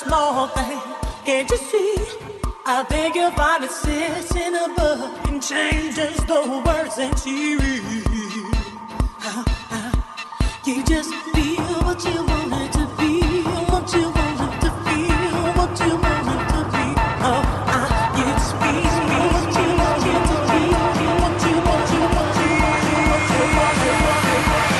small thing. Can't you see? I think you'll find it sits in a book and changes the words that you read. You just feel what you want it to be, what you want it to feel, what you want it to be. You just feel what you want it to be, what you want it to be, what you want it to be.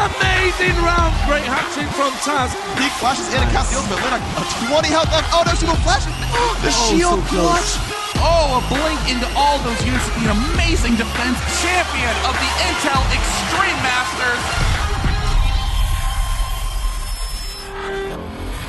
Amazing round, great hatching from Taz. He flashes in and casts the ultimate. Luna, 20 health left. Oh no, she will flash. The shield clutch. Oh, a blink into all those units with an amazing defense. Champion of the Intel Extreme Masters.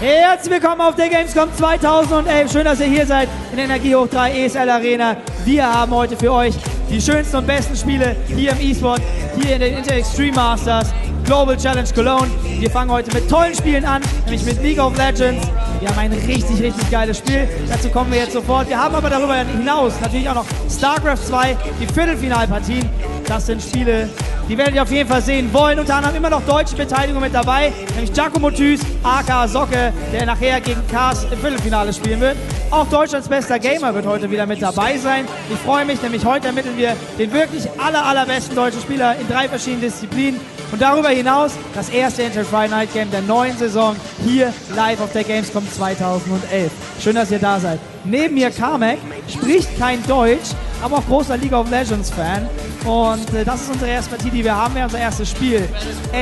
Herzlich willkommen auf der Gamescom 2011. Schön, dass ihr hier seid in der Energie hoch 3 ESL Arena. Wir haben heute für euch die schönsten und besten Spiele hier im E-Sport, hier in den Intel Extreme Masters Global Challenge Cologne. Wir fangen heute mit tollen Spielen an, nämlich mit League of Legends. Wir haben ein richtig, richtig geiles Spiel. Dazu kommen wir jetzt sofort. Wir haben aber darüber hinaus natürlich auch noch StarCraft 2, die Viertelfinalpartien. Das sind Spiele, die werdet ihr auf jeden Fall sehen wollen. Unter anderem immer noch deutsche Beteiligung mit dabei, nämlich Giacomo Thys, aka Socke, der nachher gegen Cars im Viertelfinale spielen wird. Auch Deutschlands bester Gamer wird heute wieder mit dabei sein. Ich freue mich, nämlich heute ermitteln wir den wirklich allerbesten deutschen Spieler in 3 verschiedenen Disziplinen. Und darüber hinaus das erste Intel Friday Night Game der neuen Saison hier live auf der Gamescom 2011. Schön, dass ihr da seid. Neben mir Carmac, spricht kein Deutsch, aber auch großer League of Legends Fan. Und das ist unsere erste Partie, die wir haben, unser erstes Spiel.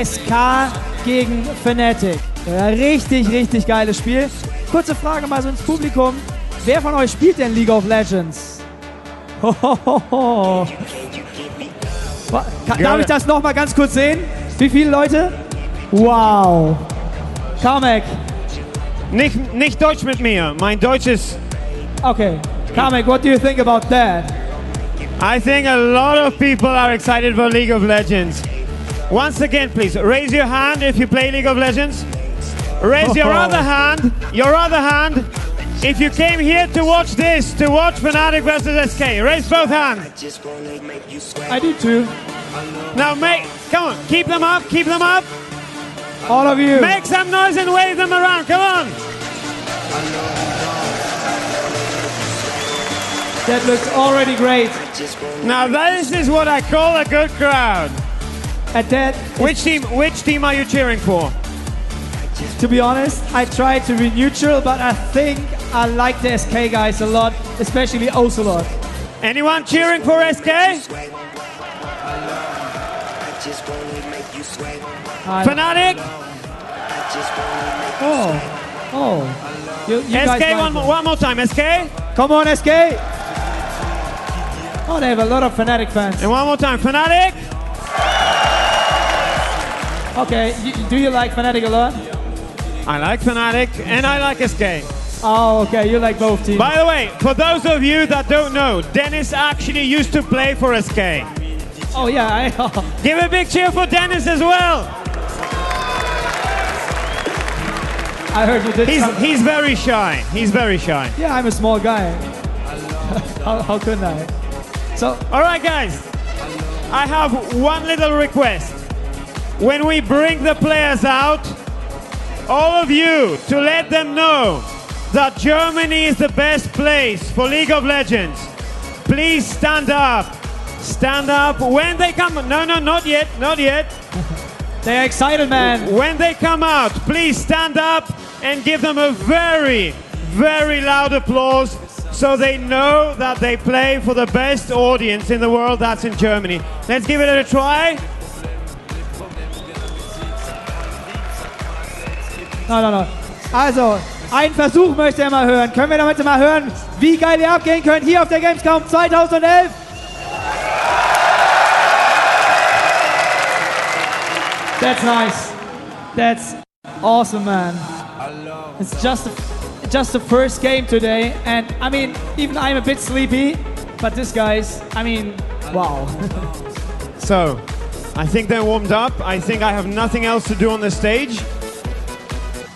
SK gegen FNATIC. Richtig, richtig geiles Spiel. Kurze Frage mal so ins Publikum. Wer von euch spielt denn League of Legends? Darf ich das nochmal ganz kurz sehen? Wie viele Leute? Wow. Carmac. Nicht Deutsch mit mir. Mein Deutsch ist... Okay. Carmac, what do you think about that? I think a lot of people are excited for League of Legends. Once again, please, raise your hand if you play League of Legends. Raise your other hand. Your other hand. If you came here to watch this, to watch FNATIC versus SK, raise both hands. I do too. Now come on, keep them up, keep them up. All of you. Make some noise and wave them around, come on. That looks already great. Now this is what I call a good crowd. At that, Which team are you cheering for? to be honest, I tried to be neutral, but I think I like the SK guys a lot, especially Ocelote. Anyone cheering for SK? FNATIC? You guys SK, like one more time, SK? Come on, SK! Oh, they have a lot of FNATIC fans. And one more time, FNATIC? Okay, do you like FNATIC a lot? I like FNATIC and I like SK. Oh, okay, you like both teams. By the way, for those of you that don't know, Dennis actually used to play for SK. Oh yeah, Give a big cheer for Dennis as well. I heard you did. He's very shy. He's very shy. Yeah, I'm a small guy. How couldn't I? So, all right, guys. I have one little request. When we bring the players out, all of you to let them know that Germany is the best place for League of Legends. Please stand up. Stand up when they come. No, not yet, not yet. They're excited, man. When they come out, please stand up and give them a very, very loud applause so they know that they play for the best audience in the world, that's in Germany. Let's give it a try. No. Also, einen Versuch möchte er mal hören. Können wir damit mal hören, wie geil ihr abgehen könnt hier auf der Gamescom 2011? That's nice. That's awesome, man. It's just the first game today, and I mean, even I'm a bit sleepy, but this guys, I mean, wow. So, I think they're warmed up. I think I have nothing else to do on the stage.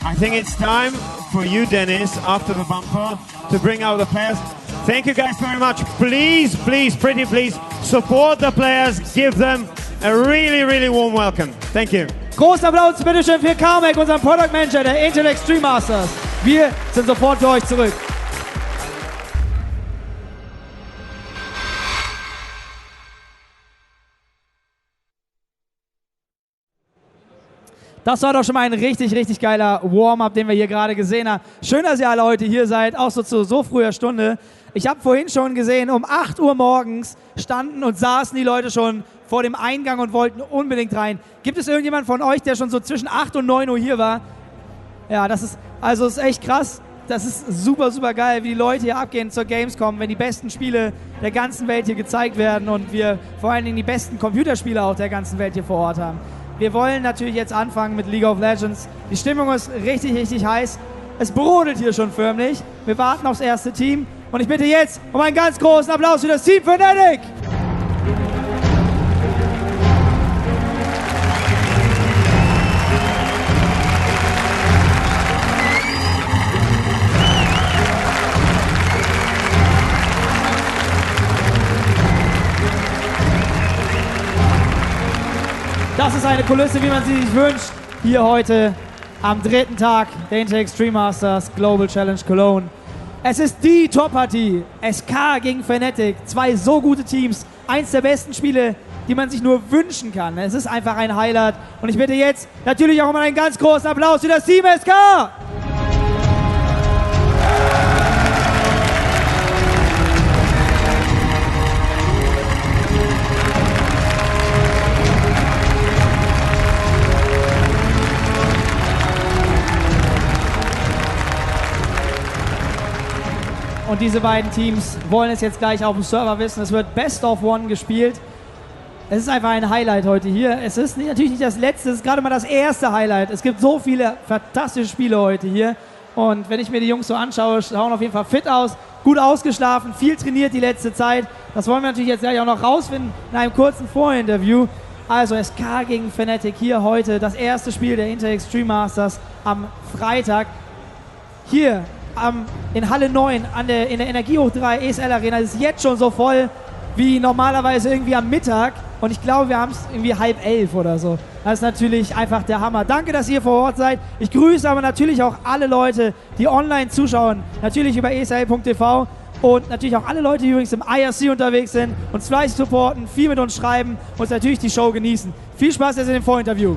I think it's time for you, Dennis, after the bumper, to bring out the players. Thank you guys very much. Please, pretty please, support the players. Give them a really, really warm welcome. Thank you. Großen Applaus bitteschön für Carmac, unseren Product Manager der Intel Extreme Masters. Wir sind sofort für euch zurück. Das war doch schon mal ein richtig, richtig geiler Warm-up, den wir hier gerade gesehen haben. Schön, dass ihr alle heute hier seid, auch zu so früher Stunde. Ich habe vorhin schon gesehen, um 8 Uhr morgens standen und saßen die Leute schon vor dem Eingang und wollten unbedingt rein. Gibt es irgendjemand von euch, der schon so zwischen 8 und 9 Uhr hier war? Ja, das ist echt krass. Das ist super, super geil, wie die Leute hier abgehen zur Gamescom, wenn die besten Spiele der ganzen Welt hier gezeigt werden und wir vor allen Dingen die besten Computerspiele auch der ganzen Welt hier vor Ort haben. Wir wollen natürlich jetzt anfangen mit League of Legends. Die Stimmung ist richtig, richtig heiß. Es brodelt hier schon förmlich. Wir warten aufs erste Team. Und ich bitte jetzt um einen ganz großen Applaus für das Team FNATIC. Das ist eine Kulisse, wie man sie sich wünscht, hier heute am dritten Tag der Intel Extreme Masters Global Challenge Cologne. Es ist die Top-Partie, SK gegen FNATIC, zwei so gute Teams, eins der besten Spiele, die man sich nur wünschen kann. Es ist einfach ein Highlight und ich bitte jetzt natürlich auch um einen ganz großen Applaus für das Team SK! Und diese beiden Teams wollen es jetzt gleich auf dem Server wissen. Es wird Best of One gespielt. Es ist einfach ein Highlight heute hier. Es ist natürlich nicht das letzte, es ist gerade mal das erste Highlight. Es gibt so viele fantastische Spiele heute hier. Und wenn ich mir die Jungs so anschaue, schauen auf jeden Fall fit aus, gut ausgeschlafen, viel trainiert die letzte Zeit. Das wollen wir natürlich jetzt gleich auch noch rausfinden in einem kurzen Vorinterview. Also SK gegen FNATIC hier heute, das erste Spiel der Intel Extreme Masters am Freitag. Hier in Halle 9 in der Energie hoch 3 ESL Arena ist jetzt schon so voll wie normalerweise irgendwie am Mittag. Und ich glaube, wir haben es irgendwie 10:30 oder so. Das ist natürlich einfach der Hammer. Danke, dass ihr vor Ort seid. Ich grüße aber natürlich auch alle Leute, die online zuschauen. Natürlich über esl.tv. Und natürlich auch alle Leute, die übrigens im IRC unterwegs sind, uns fleißig supporten, viel mit uns schreiben und natürlich die Show genießen. Viel Spaß jetzt in dem Vorinterview.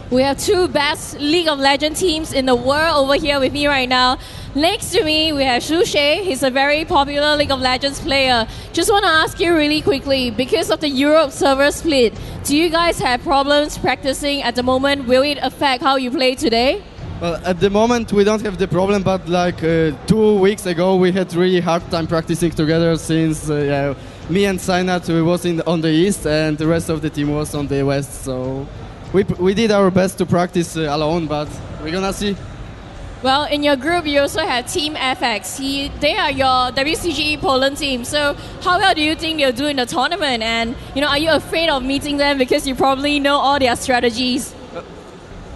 We have two best League of Legends teams in the world over here with me right now. Next to me, we have Shushei. He's a very popular League of Legends player. Just want to ask you really quickly, because of the Europe server split, do you guys have problems practicing at the moment? Will it affect how you play today? Well, at the moment we don't have the problem, but like 2 weeks ago we had really hard time practicing together since me and Cyanide was on the east and the rest of the team was on the west. So we did our best to practice alone, but we're gonna see. Well, in your group you also have Team FX. They are your WCG Poland team. So how well do you think they'll do in the tournament? And are you afraid of meeting them because you probably know all their strategies?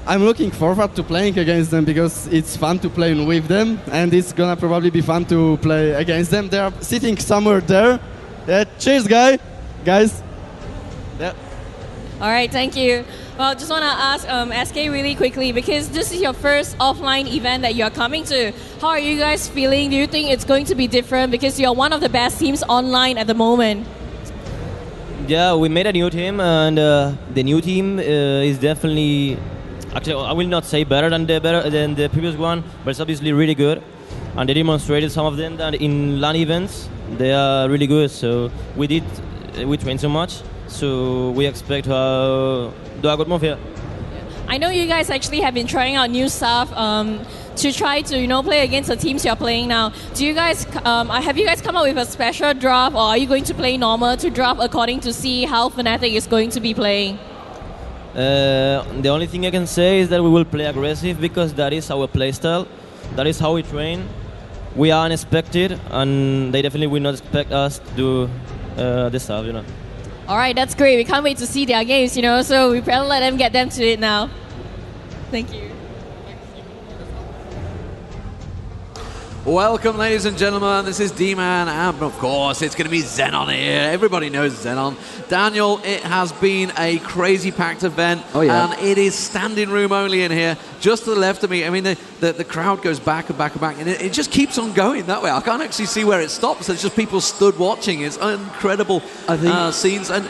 I'm looking forward to playing against them because it's fun to play with them, and it's gonna probably be fun to play against them. They're sitting somewhere there. Yeah, cheers, guys. Yeah. All right, thank you. Well, just want to ask SK really quickly, because this is your first offline event that you're coming to. How are you guys feeling? Do you think it's going to be different because you're one of the best teams online at the moment? Yeah, we made a new team, and the new team is definitely. Actually, I will not say better than the previous one, but it's obviously really good. And they demonstrated some of them that in LAN events, they are really good. So we trained so much, so we expect to do a good move here. I know you guys actually have been trying out new stuff to try to play against the teams you're playing now. Do you guys have you guys come up with a special draft, or are you going to play normal to draft according to see how FNATIC is going to be playing? The only thing I can say is that we will play aggressive because that is our playstyle. That is how we train. We are unexpected, and they definitely will not expect us to do this stuff, All right, that's great. We can't wait to see their games, so we better let them get them to it now. Thank you. Welcome, ladies and gentlemen. This is Deman, and of course, it's going to be Zenon here. Everybody knows Zenon. Daniel, it has been a crazy packed event, and it is standing room only in here. Just to the left of me, I mean, the crowd goes back and back and back, and it just keeps on going that way. I can't actually see where it stops. There's just people stood watching. It's incredible scenes, and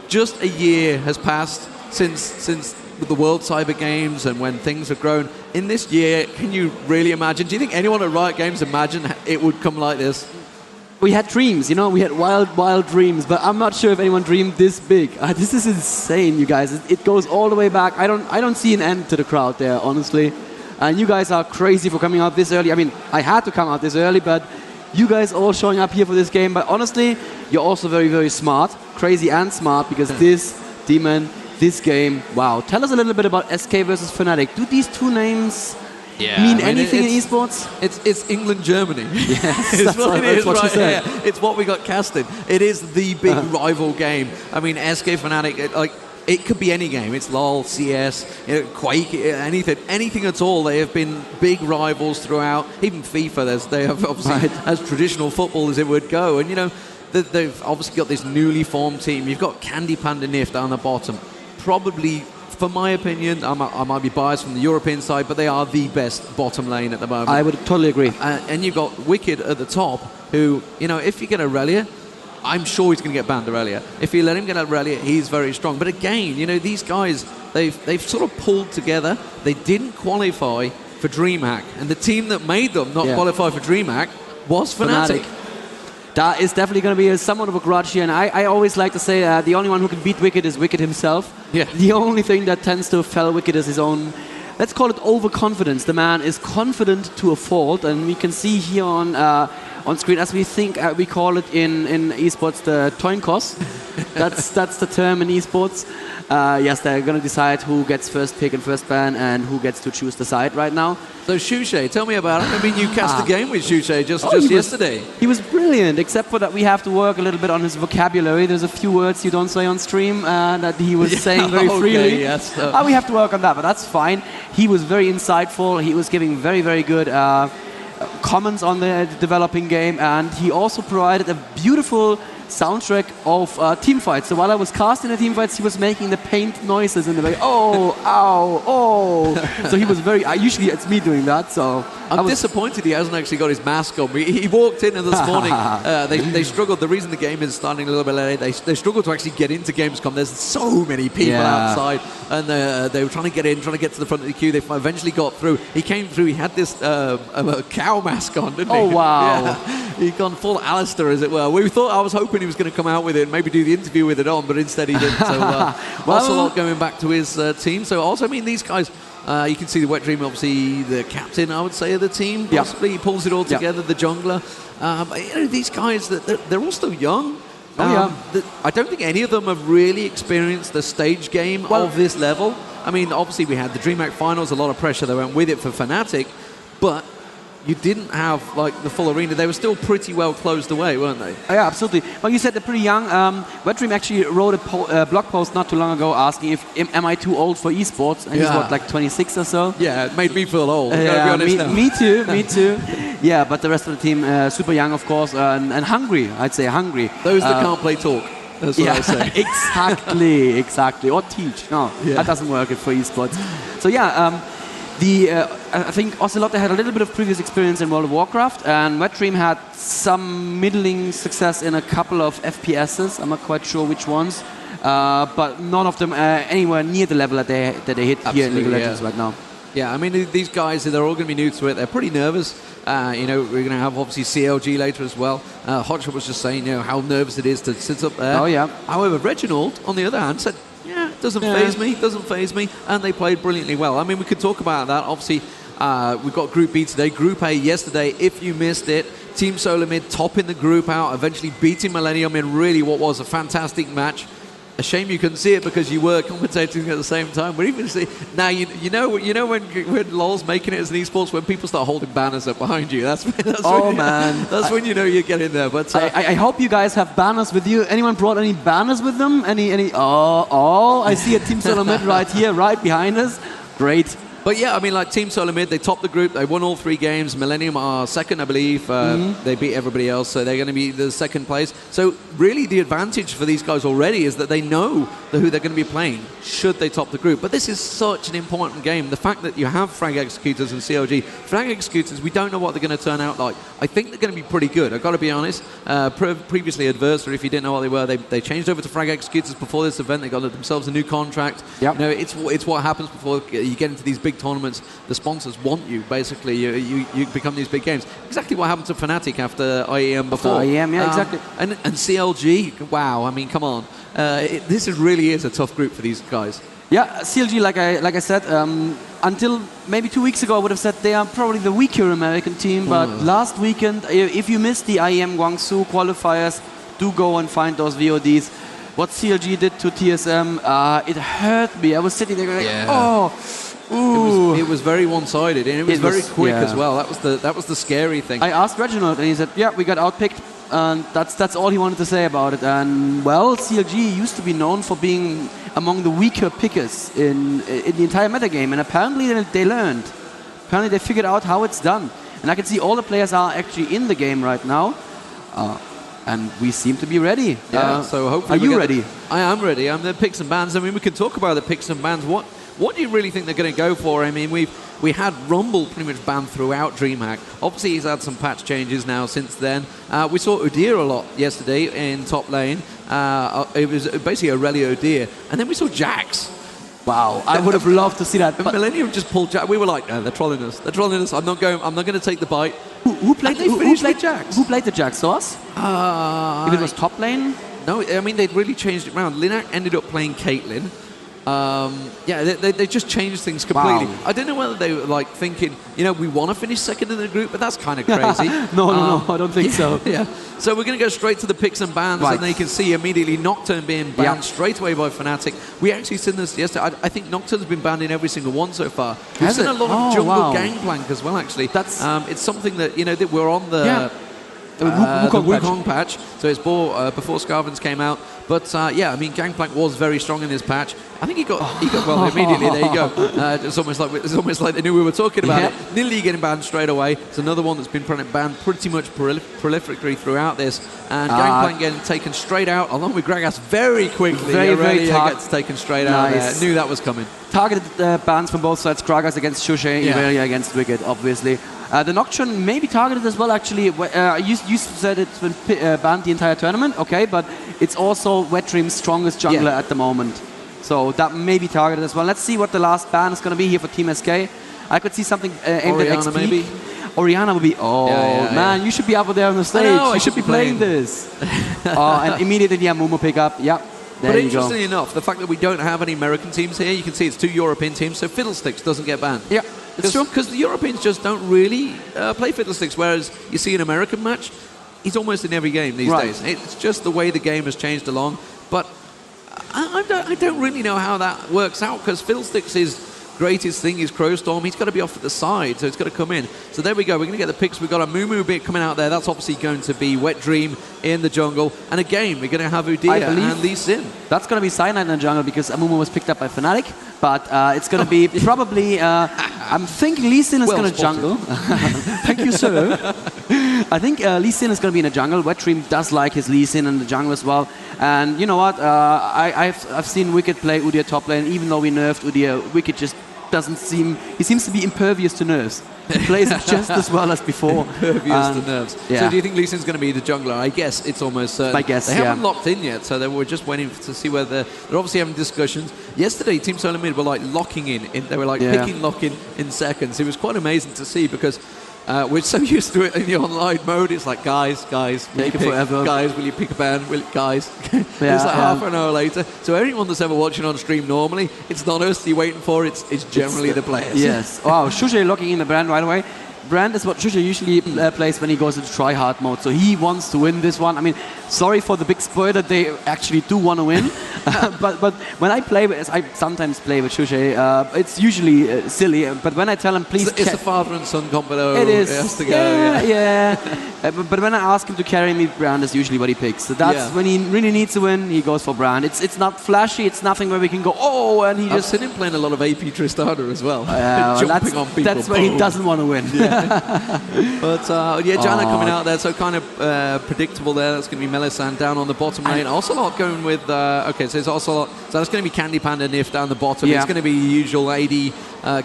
just a year has passed since the World Cyber Games and when things have grown. In this year, can you really imagine? Do you think anyone at Riot Games imagined it would come like this? We had dreams, we had wild dreams, but I'm not sure if anyone dreamed this big. This is insane, you guys. It goes all the way back. I don't see an end to the crowd there, honestly. And you guys are crazy for coming out this early. I mean, I had to come out this early, but you guys all showing up here for this game. But honestly, you're also very, very smart. Crazy and smart, because this Deman, this game, wow. Tell us a little bit about SK versus FNATIC. Do these two names mean anything in esports? It's England, Germany. Yes, it's that's what you said. Yeah. It's what we got casted. It is the big rival game. I mean, SK FNATIC, it could be any game. It's LoL, CS, Quake, anything at all. They have been big rivals throughout. Even FIFA, they have obviously as traditional football as it would go. And they've obviously got this newly formed team. You've got CandyPanda Nyph down the bottom. Probably, for my opinion, I might be biased from the European side, but they are the best bottom lane at the moment. I would totally agree. And you've got Wickd at the top, who, if you get Aurelia, I'm sure he's going to get banned Aurelia. If you let him get Aurelia, he's very strong. But again, these guys, they've sort of pulled together. They didn't qualify for DreamHack, and the team that made them not qualify for DreamHack was FNATIC. That is definitely going to be somewhat of a grudge here, and I always like to say the only one who can beat Wickd is Wickd himself. Yeah. The only thing that tends to fell Wickd is his own, let's call it overconfidence. The man is confident to a fault, and we can see here on on screen. As we think, we call it in esports the toinkos. That's the term in esports. Yes, they're going to decide who gets first pick and first ban and who gets to choose the side right now. So Shushei, tell me about it. I mean, you cast a game with Shushei just yesterday. He was brilliant, except for that we have to work a little bit on his vocabulary. There's a few words you don't say on stream that he was saying very freely. Yes. We have to work on that, but that's fine. He was very insightful. He was giving very, very good comments on the developing game, and he also provided a beautiful soundtrack of team fights. So while I was casting the team fights, he was making the paint noises in the way, oh, ow, oh. So he was very, usually it's me doing that, so. I'm disappointed he hasn't actually got his mask on. He walked in and this morning, they struggled. The reason the game is starting a little bit late, they struggled to actually get into Gamescom. There's so many people outside, and they were trying to get in, trying to get to the front of the queue. They eventually got through. He came through, he had this cow mask on, didn't he? Oh, wow. Yeah. He'd gone full Alistair, as it were. I was hoping he was going to come out with it and maybe do the interview with it on, but instead he didn't. So Ocelote going back to his team. So also, I mean, these guys, you can see the WetDreaM, obviously the captain, I would say, of the team. Possibly he pulls it all together, the jungler. But, you know, these guys, they're all still young. I don't think any of them have really experienced the stage game of this level. I mean, obviously we had the DreamHack finals, a lot of pressure that went with it for FNATIC, but you didn't have like the full arena. They were still pretty well closed away, weren't they? Yeah, absolutely. Well, you said they're pretty young. WetDreaM actually wrote a blog post not too long ago asking if am I too old for esports? And he's what, like 26 or so? Yeah, it made me feel old. Gotta be honest me too. Yeah, but the rest of the team super young, of course, and hungry. I'd say hungry. Those that can't play talk. That's what I say. exactly. Or teach. No, that doesn't work for esports. So yeah. I think Ocelote had a little bit of previous experience in World of Warcraft, and WetDreaM had some middling success in a couple of FPSs. I'm not quite sure which ones, but none of them anywhere near the level that they hit here in League of Legends right now. Yeah, I mean, these guys, they're all going to be new to it. They're pretty nervous. You know, we're going to have, obviously, CLG later as well. Hotshot was just saying, you know, how nervous it is to sit up there. Oh, yeah. However, Reginald, on the other hand, said, doesn't faze me, and they played brilliantly well. I mean, we could talk about that. Obviously, we've got Group B today, Group A yesterday. If you missed it, Team Solar topping the group out, eventually beating Millennium in really what was a fantastic match. A shame you couldn't see it because you were commentating at the same time. But even see now, you know when LOL's making it as an esports, when people start holding banners up behind you. That's when you know you're getting there. But I hope you guys have banners with you. Anyone brought any banners with them? Any? Oh! I see a Team Solar Mid right here, right behind us. Great. But yeah, I mean, like Team Solar Mid, they topped the group. They won all 3 games. Millennium are second, I believe. They beat everybody else, so they're going to be the second place. So really, the advantage for these guys already is that they know who they're going to be playing should they top the group. But this is such an important game. The fact that you have Frag Executors and CLG. Frag Executors, we don't know what they're going to turn out like. I think they're going to be pretty good. I've got to be honest. Previously Adversary, if you didn't know what they were, they changed over to Frag Executors before this event. They got themselves a new contract. Yep. You know, it's what happens before you get into these big tournaments. The sponsors want you, basically. You become these big games. Exactly what happened to FNATIC after IEM before. After IEM, yeah, exactly. And CLG, wow, I mean, come on. This really is a tough group for these guys. Yeah, CLG, like I said, until maybe 2 weeks ago, I would have said they are probably the weaker American team. But last weekend, if you missed the IEM Guangzhou qualifiers, do go and find those VODs. What CLG did to TSM, it hurt me. I was sitting there going, oh. Ooh. It was very one-sided, and it was very quick as well. That was the scary thing. I asked Reginald, and he said, "Yeah, we got outpicked," and that's all he wanted to say about it. And well, CLG used to be known for being among the weaker pickers in the entire metagame, and apparently they learned. Apparently they figured out how it's done, and I can see all the players are actually in the game right now. And we seem to be ready. Yeah, so hopefully. Are you ready? I am ready. I'm the picks and bans. I mean, we can talk about the picks and bans. What do you really think they're going to go for? I mean, we had Rumble pretty much banned throughout DreamHack. Obviously, he's had some patch changes now since then. We saw Udyr a lot yesterday in top lane. It was basically Aurelia Udyr. And then we saw Jax. Wow, I would have loved to see that. But Millennium just pulled Jax. We were like, no, they're trolling us. They're trolling us. I'm not going to take the bite. Who played Jax? Who played the Jax? Sauce? If it was top lane? No, I mean, they'd really changed it around. Linak ended up playing Caitlyn. yeah, they just changed things completely. Wow. I don't know whether they were like thinking, you know, we want to finish second in the group, but that's kind of crazy. No, I don't think so. Yeah. So we're going to go straight to the picks and bans, Right. and then you can see immediately Nocturne being banned straight away by FNATIC. We actually seen this yesterday. I think Nocturne's been banned in every single one so far. We've Has seen it? a lot Oh, of jungle wow. gangplank as well, actually. That's it's something that, you know, that we're on the... The the Wukong Wukong patch. So it's before Scarvins came out. But yeah, I mean, Gangplank was very strong in this patch. I think he got well immediately. There you go. It's almost like they knew we were talking about it. Nearly getting banned straight away. It's another one that's been banned pretty much prolifically throughout this. And Gangplank getting taken straight out along with Gragas very quickly. Very gets taken straight out. There. Knew that was coming. Targeted bans from both sides. Gragas against Shushei, Iberia against Wickd, obviously. The Nocturne may be targeted as well, actually. You said it's been banned the entire tournament, okay, but it's also WetDream's strongest jungler at the moment. So that may be targeted as well. Let's see what the last ban is going to be here for Team SK. I could see something aimed at xPeke. Maybe. Oriana would be, man, you should be up there on the stage. You should be playing this. And immediately the Amumu pick up, There but you go. interestingly enough, the fact that we don't have any American teams here, you can see it's 2 European teams, so Fiddlesticks doesn't get banned. Yeah, it's true. Because the Europeans just don't really play Fiddlesticks, whereas you see an American match, he's almost in every game these days. It's just the way the game has changed along. But I don't really know how that works out, because Fiddlesticks is greatest thing is Crowstorm. He's got to be off at the side, so it's got to come in. So there we go. We're going to get the picks. We've got a Mumu bit coming out there. That's obviously going to be WetDreaM in the jungle. And again, we're going to have Udyr and Lee Sin. That's going to be Cyanide in the jungle, because Amumu was picked up by FNATIC. But it's going to be probably... I'm thinking Lee Sin is going to jungle. Thank you, sir. I think Lee Sin is going to be in the jungle. WetDreaM does like his Lee Sin in the jungle as well. And you know what? I've seen Wickd play Udyr top lane. Even though we nerfed Udyr, Wickd just doesn't seem... He seems to be impervious to nerfs. He plays just as well as before. Impervious to nerfs. So do you think Lee Sin's going to be the jungler? I guess it's almost certain. I guess, they haven't locked in yet, so they were just waiting to see whether... They're obviously having discussions. Yesterday, Team Solar Mid were like locking in. They were like picking lock in seconds. It was quite amazing to see, because we're so used to it in the online mode. It's like, guys, will you pick, forever. Guys, will you pick a band? Guys. It's like half an hour later. So anyone that's ever watching on stream normally, it's not us you're waiting for, it's generally the players. Yes. Wow, Shushei locking in the brand right away. Brand is what Shushei usually plays when he goes into try-hard mode, so he wants to win this one. I mean, sorry for the big spoiler, they actually do want to win. but when I play with, I sometimes play with Shushei, it's usually silly, but when I tell him, please... It's a father and son combo. It is. It has to go, but when I ask him to carry me, Brand is usually what he picks. So that's when he really needs to win, he goes for Brand. It's not flashy, it's nothing where we can go, and he I've seen him playing a lot of AP Tristana as well. Jumping on people. That's where he doesn't want to win. But Janna coming out there, so kind of predictable there. That's going to be Mellisan down on the bottom lane. Ocelote going with, so it's Ocelote. So that's going to be CandyPanda, Nyph down the bottom. It's going to be usual AD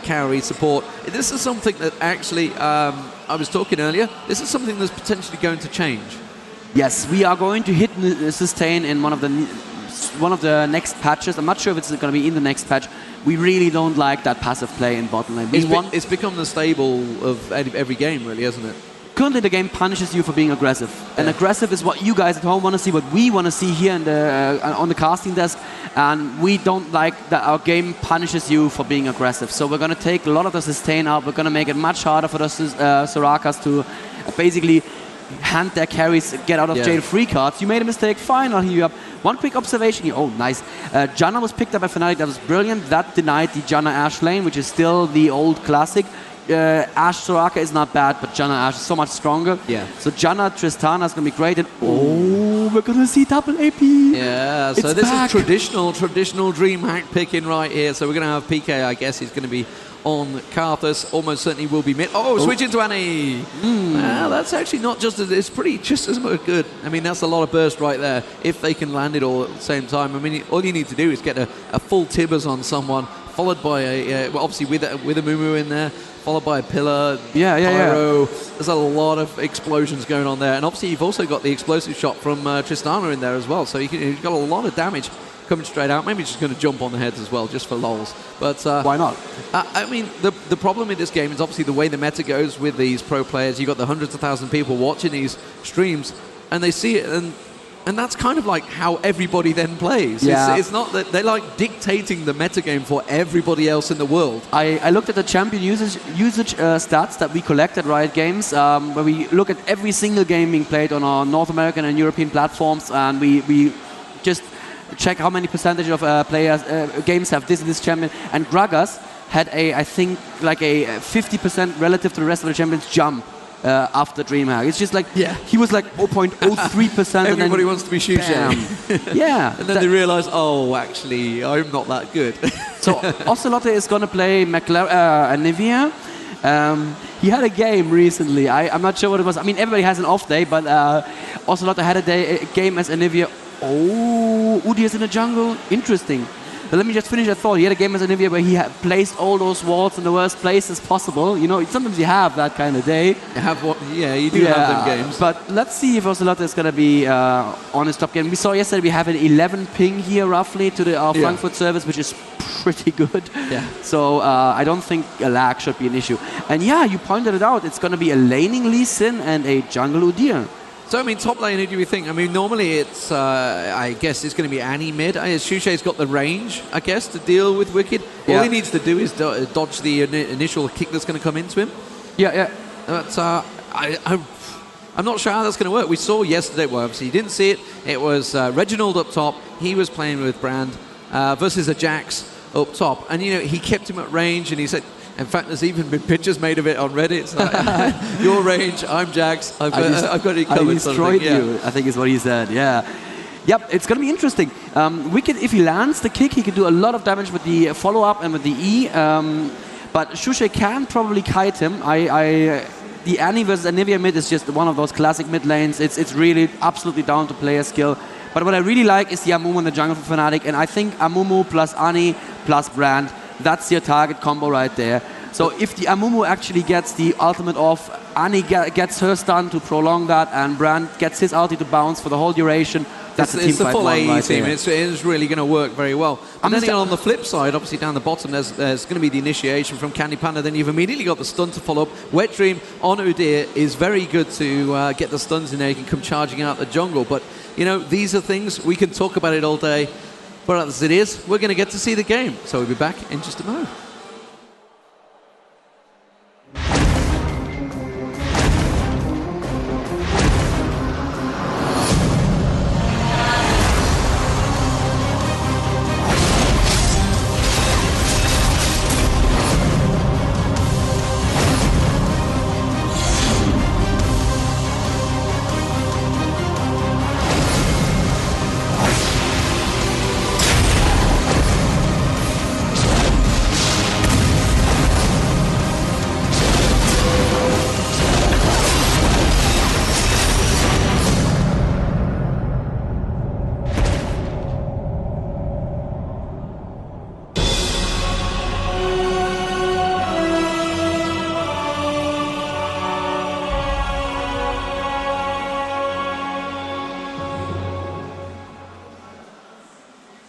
carry support. This is something that actually, I was talking earlier, this is something that's potentially going to change. Yes, we are going to hit sustain in one of the next patches. I'm not sure if it's going to be in the next patch. We really don't like that passive play in bottom lane. It's become the staple of every game, really, hasn't it? Currently, the game punishes you for being aggressive. And aggressive is what you guys at home want to see, what we want to see here in on the casting desk. And we don't like that our game punishes you for being aggressive. So we're going to take a lot of the sustain out. We're going to make it much harder for the Sorakas to basically hand their carries, get out of jail free cards. You made a mistake, fine, I'll heal you up. One quick observation here. Oh, nice. Janna was picked up by FNATIC. That was brilliant. That denied the Janna Ashe lane, which is still the old classic. Ashe Soraka is not bad, but Janna Ashe is so much stronger. Yeah. So Janna Tristana is going to be great. And we're going to see double AP. Yeah, so this back. is traditional Dream hack picking right here. So we're going to have PK, I guess he's going to be on Karthus, almost certainly will be mid. Switching to Annie. Well, that's actually not just as, it's pretty just as much good. I mean, that's a lot of burst right there, if they can land it all at the same time. I mean, all you need to do is get a full Tibbers on someone, followed by obviously with a Mumu in there, followed by a pillar, pyro. There's a lot of explosions going on there. And obviously you've also got the explosive shot from Tristana in there as well. So you've got a lot of damage coming straight out. Maybe just going to jump on the heads as well, just for lols. But why not? I mean, the problem with this game is obviously the way the meta goes with these pro players. You've got the hundreds of thousands of people watching these streams, and they see it, and And that's kind of like how everybody then plays. Yeah. It's not that they're like dictating the metagame for everybody else in the world. I looked at the champion usage stats that we collect at Riot Games, where we look at every single game being played on our North American and European platforms, and we just check how many percentage of players games have this champion. And Gragas had I think like a 50% relative to the rest of the champions jump after DreamHack. It's just like he was like 0.03%. Everybody wants to be Shushei. Yeah. And then they realise, oh, actually, I'm not that good. So Ocelote is going to play Nyph. He had a game recently. I'm not sure what it was. I mean, everybody has an off day, but Ocelote had a game as Nyph. Oh, Udi is in the jungle. Interesting. But let me just finish that thought. He had a game as Nyph where he placed all those walls in the worst places possible. You know, sometimes you have that kind of day. You do have them games. But let's see if Ocelote is going to be on his top game. We saw yesterday we have an 11 ping here roughly to our Frankfurt service, which is pretty good. Yeah. So I don't think a lag should be an issue. And yeah, you pointed it out. It's going to be a laning Lee Sin and a jungle Udyr. So, I mean, top lane, who do we think? I mean, normally it's, I guess it's going to be Annie mid. Shushei's got the range, I guess, to deal with Wickd. All he needs to do is dodge the initial kick that's going to come into him. Yeah. But I'm not sure how that's going to work. We saw yesterday, well, obviously you didn't see it. It was Reginald up top. He was playing with Brand versus a Jax up top. And, you know, he kept him at range and he said, in fact, there's even been pictures made of it on Reddit. It's like, your range, I'm Jax, I've got it covered. I destroyed you, I think is what he said, yeah. Yep, it's going to be interesting. Wickd, if he lands the kick, he can do a lot of damage with the follow-up and with the E. But Shushei can probably kite him. The Annie versus Nyph mid is just one of those classic mid lanes. It's really absolutely down to player skill. But what I really like is the Amumu in the jungle for FNATIC. And I think Amumu plus Annie plus Brand, that's your target combo right there. So if the Amumu actually gets the ultimate off, Annie gets her stun to prolong that, and Brand gets his ulti to bounce for the whole duration. That's a team it's the fight full AE right team. there. It's really going to work very well. And then on the flip side, obviously down the bottom, there's going to be the initiation from CandyPanda. Then you've immediately got the stun to follow up. WetDreaM on Udyr is very good to get the stuns in there. You can come charging out the jungle. But, you know, these are things, we can talk about it all day. But as it is, we're going to get to see the game. So we'll be back in just a moment.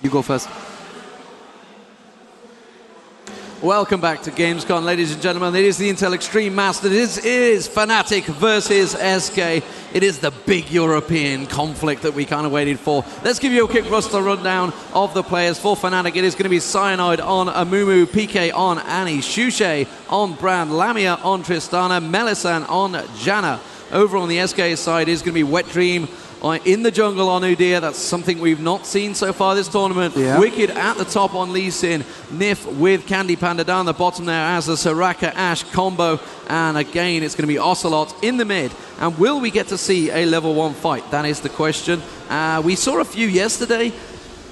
You go first. Welcome back to Gamescom, ladies and gentlemen. It is the Intel Extreme Master. It is FNATIC versus SK. It is the big European conflict that we kind of waited for. Let's give you a quick roster rundown of the players for FNATIC. It is going to be Cyanide on Amumu, PK on Annie, Shushei on Brand, Lamia on Tristana, Mellisan on Janna. Over on the SK side is going to be WetDreaM in the jungle on Udyr. That's something we've not seen so far this tournament. Yeah. Wickd at the top on Lee Sin. Nyph with CandyPanda down the bottom there as the Soraka Ashe combo. And again, it's going to be Ocelote in the mid. And will we get to see a level 1 fight? That is the question. We saw a few yesterday.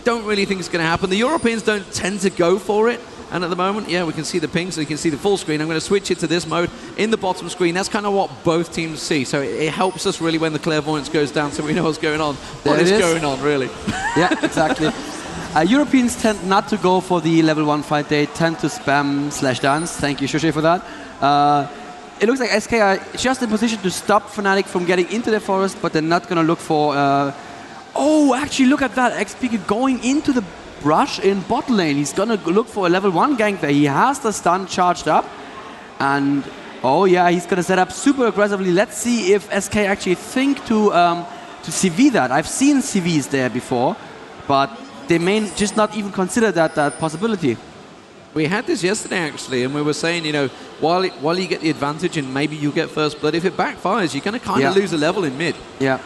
Don't really think it's going to happen. The Europeans don't tend to go for it. And at the moment, yeah, we can see the ping, so you can see the full screen. I'm going to switch it to this mode in the bottom screen. That's kind of what both teams see. So it helps us really when the clairvoyance goes down, so we know what's going on. What is going on, really? Yeah, exactly. Europeans tend not to go for the level 1 fight. They tend to spam /dance. Thank you, Shushei, for that. It looks like SK are just in position to stop FNATIC from getting into the forest, but they're not going to look for... oh, actually, look at that. xPeke going into the brush in bot lane. He's going to look for a level 1 gank there. He has the stun charged up. And, oh yeah, he's going to set up super aggressively. Let's see if SK actually think to to CV that. I've seen CVs there before, but they may just not even consider that possibility. We had this yesterday, actually, and we were saying, you know, while you get the advantage and maybe you get first blood, if it backfires, you're going to kind of lose a level in mid. Yeah.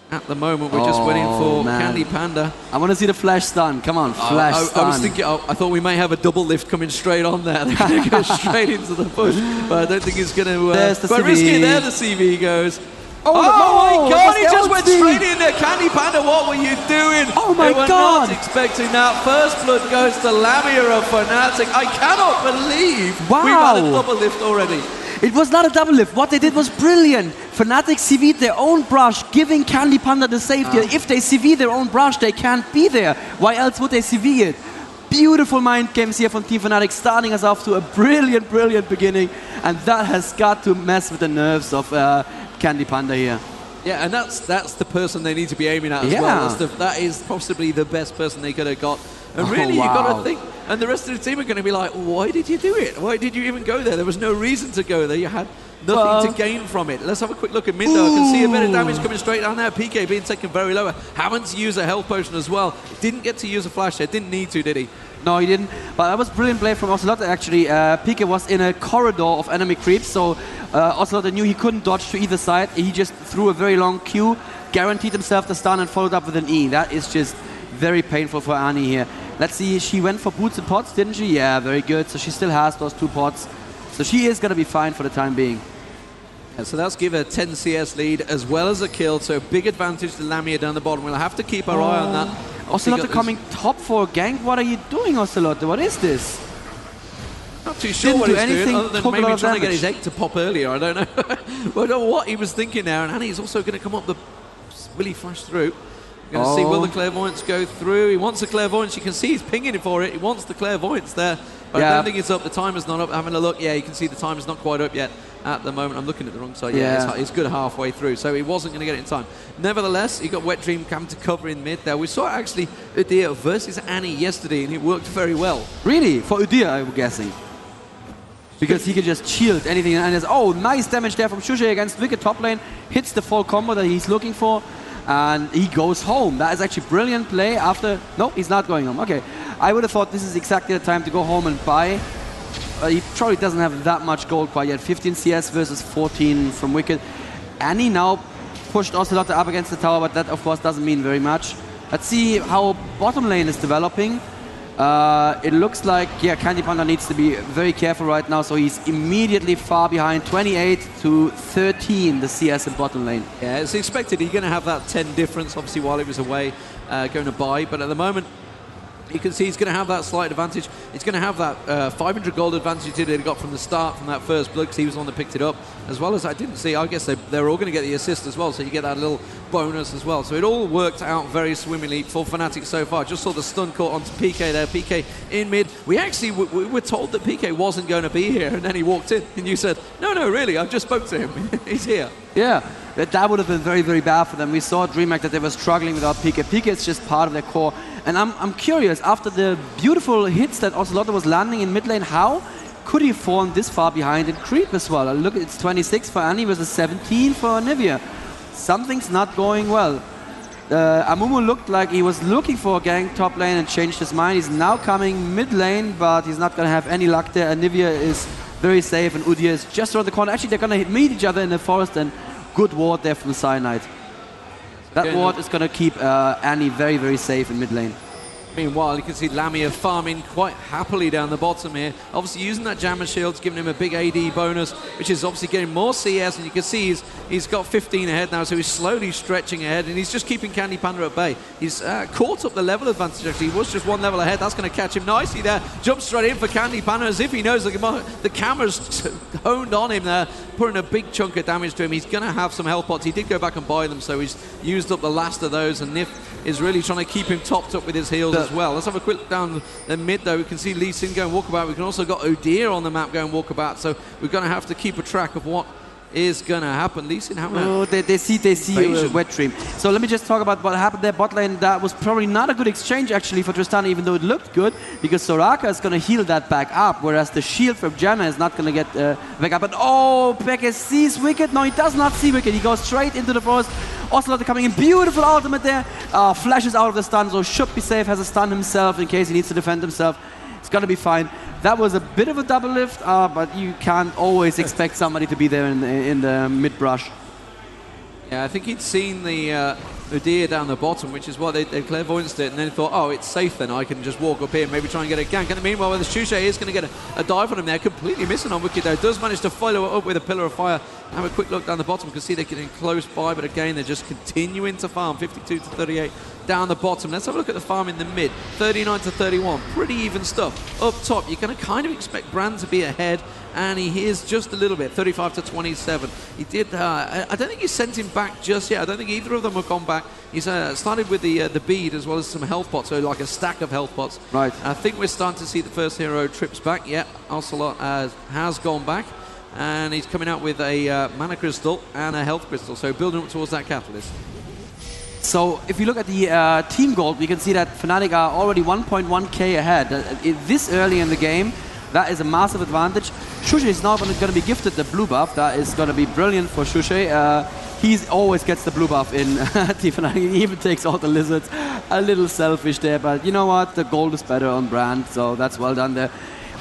At the moment, we're just waiting for CandyPanda. I want to see the flash stun. Come on, flash stun. I was thinking, I thought we may have a double lift coming straight on there. They're going to go straight into the push, but I don't think it's going to... There's the quite CV. risky. There the CV goes. Oh my God, he just went LT. straight in there. CandyPanda, what were you doing? Oh my they were God. not expecting that. First blood goes to Lamia of FNATIC. I cannot believe we've had a double lift already. It was not a double lift. What they did was brilliant. FNATIC CV'd their own brush, giving CandyPanda the safety. If they CV their own brush, they can't be there. Why else would they CV it? Beautiful mind games here from Team FNATIC, starting us off to a brilliant, brilliant beginning. And that has got to mess with the nerves of CandyPanda here. Yeah, and that's the person they need to be aiming at as well. That is possibly the best person they could have got. And really, you've got to think, and the rest of the team are going to be like, why did you do it? Why did you even go there? There was no reason to go there. You had nothing to gain from it. Let's have a quick look at mid, though. I can see a bit of damage coming straight down there. PK being taken very low. Having to use a health potion as well. Didn't get to use a flash there. Didn't need to, did he? No, he didn't. But that was brilliant play from Ocelote, actually. PK was in a corridor of enemy creeps, so Ocelote knew he couldn't dodge to either side. He just threw a very long Q, guaranteed himself the stun, and followed up with an E. That is just very painful for Annie here. Let's see, she went for boots and pots, didn't she? Yeah, very good. So she still has those 2 pots. So she is going to be fine for the time being. Yeah, so that's give her 10 CS lead as well as a kill. So big advantage to Lamia down the bottom. We'll have to keep our eye on that. Ocelote coming top for gank. What are you doing, Ocelote? What is this? Not too sure what he's doing, other than maybe trying to get his egg to pop earlier. I don't know. Well, I don't know what he was thinking there. And Annie's also going to come up the... Will he flash through? We're going to see, will the clairvoyance go through? He wants the clairvoyance. You can see he's pinging for it. He wants the clairvoyance there. But I don't think it's up. The timer's not up. Having a look, yeah, you can see the timer's not quite up yet at the moment. I'm looking at the wrong side. Yeah, it's good halfway through. So he wasn't going to get it in time. Nevertheless, he got WetDreaM coming to cover in mid there. We saw actually Udyr versus Annie yesterday, and it worked very well. Really? For Udyr, I'm guessing. Because he can just shield anything. And there's, nice damage there from Shushei against Wickd top lane. Hits the full combo that he's looking for. And he goes home. That is actually brilliant play after... No, he's not going home. Okay. I would have thought this is exactly the time to go home and buy. He probably doesn't have that much gold quite yet. 15 CS versus 14 from Wickd. Annie now pushed Ocelote up against the tower, but that, of course, doesn't mean very much. Let's see how bottom lane is developing. It looks like, CandyPanda needs to be very careful right now, so he's immediately far behind, 28 to 13, the CS in bottom lane. Yeah, it's expected. He's going to have that 10 difference, obviously, while he was away going to buy, but at the moment, you can see he's going to have that slight advantage. He's going to have that 500 gold advantage that he got from the start, from that first blood, because he was the one that picked it up. As well as I didn't see, I guess they're all going to get the assist as well, so you get that little bonus as well. So it all worked out very swimmingly for FNATIC so far. Just saw the stun caught onto PK there. PK in mid. We actually we were told that PK wasn't going to be here, and then he walked in, and you said, no, really, I just spoke to him. He's here. Yeah, that would have been very, very bad for them. We saw at DreamHack that they were struggling without PK. PK is just part of their core. And I'm curious, after the beautiful hits that Ocelote was landing in mid lane, how could he fall this far behind in creep as well? Look, it's 26 for Annie versus 17 for Nyph. Something's not going well. Amumu looked like he was looking for a gank top lane and changed his mind. He's now coming mid lane, but he's not going to have any luck there. And Nyph is very safe, and Udyr is just around the corner. Actually, they're going to meet each other in the forest, and good ward there from Cyanide. That ward is going to keep Annie very, very safe in mid lane. Meanwhile, you can see Lamia farming quite happily down the bottom here. Obviously using that Jammer Shield's giving him a big AD bonus, which is obviously getting more CS, and you can see he's got 15 ahead now, so he's slowly stretching ahead, and he's just keeping CandyPanda at bay. He's caught up the level advantage, actually. He was just 1 level ahead. That's going to catch him nicely there. Jumps straight in for CandyPanda as if he knows the camera's honed on him there, putting a big chunk of damage to him. He's going to have some health pots. He did go back and buy them, so he's used up the last of those, and Nyph is really trying to keep him topped up with his heals as well. Let's have a quick look down the mid, though. We can see Lee Sin going walkabout. We can also got Udyr on the map going walkabout, so we're going to have to keep a track of what is going to happen. Lee Sin, how many? Oh, they see WetDreaM. So let me just talk about what happened there. Bot lane, that was probably not a good exchange actually for Tristana, even though it looked good, because Soraka is going to heal that back up, whereas the shield from Janna is not going to get back up. But oh, Peke sees Wickd. No, he does not see Wickd. He goes straight into the forest. Ocelote coming in. Beautiful ultimate there. Flashes out of the stun, so should be safe. Has a stun himself in case he needs to defend himself. It's going to be fine. That was a bit of a double lift, but you can't always expect somebody to be there in the mid-brush. Yeah, I think he'd seen the deer down the bottom, which is what they clairvoyanced it, and then thought, oh, it's safe then, I can just walk up here and maybe try and get a gank. And meanwhile, the Shushei is going to get a dive on him there, completely missing on Wickd though. Does manage to follow it up with a pillar of fire. Have a quick look down the bottom, you can see they're getting close by, but again, they're just continuing to farm, 52 to 38 down the bottom. Let's have a look at the farm in the mid, 39 to 31, pretty even stuff. Up top, you're going to kind of expect Brand to be ahead, and he is just a little bit, 35 to 27. He did, I don't think he sent him back just yet. I don't think either of them have gone back. He's started with the bead as well as some health pots, so like a stack of health pots. Right. I think we're starting to see the first hero trips back. Yeah, Ocelote has gone back, and he's coming out with a mana crystal and a health crystal, so building up towards that catalyst. So if you look at the team gold, we can see that FNATIC are already 1.1k ahead. This early in the game, that is a massive advantage. Shushei is now going to be gifted the blue buff. That is going to be brilliant for Shushei. He always gets the blue buff in Team FNATIC. He even takes all the lizards. A little selfish there, but you know what? The gold is better on Brand, so that's well done there.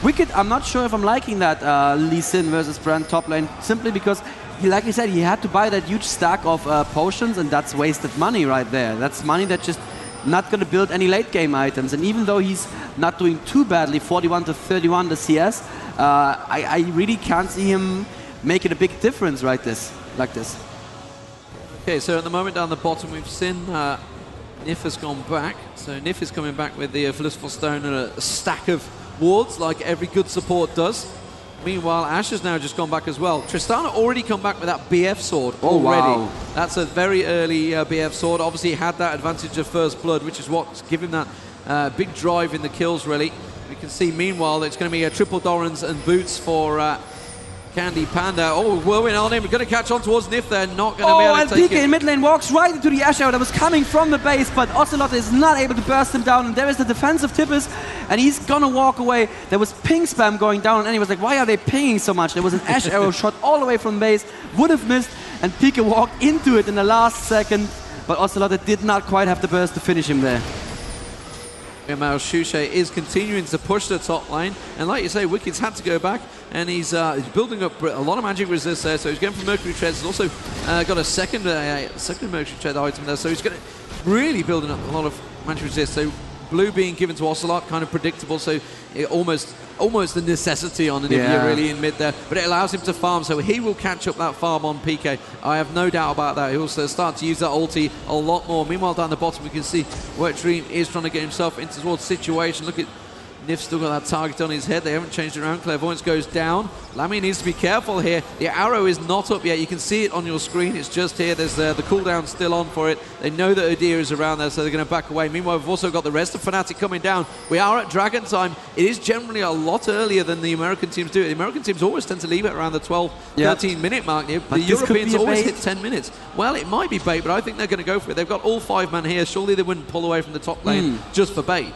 Wickd, I'm not sure if I'm liking that Lee Sin versus Brand top lane, simply because, like you said, he had to buy that huge stack of potions, and that's wasted money right there. That's money that just not going to build any late game items. And even though he's not doing too badly, 41 to 31 the CS, I really can't see him making a big difference like this. Okay, so at the moment down the bottom, we've seen Nyph has gone back. So Nyph is coming back with the Blissful Stone and a stack of wards, like every good support does. Meanwhile, Ashe has now just gone back as well. Tristana already come back with that BF sword already. Wow. That's a very early BF sword. Obviously, he had that advantage of first blood, which is what's given that big drive in the kills, really. We can see, meanwhile, it's going to be a triple Dorans and boots for CandyPanda. Oh, whirling on him. We're going to catch on towards Nyph. They're not going to be able to take it. IEM in mid lane walks right into the Ashe arrow that was coming from the base, but Ocelote is not able to burst him down, and there is the defensive Tippers, and he's going to walk away. There was ping spam going down, and he was like, why are they pinging so much? There was an Ashe arrow shot all the way from base, would have missed, and Peke walked into it in the last second, but Ocelote did not quite have the burst to finish him there. Meanwhile, Shushei is continuing to push the top lane, and like you say, Wickd's had to go back, and he's building up a lot of magic resist there, so he's going for Mercury Treads. He's also got a second Mercury Tread item there, so he's going to really building up a lot of magic resist. So blue being given to Ocelote, kind of predictable, so it almost a necessity on an Nyph really in mid there, but it allows him to farm, so he will catch up that farm on Peke. I have no doubt about that. He'll also start to use that ulti a lot more. Meanwhile, down the bottom, we can see WetDreaM is trying to get himself into towards situation. Look at Nyph still got that target on his head. They haven't changed it around. Clairvoyance goes down. Lamia needs to be careful here. The arrow is not up yet. You can see it on your screen. It's just here. There's the cooldown still on for it. They know that Udyr is around there, so they're going to back away. Meanwhile, we've also got the rest of FNATIC coming down. We are at Dragon time. It is generally a lot earlier than the American teams do it. The American teams always tend to leave it around the 12, 13-minute mark. The Europeans always hit 10 minutes. Well, it might be bait, but I think they're going to go for it. They've got all 5 men here. Surely they wouldn't pull away from the top lane just for bait.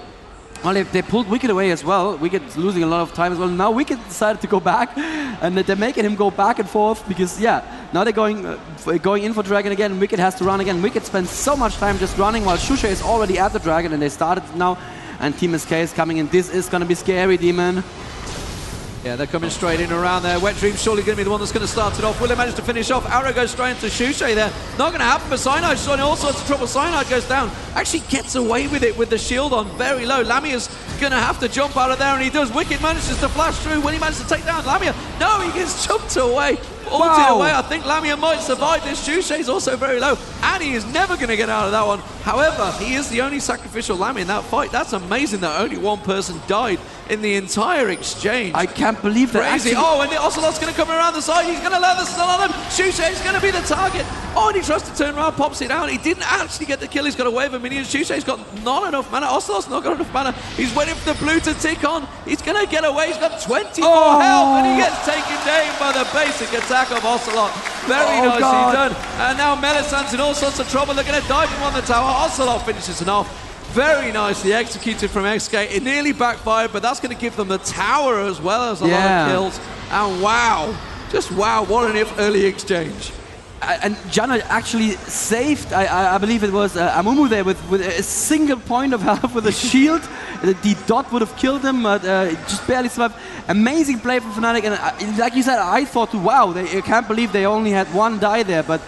Well, they pulled Wickd away as well. Wicked's losing a lot of time as well. Now Wickd decided to go back, and they're making him go back and forth because, now they're going in for Dragon again. Wickd has to run again. Wickd spends so much time just running while Shushei is already at the Dragon, and they started now. And Team SK is coming in. This is going to be scary, Deman. Yeah, they're coming straight in around there. WetDream's surely going to be the one that's going to start it off. Will they manage to finish off? Arrow goes straight into Shushei there. Not going to happen for Cyanide. She's in all sorts of trouble. Cyanide goes down. Actually gets away with it with the shield on very low. Lamia's going to have to jump out of there, and he does. Wickd manages to flash through. Will he manage to take down Lamia? No, he gets jumped away. Ulted away. I think Lamia might survive this. Shushei's also very low, and he is never going to get out of that one. However, he is the only sacrificial Lamia in that fight. That's amazing that only one person died in the entire exchange. I can't believe that. Crazy. Oh, and the Ocelote's going to come around the side. He's going to let the stun on him. Shushei's going to be the target. Oh, and he tries to turn around, pops it down. He didn't actually get the kill. He's got a wave of minions. Shushei's got not enough mana. Ocelote's not got enough mana. He's waiting for the blue to tick on. He's going to get away. He's got 24 health, and he gets taken down by the basic attack. stack of Ocelote. Very nicely done. And now Mellisan's in all sorts of trouble. They're going to dive him on the tower. Ocelote finishes it off. Very nicely executed from xPeke. It nearly backfired, but that's going to give them the tower as well as a lot of kills. And wow, just wow, what an early exchange. And Jana actually saved, I believe it was Amumu there with a single point of health with a shield. The dot would have killed him, but just barely survived. Amazing play from FNATIC, and like you said, I thought, wow, I can't believe they only had one die there, but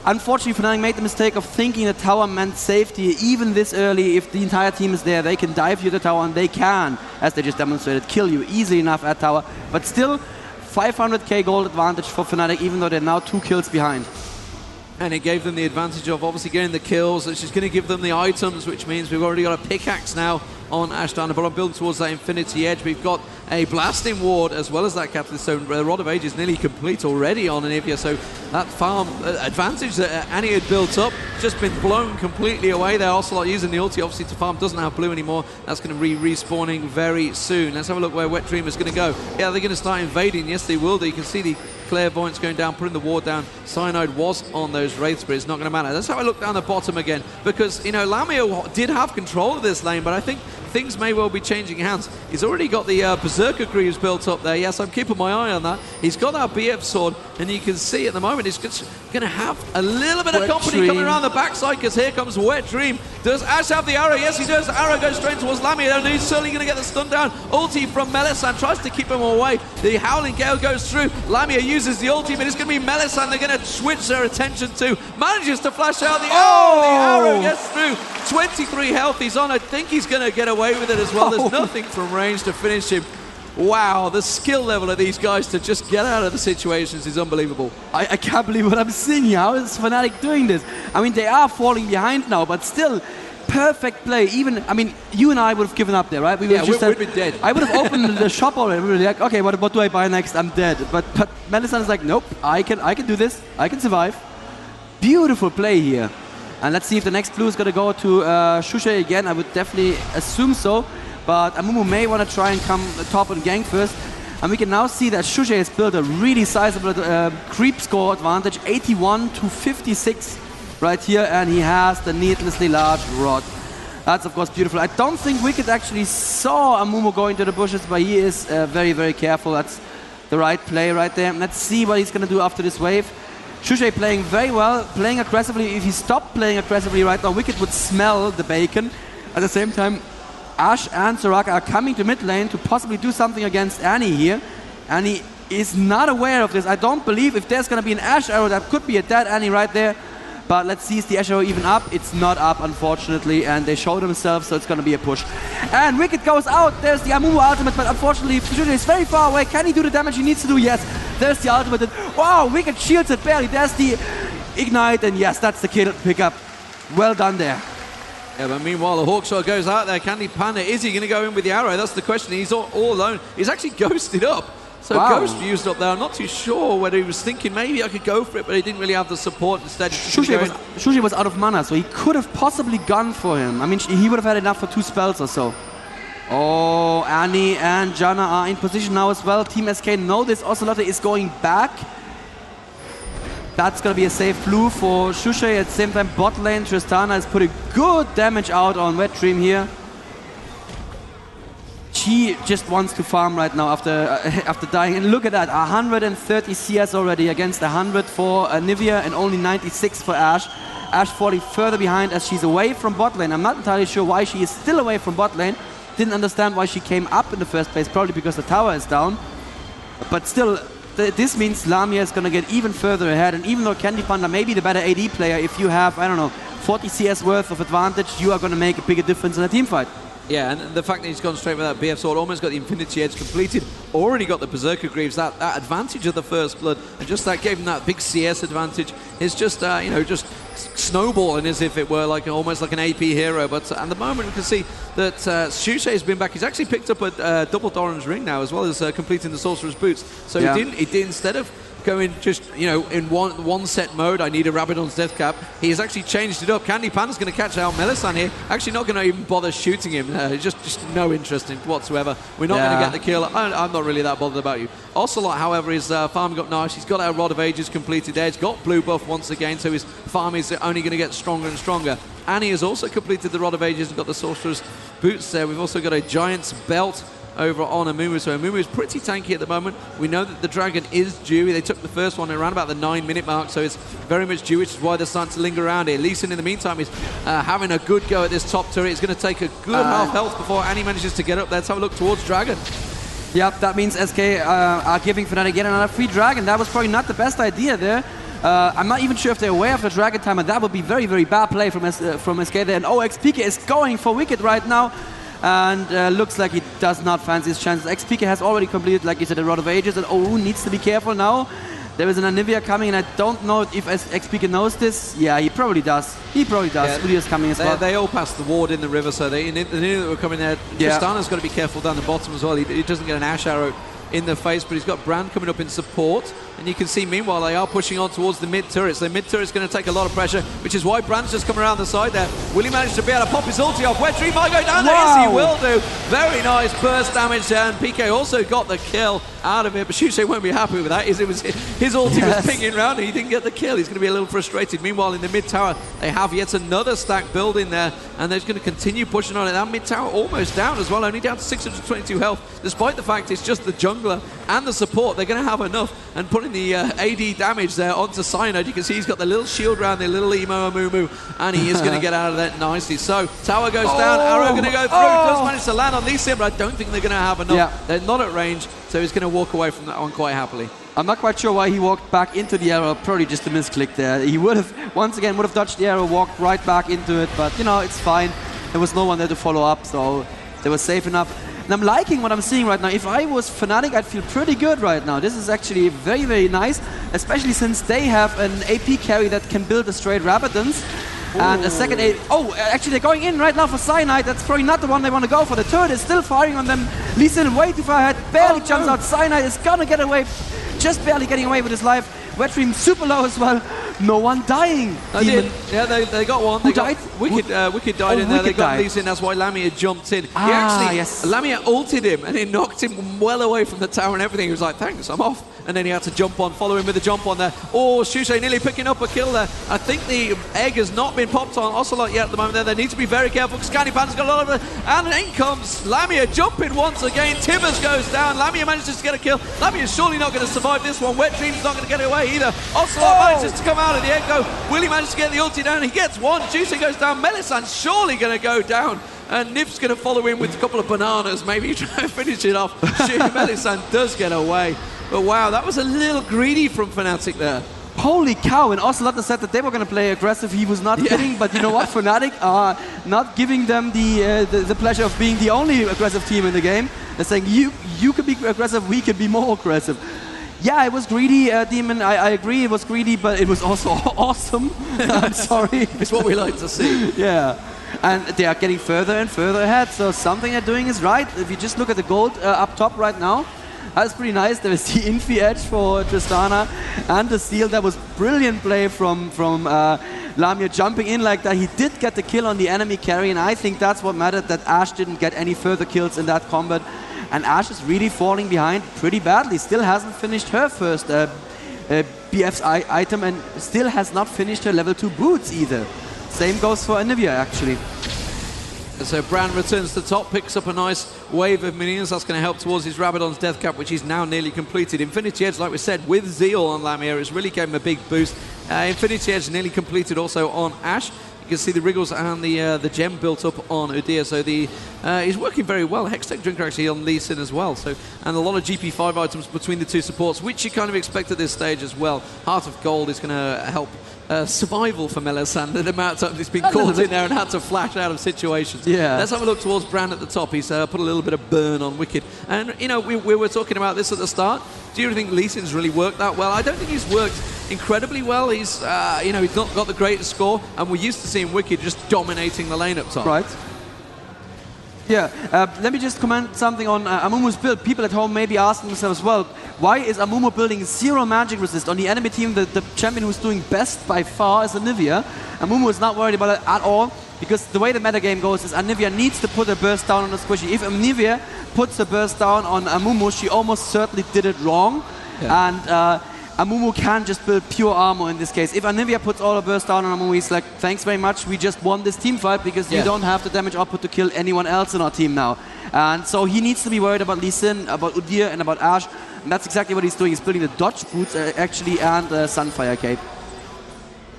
unfortunately FNATIC made the mistake of thinking the tower meant safety. Even this early, if the entire team is there, they can dive you the tower, and they can, as they just demonstrated, kill you easily enough at tower. But still, 500k gold advantage for FNATIC, even though they're now 2 kills behind. And it gave them the advantage of obviously getting the kills. It's just going to give them the items, which means we've already got a pickaxe now on Ashdown, but I'm building towards that Infinity Edge. We've got a Blasting Ward as well as that Catalyst Stone. The Rod of Age is nearly complete already on Nyph, so that farm advantage that Annie had built up just been blown completely away there. Ocelote using the ulti obviously to farm, doesn't have blue anymore. That's going to be respawning very soon. Let's have a look where WetDreaM is going to go. Yeah, they're going to start invading. Yes, they will do. You can see the Clairvoyance going down, putting the ward down. Cyanide was on those Wraiths, but it's not going to matter. Let's have a look down the bottom again, because, you know, Lamia did have control of this lane, but I think things may well be changing hands. He's already got the Berserker Greaves built up there. Yes, I'm keeping my eye on that. He's got that BF sword, and you can see at the moment he's going to have a little bit of company coming around the backside, because here comes WetDreaM. Does Ash have the arrow? Yes, he does. The arrow goes straight towards Lamia, and he's certainly going to get the stun down. Ulti from Mellisan tries to keep him away. The Howling Gale goes through. Lamia uses the ulti, but it's going to be Mellisan they're going to switch their attention to. Manages to flash out the arrow. The arrow gets through. 23 health he's on. I think he's going to get away with it as well. There's nothing from range to finish him. Wow, the skill level of these guys to just get out of the situations is unbelievable. I can't believe what I'm seeing here. How is FNATIC doing this? I mean, they are falling behind now, but still, perfect play. Even, I mean, you and I would have given up there, right? We would we'd be dead. I would have opened the shop already. We were like, okay, what do I buy next? I'm dead. But Mellisan is like, nope, I can do this. I can survive. Beautiful play here. And let's see if the next blue is going to go to Shushei again. I would definitely assume so. But Amumu may want to try and come top and gank first. And we can now see that Shushei has built a really sizable creep score advantage, 81 to 56 right here. And he has the needlessly large rod. That's, of course, beautiful. I don't think Wickd actually saw Amumu go into the bushes, but he is very, very careful. That's the right play right there. Let's see what he's going to do after this wave. Shushei playing very well, playing aggressively. If he stopped playing aggressively right now, Wickd would smell the bacon. At the same time, Ash and Soraka are coming to mid lane to possibly do something against Annie here. Annie is not aware of this. I don't believe if there's going to be an Ash arrow, that could be a dead Annie right there. But let's see, is the Ash arrow even up? It's not up, unfortunately, and they show themselves, so it's going to be a push. And Wickd goes out. There's the Amumu ultimate, but unfortunately, Shushei is very far away. Can he do the damage he needs to do? Yes. There's the ultimate. Wow, Wickd shields it barely. There's the ignite, and yes, that's the kill pickup. Well done there. Yeah, but meanwhile, the Hawkshot goes out there. CandyPanda, is he going to go in with the arrow? That's the question. He's all alone. He's actually ghosted up. So Ghost used up there. I'm not too sure whether he was thinking maybe I could go for it, but he didn't really have the support. Instead, Shushei was out of mana, so he could have possibly gone for him. I mean, he would have had enough for 2 spells or so. Oh, Annie and Jana are in position now as well. Team SK know this. Ocelote is going back. That's going to be a safe blue for Shushei. At the same time, bot lane, Tristana is putting good damage out on WetDreaM here. She just wants to farm right now after dying. And look at that, 130 CS already against 100 for Nivea and only 96 for Ash. Ash falling further behind as she's away from bot lane. I'm not entirely sure why she is still away from bot lane. Didn't understand why she came up in the first place, probably because the tower is down. But still, this means Lamia is going to get even further ahead. And even though CandyPanda may be the better AD player, if you have, I don't know, 40 CS worth of advantage, you are going to make a bigger difference in a team fight. Yeah, and the fact that he's gone straight with that BF sword, almost got the Infinity Edge completed, already got the Berserker Greaves, that advantage of the First Blood, and just that gave him that big CS advantage. It's just, you know, just snowballing as if it were like almost like an AP hero. But at the moment, we can see that Shushei has been back. He's actually picked up a double orange ring now, as well as completing the Sorcerer's Boots. So he did, instead of going just, you know, in one set mode, I need a Rabadon's death cap. He has actually changed it up. CandyPanda's going to catch out Mellisan here. Actually not going to even bother shooting him. Just no interest in whatsoever. We're not going to get the kill. I'm not really that bothered about you. Ocelote, however, is farming up nice. He's got a Rod of Ages completed there. He's got blue buff once again, so his farm is only going to get stronger and stronger. Annie has also completed the Rod of Ages and got the Sorcerer's Boots there. We've also got a Giant's Belt over on Amumu. So Amumu is pretty tanky at the moment. We know that the Dragon is due. They took the first one around about the 9-minute mark, so it's very much due, which is why they're starting to linger around here. Leeson, in the meantime, is having a good go at this top turret. It's going to take a good half health before Annie manages to get up there. Let's have a look towards Dragon. Yep, that means SK are giving FNATIC yet another free Dragon. That was probably not the best idea there. I'm not even sure if they're aware of the Dragon time, and that would be very, very bad play from SK there. And xPeke is going for Wickd right now. And looks like he does not fancy his chances. xPeke has already completed, like you said, a Rod of Ages, and needs to be careful now. There is an Anivia coming, and I don't know if xPeke knows this. Yeah, he probably does. He probably does. Yeah, Studio's coming as well. They all passed the ward in the river, so they knew that we're coming there. Yeah. Tristana's got to be careful down the bottom as well. He doesn't get an Ash Arrow in the face, but he's got Brand coming up in support. And you can see, meanwhile, they are pushing on towards the mid-turret. So the mid-turret's going to take a lot of pressure, which is why Brand's just come around the side there. Will he manage to be able to pop his ulti off? WetDreaM might go down there. Yes, he will do. Very nice burst damage there. And PK also got the kill out of it, but Shushei won't be happy with that. His ulti was pinging around and he didn't get the kill. He's going to be a little frustrated. Meanwhile, in the mid-tower, they have yet another stack building there, and they're going to continue pushing on it. That mid-tower almost down as well, only down to 622 health, despite the fact it's just the jungler and the support. They're going to have enough, and putting the AD damage there onto Cyanide. You can see he's got the little shield around the little emo Amumu, and he is going to get out of that nicely. So tower goes down, arrow going to go through. Does manage to land on Leeson, but I don't think they're going to have enough. Yeah. They're not at range, so he's going to walk away from that one quite happily. I'm not quite sure why he walked back into the arrow. Probably just a misclick there. He would have, once again, dodged the arrow, walked right back into it, but you know, it's fine. There was no one there to follow up, so they were safe enough. And I'm liking what I'm seeing right now. If I was FNATIC, I'd feel pretty good right now. This is actually very, very nice, especially since they have an AP carry that can build a straight Rabadons. And a second AD. Oh, actually they're going in right now for Cyanide. That's probably not the one they want to go for. The turret is still firing on them. Leeson way too far ahead, barely jumps out. Cyanide is gonna get away, just barely getting away with his life. WetDreaM super low as well. No one dying. Yeah, they got one. Who died? Wickd died in there. They got Leeson. That's why Lamia jumped in. Lamia ulted him and it knocked him well away from the tower and everything. He was like, thanks, I'm off. And then he had to jump on, follow him with a jump on there. Oh, Shushei nearly picking up a kill there. I think the egg has not been popped on Ocelote yet at the moment there. They need to be very careful because CandyPanda's got a lot of it. And in comes Lamia jumping once again. Tibbers goes down. Lamia manages to get a kill. Lamia's surely not going to survive this one. WetDream's not going to get it away either. Ocelote manages to come out of the egg go. Will he manage to get the ulti down? He gets one. Juicy goes down. Mellisan's surely going to go down. And Nyph's going to follow in with a couple of bananas, maybe try and finish it off. Mellisan does get away. But wow, that was a little greedy from FNATIC there. Holy cow, and Ocelote said that they were going to play aggressive. He was not kidding, but you know what? FNATIC are not giving them the pleasure of being the only aggressive team in the game. They're saying, you could be aggressive, we could be more aggressive. Yeah, it was greedy, Deman. I agree, it was greedy, but it was also awesome. I'm sorry. It's what we like to see. Yeah. And they are getting further and further ahead, so something they're doing is right. If you just look at the gold up top right now, that's pretty nice. There is the Infi edge for Tristana and the steal. That was brilliant play from Lamia jumping in like that. He did get the kill on the enemy carry, and I think that's what mattered, that Ashe didn't get any further kills in that combat. And Ashe is really falling behind pretty badly. Still hasn't finished her first BF's item and still has not finished her level 2 boots either. Same goes for Anivia actually. So Brand returns to top, picks up a nice wave of minions. That's going to help towards his Rabadon's death cap, which is now nearly completed. Infinity Edge, like we said, with Zeal on Lamia, it's really gave him a big boost. Infinity Edge nearly completed also on Ashe. You can see the Wriggles and the gem built up on Udyr, so he's working very well. Hextech Drinker actually on Leeson as well, so and a lot of GP5 items between the two supports, which you kind of expect at this stage as well. Heart of Gold is going to help survival for Mellisan, the amount of times he's been caught in there and had to flash out of situations. Yeah. Let's have a look towards Brand at the top. He's put a little bit of burn on Wickd. And, you know, we were talking about this at the start. Do you think Leeson's really worked that well? I don't think he's worked incredibly well. He's, you know, he's not got the greatest score, and we're used to seeing Wickd just dominating the lane up top. Right. Yeah, let me just comment something on Amumu's build. People at home may be asking themselves, well, why is Amumu building 0 magic resist? On the enemy team, the champion who's doing best by far is Anivia. Amumu is not worried about it at all, because the way the metagame goes is Anivia needs to put a burst down on the squishy. If Anivia puts a burst down on Amumu, she almost certainly did it wrong. Yeah. And Amumu can just build pure armor in this case. If Anivia puts all the burst down on Amumu, he's like, thanks very much, we just won this team fight because you don't have the damage output to kill anyone else in our team now. And so he needs to be worried about Lee Sin, about Udyr, and about Ashe. And that's exactly what he's doing. He's building the dodge boots, actually, and Sunfire Cape.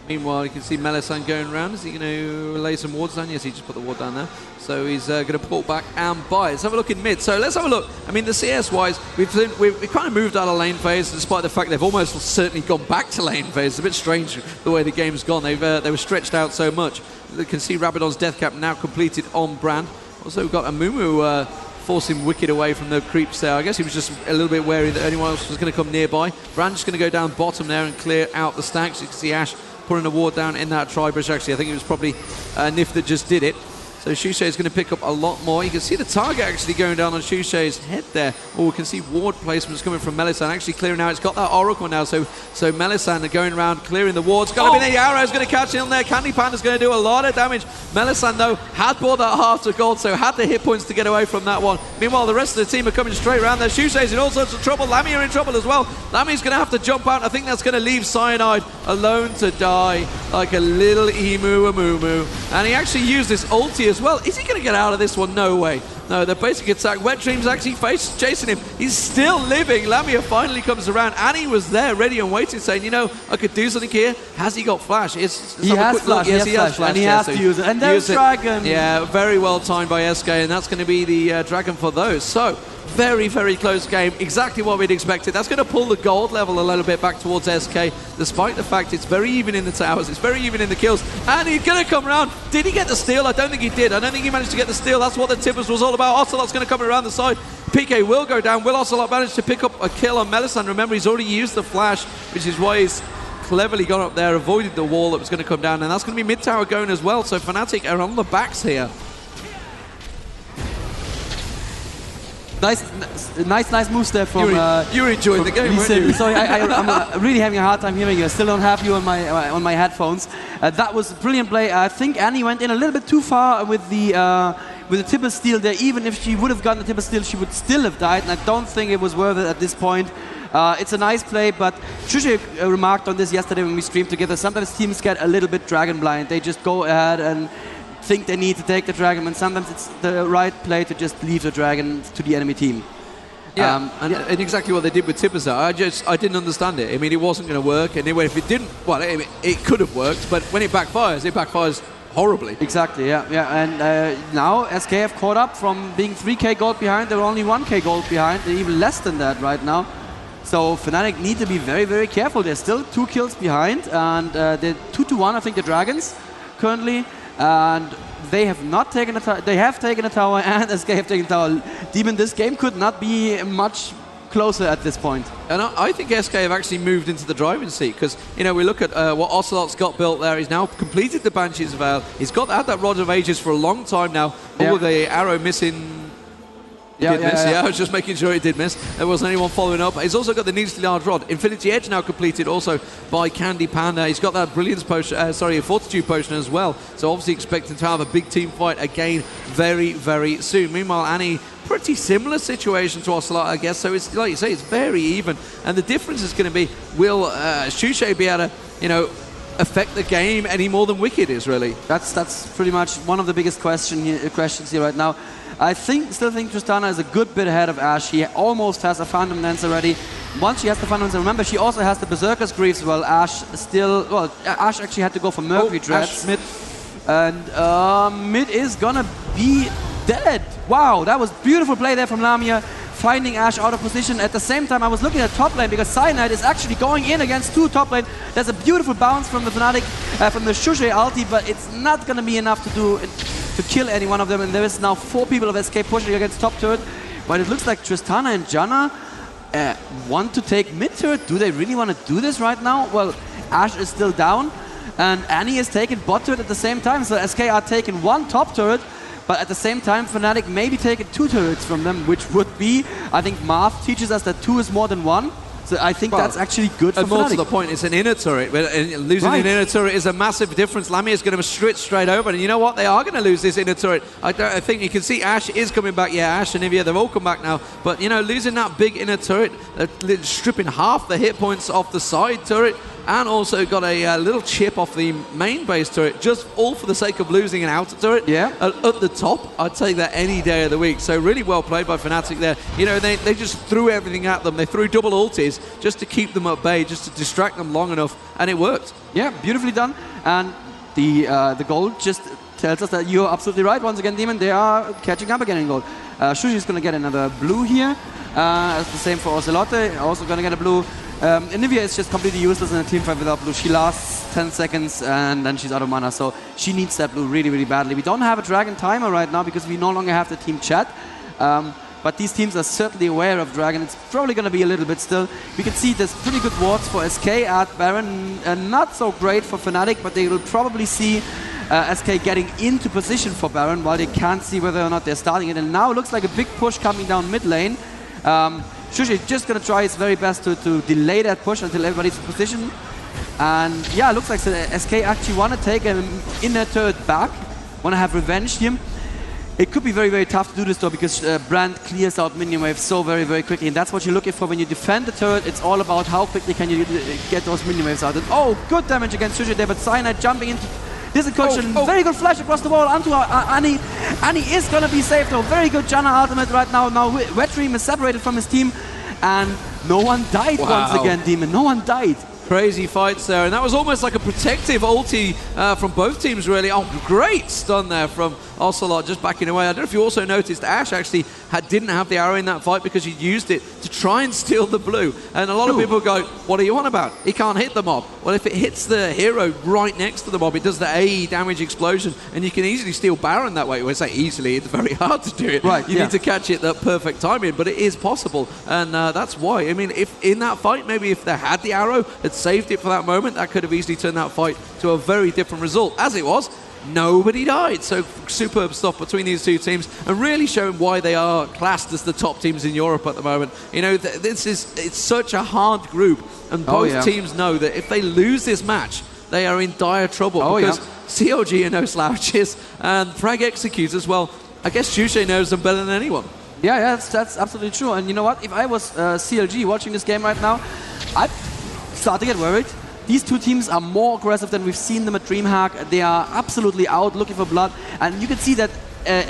Meanwhile, you can see Mellisan going around. Is he going to lay some wards down? Yes, he just put the ward down there. So he's going to pull back and buy. Let's have a look in mid. So let's have a look. I mean, the CS-wise, we've kind of moved out of lane phase, despite the fact they've almost certainly gone back to lane phase. It's a bit strange the way the game's gone. They were stretched out so much. You can see Rabadon's death cap now completed on Brand. Also, we've got Amumu forcing Wickd away from the creeps there. I guess he was just a little bit wary that anyone else was going to come nearby. Brand just going to go down bottom there and clear out the stacks. You can see Ashe putting a ward down in that tri-brush. Actually, I think it was probably Nyph that just did it. So Shushei is going to pick up a lot more. You can see the target actually going down on Shushei's head there. Oh, we can see ward placements coming from Mellisan, actually clearing out. It's got that Oracle now, so Mellisan are going around clearing the wards. Got to be the arrow, is going to catch in there. CandyPanda's going to do a lot of damage. Mellisan, though, had bought that half to gold, so had the hit points to get away from that one. Meanwhile, the rest of the team are coming straight around there. Shushei's in all sorts of trouble. Lamia in trouble as well. Lamia's going to have to jump out. I think that's going to leave Cyanide alone to die like a little emu Amumu. And he actually used this ulti as well. Is he going to get out of this one? No way. No, the basic attack. WetDream's actually chasing him. He's still living. Lamia finally comes around. Annie was there, ready and waiting, saying, you know, I could do something here. Has he got flash? He has flash. Yes, he has flash. And he has to use it. And there's Dragon. Yeah, very well timed by SK, and that's going to be the Dragon for those. So, very, very close game. Exactly what we'd expected. That's going to pull the gold level a little bit back towards SK, despite the fact it's very even in the towers. It's very even in the kills. And he's going to come around. Did he get the steal? I don't think he did. I don't think he managed to get the steal. That's what the Tippers was all about. Ocelot's going to come around the side. PK will go down. Will Ocelot manage to pick up a kill on Mellisan? Remember, he's already used the flash, which is why he's cleverly gone up there, avoided the wall that was going to come down. And that's going to be mid-tower going as well. So FNATIC are on the backs here. Nice moves there from. You were enjoying the game, weren't you? Sorry, I'm really having a hard time hearing you. I still don't have you on my headphones. That was a brilliant play. I think Annie went in a little bit too far with the Tipper steal there. Even if she would have gotten the Tipper steal, she would still have died. And I don't think it was worth it at this point. It's a nice play, but Shushei remarked on this yesterday when we streamed together. Sometimes teams get a little bit dragon blind. They just go ahead and think they need to take the dragon, and sometimes it's the right play to just leave the dragon to the enemy team. Yeah, and exactly what they did with Tippers there. I didn't understand it. I mean, it wasn't going to work, and if it didn't, well, it could have worked, but when it backfires horribly. Exactly, yeah. And now SK have caught up from being 3k gold behind. They're only 1k gold behind. They're even less than that right now. So FNATIC need to be very, very careful. They're still 2 kills behind, and they're 2-1, I think, the Dragons currently. And they have not taken a tower. They have taken a tower, and SK have taken a tower. Demon, this game could not be much closer at this point. And I think SK have actually moved into the driving seat, because, you know, we look at what Ocelot's got built there. He's now completed the Banshee's Veil. He's had that Rod of Ages for a long time now. Yeah. With the arrow missing. I was just making sure he did miss. There wasn't anyone following up. He's also got the needlessly large rod. Infinity Edge now completed also by CandyPanda. He's got that brilliance potion, a fortitude potion as well. So obviously expecting to have a big team fight again very, very soon. Meanwhile, Annie, pretty similar situation to Ocelot, I guess. So it's like you say, it's very even. And the difference is going to be, will Shushei be able to, you know, affect the game any more than Wickd is, really? That's pretty much one of the biggest questions here right now. I still think Tristana is a good bit ahead of Ashe. She almost has a Phantom Dance already. Once she has the Phantom Dance, remember she also has the Berserker's Greaves. Well, Ashe actually had to go for Mercury Dreads. Ashe mid. And mid is gonna be dead. Wow, that was beautiful play there from Lamia, finding Ashe out of position. At the same time, I was looking at top lane because Cyanide is actually going in against 2 top lane. There's a beautiful bounce from the FNATIC, from the Shushei ulti, but it's not gonna be enough to kill any one of them, and there is now 4 people of SK pushing against top turret. But it looks like Tristana and Janna want to take mid turret. Do they really want to do this right now? Well, Ashe is still down, and Annie is taking bot turret at the same time, so SK are taking 1 top turret, But at the same time, FNATIC maybe taking 2 turrets from them, which would be, I think Marth teaches us that 2 is more than 1. So I think that's actually good for And more FNATIC. to the point, it's an inner turret. Losing an inner turret is a massive difference. Lamia is going to switch straight over. And you know what? They are going to lose this inner turret. I think you can see Ash is coming back. Yeah, Ash and Nyph, they've all come back now. But, you know, losing that big inner turret, stripping half the hit points off the side turret, and also got a little chip off the main base turret, just all for the sake of losing an outer turret. Yeah. At the top, I'd take that any day of the week. So really well played by FNATIC there. You know, they just threw everything at them. They threw double ultis just to keep them at bay, just to distract them long enough, and it worked. Yeah, beautifully done. And the gold just tells us that you're absolutely right. Once again, Deman, they are catching up again in gold. Shushei is going to get another blue here. It's the same for Ocelote, also going to get a blue. Nyph is just completely useless in a team fight without blue. She lasts 10 seconds and then she's out of mana, so she needs that blue really, really badly. We don't have a Dragon timer right now because we no longer have the team chat. But these teams are certainly aware of Dragon. It's probably going to be a little bit still. We can see there's pretty good wards for SK at Baron. Not so great for FNATIC, but they will probably see SK getting into position for Baron while they can't see whether or not they're starting it. And now it looks like a big push coming down mid lane. Shushei is just going to try his very best to delay that push until everybody's in position. And yeah, it looks like SK actually want to take him in their turret back, want to have revenge here. It could be very, very tough to do this though, because Brand clears out minion waves so very, very quickly. And that's what you're looking for when you defend the turret. It's all about how quickly can you get those minion waves out. And oh, good damage against Shushei there, but Cyanide jumping into disencouragement. Very good flash across the wall onto Annie. Annie is going to be safe though. Very good Janna ultimate right now. Now WetDreaM is separated from his team. And no one died once again, Deman. No one died. Crazy fights there, and that was almost like a protective ulti from both teams, really. Oh, great stun there from Ocelote, just backing away. I don't know if you also noticed Ash actually didn't have the arrow in that fight because he used it to try and steal the blue. And a lot of people go, what are you on about? He can't hit the mob. Well, if it hits the hero right next to the mob, it does the AE damage explosion, and you can easily steal Baron that way. Well, I say easily, it's very hard to do it. Right, you need to catch it that perfect timing, but it is possible, and that's why. I mean, if in that fight, maybe if they had the arrow, saved it for that moment, that could have easily turned that fight to a very different result. As it was, nobody died. So superb stuff between these two teams, and really showing why they are classed as the top teams in Europe at the moment. You know, it's such a hard group, and both teams know that if they lose this match, they are in dire trouble because CLG are no slouches, and FRAG EX as well. I guess Shushei knows them better than anyone. Yeah, that's absolutely true. And you know what? If I was CLG watching this game right now, I'd start to get worried. These two teams are more aggressive than we've seen them at DreamHack. They are absolutely out looking for blood. And you can see that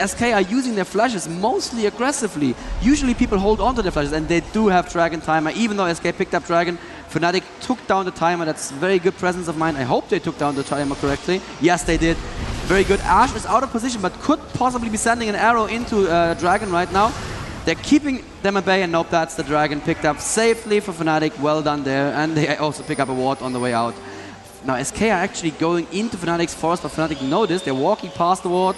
SK are using their flashes mostly aggressively. Usually people hold on to their flashes, and they do have Dragon timer. Even though SK picked up Dragon, FNATIC took down the timer. That's very good presence of mind. I hope they took down the timer correctly. Yes, they did. Very good. Ash is out of position, but could possibly be sending an arrow into Dragon right now. They're keeping them at bay, and nope, that's the Dragon picked up safely for FNATIC. Well done there. And they also pick up a ward on the way out. Now SK are actually going into FNATIC's forest, but FNATIC know this. They're walking past the ward,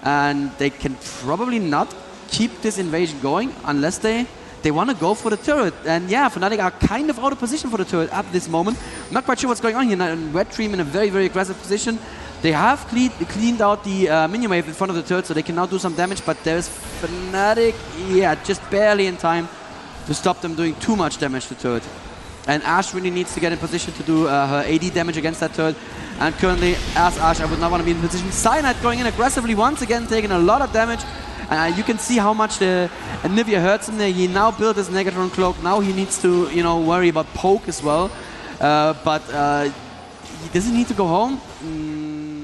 and they can probably not keep this invasion going unless they want to go for the turret. And yeah, FNATIC are kind of out of position for the turret at this moment. I'm not quite sure what's going on here. Now, WetDreaM in a very, very aggressive position. They have cleaned out the minion wave in front of the turret, so they can now do some damage, but there's FNATIC, just barely in time to stop them doing too much damage to the turret. And Ash really needs to get in position to do her AD damage against that turret. And currently, as Ash, I would not want to be in position. Cyanide going in aggressively once again, taking a lot of damage. You can see how much the Nyph hurts him there. He now built his Negatron cloak. Now he needs to, worry about poke as well. But does he need to go home?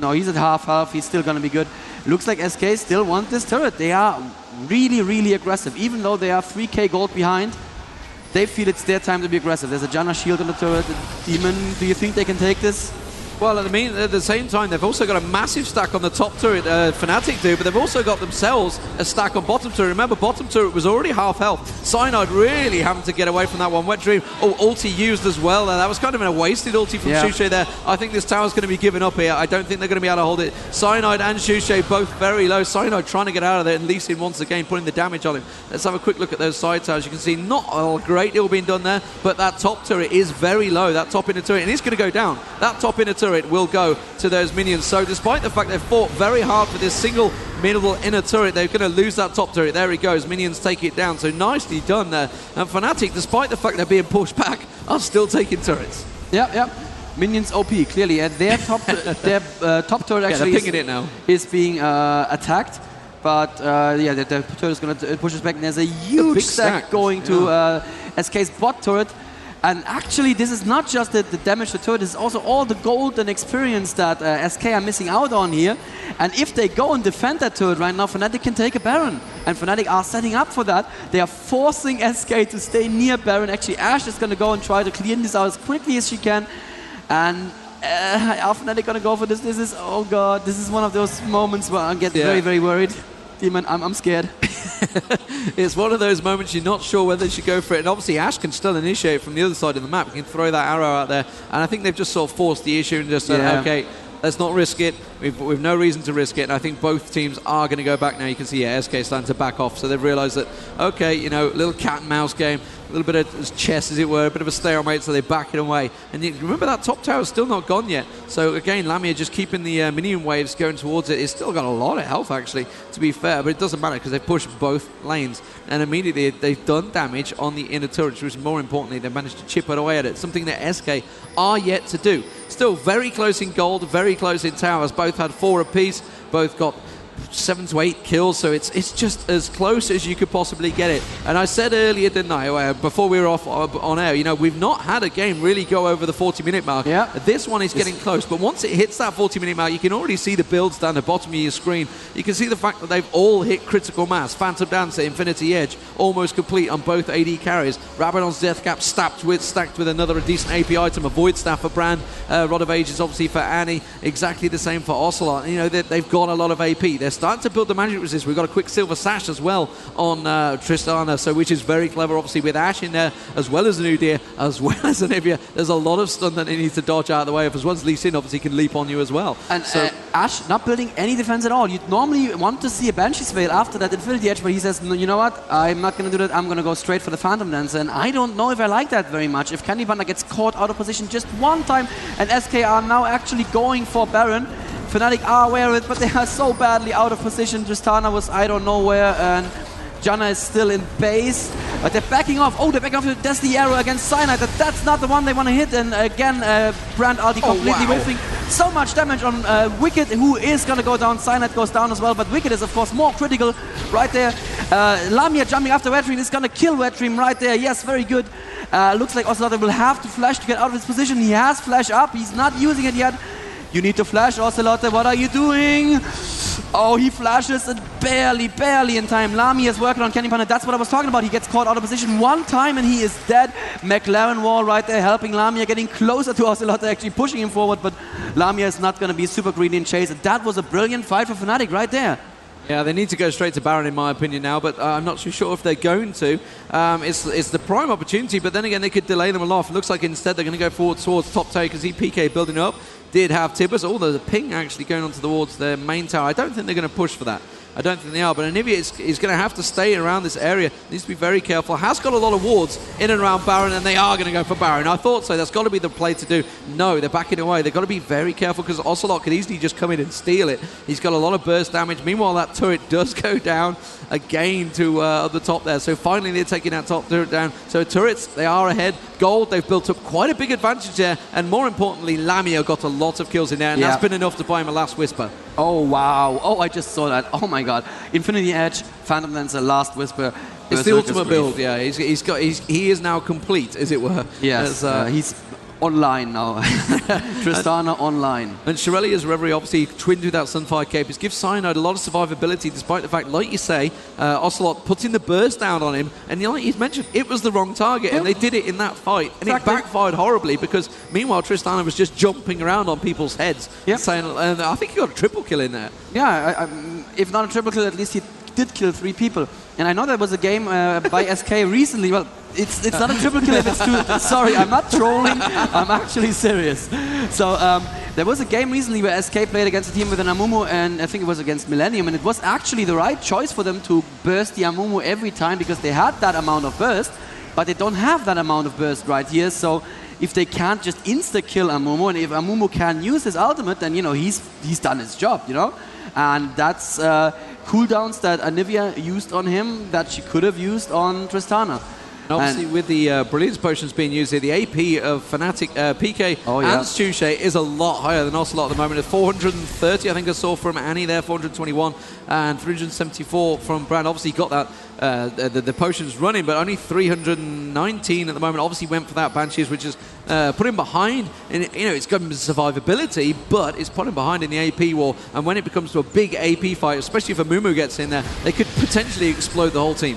No, he's at half health. He's still going to be good. Looks like SK still want this turret. They are really, really aggressive. Even though they are 3k gold behind, they feel it's their time to be aggressive. There's a Janna shield on the turret. Deman, do you think they can take this? Well, I mean, at the same time, they've also got a massive stack on the top turret, FNATIC do, but they've also got themselves a stack on bottom turret. Remember, bottom turret was already half health. Cyanide really having to get away from that one. WetDreaM, ulti used as well. That was kind of a wasted ulti from Shushei there. I think this tower's going to be given up here. I don't think they're going to be able to hold it. Cyanide and Shushei both very low. Cyanide trying to get out of there, and Leeson once again putting the damage on him. Let's have a quick look at those side towers. You can see not a great deal being done there, but that top turret is very low, that top inner turret, and it's going to go down. That top inner turret turret will go to those minions. So despite the fact they've fought very hard for this single middle inner turret, they're going to lose that top turret. There he goes. Minions take it down. So nicely done there. And FNATIC, despite the fact they're being pushed back, are still taking turrets. Yep. Minions OP, clearly. And their top, top turret actually is being attacked. But the turret is going to push us back. And there's a huge stack going to SK's bot turret. And actually, this is not just the damage to turret, it's also all the gold and experience that SK are missing out on here. And if they go and defend that turret right now, FNATIC can take a Baron. And FNATIC are setting up for that. They are forcing SK to stay near Baron. Actually, Ash is going to go and try to clean this out as quickly as she can. And are FNATIC going to go for this? This is, oh god, this is one of those moments where I get very, very worried. Deman, I'm scared. It's one of those moments you're not sure whether you should go for it. And obviously Ash can still initiate from the other side of the map. He can throw that arrow out there. And I think they've just sort of forced the issue and just said, okay, let's not risk it. We've no reason to risk it. And I think both teams are going to go back now. You can see SK starting to back off. So they've realized that, okay, you know, a little cat and mouse game. A little bit of chess, as it were, a bit of a stalemate, so they back it away. And you remember that top tower is still not gone yet. So again, Lamia just keeping the minion waves going towards it. It's still got a lot of health, actually, to be fair, but it doesn't matter because they've pushed both lanes. And immediately they've done damage on the inner turrets, which more importantly, they've managed to chip it away at it. Something that SK are yet to do. Still very close in gold, very close in towers. Both had 4 apiece, both got 7 to 8 kills, so it's just as close as you could possibly get it. And I said earlier, didn't I, before we were off on air, you know, we've not had a game really go over the 40-minute mark. Yeah. This one is getting close, but once it hits that 40-minute mark, you can already see the builds down the bottom of your screen. You can see the fact that they've all hit critical mass. Phantom Dancer, Infinity Edge, almost complete on both AD carries. Rabadon's Death Cap stacked with another decent AP item, a Void Staff for Brand, Rod of Ages obviously for Annie, exactly the same for Ocelote. You know, they've got a lot of AP. They're starting to build the magic resist. We've got a quick silver sash as well on Tristana, so which is very clever, obviously, with Ash in there, as well as an Udyr, as well as an Nyph. There's a lot of stun that he needs to dodge out of the way of, as well as Lee Sin obviously can leap on you as well. And so Ash not building any defense at all. You'd normally want to see a Banshee's Veil after that Infinity Edge, but he says, no, you know what, I'm not going to do that, I'm going to go straight for the Phantom Dancer. And I don't know if I like that very much. If CandyPanda gets caught out of position just one time, and SK are now actually going for Baron, FNATIC are aware of it, but they are so badly out of position. Tristana was I don't know where, and Janna is still in base. But they're backing off. Oh, they're backing off. That's the arrow against Cyanide. That's not the one they want to hit. And again, Brand ulti completely whiffing. So much damage on Wickd, who is going to go down. Cyanide goes down as well, but Wickd is, of course, more critical right there. Lamia jumping after WetDreaM is going to kill WetDreaM right there. Yes, very good. Looks like Ocelote will have to flash to get out of his position. He has flash up. He's not using it yet. You need to flash, Ocelote. What are you doing? Oh, he flashes and barely in time. Lamia is working on CandyPanda. That's what I was talking about. He gets caught out of position one time and he is dead. McLaren wall right there helping Lamia, getting closer to Ocelote, actually pushing him forward, but Lamia is not going to be super greedy in chase. That was a brilliant fight for FNATIC right there. Yeah, they need to go straight to Baron in my opinion now, but I'm not too sure if they're going to. It's the prime opportunity, but then again they could delay them a lot. It looks like instead they're going to go forward towards top tower because IPK building up. Did have Tibbers, there's a ping actually going on towards their main tower. I don't think they're going to push for that. I don't think they are, but Nyph is going to have to stay around this area. Needs to be very careful. Has got a lot of wards in and around Baron, and they are going to go for Baron. I thought so. That's got to be the play to do. No, they're backing away. They've got to be very careful because Ocelote could easily just come in and steal it. He's got a lot of burst damage. Meanwhile, that turret does go down again to the top there. So finally, they're taking that top turret down. So turrets, they are ahead. Gold, they've built up quite a big advantage there. And more importantly, Lamia got a lot of kills in there, and that's been enough to buy him a last Whisper. Oh, wow. Oh, I just saw that. Oh, my God. Infinity Edge, Phantom Dancer, Last Whisper. It's the ultimate build, yeah. He is now complete, as it were. Yes, he's online now. Tristana online. And Shirelia's Reverie obviously twinned with that Sunfire Capers gives Cyanide a lot of survivability, despite the fact, like you say, Ocelote putting the burst down on him, and like he's mentioned, it was the wrong target, and they did it in that fight, and it backfired horribly because meanwhile Tristana was just jumping around on people's heads, saying, and I think he got a triple kill in there. Yeah, if not a triple kill, at least he did kill 3 people. And I know there was a game by SK recently. Well, it's not a triple kill if it's two. Sorry, I'm not trolling. I'm actually serious. So there was a game recently where SK played against a team with an Amumu, and I think it was against Millennium, and it was actually the right choice for them to burst the Amumu every time because they had that amount of burst. but they don't have that amount of burst right here. So if they can't just insta-kill Amumu, and if Amumu can use his ultimate, then, you know, he's done his job, you know? And that's cooldowns that Anivia used on him that she could have used on Tristana. And obviously, with the Brilliance Potions being used here, the AP of FNATIC, PK and Shushei is a lot higher than Ocelote at the moment. At 430, I think I saw from Annie there, 421, and 374 from Brand. Obviously, got that the potions running, but only 319 at the moment. Obviously, went for that Banshees, which is put him behind. And, you know, it's got him survivability, but it's put him behind in the AP war. And when it becomes to a big AP fight, especially if a Mumu gets in there, they could potentially explode the whole team.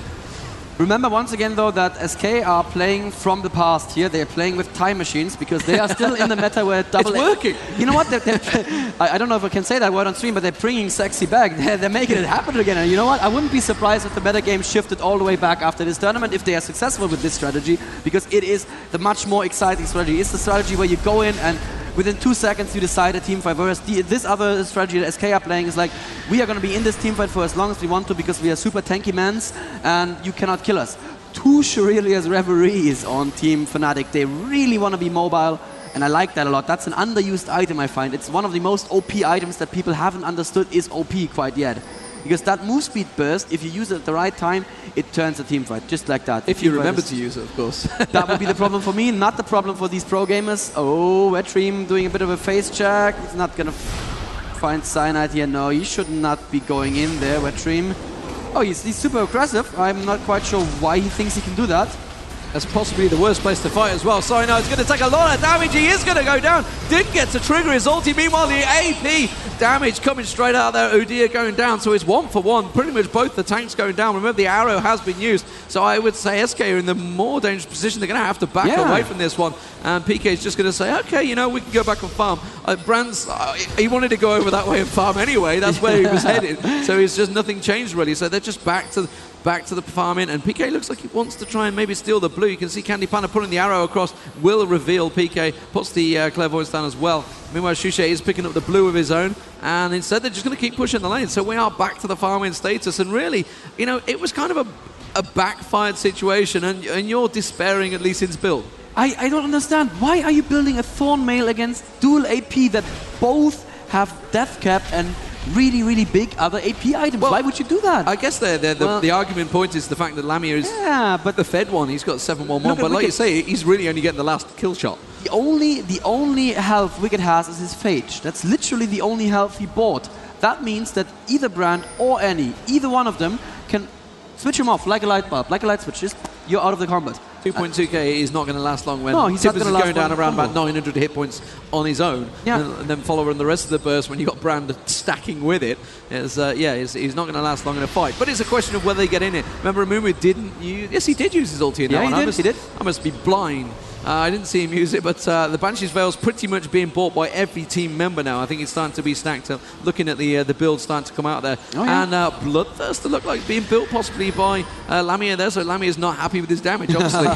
Remember once again, though, that SK are playing from the past here. They're playing with time machines because they are still in the meta where double... It's working. You know what? I don't know if I can say that word on stream, but they're bringing sexy back. They're making it happen again. And you know what? I wouldn't be surprised if the meta game shifted all the way back after this tournament if they are successful with this strategy, because it is the much more exciting strategy. It's the strategy where you go in and within 2 seconds you decide a team fight. Whereas this other strategy that SK are playing is like, we are going to be in this team fight for as long as we want to because we are super tanky mans and you cannot kill us. 2 Shurelia's referees on Team FNATIC. They really want to be mobile, and I like that a lot. That's an underused item, I find. It's one of the most OP items that people haven't understood is OP quite yet. Because that move speed burst, if you use it at the right time, it turns a team fight, just like that. If you remember to use it, of course. That would be the problem for me, not the problem for these pro gamers. Oh, WetDreaM doing a bit of a face check. He's not going to find Cyanide here. No, he should not be going in there, WetDreaM. Oh, he's super aggressive. I'm not quite sure why he thinks he can do that. That's possibly the worst place to fight as well. Cyanide's going to take a lot of damage. He is going to go down. Didn't get to trigger his ulti. Meanwhile, the AP damage coming straight out there. Udyr going down. So it's 1 for 1. Pretty much both the tanks going down. Remember, the arrow has been used. So I would say SK are in the more dangerous position. They're going to have to back away from this one. And PK is just going to say, okay, you know, we can go back and farm. Brand's, he wanted to go over that way and farm anyway. That's where he was headed. So it's just nothing changed really. So they're just back to the farming, and PK looks like he wants to try and maybe steal the blue. You can see CandyPanda putting the arrow across, will reveal PK, puts the Clairvoyance down as well. Meanwhile, Shushei is picking up the blue of his own, and instead they're just going to keep pushing the lane. So we are back to the farming status, and really, you know, it was kind of a backfired situation, and you're despairing at Lee Sin's build. I don't understand. Why are you building a Thorn Mail against dual AP that both have Death Cap and really, really big other AP items? Well, why would you do that? I guess the argument point is the fact that Lamia is but the Fed one. He's got 7-1-1, but like you say, he's really only getting the last kill shot. The only health Wickd has is his Phage. That's literally the only health he bought. That means that either Brand or Annie, either one of them, can switch him off like a light bulb, like a light switch. Just, you're out of the combat. 2.2k is not going to last long when he's not Tippers is going down around about 900 hit points on his own, and then follow on the rest of the burst when you got Brand stacking with it. He's not going to last long in a fight. But it's a question of whether they get in it. Remember, Amumu didn't use... Yes, he did use his ulti in that one. He did. I must be blind. I didn't see him use it, but the Banshee's Veil's pretty much being bought by every team member now. I think it's starting to be stacked up. Looking at the build starting to come out there. And Bloodthirst to look like being built possibly by Lamia there, so Lamia is not happy with his damage, obviously.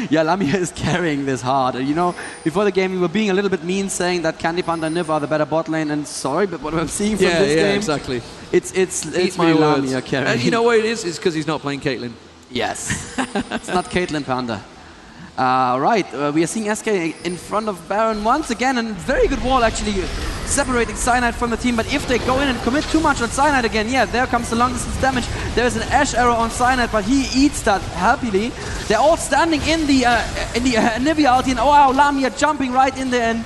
Yeah, Lamia is carrying this hard. You know, before the game we were being a little bit mean, saying that CandyPanda and Nyph are the better bot lane, and sorry, but what I'm seeing from this game... exactly. It's my Lamia carrying. And you know what it is? It's because he's not playing Caitlyn. Yes. It's not Caitlyn Panda. Right, we are seeing SK in front of Baron once again, and very good wall actually separating Cyanide from the team. But if they go in and commit too much on Cyanide again, there comes the long distance damage. There is an Ash arrow on Cyanide, but he eats that happily. They're all standing in the Nivea ulti, and wow, Lamia jumping right in there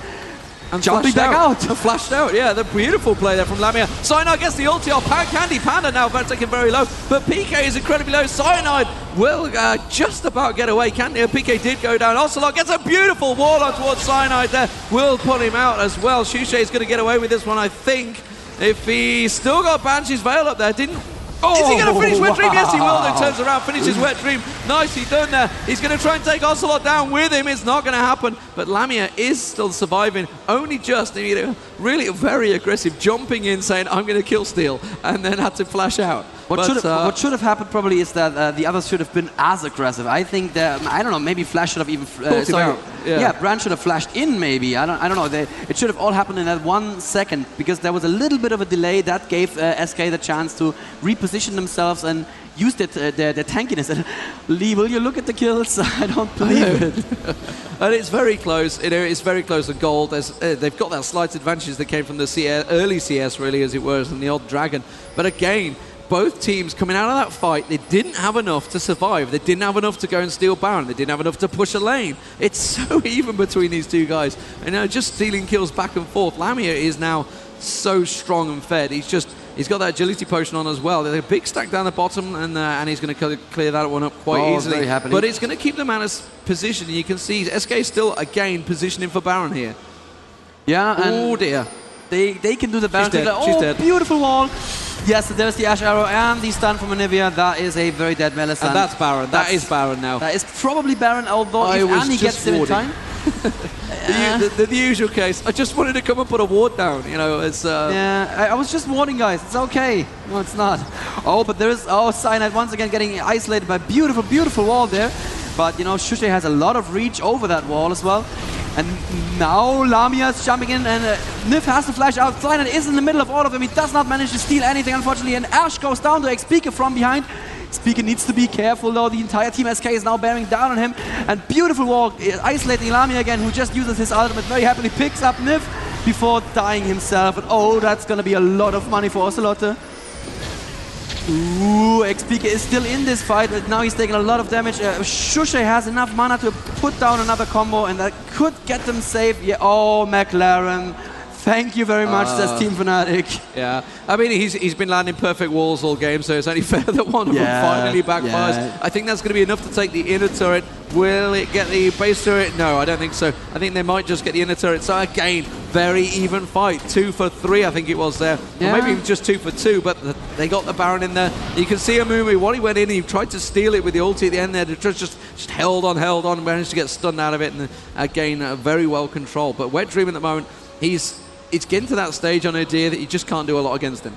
and jumping back out. Flashed out, yeah, the beautiful play there from Lamia. Cyanide gets the ulti off. CandyPanda now taken very low, but PK is incredibly low. Cyanide will just about get away. PK did go down. Ocelote gets a beautiful wall on towards Cyanide there. Will put him out as well. Shushei is going to get away with this one, I think. If he still got Banshee's Veil up there, didn't... is he going to finish WetDreaM? Yes, he will. He turns around, finishes WetDreaM. Nicely done there. He's going to try and take Ocelote down with him. It's not going to happen. But Lamia is still surviving. Only just, really very aggressive, jumping in, saying, I'm going to kill Steel, and then had to flash out. What should have happened probably is that the others should have been as aggressive. I think that, I don't know, maybe Flash should have even Brand should have flashed in maybe. I don't know. It should have all happened in that 1 second because there was a little bit of a delay that gave SK the chance to reposition themselves and use their tankiness. Lee, will you look at the kills? I don't believe it. And it's very close. It's very close to gold. They've got that slight advantage that came from the early CS, really, as it was, and the old Dragon. But again, both teams coming out of that fight, they didn't have enough to survive. They didn't have enough to go and steal Baron. They didn't have enough to push a lane. It's so even between these two guys. And just stealing kills back and forth. Lamia is now so strong and fed. He's got that agility potion on as well. There's a big stack down the bottom, and he's going to clear that one up quite easily. But it's going to keep them out of position. You can see SK still, again, positioning for Baron here. Yeah. Oh, dear. They can do the Baron. She's dead. She's dead. Beautiful wall. Yes, there's the Ash Arrow and the stun from Anivia. That is a very dead Mellisan. And that's Baron. That is Baron now. That is probably Baron, although if Annie gets him in time. the usual case. I just wanted to come and put a ward down. It's. Yeah, I was just warning, guys. It's okay. No, it's not. Oh, but there is. Oh, Cyanide once again getting isolated by beautiful, beautiful wall there. But Shushei has a lot of reach over that wall as well. And now Lamia is jumping in, and Nyph has to flash out. Cyanide is in the middle of all of them. He does not manage to steal anything, unfortunately. And Ash goes down to xPeke from behind. xPeke needs to be careful, though. The entire team SK is now bearing down on him. And beautiful walk, isolating Lamia again, who just uses his ultimate very happily, picks up Nyph before dying himself. And oh, that's going to be a lot of money for Ocelote. Ooh, xPeke is still in this fight, but now he's taking a lot of damage. Shushei has enough mana to put down another combo, and that could get them safe. Yeah. Oh, McLaren. Thank you very much, says Team FNATIC. Yeah, I mean, he's been landing perfect walls all game, so it's only fair that one of them finally backfires. Yeah. I think that's going to be enough to take the inner turret. Will it get the base turret? No, I don't think so. I think they might just get the inner turret. So again, very even fight. 2 for 3, I think it was there. Yeah. Or maybe even just 2 for 2, but they got the Baron in there. You can see Amumi, when he went in, he tried to steal it with the ulti at the end there. Just held on, managed to get stunned out of it, and again, very well controlled. But WetDreaM at the moment, it's getting to that stage on Udyr that you just can't do a lot against him.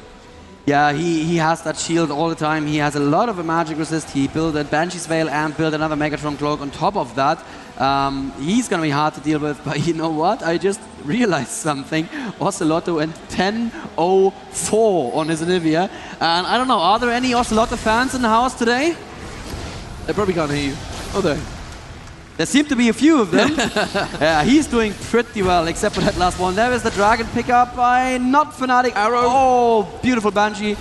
Yeah, he has that shield all the time. He has a lot of a magic resist. He built a Banshee's Veil and built another Megatron Cloak on top of that. He's going to be hard to deal with, but you know what? I just realized something. Ocelote went 10-0-4 on his Anivia. And I don't know, are there any Ocelote fans in the house today? They probably can't hear you. Oh, there seem to be a few of them. Yeah, he's doing pretty well, except for that last one. There is the Dragon pickup by not FNATIC. Arrow. Oh, beautiful Banshee.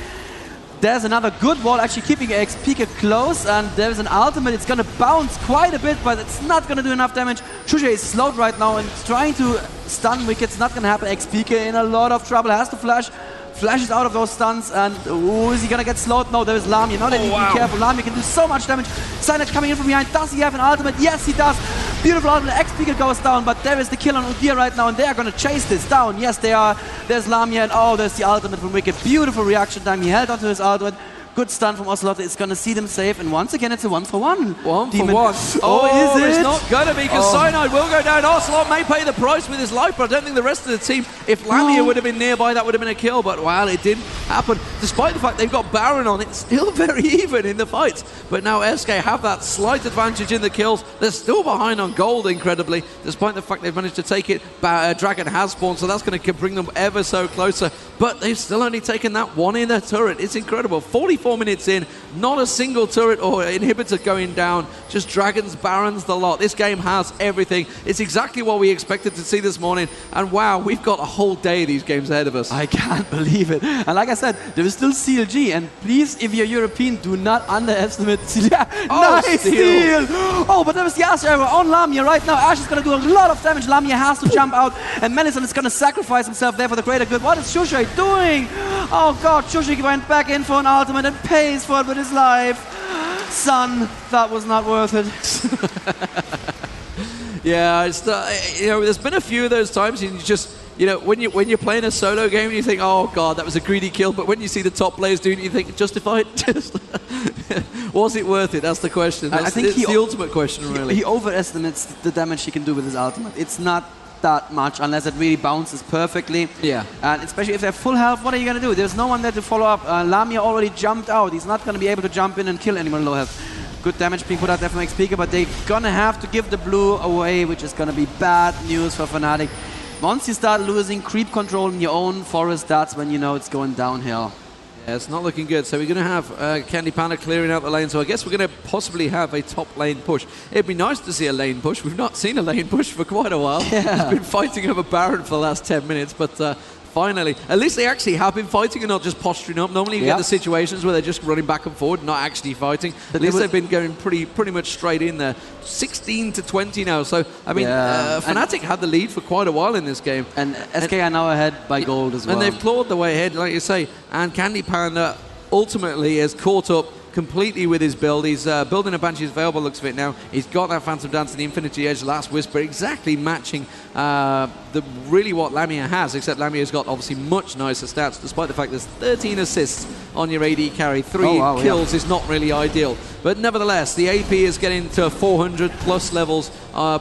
There's another good wall, actually keeping xPeke close, and there's an ultimate. It's going to bounce quite a bit, but it's not going to do enough damage. Shushei is slowed right now and trying to stun Wickd. It's not going to happen. xPeke in a lot of trouble, has to flash. Flashes out of those stuns, and is he gonna get slowed? No, there is Lamia. Now they need to be careful. Lamia can do so much damage. Cyanide coming in from behind. Does he have an ultimate? Yes, he does. Beautiful ultimate. xPeke goes down, but there is the kill on Udyr right now, and they are gonna chase this down. Yes, they are. There's Lamia, and there's the ultimate from Wickd. Beautiful reaction time. He held onto his ultimate. Good stun from Ocelote. It's going to see them safe. And once again, it's a 1-for-1. 1-for-1. Oh, is it? It's not going to be, because Cyanide will go down. Ocelote may pay the price with his life, but I don't think the rest of the team, if Lamia would have been nearby, that would have been a kill. But, wow, it didn't happen. Despite the fact they've got Baron on, it's still very even in the fights. But now SK have that slight advantage in the kills. They're still behind on gold, incredibly, despite the fact they've managed to take it. Dragon has spawned, so that's going to bring them ever so closer. But they've still only taken that one inner turret. It's incredible. 44 minutes in, not a single turret or inhibitor going down, just Dragons, Barons, the lot. This game has everything. It's exactly what we expected to see this morning, and wow, we've got a whole day of these games ahead of us. I can't believe it. And like I said, there is still CLG, and please, if you're European, do not underestimate CLG. Nice steal! Oh, but there was the Ash Arrow on Lamia right now. Ash is going to do a lot of damage. Lamia has to jump out, and Mellisan is going to sacrifice himself there for the greater good. What is Shushei doing? Oh god, Shushei went back in for an ultimate and pays for it with his life. Son, that was not worth it. Yeah, it's there's been a few of those times, and you just, when you're playing a solo game, you think, oh god, that was a greedy kill. But when you see the top players doing it, you think, justified? Was it worth it? That's the question. I think it's the ultimate question, really. He overestimates the damage he can do with his ultimate. It's not that much unless it really bounces perfectly. Yeah. And especially if they're full health, what are you going to do? There's no one there to follow up. Lamia already jumped out. He's not going to be able to jump in and kill anyone low health. Good damage being put out there from xPeke, but they're going to have to give the blue away, which is going to be bad news for FNATIC. Once you start losing creep control in your own forest, that's when you know it's going downhill. Yeah, it's not looking good. So we're going to have CandyPanda clearing out the lane. So I guess we're going to possibly have a top lane push. It'd be nice to see a lane push. We've not seen a lane push for quite a while. Yeah. We've been fighting over Baron for the last 10 minutes, but finally, at least they actually have been fighting and not just posturing up. Normally you get the situations where they're just running back and forward, not actually fighting. At least they've been going pretty much straight in there. 16 to 20 now. So, I mean, FNATIC had the lead for quite a while in this game. And SK are now ahead by gold as well. And they've clawed the way ahead, like you say. And CandyPanda ultimately has caught up completely with his build. He's building a Banshee's Veil by the looks of it now. He's got that Phantom Dance and the Infinity Edge, Last Whisper, exactly matching really what Lamia has, except Lamia's got obviously much nicer stats, despite the fact there's 13 assists on your AD carry. 3 kills is not really ideal. But nevertheless, the AP is getting to 400 plus levels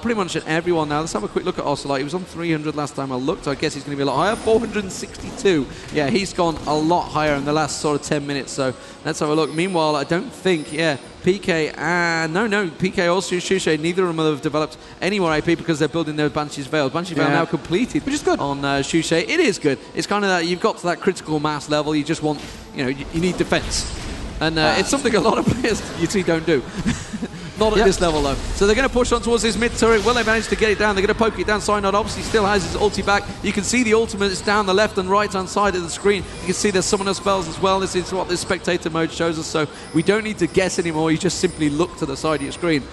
pretty much at everyone now. Let's have a quick look at Ocelote. He was on 300 last time I looked. I guess he's going to be a lot higher. 462. Yeah, he's gone a lot higher in the last sort of 10 minutes. So let's have a look. Meanwhile, I don't think, PK and PK or Shushei, neither of them have developed any more AP because they're building their Banshee's Veil. Banshee's Veil now completed, which is good on Shushei. It is good. It's kind of that you've got to that critical mass level. You just want, you need defense, and it's something a lot of players you see don't do. Not at this level, though. So they're going to push on towards this mid turret. Will they manage to get it down? They're going to poke it down. Cyanide obviously still has his ulti back. You can see the ultimate is down the left and right hand side of the screen. You can see there's summoner spells as well. This is what this spectator mode shows us. So we don't need to guess anymore. You just simply look to the side of your screen.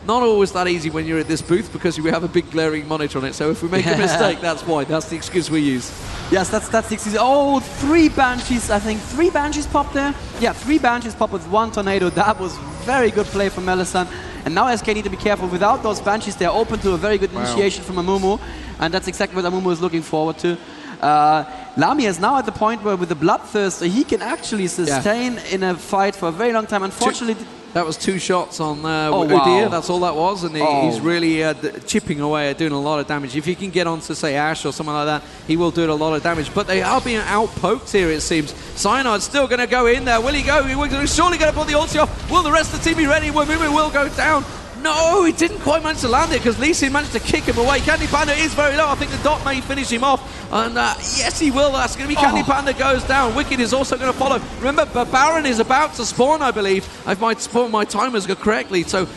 Not always that easy when you're at this booth because we have a big glaring monitor on it. So if we make a mistake, that's why. That's the excuse we use. Yes, that's the excuse. Oh, 3 Banshees. I think 3 Banshees popped there. Yeah, 3 Banshees popped with 1 tornado. That was very good play from Mellisan. And now SK need to be careful. Without those Banshees, they're open to a very good initiation from Amumu. And that's exactly what Amumu is looking forward to. Lamia is now at the point where with the Bloodthirster, he can actually sustain in a fight for a very long time. Unfortunately... That was 2 shots on Udyr, that's all that was, and he's really chipping away at doing a lot of damage. If you can get onto, say, Ashe or something like that, he will do a lot of damage. But they are being out-poked here, it seems. Cyanide's still going to go in there. Will he go? He's surely going to pull the ulti off. Will the rest of the team be ready? Wimu will go down. No, he didn't quite manage to land it because Leeson managed to kick him away. CandyPanda is very low. I think the dot may finish him off. And yes, he will. That's going to be CandyPanda goes down. Wickd is also going to follow. Remember, Baron is about to spawn, I believe. I might spawn my timers go correctly. So,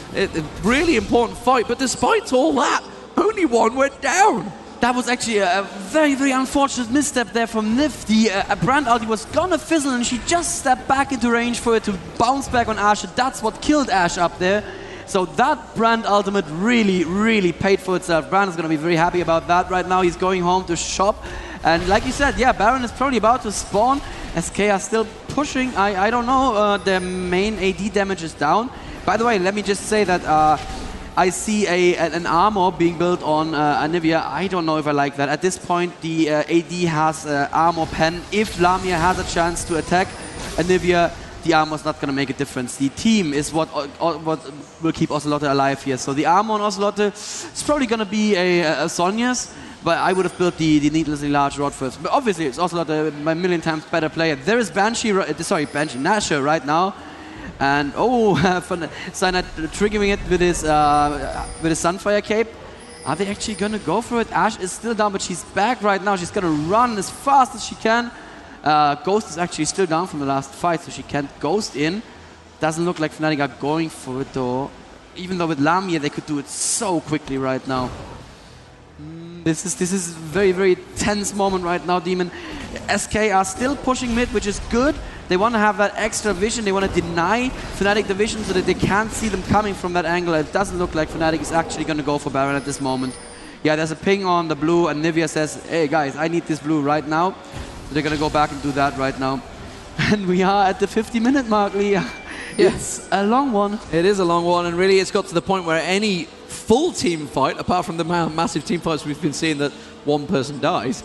really important fight. But despite all that, only 1 went down. That was actually a very, very unfortunate misstep there from Nyph. The brand ulti was gonna fizzle and she just stepped back into range for it to bounce back on Ashe. That's what killed Ashe up there. So that Brand ultimate really, really paid for itself. Brand is going to be very happy about that right now. He's going home to shop. And like you said, yeah, Baron is probably about to spawn. SK are still pushing. I don't know. Their main AD damage is down. By the way, let me just say that I see an armor being built on Anivia. I don't know if I like that. At this point, the AD has armor pen. If Lamia has a chance to attack Anivia, the armor's not going to make a difference. The team is what will keep Ocelote alive here. So the armor on Ocelote is probably going to be a Sonya's, but I would have built the needlessly large rod first. But obviously, it's Ocelote a million times better player. There is Nashor right now. And Cyanide triggering it with his Sunfire Cape. Are they actually going to go for it? Ashe is still down, but she's back right now. She's going to run as fast as she can. Ghost is actually still down from the last fight, so she can't Ghost in. Doesn't look like FNATIC are going for it though. Even though with Lamia they could do it so quickly right now. This is very, very tense moment right now, Deman. SK are still pushing mid, which is good. They want to have that extra vision. They want to deny FNATIC the vision so that they can't see them coming from that angle. It doesn't look like FNATIC is actually going to go for Baron at this moment. Yeah, there's a ping on the blue, and Nivea says, hey guys, I need this blue right now. So they're going to go back and do that right now. And we are at the 50-minute mark, Lee. It's a long one. It is a long one, and really it's got to the point where any full team fight, apart from the massive team fights we've been seeing that one person dies.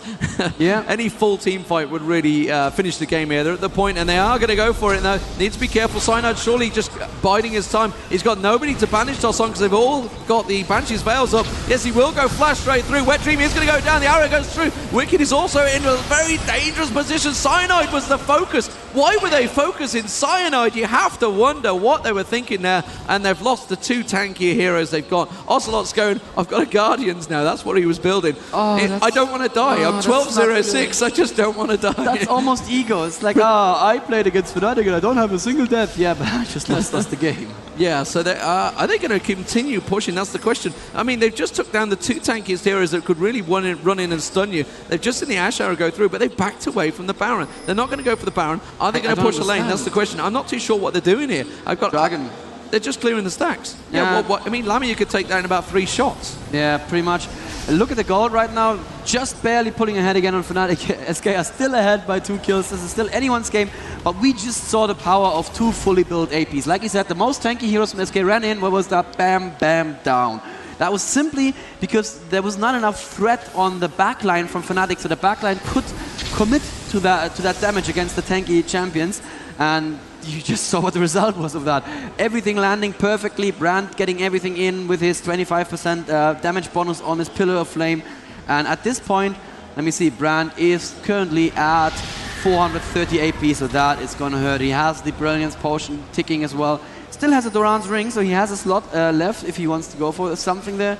Yeah. Any full team fight would really finish the game here. They're at the point, and they are going to go for it now. Needs to be careful. Cyanide surely just biding his time. He's got nobody to banish toss on because they've all got the Banshee's Veils up. Yes, he will go flash straight through. WetDreaM is going to go down. The arrow goes through. Wickd is also in a very dangerous position. Cyanide was the focus. Why were they focusing Cyanide? You have to wonder what they were thinking there. And they've lost the two tankier heroes they've got. Ocelote's going, I've got a Guardians now. That's what he was building. I don't want to die. I'm 12-0-6. I just don't want to die. That's almost ego. It's like, I played against FNATIC and I don't have a single death. Yeah, but I just lost the game. Yeah, so are they going to continue pushing? That's the question. I mean, they've just took down the two tankiest heroes that could really run in and stun you. They've just seen the Ash Arrow go through, but they've backed away from the Baron. They're not going to go for the Baron. Are they going to push a lane? That's the question. I'm not too sure what they're doing here. I've got Dragon. They're just clearing the stacks. Yeah. I mean, Lamia could take that in about 3 shots. Yeah, pretty much. Look at the gold right now. Just barely pulling ahead again on FNATIC. SK are still ahead by 2 kills. This is still anyone's game. But we just saw the power of 2 fully built APs. Like you said, the most tanky heroes from SK ran in. What was that? Bam, bam, down. That was simply because there was not enough threat on the backline from FNATIC, so the backline could commit to that damage against the tanky champions. And you just saw what the result was of that. Everything landing perfectly, Brand getting everything in with his 25% damage bonus on his Pillar of Flame. And at this point, let me see, Brand is currently at 430 AP, so that is going to hurt. He has the Brilliance Potion ticking as well. Still has a Doran's Ring, so he has a slot left if he wants to go for something there.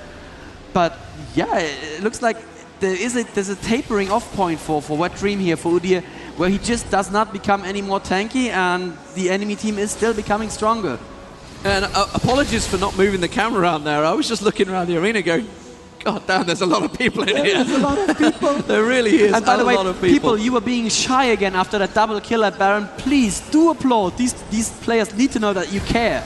But yeah, it looks like there's a tapering off point for WetDreaM here, for Udyr, where he just does not become any more tanky, and the enemy team is still becoming stronger. And apologies for not moving the camera around there. I was just looking around the arena going, God damn, there's a lot of people in here. There's a lot of people. There really is and by the way, lot of people. You were being shy again after that double kill at Baron. Please do applaud. These players need to know that you care.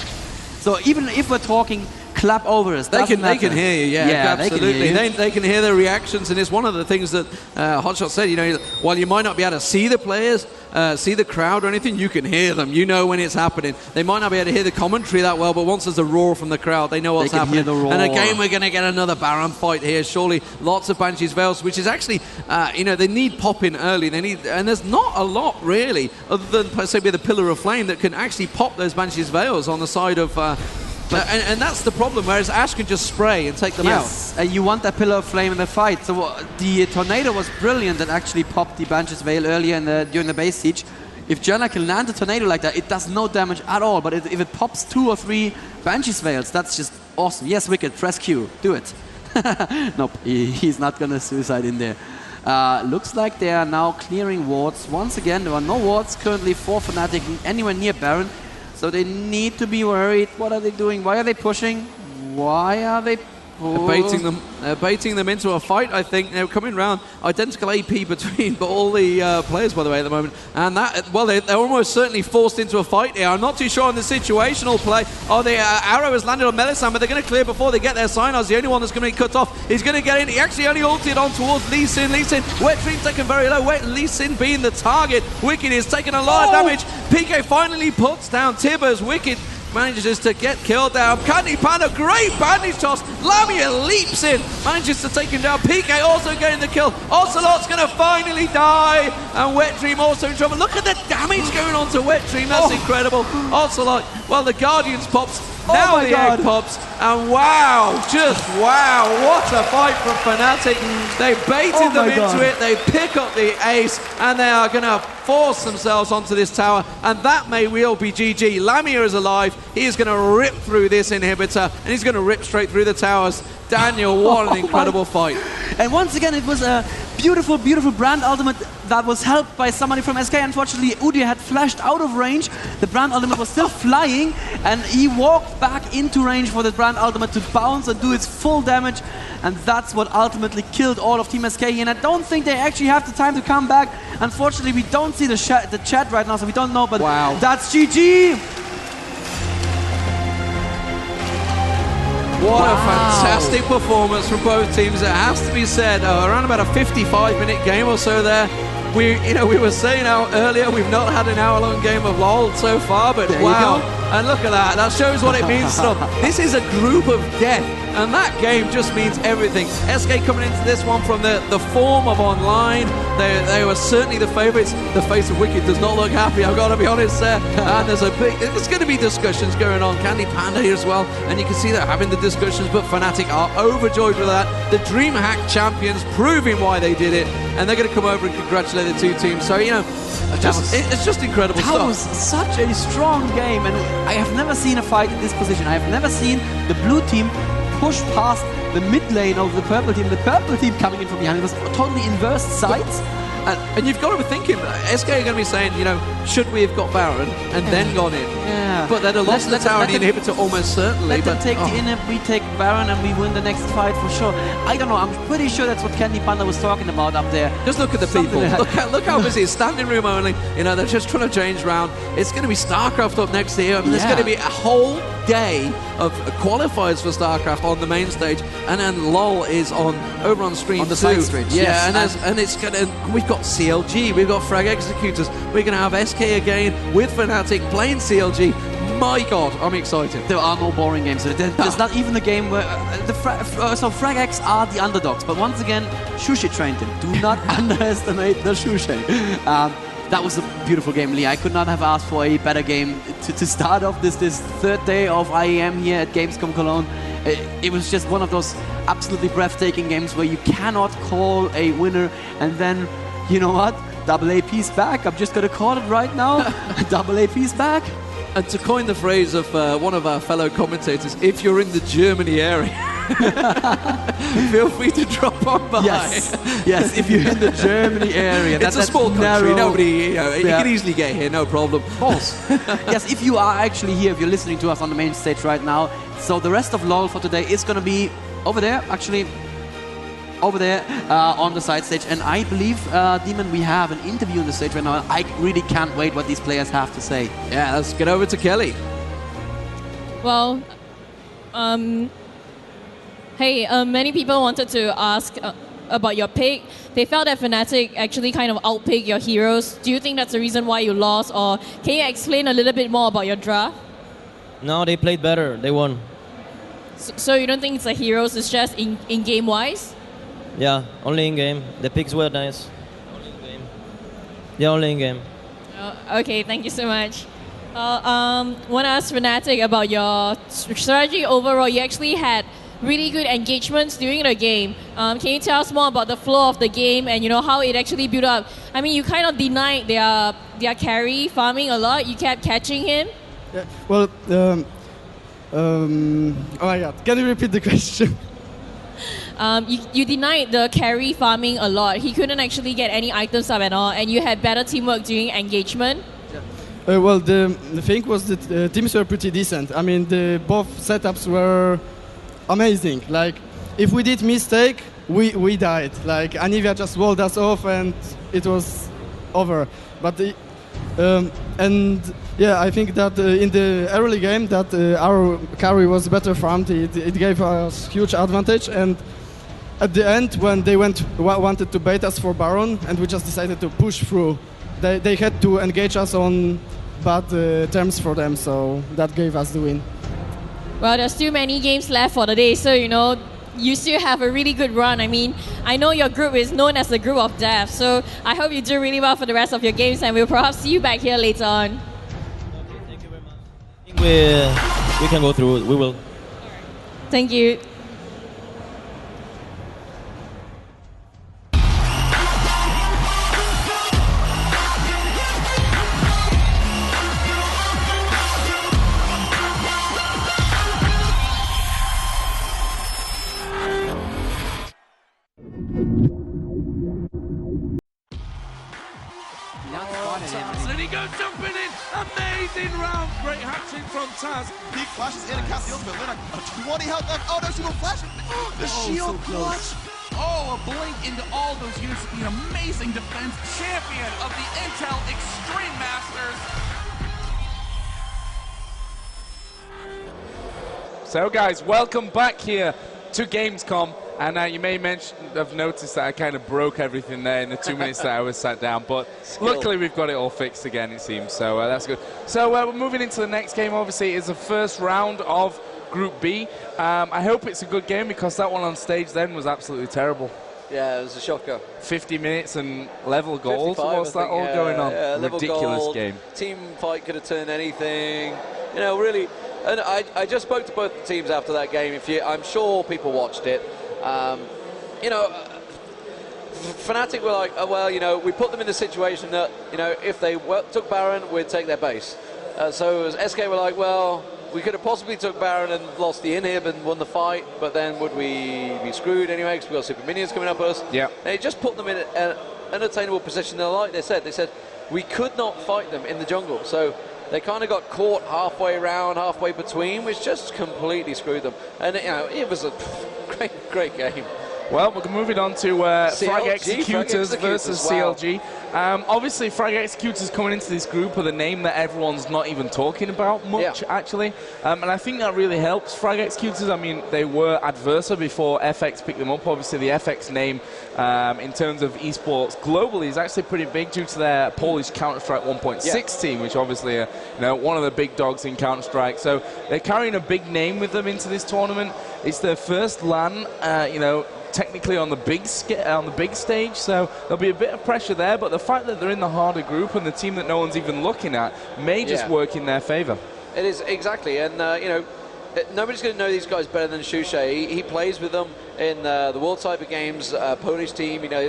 So even if we're talking clap over us. They can hear you, yeah, absolutely. They can hear their reactions, and it's one of the things that Hotshot said, you know, while you might not be able to see the players, see the crowd or anything, you can hear them. You know when it's happening. They might not be able to hear the commentary that well, but once there's a roar from the crowd, they know what's happening. Hear the roar. And again, we're going to get another Baron fight here, surely. Lots of Banshee's Veils, which is actually, you know, they need popping early. And there's not a lot, really, other than, say, the Pillar of Flame that can actually pop those Banshee's Veils on the side of... and that's the problem, whereas Ash can just spray and take them out. And you want that Pillar of Flame in the fight. So the Tornado was brilliant and actually popped the Banshee's Veil earlier during the base siege. If Janna can land a Tornado like that, it does no damage at all. But if it pops 2 or 3 Banshee's Veils, that's just awesome. Yes, Wickd, press Q. Do it. Nope, he's not going to suicide in there. Looks like they are now clearing wards. Once again, there are no wards currently for FNATIC anywhere near Baron. So they need to be worried. What are they doing? Why are they pushing? Why are they... They're baiting them into a fight, I think. They're coming round. Identical AP between all the players, by the way, at the moment. And that, well, they're almost certainly forced into a fight here. I'm not too sure on the situational play. Oh, the arrow has landed on Mellisan, but they're going to clear before they get their Cyanide's the only one that's going to be cut off. He's going to get in. He actually only ulted on towards Lee Sin. WetDreaM taken very low. Lee Sin being the target. Wickd is taking a lot of damage. PK finally puts down Tibbers. Wickd manages to get killed down. CandyPanda, great bandage toss. Lamia leaps in, manages to take him down. PK also getting the kill. Ocelote's going to finally die. And WetDreaM also in trouble. Look at the damage going on to WetDreaM. That's incredible. Ocelote, well, the Guardians pops. Now the egg pops. And wow, just wow. What a fight from FNATIC. They baited them into it. They pick up the ace. And they are going to force themselves onto this tower, and that may well be GG. Lamia is alive. He is going to rip through this inhibitor, and he's going to rip straight through the towers. Daniel, what an incredible fight. And once again, it was a beautiful, beautiful Brand ultimate that was helped by somebody from SK. Unfortunately, Udyr had flashed out of range. The Brand ultimate was still flying, and he walked back into range for the Brand ultimate to bounce and do its full damage. And that's what ultimately killed all of Team SK. And I don't think they actually have the time to come back. Unfortunately, we don't see the chat right now, so we don't know. But wow, that's GG. What a fantastic performance from both teams. It has to be said. Around about a 55-minute game or so there. We were saying earlier we've not had an hour-long game of LoL so far, but wow, And look at that. That shows what it means. Stuff. This is a group of death, and that game just means everything. SK coming into this one from the form of online. They were certainly the favourites. The face of Wickd does not look happy, I've got to be honest there. And there's going to be discussions going on. CandyPanda here as well, and you can see they're having the discussions, but FNATIC are overjoyed with that. The DreamHack champions proving why they did it, and they're going to come over and congratulate the two teams. So, you know, it's just incredible stuff. That was such a strong game, and I have never seen a fight in this position. I have never seen the blue team push past the mid lane of the purple team. The purple team coming in from behind. It was totally inverse sides. And you've got to be thinking, SK are going to be saying, you know, should we have got Baron and then gone in? Yeah. But they'd have lost the tower and the inhibitor almost certainly. Let them take the inhib, we take Baron, and we win the next fight for sure. I don't know, I'm pretty sure that's what CandyPanda was talking about up there. Just look at the people. Look how busy it's standing room only. You know, they're just trying to change round. It's going to be StarCraft up next year. I mean, there's going to be a whole day of qualifiers for StarCraft on the main stage, and then LOL is over on stream on the side stage. Yeah, and it's gonna. We've got CLG, we've got Frag Executors. We're gonna have SK again with FNATIC playing CLG. My God, I'm excited. There are no boring games. There's not even a game where so Frag X are the underdogs. But once again, Shushei trained him. Do not underestimate the Shushei. That was a beautiful game, Lee. I could not have asked for a better game to start off this third day of IEM here at Gamescom Cologne. It was just one of those absolutely breathtaking games where you cannot call a winner, and then, you know what? Double AP's back. I'm just going to call it right now. Double AP's back. And to coin the phrase of one of our fellow commentators, if you're in the Germany area, feel free to drop on by. Yes, if you're in the Germany area. It's a small country, nobody, you can easily get here, no problem. False. Yes, if you are actually here, if you're listening to us on the main stage right now, so the rest of LOL for today is going to be over there, actually, over there on the side stage. And I believe, Deman, we have an interview on the stage right now. I really can't wait what these players have to say. Yeah, let's get over to Kelly. Well, hey, many people wanted to ask about your pick. They felt that FNATIC actually kind of outpicked your heroes. Do you think that's the reason why you lost, or can you explain a little bit more about your draft? No, they played better. They won. So you don't think it's the heroes, it's just in game-wise? Yeah, only in game. The picks were nice. Only in game. Yeah, only in game. Okay, thank you so much. Want to ask FNATIC about your strategy overall. You actually had really good engagements during the game. Can you tell us more about the flow of the game and how it actually built up? I mean, you kind of denied their carry farming a lot. You kept catching him. Yeah, well, oh my God, can you repeat the question? You denied the carry farming a lot. He couldn't actually get any items up at all, and you had better teamwork during engagement. Well, the thing was that teams were pretty decent. I mean, both setups were amazing. Like, if we did mistake, we died. Like, Anivia just walled us off, and it was over. But and yeah, I think that in the early game that our carry was better farmed. It gave us huge advantage, and at the end, when they wanted to bait us for Baron, and we just decided to push through, they had to engage us on bad terms for them, so that gave us the win. Well, there's still many games left for the day, so you still have a really good run. I mean, I know your group is known as the group of death, so I hope you do really well for the rest of your games, and we'll perhaps see you back here later on. Okay, thank you very much. I think we can go through it. We will. Thank you. And he goes jumping in. Amazing round. Great hat-trick from Taz. He flashes in and casts the ultimate. Then a 20 health left. Oh no, she will flash. The shield clutch. Oh, a blink into all those units would be an amazing defense. Champion of the Intel Extreme Masters. So guys, welcome back here to Gamescom. And you may have noticed that I kind of broke everything there in the 2 minutes that I was sat down. But luckily, we've got it all fixed again, it seems. So that's good. So we're moving into the next game. Obviously, it's the first round of Group B. I hope it's a good game because that one on stage then was absolutely terrible. Yeah, it was a shocker. 50 minutes and level goals. 55, What's that all going on? Yeah, ridiculous gold, game. Team fight could have turned anything. You know, really. And I just spoke to both the teams after that game. I'm sure people watched it. You know, FNATIC were like, oh, well, you know, we put them in the situation that, you know, if they took Baron, we'd take their base. So SK were like, well, we could have possibly took Baron and lost the inhib and won the fight, but then would we be screwed anyway because we've got super minions coming up at us? Yeah. They just put them in an unattainable position. Like they said, we could not fight them in the jungle. So they kind of got caught halfway around, halfway between, which just completely screwed them. And, you know, it was a great game. Well, we're moving on to FRAG Executors versus CLG. Obviously, FRAG Executors coming into this group with a name that everyone's not even talking about much, actually. And I think that really helps FRAG Executors. I mean, they were Adversa before FX picked them up. Obviously, the FX name in terms of esports globally is actually pretty big due to their Polish Counter-Strike 1.6 team, which obviously are one of the big dogs in Counter-Strike. So they're carrying a big name with them into this tournament. It's their first LAN, technically on the big stage, so there'll be a bit of pressure there, but the fact that they're in the harder group and the team that no one's even looking at may just work in their favor. It is, exactly, and nobody's going to know these guys better than Shushei. He plays with them in the World Cyber Games Polish team. You know,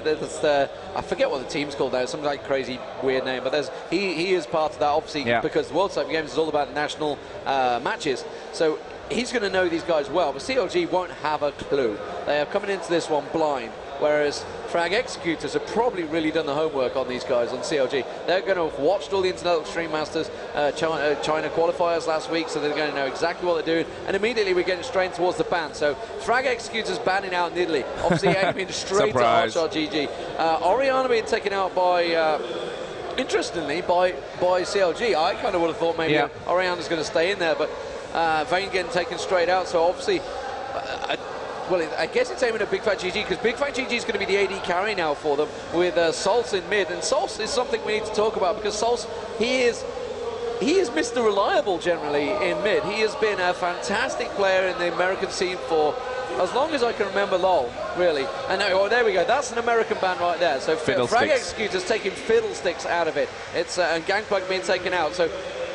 I forget what the team's called now, some like crazy weird name, but he is part of that, obviously, because the World Cyber Games is all about national matches. So he's going to know these guys well, but CLG won't have a clue. They are coming into this one blind, whereas FRAG Executors have probably really done the homework on these guys, on CLG. They're going to have watched all the International Extreme Masters China qualifiers last week, so they're going to know exactly what they're doing, and immediately we're getting straight towards the ban. So FRAG Executors banning out in Italy, obviously aiming straight to HotshotGG. Oriana being taken out by... interestingly, by CLG. I kind of would have thought maybe Oriana's going to stay in there, but Vayne getting taken straight out, so obviously, I guess it's aiming at Bigfatlp because Bigfatlp is going to be the AD carry now for them with Salce in mid, and Salce is something we need to talk about because Salce, he is Mr. Reliable generally in mid. He has been a fantastic player in the American scene for as long as I can remember, LOL, really. And there we go, that's an American ban right there. So FRAG Executors taking Fiddlesticks out of it. It's and Gangplank being taken out. So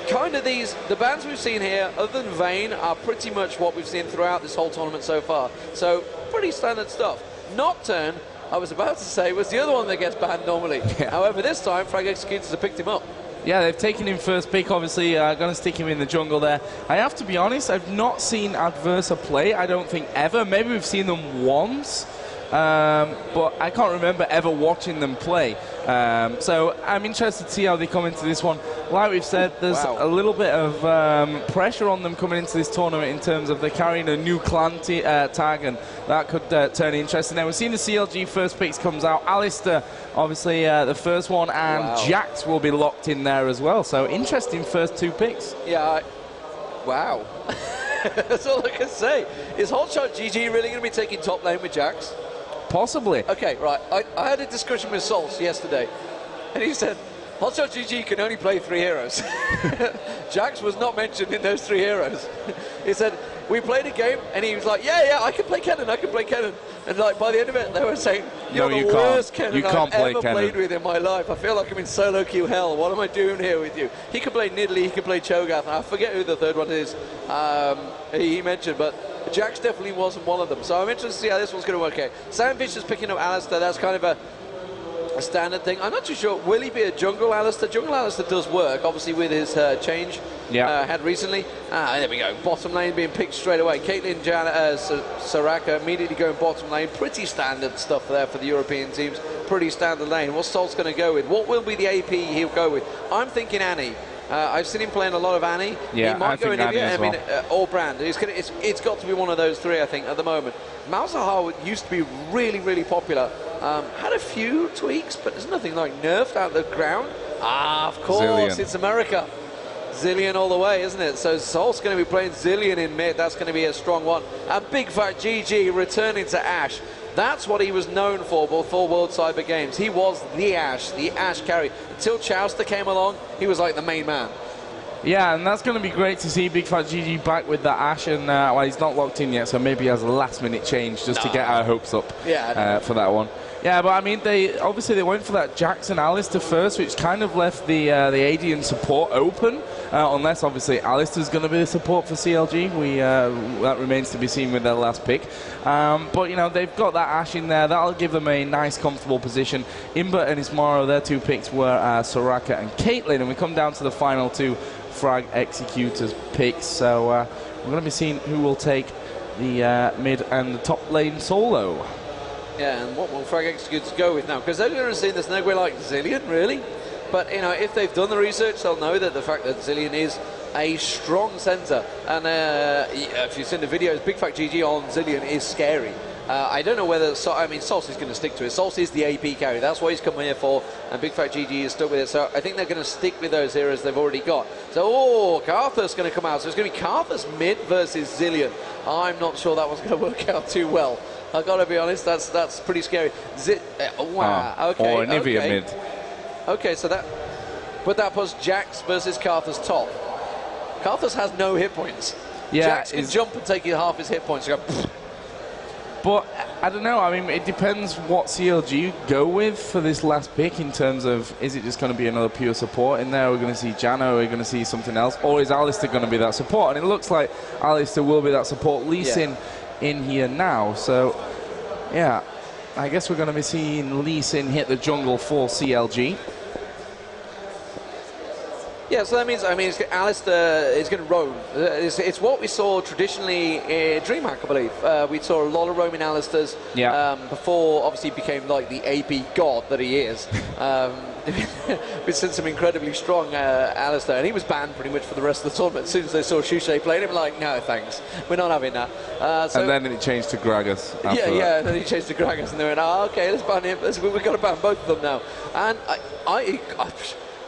kind of the bans we've seen here, other than Vayne, are pretty much what we've seen throughout this whole tournament so far. So pretty standard stuff. Nocturne, I was about to say, was the other one that gets banned normally. However, this time FRAG Executors have picked him up. Yeah, they've taken him first pick, obviously, going to stick him in the jungle there. I have to be honest, I've not seen Adversa play, I don't think ever. Maybe we've seen them once, but I can't remember ever watching them play. So I'm interested to see how they come into this one. Like we've said, there's a little bit of pressure on them coming into this tournament in terms of they're carrying a new clan tag, and that could turn interesting. Now we've seen the CLG first picks comes out. Alistair, obviously the first one, and Jax will be locked in there as well. So interesting first two picks. Yeah, wow. That's all I can say. Is HotshotGG really going to be taking top lane with Jax? Possibly. Okay, right. I had a discussion with Salce yesterday, and he said, HotshotGG can only play 3 heroes. Jax was not mentioned in those 3 heroes. He said, we played a game, and he was like, yeah, I can play Kennen, I can play Kennen. And like by the end of it, they were saying, you're the worst Kennen I've ever played with in my life. I feel like I'm in solo queue hell. What am I doing here with you? He can play Nidalee, he can play Cho'Gath. I forget who the third one is. He mentioned, but Jax definitely wasn't one of them. So I'm interested to see how this one's going to work out. Saintvicious picking up Alistair, that's kind of a standard thing. I'm not too sure, will he be a jungle Alistair? Jungle Alistair does work, obviously with his change had recently. There we go, bottom lane being picked straight away. Caitlyn, Soraka immediately going bottom lane. Pretty standard stuff there for the European teams. Pretty standard lane. What's Salce going to go with? What will be the AP he'll go with? I'm thinking Annie. I've seen him playing a lot of Annie. Yeah, he might go in Annie as well. or Brand. It's got to be one of those 3, I think, at the moment. Malzahar used to be really, really popular. Had a few tweaks, but there's nothing like nerfed out of the ground. Of course, Zillion. It's America. Zillion all the way, isn't it? So Salce going to be playing Zillion in mid. That's going to be a strong one. And Bigfatlp returning to Ash. That's what he was known for before World Cyber Games. He was the Ash carry. Until Chowster came along, he was like the main man. Yeah, and that's going to be great to see Bigfatlp back with that Ash, and well, he's not locked in yet, so maybe he has a last-minute change just to get our hopes up for that one. Yeah, but I mean, they went for that Jax and Alistair first, which kind of left the AD and support open, unless obviously Alistair's going to be the support for CLG. That remains to be seen with their last pick. But you know, they've got that Ash in there. That'll give them a nice, comfortable position. iMba and Ismaro, their two picks were Soraka and Caitlyn, and we come down to the final two Frag Executors picks. So we're going to be seeing who will take the mid and the top lane solo. Yeah, and what will Frag Executors go with now? Because they're going to see there's nowhere like Zillion, really. But, you know, if they've done the research, they'll know that the fact that Zillion is a strong center. And if you've seen the videos, Bigfatlp on Zillion is scary. I don't know whether... I mean, Salce is going to stick to it. Salce is the AP carry. That's what he's come here for. And Bigfatlp is stuck with it. So I think they're going to stick with those heroes they've already got. So, Carthus going to come out. So it's going to be Carthus mid versus Zillion. I'm not sure that one's going to work out too well. I've got to be honest, that's pretty scary. Wow, okay. Or Nivea mid. Okay, so that puts Jax versus Carthus top. Carthus has no hit points. Yeah, Jax can jump and take half his hit points. But I don't know. I mean, it depends what CLG go with for this last pick in terms of, is it just going to be another pure support in there? We're going to see Jano, we're going to see something else, or is Alistair going to be that support? And it looks like Alistair will be that support. Lee Sin in here now, so yeah, I guess we're going to be seeing Lee Sin hit the jungle for CLG. Yeah, so that means, I mean, Alistair is going to roam. It's what we saw traditionally in DreamHack, I believe. We saw a lot of roaming Alistairs before, obviously, he became like the AP god that he is. We've seen some incredibly strong Alistair, and he was banned pretty much for the rest of the tournament. As soon as they saw Shushei playing him, like, no, thanks, we're not having that. And then it changed to Gragas. And then he changed to Gragas, and they went, oh, okay, let's ban him. We've got to ban both of them now. And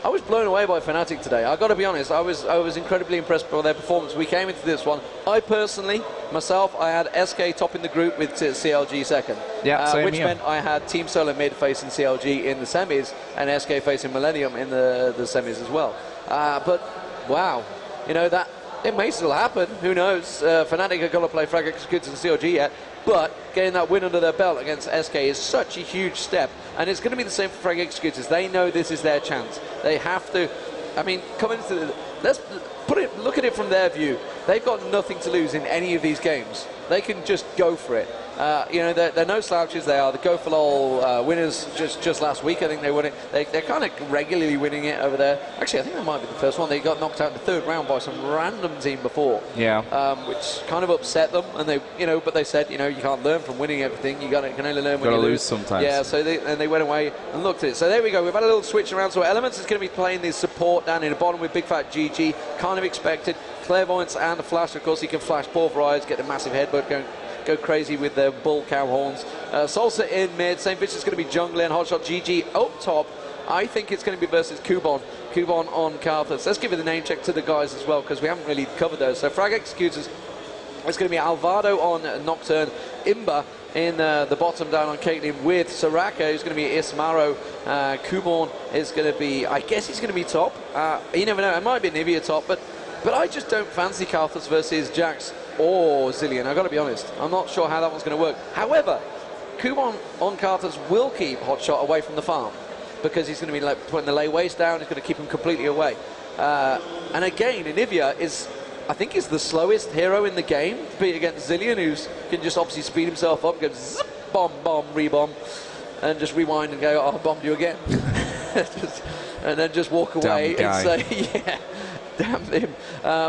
I was blown away by FNATIC today. I've got to be honest, I was incredibly impressed by their performance. We came into this one. I personally, myself, I had SK top in the group with CLG second. Yeah, which meant I had Team Solo mid facing CLG in the semis and SK facing Millennium in the semis as well. But, wow, you know, that it may still happen. Who knows? FNATIC are going to play Frag Executors and CLG yet. But getting that win under their belt against SK is such a huge step. And it's going to be the same for Frag Executors. They know this is their chance. They have to, I mean, come into the, look at it from their view. They've got nothing to lose in any of these games. They can just go for it. You know, they're no slouches. They are the Go for All winners just last week. I think they won it. They're kind of regularly winning it over there. Actually, I think that might be the first one. They got knocked out in the third round by some random team before. Yeah. Which kind of upset them. And they, you know, but they said, you know, you can't learn from winning everything. You can only learn when you lose sometimes. Yeah. So they went away and looked at it. So there we go. We've had a little switch around. So Elementz is going to be playing the support down in the bottom with Bigfatlp. Kind of expected. Clairvoyance and the flash. Of course, he can flash pulverize, get a massive headbutt going. Go crazy with their bull cow horns. Salce in mid. Saintvicious is going to be jungling. HotshotGG up top. I think it's going to be versus Kubon. Kubon on Carthus. Let's give it a name check to the guys as well, because we haven't really covered those. So Frag Executors, it's going to be Alvado on Nocturne. iMba in the bottom down on Caitlyn with Soraka, who's going to be Ismaro. Kubon is going to be, I guess he's going to be top. You never know. It might be Nivea top, but I just don't fancy Carthus versus Jax or Zillion. I've got to be honest. I'm not sure how that one's going to work. However, Kubon on Carthus will keep Hotshot away from the farm because he's going to be like putting the layways down. He's going to keep him completely away. And again, Nivea is, I think, is the slowest hero in the game, be it against Zillion, who can just obviously speed himself up, go zip, bomb, rebomb, and just rewind and go, oh, I bombed you again. And then just walk away and say, yeah. Damn him.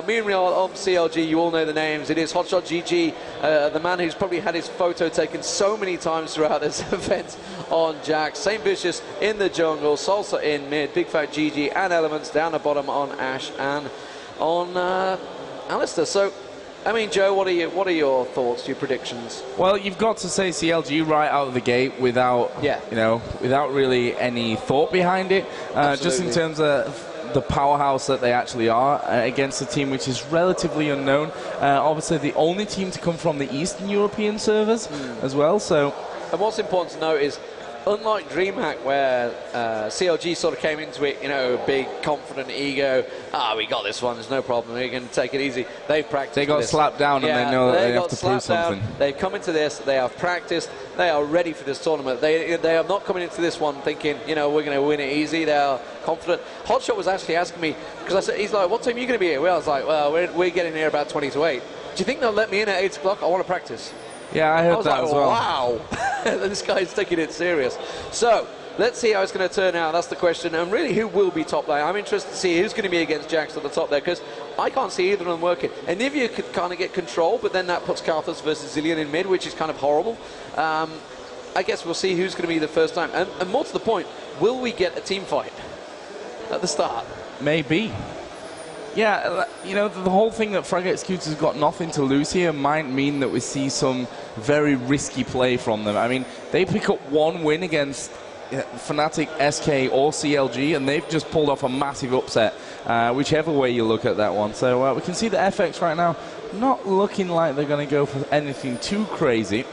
Meanwhile, on CLG, you all know the names. It is HotshotGG, the man who's probably had his photo taken so many times throughout this event on Jax. Saintvicious in the jungle, Salce in mid, Bigfatlp and Elementz down the bottom on Ash and on Alistair. So, I mean, Joe, what are your thoughts, your predictions? Well, you've got to say CLG right out of the gate without, you know, without really any thought behind it. Just in terms of the powerhouse that they actually are against a team which is relatively unknown. Obviously, the only team to come from the Eastern European servers as well. So, and what's important to note is, unlike DreamHack, where CLG sort of came into it, you know, big, confident ego, we got this one, there's no problem, we can take it easy. They've practiced. They got this. slapped down, and they know that they have to prove something. They've come into this, they have practiced, they are ready for this tournament. They are not coming into this one thinking, you know, we're going to win it easy. They are confident. Hotshot was actually asking me, because I said, he's like, what time are you going to be here? Well, I was like, well, we're getting here about 20 to 8. Do you think they'll let me in at 8 o'clock? I want to practice. Yeah, I heard that like, as well. Wow, this guy's taking it serious. So, let's see how it's going to turn out. That's the question. And really, who will be top lane? I'm interested to see who's going to be against Jax at the top there, because I can't see either of them working. And Nyph could kind of get control, but then that puts Karthus versus Zilean in mid, which is kind of horrible. I guess we'll see who's going to be the first time. And more to the point, will we get a team fight at the start? Maybe. Yeah, you know, the whole thing that FRAG EX has got nothing to lose here might mean that we see some very risky play from them. I mean, they pick up one win against FNATIC, SK, or CLG, and they've just pulled off a massive upset, whichever way you look at that one. So we can see the FX right now not looking like they're going to go for anything too crazy.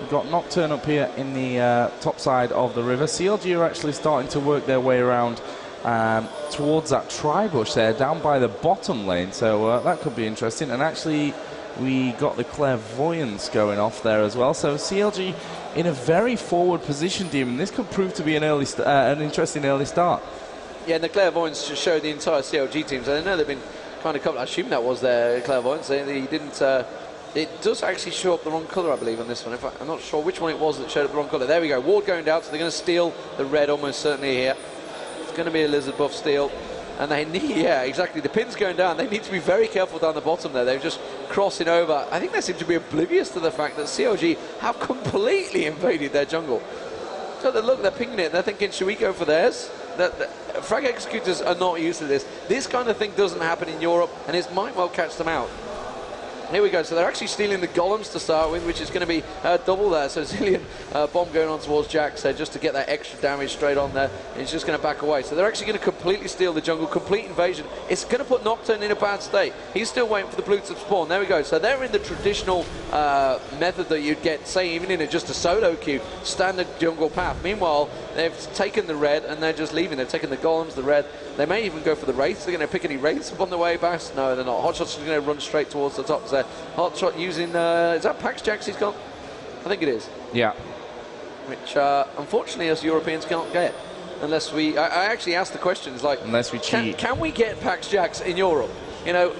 We've got Nocturne up here in the top side of the river. CLG are actually starting to work their way around towards that tri-bush there, down by the bottom lane, so that could be interesting. And actually, we got the Clairvoyance going off there as well, so CLG in a very forward position, Demon. This could prove to be an interesting early start. Yeah, and the Clairvoyance just showed the entire CLG team, so I know they've been kind of covered. I assume that was their Clairvoyance. They didn't... it does actually show up the wrong colour, I believe, on this one. In fact, I'm not sure which one it was that showed up the wrong colour. There we go, ward going down, so they're going to steal the red almost certainly here. Going to be a lizard buff steal, and they need, yeah, exactly, the pin's going down. They need to be very careful down the bottom there. They're just crossing over. I think they seem to be oblivious to the fact that CLG have completely invaded their jungle. So look, they're pinging it, they're thinking, should we go for theirs? FRAG executors are not used to this. This kind of thing doesn't happen in Europe, and it might well catch them out. Here we go, so they're actually stealing the golems to start with, which is going to be double there. So Zilean bomb going on towards Jax just to get that extra damage straight on there. And he's just going to back away. So they're actually going to completely steal the jungle, complete invasion. It's going to put Nocturne in a bad state. He's still waiting for the blue to spawn. There we go. So they're in the traditional method that you'd get, say, even in just a solo queue, standard jungle path. Meanwhile, they've taken the red and they're just leaving. They've taken the golems, the red. They may even go for the wraiths. They're going to pick any wraiths up on the way back. No, they're not. Hotshot's going to run straight towards the top there. Hotshot using, is that Pax Jax he's got? I think it is. Yeah. Which, unfortunately, us Europeans can't get. Unless we, I actually asked the questions, like, unless we cheat. Can we get Pax Jax in Europe? You know,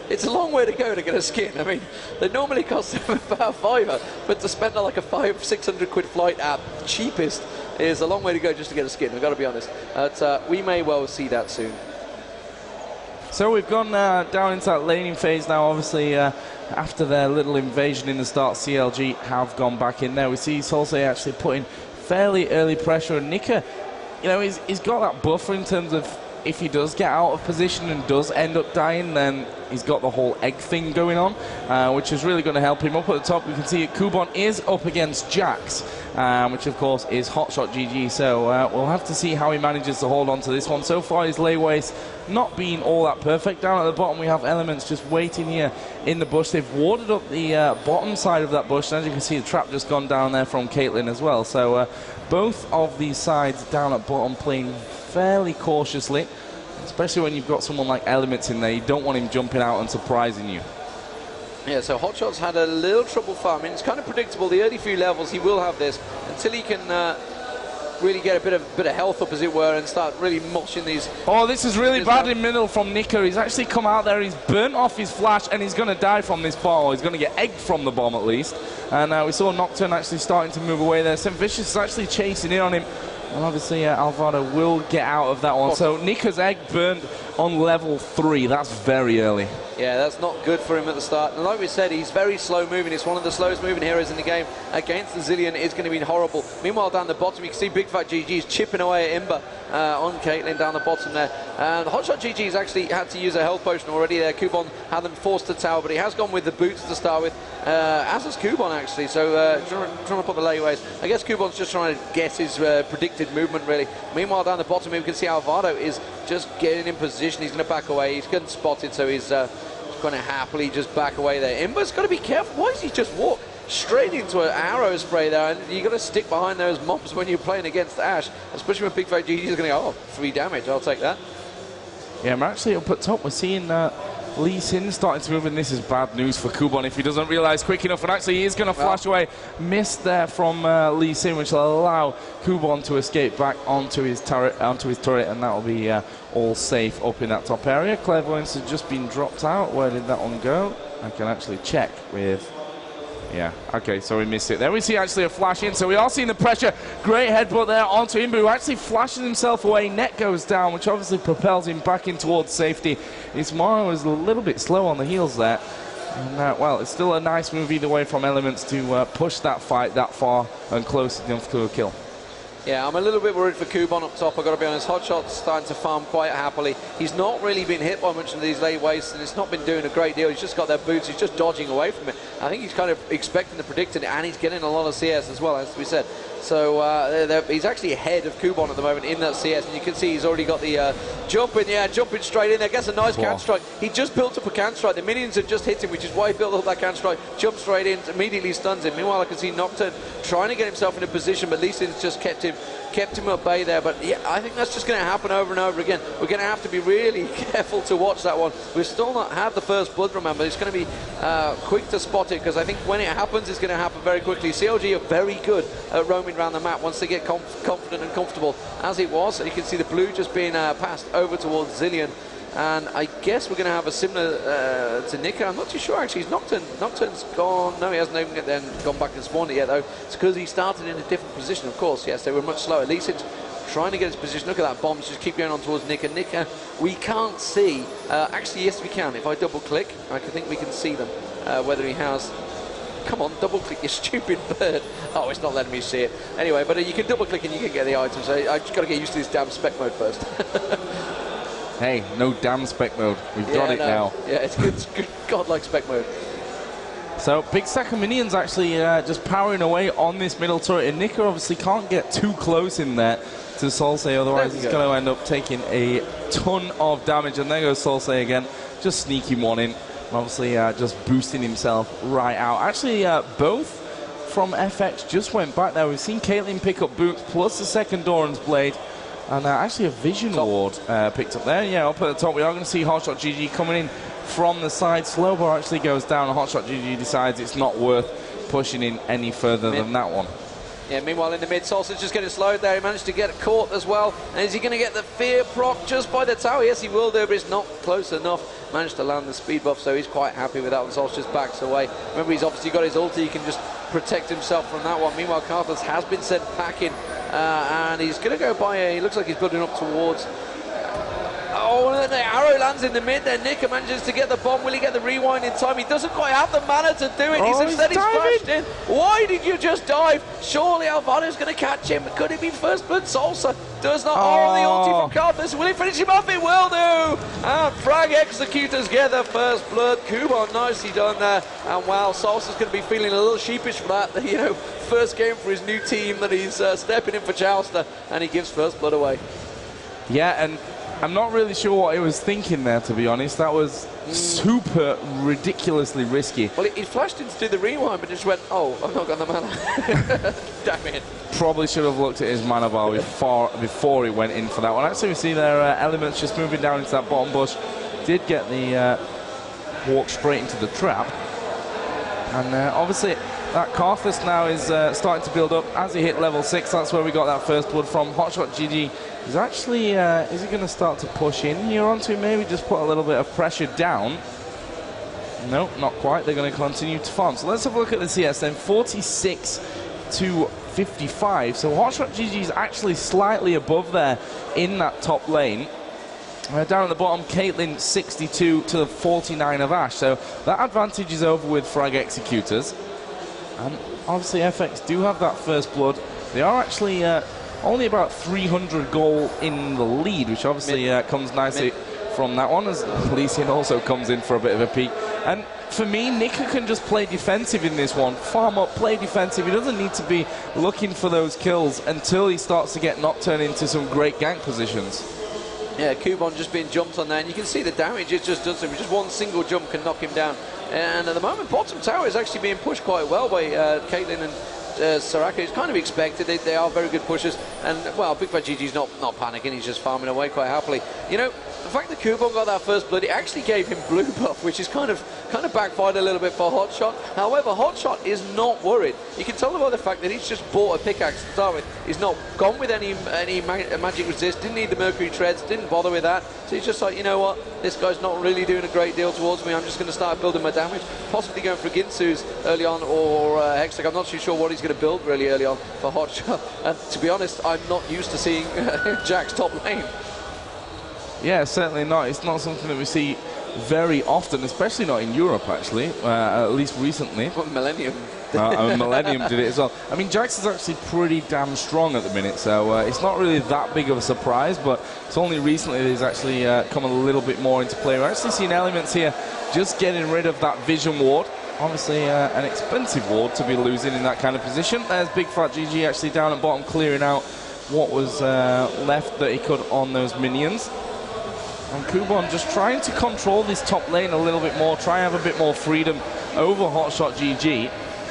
it's a long way to go to get a skin. I mean, they normally cost about $5, but to spend like a $500-600 quid flight at cheapest is a long way to go just to get a skin. I've got to be honest. But we may well see that soon. So we've gone down into that laning phase now. Obviously, after their little invasion in the start, CLG have gone back in there. We see Salce actually putting fairly early pressure, and Nika, you know, he's got that buffer in terms of if he does get out of position and does end up dying, then he's got the whole egg thing going on, which is really going to help him. Up at the top, we can see it. Kubon is up against Jax, which of course is HotshotGG. So we'll have to see how he manages to hold on to this one. So far, his layways not being all that perfect. Down at the bottom, we have Elementz just waiting here in the bush. They've warded up the bottom side of that bush, and as you can see, the trap just gone down there from Caitlyn as well. So both of these sides down at bottom playing fairly cautiously, especially when you've got someone like Elementz in there. You don't want him jumping out and surprising you. Yeah, so Hotshot's had a little trouble farming. It's kind of predictable. The early few levels, he will have this until he can really get a bit of health up, as it were, and start really moshing these. Oh, this is really bad in middle from Nika. He's actually come out there. He's burnt off his flash, and he's going to die from this bomb. He's going to get egged from the bomb, at least. And we saw Nocturne actually starting to move away there. Saintvicious is actually chasing in on him. And obviously, Alvado will get out of that one. So Nika's egg burned on level 3. That's very early. Yeah, that's not good for him at the start. And like we said, he's very slow moving. It's one of the slowest moving heroes in the game. Against the Zilean, it's going to be horrible. Meanwhile, down the bottom, you can see Bigfatlp is chipping away at iMba. on Caitlyn down the bottom there. And HotshotGG's actually had to use a health potion already there. Kubon had them forced to tower, but he has gone with the boots to start with, as has Kubon actually. So trying to put the layaways. I guess Kubon's just trying to guess his predicted movement really. Meanwhile down the bottom here we can see Alvado is just getting in position. He's going to back away. He's getting spotted, so he's going to happily just back away there. iMba's got to be careful. Why does he just walk straight into an arrow spray there? And you got to stick behind those mobs when you're playing against Ash, especially when Bigfatlp is going to go, oh, 3 damage, I'll take that. Yeah, I'm actually up at top. We're seeing Lee Sin starting to move, and this is bad news for Kubon if he doesn't realize quick enough. And actually, he is going to flash away. Missed there from Lee Sin, which will allow Kubon to escape back onto his turret, and that will be all safe up in that top area. Clairvoyance has just been dropped out. Where did that one go? I can actually check with... Yeah, okay, so we missed it there. We see actually a flash in, so we are seeing the pressure. Great headbutt there onto iMba, who actually flashes himself away. Net goes down, which obviously propels him back in towards safety. Ismaro is a little bit slow on the heels there. And, well, it's still a nice move either way from Elementz to push that fight that far and close enough to a kill. Yeah, I'm a little bit worried for Kubon up top, I've got to be honest. Hotshot's starting to farm quite happily. He's not really been hit by much of these late wastes, and it's not been doing a great deal. He's just got their boots, he's just dodging away from it. I think he's kind of expecting the predicted, and he's getting a lot of CS as well, as we said. So he's actually ahead of Kubon at the moment in that CS, and you can see he's already got the jumping straight in there. Gets a nice can strike. He just built up a can strike. The minions have just hit him, which is why he built up that can strike. Jumps straight in, immediately stuns him. Meanwhile, I can see Nocturne trying to get himself in a position, but Leesin's just kept him at bay there. But yeah, I think that's just going to happen over and over again. We're going to have to be really careful to watch that one. We've still not had the first blood, remember. It's going to be quick to spot it, because I think when it happens, it's going to happen very quickly. CLG are very good at roaming around the map once they get confident and comfortable, as it was. You can see the blue just being passed over towards Zillion. And I guess we're going to have a similar to Nika. I'm not too sure, actually. Nocturne's gone. No, he hasn't even then gone back and spawned it yet, though. It's because he started in a different position, of course. Yes, they were much slower. Leesin's trying to get his position. Look at that bomb. Just keep going on towards Nika. Nika, we can't see. Actually, yes, we can. If I double-click, I think we can see them. Whether he has... Come on, double-click, you stupid bird. Oh, it's not letting me see it. Anyway, but you can double-click and you can get the items. I just got to get used to this damn spec mode first. Hey, no damn spec mode. We've got it now. Yeah, it's good godlike spec mode. So, big stack of minions actually just powering away on this middle turret. And Nika obviously can't get too close in there to Salce, otherwise he's going to end up taking a ton of damage. And there goes Salce again, just sneaking one in. Obviously just boosting himself right out. Actually, both from FX just went back there. We've seen Caitlyn pick up boots plus the second Doran's blade. And actually a vision ward picked up there. Yeah, up at the top we are going to see HotshotGG coming in from the side. Slowbar actually goes down and HotshotGG decides it's not worth pushing in any further than that one. Yeah, meanwhile in the mid, Salce's just getting slowed there. He managed to get caught as well. And is he going to get the fear proc just by the tower? Yes, he will do, but it's not close enough. Managed to land the speed buff, so he's quite happy with that one. Salce just backs away. Remember, he's obviously got his ulti. He can just protect himself from that one. Meanwhile, Carthus has been sent packing. And he's going to go by he looks like he's building up towards... Oh, and the arrow lands in the mid there. Nika manages to get the bomb. Will he get the rewind in time? He doesn't quite have the mana to do it. He's flashed in. Why did you just dive? Surely Alvado's going to catch him. Could it be first blood? Salsa does not. Oh, the ulti from Carthus. Will he finish him off? It will do. And Frag Executors get the first blood. Kubon, nicely done there. And wow, Salsa's going to be feeling a little sheepish for that. You know, first game for his new team that he's stepping in for Jouster, and he gives first blood away. Yeah, and I'm not really sure what he was thinking there, to be honest. That was super ridiculously risky. Well, he flashed in to do the rewind, but just went, oh, I've not got the mana. Damn it. Probably should have looked at his mana bar before he went in for that one. Actually, we see their Elementz just moving down into that bottom bush. Did get the walk straight into the trap. And obviously, that Carthus now is starting to build up. As he hit level 6, that's where we got that first blood from. HotshotGG is actually, is he going to start to push in here onto him? Maybe just put a little bit of pressure down. No, not quite. They're going to continue to farm. So let's have a look at the CS then. 46 to 55. So HotshotGG is actually slightly above there in that top lane. Down at the bottom, Caitlyn 62 to 49 of Ash. So that advantage is over with Frag Executors. And obviously FX do have that first blood. They are actually only about 300 gold in the lead, which obviously comes nicely from that one, as Mellisan also comes in for a bit of a peek. And for me, Nika can just play defensive in this one. Farm up, play defensive. He doesn't need to be looking for those kills until he starts to get Nocturne into some great gank positions. Yeah, Kubon just being jumped on there, and you can see the damage it just does. Just one single jump can knock him down. And at the moment, bottom tower is actually being pushed quite well by Caitlyn and Soraka. It's kind of expected. They are very good pushers. And, well, Bigfatlp's not panicking. He's just farming away quite happily. You know, the fact that Kubon got that first blood, it actually gave him blue buff, which is kind of backfired a little bit for Hotshot. However, Hotshot is not worried. You can tell by the fact that he's just bought a pickaxe to start with. He's not gone with any magic resist, didn't need the Mercury Treads, didn't bother with that. So he's just like, you know what, this guy's not really doing a great deal towards me. I'm just going to start building my damage, possibly going for Ginsu's early on, or Hextech. I'm not too sure what he's going to build really early on for Hotshot. And to be honest, I'm not used to seeing Jack's top lane. Yeah, certainly not. It's not something that we see very often, especially not in Europe, actually, at least recently. Millennium. Millennium did it as well. I mean, Jax is actually pretty damn strong at the minute, so it's not really that big of a surprise, but it's only recently that he's actually come a little bit more into play. We're actually seeing Elementz here just getting rid of that vision ward. Obviously, an expensive ward to be losing in that kind of position. There's Bigfatlp actually down at bottom, clearing out what was left that he could on those minions. And Kubon just trying to control this top lane a little bit more, try and have a bit more freedom over HotshotGG.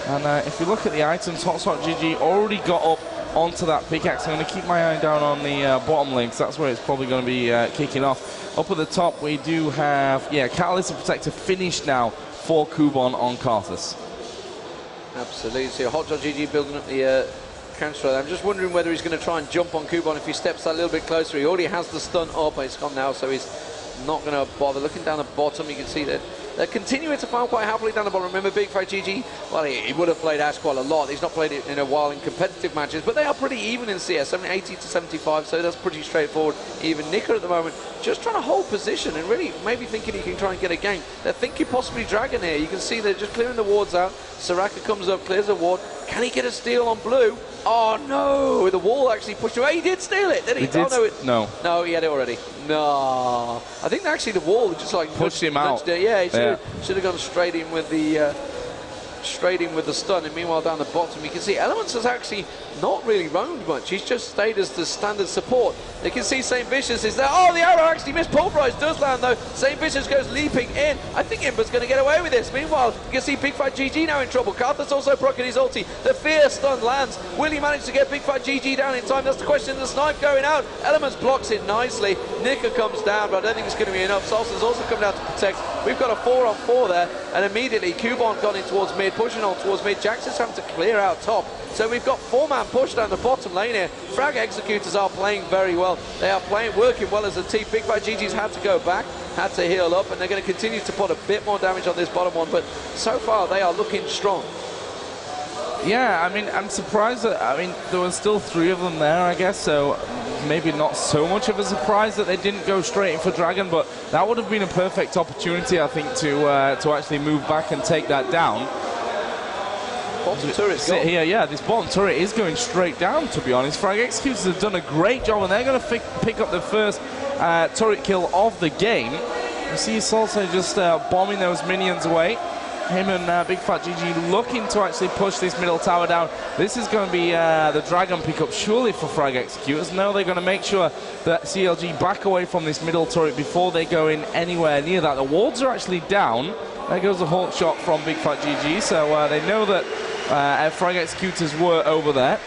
And if you look at the items, HotshotGG already got up onto that pickaxe. I'm going to keep my eye down on the bottom lane, because that's where it's probably going to be kicking off. Up at the top, we do have, Catalyst and Protector finished now for Kubon on Karthus. Absolutely. So HotshotGG building up the counter. I'm just wondering whether he's going to try and jump on Kubon if he steps that little bit closer. He already has the stun up, it's gone now, so he's not going to bother. Looking down the bottom, you can see that they're continuing to farm quite happily down the bottom. Remember, Bigfatlp, well, he would have played Ash quite a lot. He's not played it in a while in competitive matches, but they are pretty even in CS, 80 to 75, so that's pretty straightforward. Even Nika at the moment just trying to hold position and really maybe thinking he can try and get a gank. They're thinking possibly Dragon here. You can see they're just clearing the wards out. Soraka comes up, clears a ward. Can he get a steal on blue? Oh no, the wall actually pushed away. He did steal it, didn't he? No. No, he had it already. No. I think actually the wall just like pushed him out. Yeah, he should have gone straight in with the stun. And meanwhile down the bottom you can see Elementz has actually not really roamed much. He's just stayed as the standard support. You can see Saintvicious is there. Oh, the arrow actually missed. Pulverize does land though. Saintvicious goes leaping in. I think iMba's going to get away with this. Meanwhile, you can see Bigfatlp now in trouble. Karthus also proccing his ulti. The fear stun lands. Will he manage to get Bigfatlp down in time? That's the question. The snipe going out. Elementz blocks it nicely. Nika comes down, but I don't think it's going to be enough. Salce's also come down to protect. We've got a 4-on-4 there, and immediately Kubon gone in towards mid, pushing on towards mid. Jax is having to clear out top. So we've got 4-man push down the bottom lane here. Frag Executors are playing very well. They are working well as a team. Bigfatlp's had to go back, had to heal up, and they're going to continue to put a bit more damage on this bottom one, but so far they are looking strong. Yeah, I mean, I'm surprised that, there were still 3 of them there, I guess, so maybe not so much of a surprise that they didn't go straight in for Dragon, but that would have been a perfect opportunity, I think, to actually move back and take that down. Bottom turret's gone. Here, yeah, this bottom turret is going straight down, to be honest. Frag Executors have done a great job, and they're going to pick up the first turret kill of the game. You see Salce just bombing those minions away. Him and Bigfatlp looking to actually push this middle tower down. This is going to be the Dragon pickup, surely, for Frag Executors. Now they're going to make sure that CLG back away from this middle turret before they go in anywhere near that. The wards are actually down. There goes a Hawk shot from Bigfatlp, so they know that Frag Executors were over there.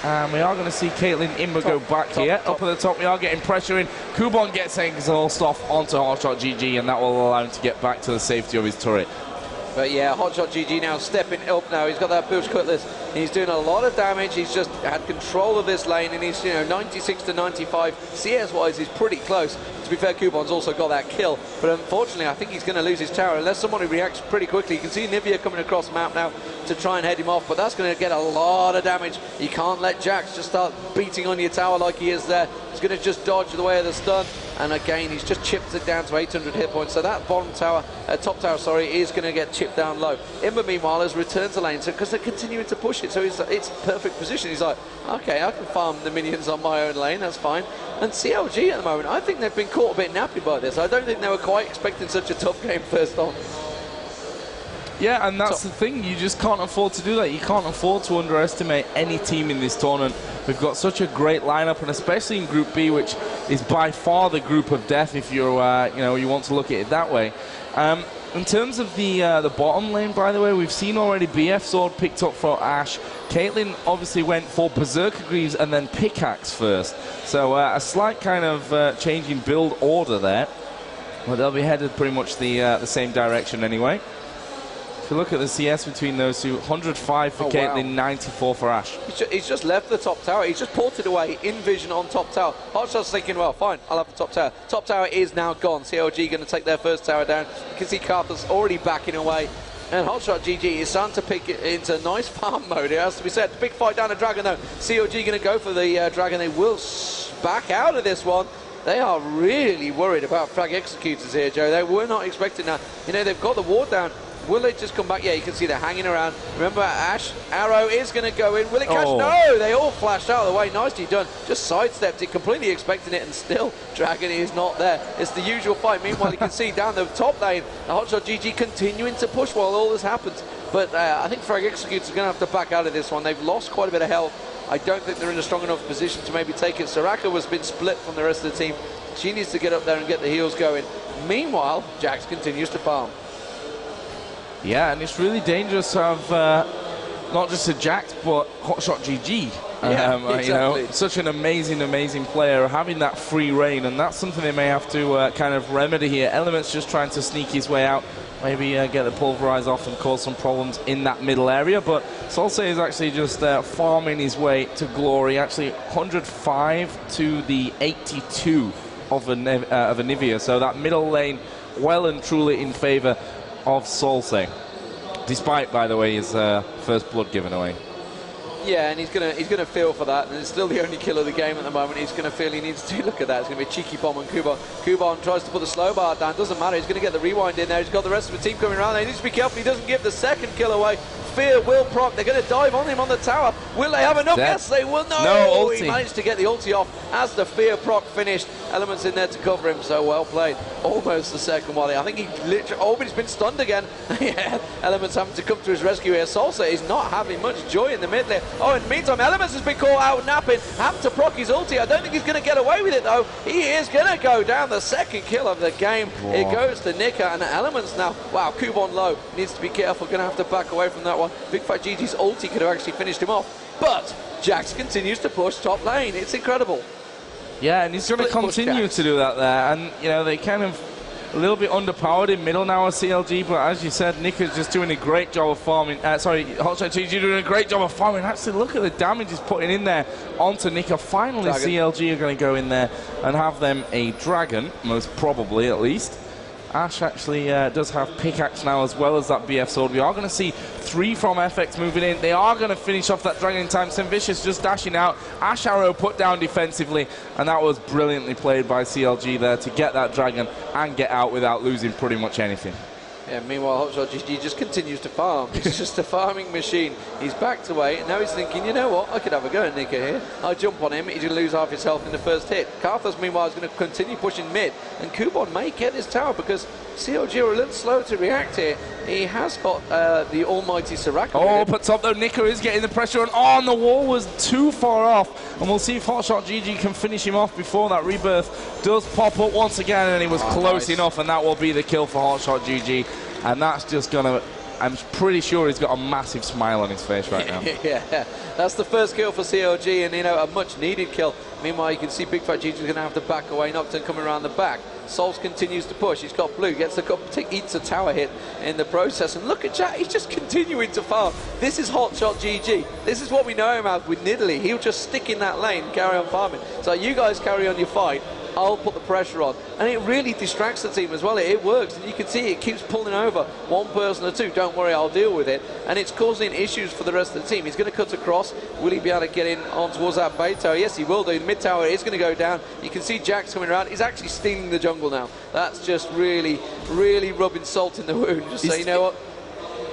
And we are going to see Caitlyn iMba go back here. Up at the top, we are getting pressure in. Kubon gets exhaust off onto HotshotGG, and that will allow him to get back to the safety of his turret. But yeah, HotshotGG now stepping up now. He's got that Bush Cutlass. He's doing a lot of damage. He's just had control of this lane, and he's 96 to 95. CS-wise, he's pretty close. To be fair, Kubon's also got that kill. But unfortunately, I think he's going to lose his tower unless somebody reacts pretty quickly. You can see Nyph coming across the map now to try and head him off, but that's going to get a lot of damage. You can't let Jax just start beating on your tower like he is there. He's going to just dodge the way of the stun. And again, he's just chipped it down to 800 hit points. So that bottom tower, top tower, sorry, is going to get chipped down low. iMba, meanwhile, has returned to lane because they're continuing to push him. it. So it's perfect position. He's like, okay, I can farm the minions on my own lane, that's fine. And CLG at the moment, I think they've been caught a bit nappy by this. I don't think they were quite expecting such a tough game first on. Yeah, and that's the thing. You just can't afford to do that. You can't afford to underestimate any team in this tournament. We've got such a great lineup, and especially in Group B, which is by far the group of death, if you're, you want to look at it that way. In terms of the bottom lane, by the way, we've seen already BF Sword picked up for Ashe. Caitlyn obviously went for Berserker Greaves and then Pickaxe first. So a slight kind of change in build order there. But they'll be headed pretty much the same direction anyway. If you look at the CS between those two, 105 for Caitlyn, 94 for Ashe. He's just left the top tower. He's just ported away in vision on top tower. Hotshot's thinking, well, fine, I'll have the top tower. Top tower is now gone. CLG going to take their first tower down. You can see Cartha's already backing away. And HotshotGG is starting to pick it into nice farm mode, it has to be said. Big fight down the Dragon, though. CLG going to go for the Dragon. They will back out of this one. They are really worried about Frag Executors here, Joe. They were not expecting that. You know, they've got the ward down. Will they just come back? Yeah, you can see they're hanging around. Remember, Ashe, arrow is going to go in. Will it catch? Oh. No, they all flashed out of the way. Nicely done. Just sidestepped it, completely expecting it, and still, Dragon is not there. It's the usual fight. Meanwhile, you can see down the top lane, the HotshotGG continuing to push while all this happens. But I think Frag Executors are going to have to back out of this one. They've lost quite a bit of health. I don't think they're in a strong enough position to maybe take it. Soraka has been split from the rest of the team. She needs to get up there and get the heals going. Meanwhile, Jax continues to farm. Yeah, and it's really dangerous to have not just a Jax, but HotshotGG. Yeah, exactly. You know, such an amazing, amazing player, having that free reign, and that's something they may have to kind of remedy here. Elementz just trying to sneak his way out, maybe get the pulverize off and cause some problems in that middle area, but Salce is actually just farming his way to glory. Actually, 105 to the 82 of a Nivea, so that middle lane well and truly in favor of Salce, despite, by the way, his first blood given away. Yeah, and he's gonna feel for that, and it's still the only kill of the game at the moment. He's gonna feel he needs to look at that. It's gonna be a cheeky bomb on Kubon. Kubon tries to put the slow bar down. Doesn't matter. He's gonna get the rewind in there. He's got the rest of the team coming around. He needs to be careful. He doesn't give the second kill away. Fear will proc. They're going to dive on him on the tower. Will they have enough? Yes, they will. No, he managed to get the ulti off as the Fear proc finished. Elementz in there to cover him, so well played. Almost the second volley. I think he literally... Oh, but he's been stunned again. Yeah, Elementz having to come to his rescue here. Salce is not having much joy in the mid lane. Oh, in the meantime, Elementz has been caught out napping. Having to proc his ulti. I don't think he's going to get away with it, though. He is going to go down. The second kill of the game. Whoa. It goes to Nika and Elementz now. Wow, Kubon low. Needs to be careful. Going to have to back away from that one. Bigfatlp's ulti could have actually finished him off. But Jax continues to push top lane. It's incredible. Yeah, and he's going to continue to do that there. And, you know, they kind of a little bit underpowered in middle now at CLG, but as you said, Nika's just doing a great job of farming. HotshotGG doing a great job of farming. Actually, look at the damage he's putting in there onto Nika. Finally, Dragon. CLG are going to go in there and have them a dragon, most probably at least. Ashe actually does have Pickaxe now as well as that BF Sword. We are going to see 3 from FX moving in. They are going to finish off that dragon in time. Saintvicious just dashing out. Ashe Arrow put down defensively, and that was brilliantly played by CLG there to get that dragon and get out without losing pretty much anything. Yeah, meanwhile, HotshotGG just continues to farm. He's just a farming machine. He's backed away, and now he's thinking, you know what, I could have a go at Nika here. I'll jump on him, he's going to lose half his health in the first hit. Carthas, meanwhile, is going to continue pushing mid, and Kubon may get this tower because CLG are a little slow to react here. He has got the almighty Soraka. Oh, up top though, Nika is getting the pressure on. Oh, and the wall was too far off. And we'll see if HotshotGG can finish him off before that rebirth does pop up once again. And he was close enough, and that will be the kill for HotshotGG. And that's just going to... I'm pretty sure he's got a massive smile on his face right now. Yeah, that's the first kill for CLG, and you know, a much needed kill. Meanwhile, you can see Bigfatlp is going to have to back away. Nocturne coming around the back. Salce continues to push. He's got blue, gets eats a tower hit in the process. And look at Jack, he's just continuing to farm. This is HotshotGG. This is what we know him as with Nidalee. He'll just stick in that lane, carry on farming. So you guys carry on your fight. I'll put the pressure on. And it really distracts the team as well. It works. And you can see it keeps pulling over one person or two. Don't worry, I'll deal with it. And it's causing issues for the rest of the team. He's going to cut across. Will he be able to get in on towards that base tower? Yes, he will do. The mid tower is going to go down. You can see Jax coming around. He's actually stealing the jungle now. That's just really, really rubbing salt in the wound. Just so you know what.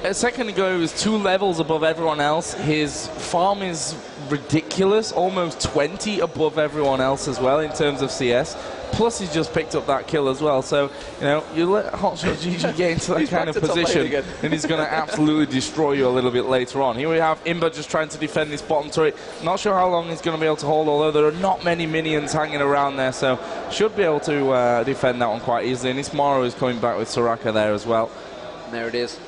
a second ago, he was 2 levels above everyone else. His farm is ridiculous, almost 20 above everyone else as well in terms of CS. Plus, he's just picked up that kill as well. So, you know, you let HotshotGG get into that kind of position, and he's going to absolutely destroy you a little bit later on. Here we have iMba just trying to defend this bottom turret. Not sure how long he's going to be able to hold, although there are not many minions hanging around there, so should be able to defend that one quite easily. And Ismaro is coming back with Soraka there as well. And there it is.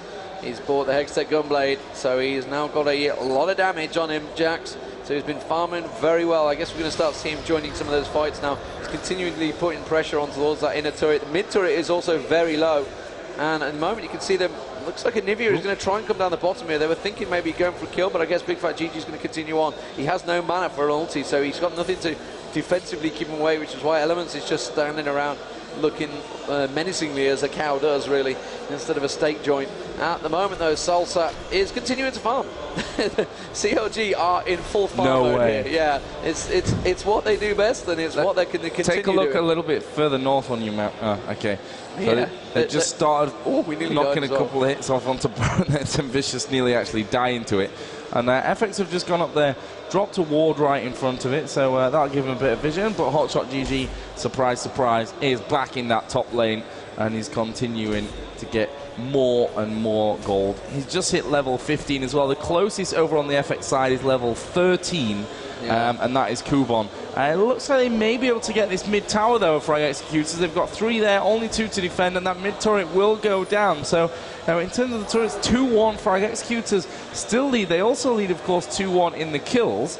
He's bought the Hextech Gunblade, so he's now got a lot of damage on him, Jax. So he's been farming very well. I guess we're going to start seeing him joining some of those fights now. He's continually putting pressure on towards that inner turret. The mid turret is also very low. And at the moment you can see them, looks like a Nyph is going to try and come down the bottom here. They were thinking maybe going for a kill, but I guess Bigfatlp is going to continue on. He has no mana for an ulti, so he's got nothing to defensively keep him away, which is why Elementz is just standing around looking menacingly as a cow does, really, instead of a steak joint. At the moment, though, Salce is continuing to farm. CLG are in full farm mode here. Yeah, it's what they do best, and it's what they can continue Take a look doing. a little bit further north on your map. Okay. So Yeah. they just started knocking a couple of hits off onto Baron, and Saintvicious nearly actually die into it. And FX have just gone up there, dropped a ward right in front of it, so that'll give him a bit of vision. But HotshotGG, surprise, surprise, is back in that top lane, and he's continuing to get more and more gold. He's just hit level 15 as well. The closest over on the FX side is level 13, and that is Kubon. It looks like they may be able to get this mid tower though, FRAG Executors. They've got 3 there, only 2 to defend, and that mid turret will go down. So in terms of the turrets, 2-1, FRAG Executors still lead. They also lead, of course, 2-1 in the kills.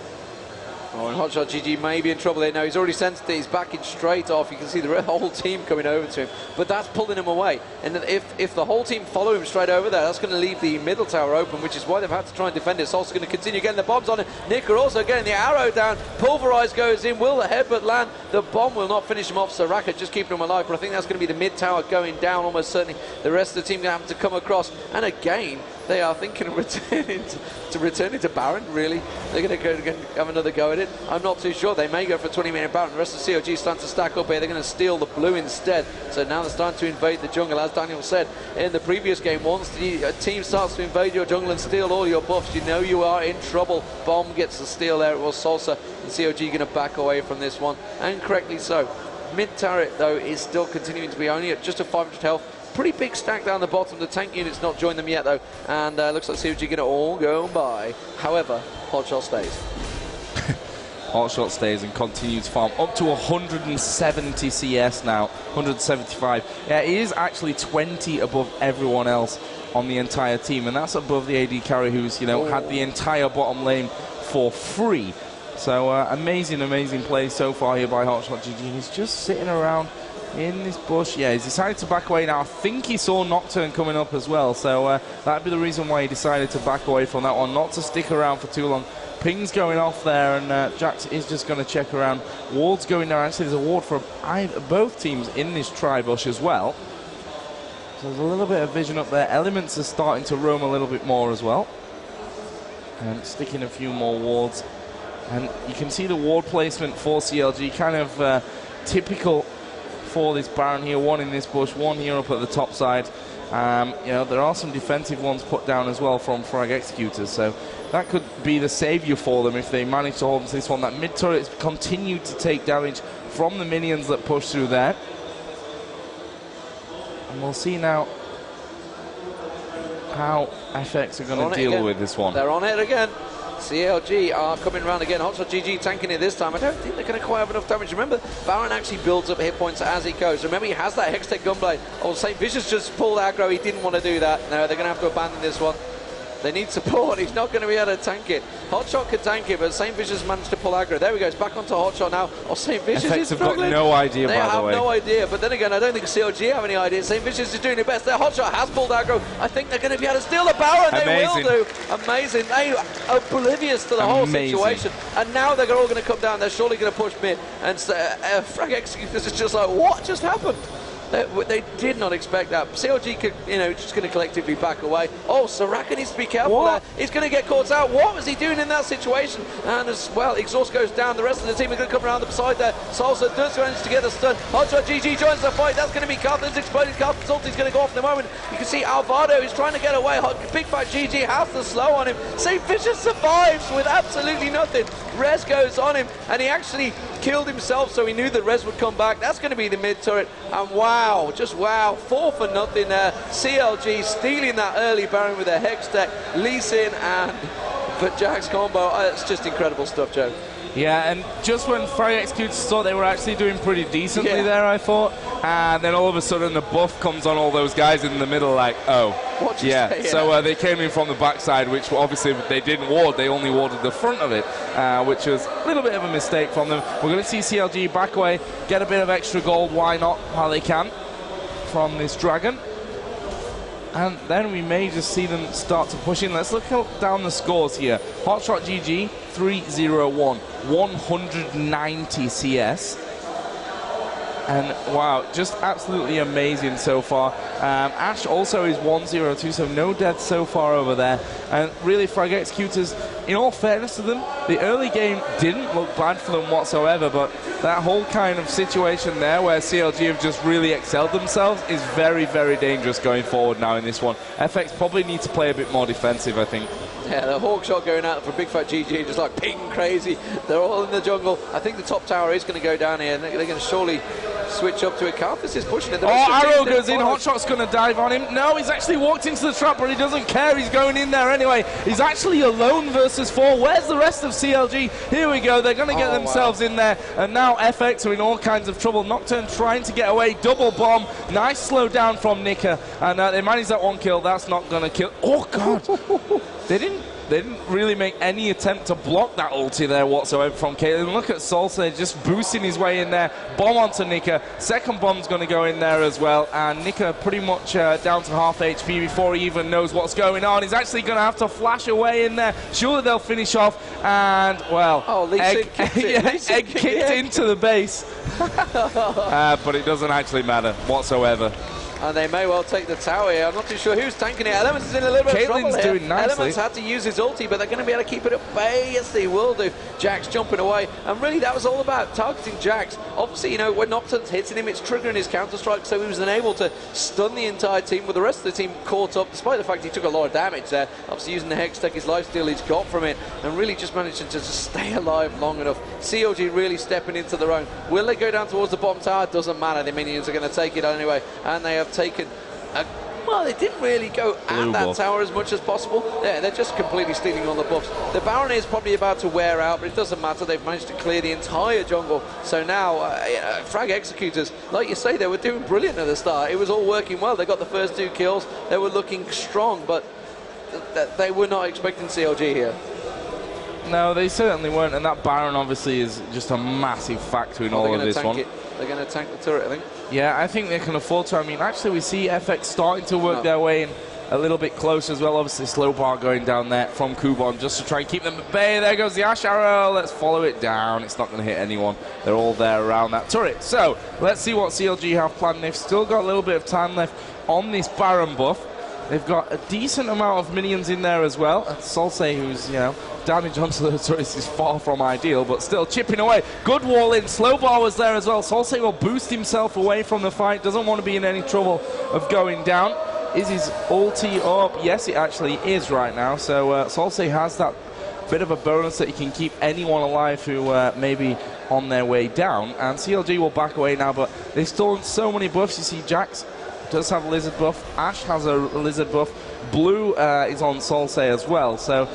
Oh, and HotshotGG may be in trouble there now. He's already sensed it. He's backing straight off. You can see the whole team coming over to him. But that's pulling him away. And if the whole team follow him straight over there, that's going to leave the middle tower open, which is why they've had to try and defend it. Salce's going to continue getting the bombs on him. Nyph also getting the arrow down. Pulverize goes in. Will the headbutt land? The bomb will not finish him off. Soraka just keeping him alive. But I think that's going to be the mid tower going down almost certainly. The rest of the team going to have to come across. And again, they are thinking of returning to Baron, really. They're going to go have another go at it. I'm not too sure. They may go for a 20-minute Baron. The rest of COG is starting to stack up here. They're going to steal the blue instead. So now they're starting to invade the jungle. As Daniel said in the previous game, once the team starts to invade your jungle and steal all your buffs, you know you are in trouble. Bomb gets the steal there. It was Salce. And COG going to back away from this one. And correctly so. Mid turret, though, is still continuing to be only at just a 500 health. Pretty big stack down the bottom. The tank unit's not joined them yet, though. And looks like COG going to all go by. However, Hotshot stays. Hotshot stays and continues to farm up to 170 CS now, 175. Yeah, he is actually 20 above everyone else on the entire team, and that's above the AD carry who's, you know, had the entire bottom lane for free. So amazing, amazing play so far here by HotshotGG. He's just sitting around in this bush. Yeah, he's decided to back away now. I think he saw Nocturne coming up as well, so that'd be the reason why he decided to back away from that one, not to stick around for too long. Ping's going off there, and Jax is just going to check around. Ward's going there. Actually, there's a ward for both teams in this tri-bush as well. So there's a little bit of vision up there. Elementz are starting to roam a little bit more as well. And sticking a few more wards. And you can see the ward placement for CLG, kind of typical for this Baron here. One in this bush, one here up at the top side. You know, there are some defensive ones put down as well from FRAG Executors, so that could be the saviour for them if they manage to hold on to this one. That mid turret has continued to take damage from the minions that push through there. And we'll see now how FX are going to deal with this one. They're on it again. CLG are coming around again. HotshotGG tanking it this time. I don't think they're going to quite have enough damage. Remember, Baron actually builds up hit points as he goes. Remember, he has that Hextech Gunblade. Oh, Saintvicious just pulled aggro. He didn't want to do that. No, they're going to have to abandon this one. They need support. He's not going to be able to tank it. Hotshot could tank it, but Saintvicious managed to pull aggro. There we go. It's back onto Hotshot now. Oh, Saintvicious is struggling. Have got no idea, they by the way. have no idea, but then again, I don't think CLG have any idea. Saintvicious is doing their best there. Hotshot has pulled aggro. I think they're going to be able to steal the Baron. They will do. Amazing. They are oblivious to the whole situation. And now they're all going to come down. They're surely going to push mid. And FRAG Executors is just like, what just happened? They did not expect that. CLG could, just going to collectively back away. Oh, Soraka needs to be careful there. He's going to get caught out. What was he doing in that situation? And as well, Exhaust goes down. The rest of the team are going to come around the side there. Salce does manage to get the stun. HotshotGG joins the fight. That's going to be Carthen's exploded. Carthen's ulti's going to go off in the moment. You can see Alvado is trying to get away. Bigfatlp has the slow on him. Saintvicious survives with absolutely nothing. Res goes on him, and he actually killed himself, so he knew that Res would come back. That's going to be the mid turret, and wow, just wow, 4 for nothing there. CLG stealing that early Baron with a Hex deck, Lee-Sin and but Jack's combo. It's just incredible stuff, Joe. Yeah, and just when FRAG Executors thought they were actually doing pretty decently there, I thought, and then all of a sudden the buff comes on all those guys in the middle, like, oh, yeah. So they came in from the backside, which obviously they didn't ward, they only warded the front of it, which was a little bit of a mistake from them. We're going to see CLG back away, get a bit of extra gold, why not, while they can, from this dragon. And then we may just see them start to push in. Let's look down the scores here. HotshotGG 301, 190 CS. And wow, just absolutely amazing so far. Ash also is 102, so no deaths so far over there. And really, FRAG Executors, in all fairness to them, the early game didn't look bad for them whatsoever, but that whole kind of situation there where CLG have just really excelled themselves is very, very dangerous going forward now in this one. FX probably need to play a bit more defensive, I think. Yeah, the hawk shot going out for Bigfatlp, just like ping crazy. They're all in the jungle. I think the top tower is going to go down here, and they're going to surely switch up to it. Carthus is pushing it. Arrow goes in. Hotshot's going to dive on him. No, he's actually walked into the trap, but he doesn't care. He's going in there anyway. He's actually alone versus 4. Where's the rest of CLG? Here we go. They're going to get themselves in there, and now FX are in all kinds of trouble. Nocturne trying to get away. Double bomb. Nice slow down from Nika, and they managed that one kill. That's not going to kill. Oh, God. They didn't really make any attempt to block that ulti there whatsoever from Caitlyn. Look at Salce just boosting his way in there. Bomb onto Nika. Second bomb's going to go in there as well. And Nika pretty much down to half HP before he even knows what's going on. He's actually going to have to flash away in there. Surely they'll finish off. And, well, egg kicked into the base. But it doesn't actually matter whatsoever. And they may well take the tower here. I'm not too sure who's tanking it. Elementz is in a little bit of trouble here. Doing nicely. Elementz had to use his ulti, but they're going to be able to keep it at bay. Yes, they will do. Jax jumping away. And really, that was all about targeting Jax. Obviously, when Nocturne's hitting him, it's triggering his counter-strike, so he was unable to stun the entire team, with the rest of the team caught up, despite the fact he took a lot of damage there. Obviously, using the Hex Tech, his lifesteal he's got from it, and really just managed to just stay alive long enough. CLG really stepping into their own. Will they go down towards the bottom tower? Doesn't matter. The minions are going to take it anyway, and they have taken well, they didn't really go at that tower as much as possible. Yeah, they're just completely stealing on the buffs. The Baron is probably about to wear out, but it doesn't matter. They've managed to clear the entire jungle. So now, FRAG Executors, like you say, they were doing brilliant at the start. It was all working well. They got the first 2 kills. They were looking strong, but they were not expecting CLG here. No, they certainly weren't, and that Baron obviously is just a massive factor in all of this one. They're going to tank the turret, I think. Yeah, I think they can afford to. I mean, actually, we see FX starting to work their way in a little bit closer as well. Obviously, slow bar going down there from Kubon just to try and keep them at bay. There goes the Ash Arrow. Let's follow it down. It's not going to hit anyone. They're all there around that turret. So, let's see what CLG have planned. They've still got a little bit of time left on this Baron buff. They've got a decent amount of minions in there as well. And Salce, who's, damage onto the turrets is far from ideal, but still chipping away. Good wall in. Slow bar was there as well. Salce will boost himself away from the fight. Doesn't want to be in any trouble of going down. Is his ulti up? Yes, it actually is right now. So Salce has that bit of a bonus that he can keep anyone alive who may be on their way down. And CLG will back away now, but they've stolen so many buffs. You see Jax does have a lizard buff. Ash has a lizard buff. Blue is on Salce as well. So,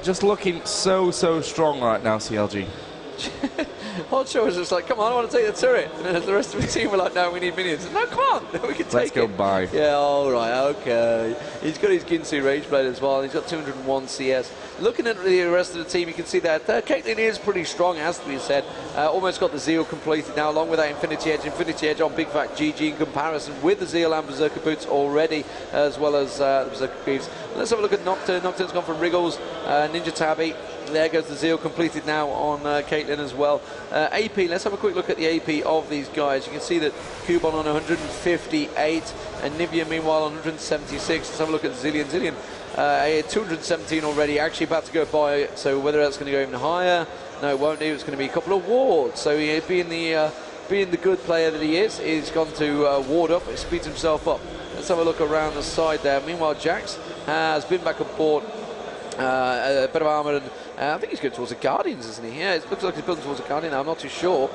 just looking so strong right now, CLG. Hotshot was just like, come on, I want to take the turret. And then the rest of the team were like, no, we need minions. No, come on, we can take it. Let's go by. Yeah, all right, okay. He's got his Ginsu Rageblade as well, and he's got 201 CS. Looking at the rest of the team, you can see that Caitlyn is pretty strong, as we said. Almost got the Zeal completed now, along with that Infinity Edge. Infinity Edge on Bigfatlp in comparison with the Zeal and Berserker Boots already, as well as the Berserker Greaves. Let's have a look at Nocturne. Nocturne's gone for Wriggles, Ninja Tabby. there goes the Zeal completed now on Caitlyn as well. AP, let's have a quick look at the AP of these guys. You can see that Kubon on 158 and Nyph meanwhile on 176. Let's have a look at Zillion. Zillion 217 already, actually about to go by, so whether that's going to go even higher, no it won't do, it's going to be a couple of wards. So being the good player that he is, he's gone to ward up, he speeds himself up. Let's have a look around the side there. Meanwhile, Jax has been back on board. A bit of armor, and I think he's going towards the Guardians, isn't he? Yeah, it looks like he's building towards the Guardian now, I'm not too sure.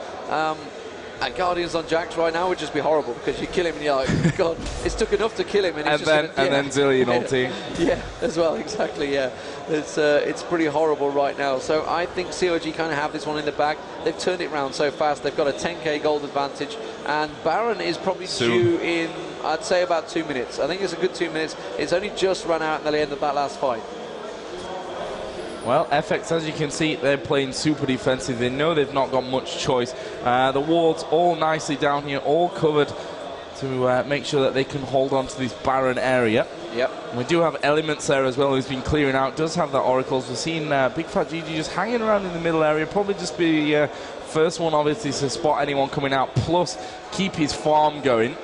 And Guardians on Jax right now would just be horrible, because you kill him and you're like, God, it's took enough to kill him. And then Zillion ulti. Yeah, as well, exactly, yeah. It's pretty horrible right now. So I think COG kind of have this one in the bag. They've turned it around so fast. They've got a 10k gold advantage, and Baron is probably due in, I'd say, about 2 minutes. I think it's a good 2 minutes. It's only just run out at the end of that last fight. Well, FX, as you can see, they're playing super defensive. They know they've not got much choice. The wards all nicely down here, all covered to make sure that they can hold on to this Baron area. Yep. We do have Elementz there as well, who's been clearing out. Does have the Oracles. We've seen Bigfatlp just hanging around in the middle area. Probably just be the first one, obviously, to spot anyone coming out, plus keep his farm going.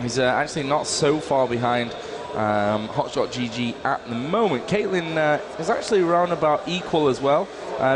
He's actually not so far behind HotshotGG at the moment. Caitlyn is actually around about equal as well.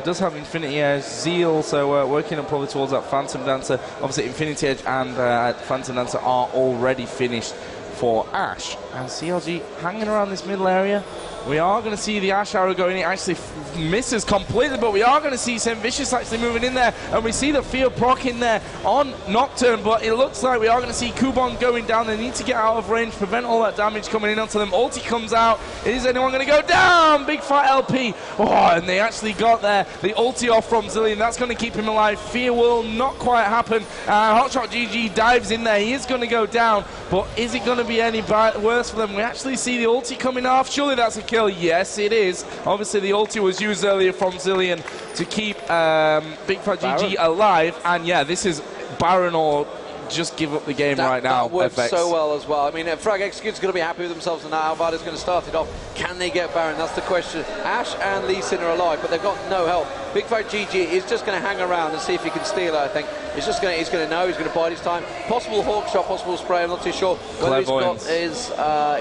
Does have Infinity Edge, Zeal, so working up probably towards that Phantom Dancer. Obviously Infinity Edge and Phantom Dancer are already finished for Ashe. And CLG hanging around this middle area. We are going to see the Ashe arrow going. It actually misses completely, but we are going to see Saintvicious actually moving in there, and we see the Fear proc in there on Nocturne, but it looks like we are going to see Kubon going down. They need to get out of range, prevent all that damage coming in onto them. Ulti comes out. Is anyone going to go down? Bigfatlp. Oh, and they actually got there. The ulti off from Zillion. That's going to keep him alive. Fear will not quite happen. HotshotGG dives in there. He is going to go down, but is it going to be any worse for them? We actually see the ulti coming off. Surely that's a kill. Yes, it is. Obviously, the ulti was used earlier from Zillion to keep Bigfatlp alive. And yeah, this is Baron or just give up the game right now. That worked so well as well. I mean, FRAG EX is going to be happy with themselves, and now Alvado's going to start it off. Can they get Baron? That's the question. Ashe and Lee Sin are alive, but they've got no help. BigfatlP is just going to hang around and see if he can steal it, I think. He's going to know, he's going to bide his time. Possible hawk shot, possible spray, I'm not too sure. Whether he's got is,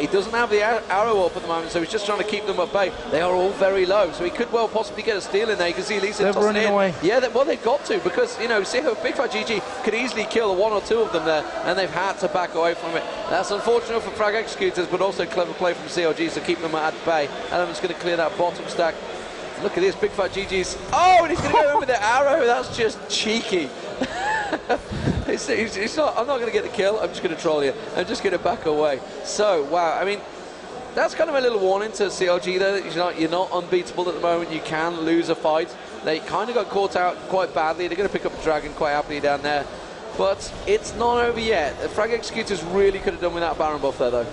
he doesn't have the arrow up at the moment, so he's just trying to keep them at bay. They are all very low, so he could well possibly get a steal in there. You can see Lee Sin tossing it in. Away. Yeah, well, they've got to, because, you know, see how BigfatlP could easily kill one or two of them there, and they've had to back away from it. That's unfortunate for FRAG EX, but also clever play from CLG to keep them at bay. Element's going to clear that bottom stack. Look at this, BigfatlP's. Oh, and he's going to go in with the arrow. That's just cheeky. It's not, I'm not going to get the kill. I'm just going to troll you. I'm just going to back away. So, wow. I mean, that's kind of a little warning to CLG there. You're not unbeatable at the moment. You can lose a fight. They kind of got caught out quite badly. They're going to pick up the Dragon quite happily down there. But it's not over yet. The FRAG EX really could have done without Baron buff there, though.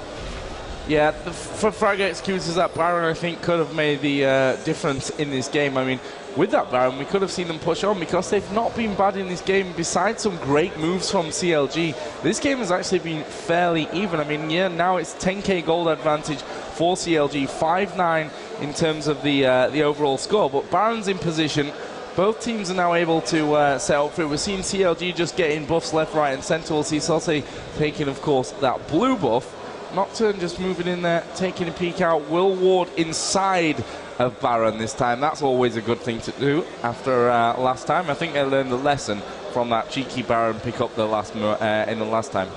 Yeah, for FRAG EX, that Baron, I think, could have made the difference in this game. I mean, with that Baron, we could have seen them push on because they've not been bad in this game. Besides some great moves from CLG, this game has actually been fairly even. I mean, yeah, now it's 10k gold advantage for CLG, 5-9 in terms of the overall score. But Baron's in position. Both teams are now able to set up for it. We're seeing CLG just getting buffs left, right, and centre. We'll see Salce taking, of course, that blue buff. Nocturne just moving in there, taking a peek out. Will ward inside of Baron this time. That's always a good thing to do after last time. I think they learned the lesson from that cheeky Baron pick up the last in the last time.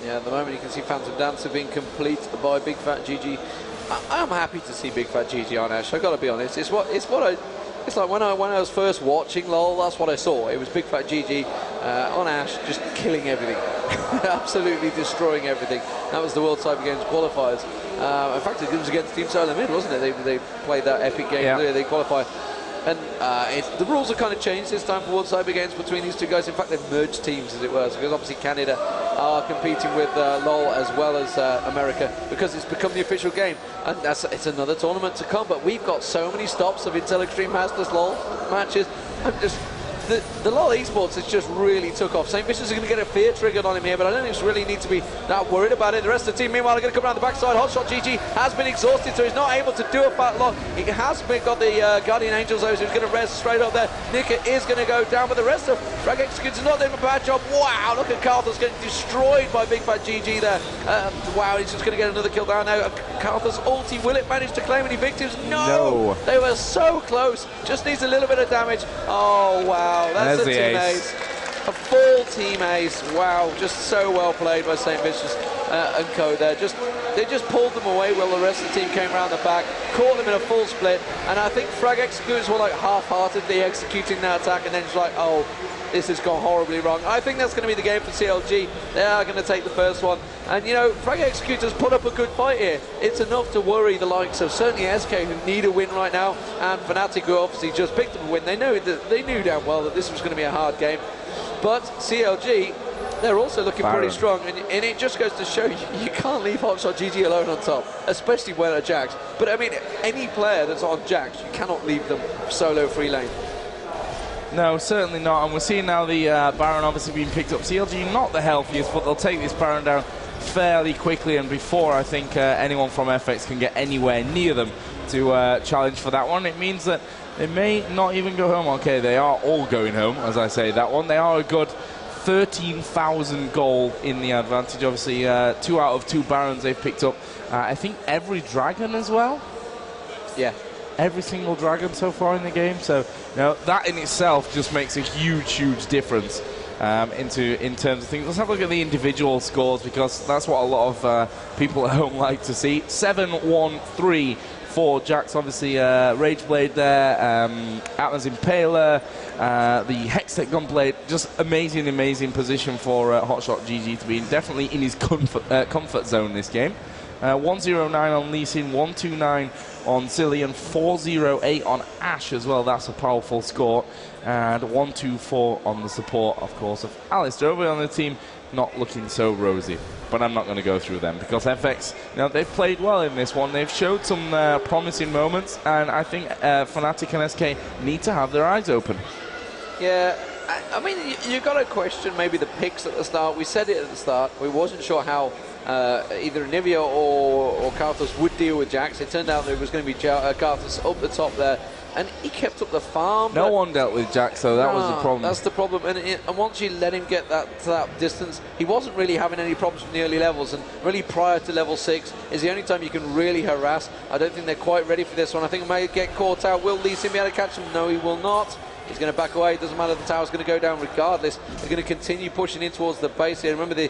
Yeah, at the moment you can see Phantom Dancer being complete by BigfatlGG. I'm happy to see BigfatlGG on Ashe. I've got to be honest. It's like when I was first watching LoL, that's what I saw. It was BigfatlGG on Ashe, just killing everything. Absolutely destroying everything. That was the World Cyber Games qualifiers. In fact, it was against Team Silent Mid, wasn't it? They played that epic game. Yeah. They qualified. And the rules have kind of changed this time for World Cyber Games between these two guys. In fact, they've merged teams, as it were. Because obviously Canada are competing with LoL as well as America, because it's become the official game. And it's another tournament to come. But we've got so many stops of Intel Extreme Masters LoL matches. the LoL Esports has just really took off. Saintvicious is going to get a fear triggered on him here, but I don't think it's really need to be that worried about it. The rest of the team, meanwhile, are going to come around the backside. HotshotGG has been exhausted, so he's not able to do a fat lot. He has got the Guardian Angels, though, so he's going to rest straight up there. Nyph is going to go down, but the rest of FRAG EX is not doing a bad job. Wow, look at Karthus getting destroyed by Bigfatlp there. Wow, he's just going to get another kill down now. Karthus ulti, will it manage to claim any victims? No! They were so close. Just needs a little bit of damage. Oh, wow, that's a team ace. A full team ace. Wow, just so well played by Saintvicious and co there. They just pulled them away while the rest of the team came around the back, caught them in a full split, and I think FRAG EX were like half-heartedly executing that attack, and then just like, oh, this has gone horribly wrong. I think that's going to be the game for CLG. They are going to take the first one. And, you know, FRAG EX put up a good fight here. It's enough to worry the likes of certainly SK, who need a win right now, and FNATIC, who obviously just picked up a win. They knew damn well that this was going to be a hard game. But CLG, they're also looking pretty strong, and it just goes to show you can't leave HotshotGG alone on top, especially when at Jax. But I mean, any player that's on Jax, you cannot leave them solo free lane. No, certainly not. And we're seeing now the Baron obviously being picked up. CLG not the healthiest, but they'll take this Baron down fairly quickly, and before I think anyone from FX can get anywhere near them to challenge for that one. It means that they may not even go home. Okay, they are all going home, as I say, that one. They are a good 13,000 gold in the advantage. Obviously, 2 out of 2 Barons they've picked up. I think every Dragon as well. Yeah. Every single Dragon so far in the game. So, you know, that in itself just makes a huge, huge difference in terms of things. Let's have a look at the individual scores, because that's what a lot of people at home like to see. 7-1-3 for Jax, obviously. Rageblade there, Atlas Impaler, the Hextech Gunblade. Just amazing, amazing position for HotshotGG to be in. Definitely in his comfort zone this game. 109 on Lee Sin, 129 on Zilean, 408 on Ashe as well. That's a powerful score. And 124 on the support, of course, of Alistair. Over on the team, not looking so rosy. But I'm not going to go through them, because FX, you know, they've played well in this one. They've showed some promising moments, and I think FNATIC and SK need to have their eyes open. Yeah, I mean, you've got to question maybe the picks at the start. We said it at the start. We wasn't sure how either Nivea or Karthus would deal with Jax. It turned out that it was going to be Karthus up the top there, and he kept up the farm. No one dealt with Jax, so that was the problem. That's the problem, and once you let him get to that distance, he wasn't really having any problems from the early levels, and really prior to level 6 is the only time you can really harass. I don't think they're quite ready for this one. I think he may get caught out. Will Lee Sin be able to catch him? No, he will not. He's going to back away. It doesn't matter. The tower's going to go down regardless. They're going to continue pushing in towards the base here. Remember, the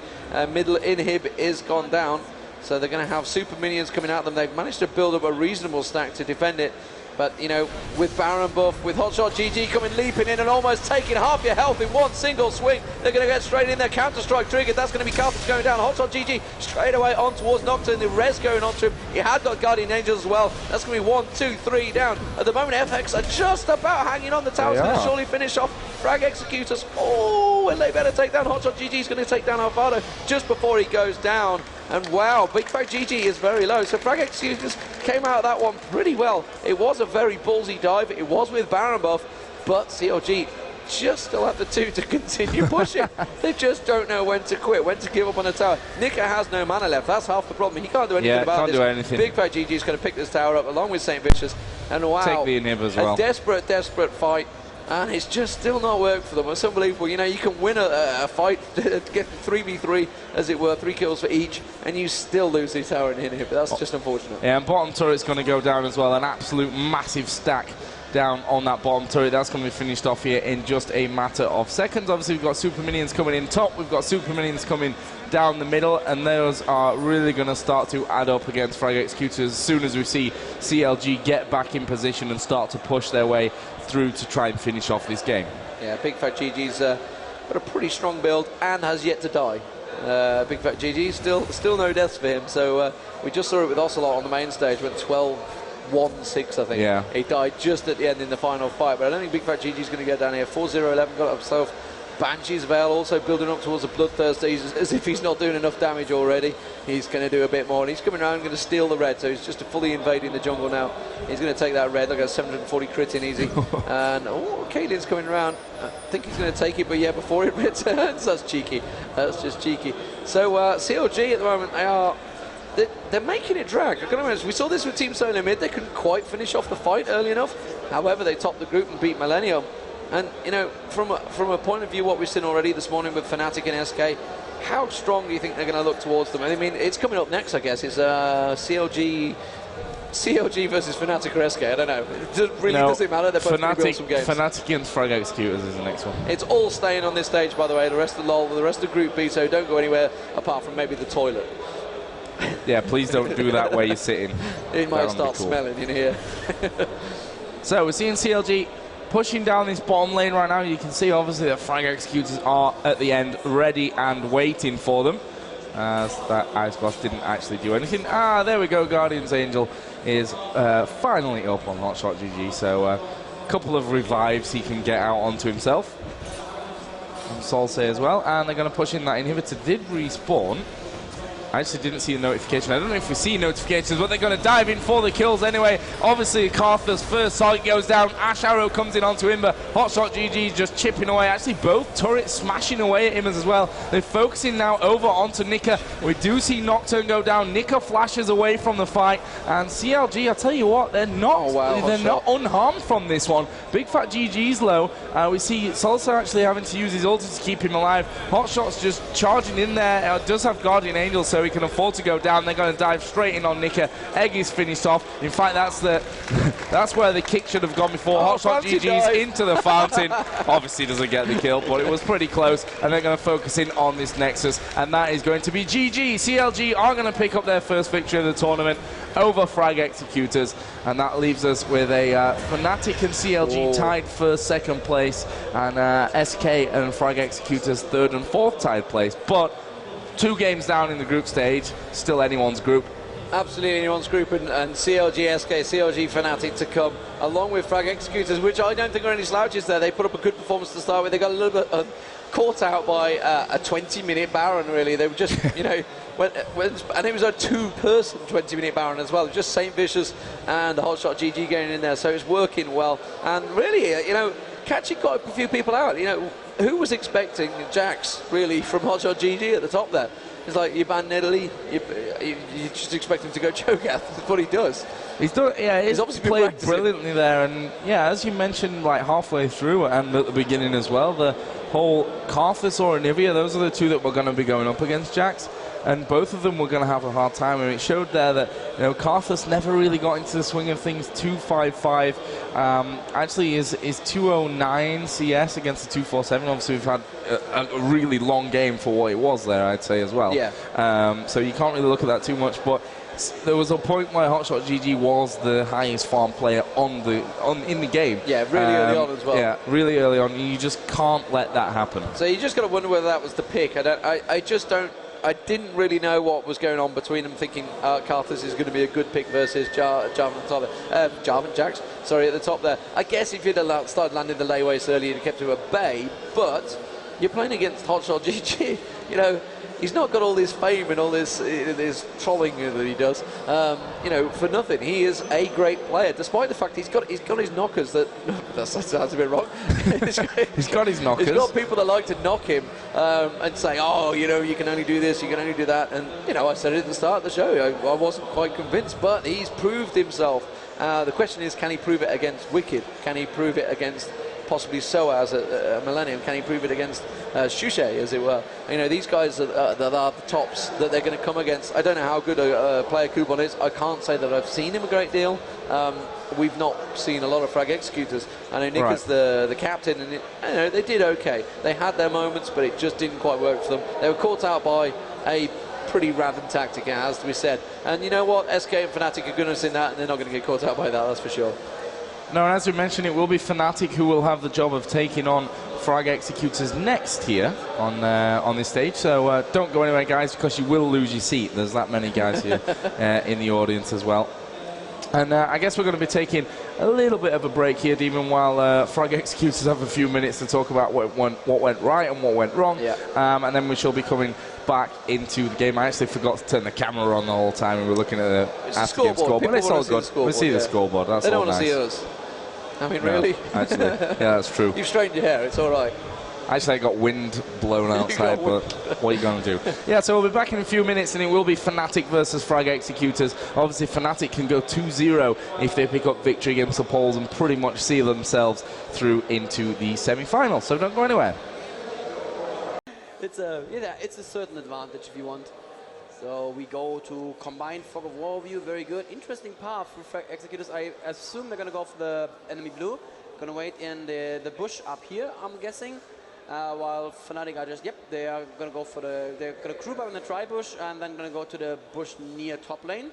middle inhib is gone down, so they're going to have super minions coming at them. They've managed to build up a reasonable stack to defend it. But, you know, with Baron buff, with HotshotGG coming leaping in and almost taking half your health in one single swing, they're going to get straight in there. Counter-strike triggered. That's going to be Karthus going down. HotshotGG straight away on towards Nocturne. The res going on to him. He had got Guardian Angels as well. That's going to be 1, 2, 3 down. At the moment, FX are just about hanging on. The tower's going to surely finish off. FRAG Executors. Oh, and they better take down HotshotGG. Is going to take down Alvado just before he goes down. And wow, Bigfatlp is very low. So FRAG Executors came out of that one pretty well. It was a very ballsy dive. It was with Baron buff, but CLG just still have the 2 to continue pushing. They just don't know when to quit, when to give up on the tower. Nyph has no mana left. That's half the problem. He can't do anything about this. Bigfatlp is going to pick this tower up along with Saintvicious. And wow, take the inhib as well. A desperate, desperate fight. And it's just still not worked for them. It's unbelievable. You know, you can win a fight, get 3v3, as it were, 3 kills for each, and you still lose the tower in here. But that's just unfortunate. Yeah, and bottom turret's going to go down as well. An absolute massive stack down on that bottom turret. That's going to be finished off here in just a matter of seconds. Obviously, we've got super minions coming in top. We've got super minions coming down the middle, and those are really going to start to add up against FRAG Executors as soon as we see CLG get back in position and start to push their way through to try and finish off this game. Yeah, Bigfatlp's got a pretty strong build and has yet to die. Bigfatlp, still no deaths for him. So we just saw it with Ocelote on the main stage, went 12-1-6, I think. Yeah. He died just at the end in the final fight, but I don't think Bigfatlp is going to go down here. 4-0-11, got himself Banshee's Veil also building up towards a Bloodthirster. He's, as if he's not doing enough damage already. He's going to do a bit more, and he's coming around and going to steal the red, so he's just fully invading the jungle now. He's going to take that red, like a 740 crit in easy. And, oh, Kaelin's coming around. I think he's going to take it, but yeah, before it returns, that's cheeky. That's just cheeky. So CLG at the moment, they're making it drag. I can imagine. We saw this with Team Solo Mid. They couldn't quite finish off the fight early enough. However, they topped the group and beat Millennium. And, you know, from a point of view, what we've seen already this morning with FNATIC and SK, how strong do you think they're going to look towards them? I mean, it's coming up next, I guess. It's CLG versus FNATIC or SK. I don't know. It really doesn't matter. They're both going to be awesome games. FNATIC and FRAG Executors is the next one. It's all staying on this stage, by the way. The rest of LOL, the rest of Group B, so don't go anywhere apart from maybe the toilet. Yeah, please don't do that where you're sitting. It might start smelling in here. So we're seeing CLG pushing down this bottom lane right now. You can see obviously that FRAG Executors are at the end ready and waiting for them. As that Ice Blast didn't actually do anything. Ah, there we go. Guardian's Angel is finally up on HotshotGG. So a couple of revives he can get out onto himself. And Salce as well. And they're going to push in that inhibitor. Did respawn. I actually didn't see a notification. I don't know if we see notifications, but they're going to dive in for the kills anyway. Obviously, Cartha's first target goes down. Ash Arrow comes in onto iMba. HotshotGG just chipping away. Actually, both turrets smashing away at him as well. They're focusing now over onto Nika. We do see Nocturne go down. Nika flashes away from the fight. And CLG, I tell you what, they're not not unharmed from this one. Bigfatlp's low. We see Salce actually having to use his ulti to keep him alive. Hotshot's just charging in there. Does have Guardian Angel, so he can afford to go down. They're going to dive straight in on Nika. Egg is finished off. In fact, that's where the kick should have gone before. HotshotGG's into the fountain. Obviously doesn't get the kill, but it was pretty close. And they're going to focus in on this Nexus, and that is going to be GG. CLG are going to pick up their first victory of the tournament over FRAG Executors, and that leaves us with a FNATIC and CLG tied for second place, and SK and FRAG Executors third and fourth tied place. But 2 games down in the group stage, still anyone's group. Absolutely anyone's group, and CLG, SK, CLG, FNATIC to come, along with FRAG Executors, which I don't think are any slouches there. They put up a good performance to start with. They got a little bit caught out by a 20-minute Baron, really. They were just, you know, and it was a 2-person 20-minute Baron as well. Just Saintvicious and HotshotGG going in there, so it's working well. And really, you know, catching quite a few people out. You know, who was expecting Jax, really, from HotshotGG at the top there? It's like, you ban Nidalee, you just expect him to go Cho'Gath. That's what he does. He's done, yeah, he's obviously played brilliantly there, and yeah, as you mentioned, like halfway through and at the beginning as well, the whole Karthus or Anivia, those are the 2 that were going to be going up against Jax, and both of them were going to have a hard time. And it showed there that, you know, Karthus never really got into the swing of things. 255 actually is 209 CS against the 247. Obviously, we've had a really long game for what it was there, I'd say as well. Yeah. So you can't really look at that too much, but there was a point where HotshotGG was the highest farm player in the game. Yeah, really early on as well. Yeah, really early on. You just can't let that happen. So you just got to wonder whether that was the pick. I didn't really know what was going on between them, thinking Karthus is going to be a good pick versus Jarvan Jax. Sorry, at the top there. I guess if you'd started landing the layways early, you'd have kept him at bay, but you're playing against HotshotGG. You know, he's not got all this fame and all this trolling that he does, you know, for nothing. He is a great player, despite the fact he's got his knockers. That sounds a bit wrong. He's got his knockers. He's got people that like to knock him and say, oh, you know, you can only do this, you can only do that. And, you know, I said it at the start of the show, I wasn't quite convinced, but he's proved himself. The question is, can he prove it against Wickd? Can he prove it against possibly Soaz at Millennium? Can he prove it against Shushei, as it were? You know, these guys that are the tops that they're going to come against. I don't know how good a player Kubon is. I can't say that I've seen him a great deal. We've not seen a lot of FRAG Executors. I know Nick is the captain, and you know, they did okay. They had their moments, but it just didn't quite work for them. They were caught out by a pretty random tactic, it has to be said. And you know what? SK and FNATIC are going to see that, and they're not going to get caught out by that, that's for sure. No, and as we mentioned, it will be FNATIC who will have the job of taking on FRAG Executors next here on this stage. So don't go anywhere, guys, because you will lose your seat. There's that many guys here in the audience as well. And I guess we're going to be taking a little bit of a break here, Deman, while FRAG Executors have a few minutes to talk about what went right and what went wrong. Yeah. And then we shall be coming back into the game. I actually forgot to turn the camera on the whole time, and we were looking at the after game score, but it's all good. We see the scoreboard. That's they don't all want to nice. see us. I mean, really? Actually, yeah, that's true. You've straightened your hair. It's all right. Actually, I got wind blown outside, but what are you going to do? Yeah, so we'll be back in a few minutes, and it will be FNATIC versus FRAG Executors. Obviously, FNATIC can go 2-0 if they pick up victory against the Poles and pretty much seal themselves through into the semi-final. So don't go anywhere. It's a certain advantage if you want. So we go to combined fog of war view, very good. Interesting path for FRAG Executors. I assume they're going to go for the enemy blue. Going to wait in the bush up here, I'm guessing. While FNATIC are just, they are going to go for they're going to group up in the tri-bush and then going to go to the bush near top lane.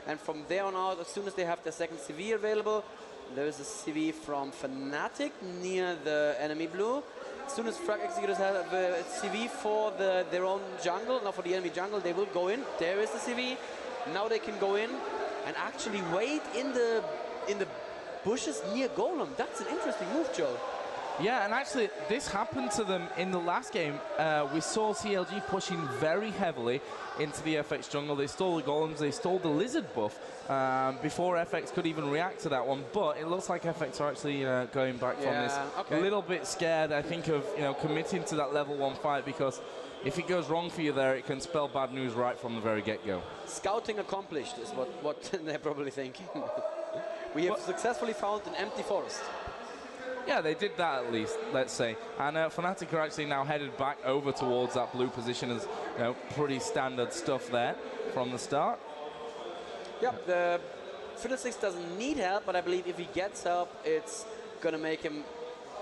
And from there on out, as soon as they have their second CV available, there is a CV from FNATIC near the enemy blue. As soon as FRAG Executors have a CV for their own jungle, now for the enemy jungle, they will go in. There is the CV. Now they can go in and actually wait in the bushes near Golem. That's an interesting move, Joe. Yeah, and actually, this happened to them in the last game. We saw CLG pushing very heavily into the FX jungle. They stole the golems, they stole the lizard buff before FX could even react to that one. But it looks like FX are actually going back from this. Okay. A little bit scared, I think, of committing to that level 1 fight, because if it goes wrong for you there, it can spell bad news right from the very get-go. Scouting accomplished is what they're probably thinking. We have successfully found an empty forest. Yeah, they did that at least, let's say. And FNATIC are actually now headed back over towards that blue position as, pretty standard stuff there from the start. Yep, the Fiddlesticks doesn't need help, but I believe if he gets help, it's going to make him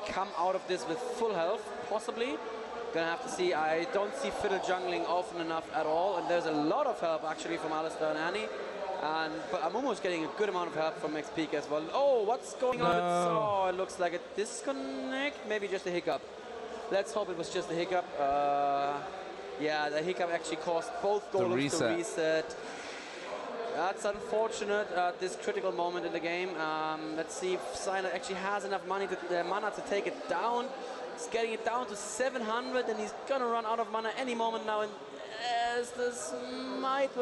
come out of this with full health, possibly. Gonna have to see. I don't see Fiddle jungling often enough at all, and there's a lot of help actually from Alistair and Annie. But I'm almost getting a good amount of help from xPeke as well. Oh, what's going on? Oh, it looks like a disconnect. Maybe just a hiccup. Let's hope it was just a hiccup. Yeah, the hiccup actually caused both golems to reset. That's unfortunate at this critical moment in the game. Let's see if Cyanide actually has enough mana to take it down. He's getting it down to 700, and he's gonna run out of mana any moment now. And where's the smite?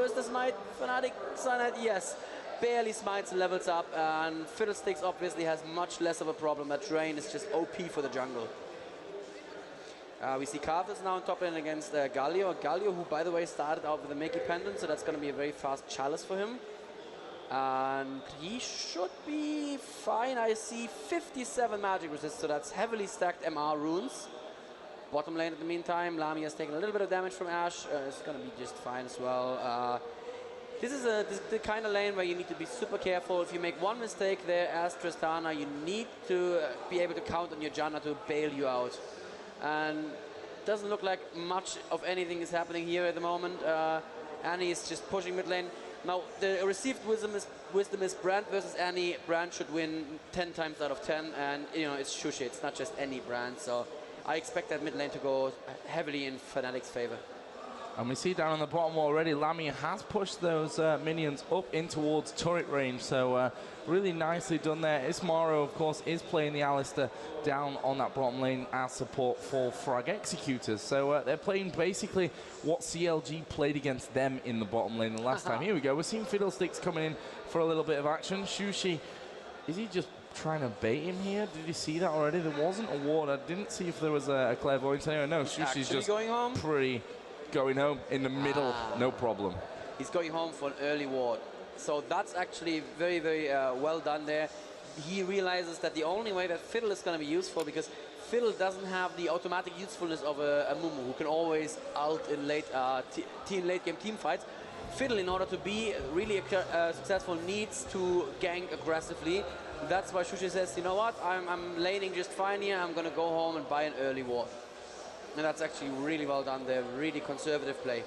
FNATIC, Cyanide, yes. Barely smites and levels up, and Fiddlesticks obviously has much less of a problem. That drain is just OP for the jungle. We see Carthus now on top lane against Galio. Galio, who by the way started out with a Makey Pendant, so that's going to be a very fast chalice for him. And he should be fine. I see 57 magic resist, so that's heavily stacked MR runes. Bottom lane in the meantime, Lamia has taken a little bit of damage from Ashe. It's going to be just fine as well. This is the kind of lane where you need to be super careful. If you make one mistake there as Tristana, you need to be able to count on your Janna to bail you out. And doesn't look like much of anything is happening here at the moment. Annie is just pushing mid lane. Now, the received wisdom is Brand versus Annie. Brand should win 10 times out of 10, and it's Shushei. It's not just any Brand, so I expect that mid lane to go heavily in FNATIC's favor. And we see down on the bottom already, Lamia has pushed those minions up in towards turret range, so really nicely done there. Ismaro, of course, is playing the Alistair down on that bottom lane as support for FRAG Executors. So they're playing basically what CLG played against them in the bottom lane the last time. Here we go. We're seeing Fiddlesticks coming in for a little bit of action. Shushei, is he just trying to bait him here? Did you see that already? There wasn't a ward. I didn't see if there was a clairvoyance anyway. No, Shushei's just going home? Going home in the middle, no problem. He's going home for an early ward. So that's actually very, very well done there. He realizes that the only way that Fiddle is going to be useful, because Fiddle doesn't have the automatic usefulness of a Mumu, who can always ult in late game team fights. Fiddle, in order to be really successful, needs to gank aggressively. That's why Shushei says, you know what, I'm laning just fine here, I'm going to go home and buy an early ward. And that's actually really well done there, really conservative play.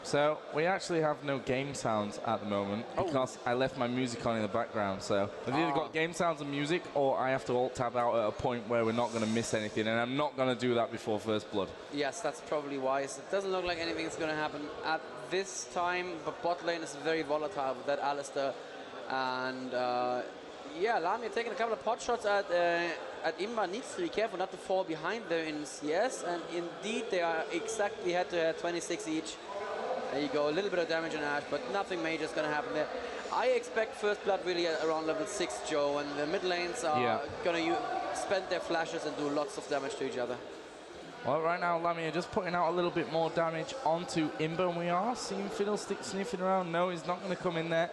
So we actually have no game sounds at the moment because I left my music on in the background. So I've either got game sounds and music, or I have to alt tab out at a point where we're not going to miss anything, and I'm not going to do that before first blood. Yes, that's probably wise. It doesn't look like anything is going to happen at this time, but bot lane is very volatile with that Alistair And yeah, Lamia taking a couple of pot shots at iMba, needs to be careful not to fall behind there in CS, and indeed they are exactly head-to-head, 26 each. There you go, a little bit of damage on Ash, but nothing major is going to happen there. I expect first blood really around level 6, Joe, and the mid lanes are going to spend their flashes and do lots of damage to each other. Well, right now, Lamia just putting out a little bit more damage onto iMba, and we are seeing Fiddlestick sniffing around. No, he's not going to come in there.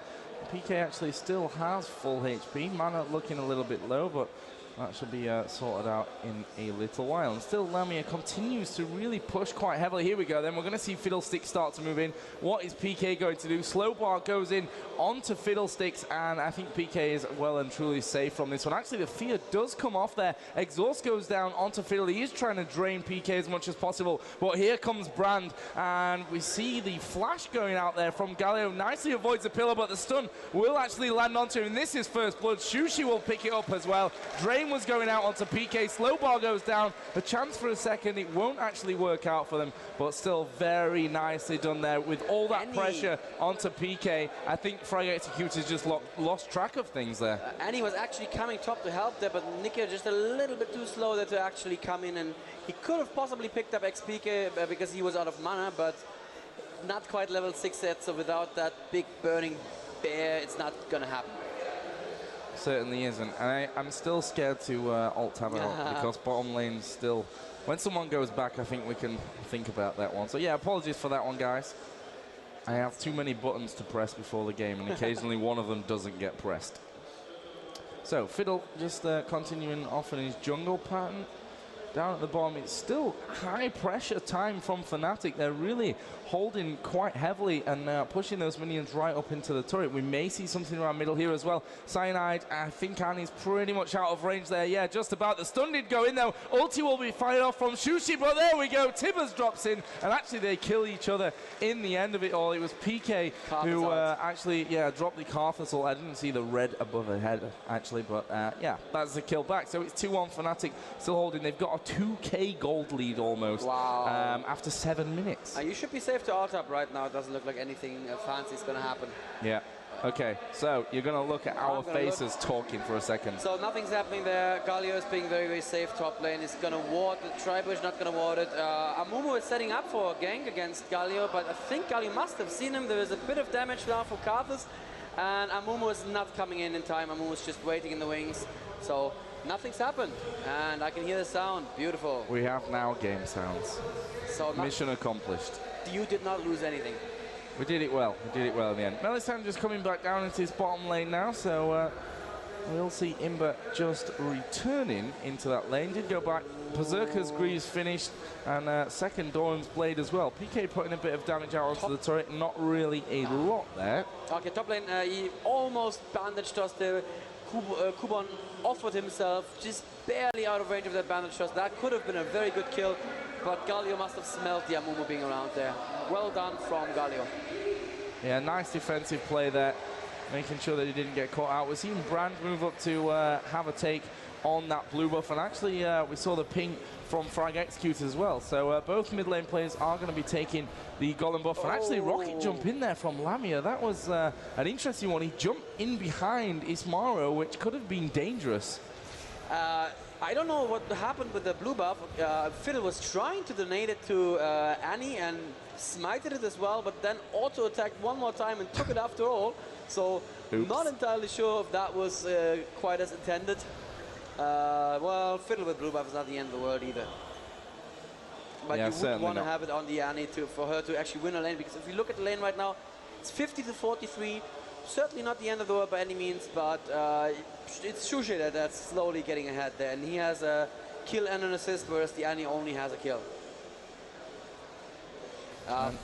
PK actually still has full HP. Mana looking a little bit low, but that should be sorted out in a little while. And still, Lamia continues to really push quite heavily. Here we go, then. We're going to see Fiddlestick start to move in. What is PK going to do? Slow bar goes in onto Fiddlesticks, and I think PK is well and truly safe from this one. Actually, the fear does come off there. Exhaust goes down onto Fiddle. He is trying to drain PK as much as possible, but here comes Brand, and we see the flash going out there from Galio. Nicely avoids the pillar, but the stun will actually land onto him. This is first blood. Shushei will pick it up as well. Drain was going out onto PK. Slow bar goes down. A chance for a second. It won't actually work out for them, but still very nicely done there with all that pressure onto PK. I think FRAG Executors just lost track of things there. And he was actually coming top to help there, but Nicky just a little bit too slow there to actually come in, and he could have possibly picked up xPeke because he was out of mana, but not quite level 6 yet, so without that big burning bear, it's not gonna happen. Certainly isn't, and I'm still scared to alt tab out because bottom lane still. When someone goes back, I think we can think about that one. So yeah, apologies for that one, guys. I have too many buttons to press before the game, and occasionally one of them doesn't get pressed. So Fiddle just continuing off in his jungle pattern. Down at the bottom, it's still high pressure time from FNATIC. They're really holding quite heavily and pushing those minions right up into the turret. We may see something around middle here as well. Cyanide, I think Annie's pretty much out of range there. Yeah, just about. The stun did go in though. Ulti will be fired off from Shushei, but there we go. Tibbers drops in, and actually they kill each other in the end of it all. It was PK who actually, dropped the Carthus ult. I didn't see the red above her head actually, but yeah, that's the kill back. So it's 2-1 FNATIC still holding. They've got a 2k gold lead almost after 7 minutes. You should be safe to alt up right now. It doesn't look like anything fancy is going to happen. Yeah. Okay, so you're going to look at our faces talking for a second. So nothing's happening there. Galio is being very, very safe top lane. He's going to ward. The Tribush not going to ward it. Amumu is setting up for a gank against Galio, but I think Galio must have seen him. There is a bit of damage now for Carthus, and Amumu is not coming in time. Amumu is just waiting in the wings. So nothing's happened, and I can hear the sound. Beautiful. We have now game sounds. So mission accomplished. You did not lose anything. We did it well. We did it well in the end. Mellisan just coming back down into his bottom lane now, so we'll see iMba just returning into that lane. Did go back. Berserker's Greaves finished, and second Doran's Blade as well. PK putting a bit of damage out onto the turret. Not really a lot there. Okay, top lane, he almost bandaged us there. Kubon offered himself, just barely out of range of that bandage shot. That could have been a very good kill, but Galio must have smelled the Amumu being around there. Well done from Galio. Yeah, nice defensive play there, making sure that he didn't get caught out. We're seeing Brand move up to have a take on that blue buff, and actually we saw the ping from FRAG Executors as well. So both mid lane players are going to be taking the golem buff, and actually rocket jump in there from Lamia. That was an interesting one. He jumped in behind Ismaro, which could have been dangerous. I don't know what happened with the blue buff. Fiddle was trying to donate it to Annie and smited it as well, but then auto attacked one more time and took it after all. So not entirely sure if that was quite as intended. Well, Fiddle with blue buff is not the end of the world either. But yeah, you would want to have it on the Annie for her to actually win a lane, because if you look at the lane right now, it's 50-43. Certainly not the end of the world by any means, but it's Shushei that's slowly getting ahead there, and he has a kill and an assist, whereas the Annie only has a kill.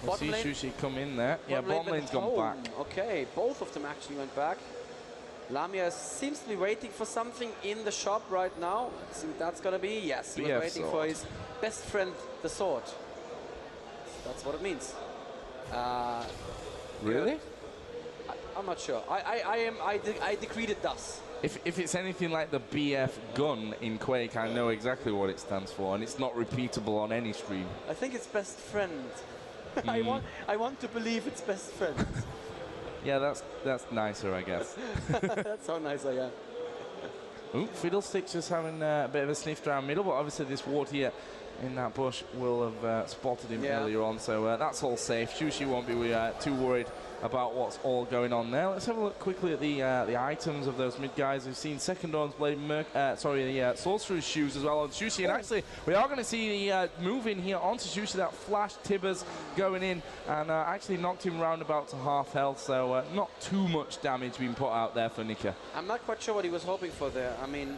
We'll see Shushei come in there. Yeah, bottom lane's gone back. Okay, both of them actually went back. Lamia seems to be waiting for something in the shop right now. Let's see what that's going to be. Yes, he was waiting for his best friend, the sword. That's what it means. Really? I'm not sure. I decreed it thus. If it's anything like the BF gun in Quake, I know exactly what it stands for, and it's not repeatable on any stream. I think it's best friend. I want to believe it's best friend. Yeah, that's nicer, I guess. That's so nicer, yeah. Ooh, Fiddlesticks just having a bit of a sniff down middle, but obviously this ward here in that bush will have spotted him earlier on, so that's all safe. Shushei won't be too worried about what's all going on there. Let's have a look quickly at the items of those mid guys. We've seen Second Dawn's Blade, the Sorcerer's Shoes as well on Shushei, and actually we are going to see the move in here onto Shushei, that flash Tibbers going in, and actually knocked him round about to half health, so not too much damage being put out there for Nika. I'm not quite sure what he was hoping for there. I mean,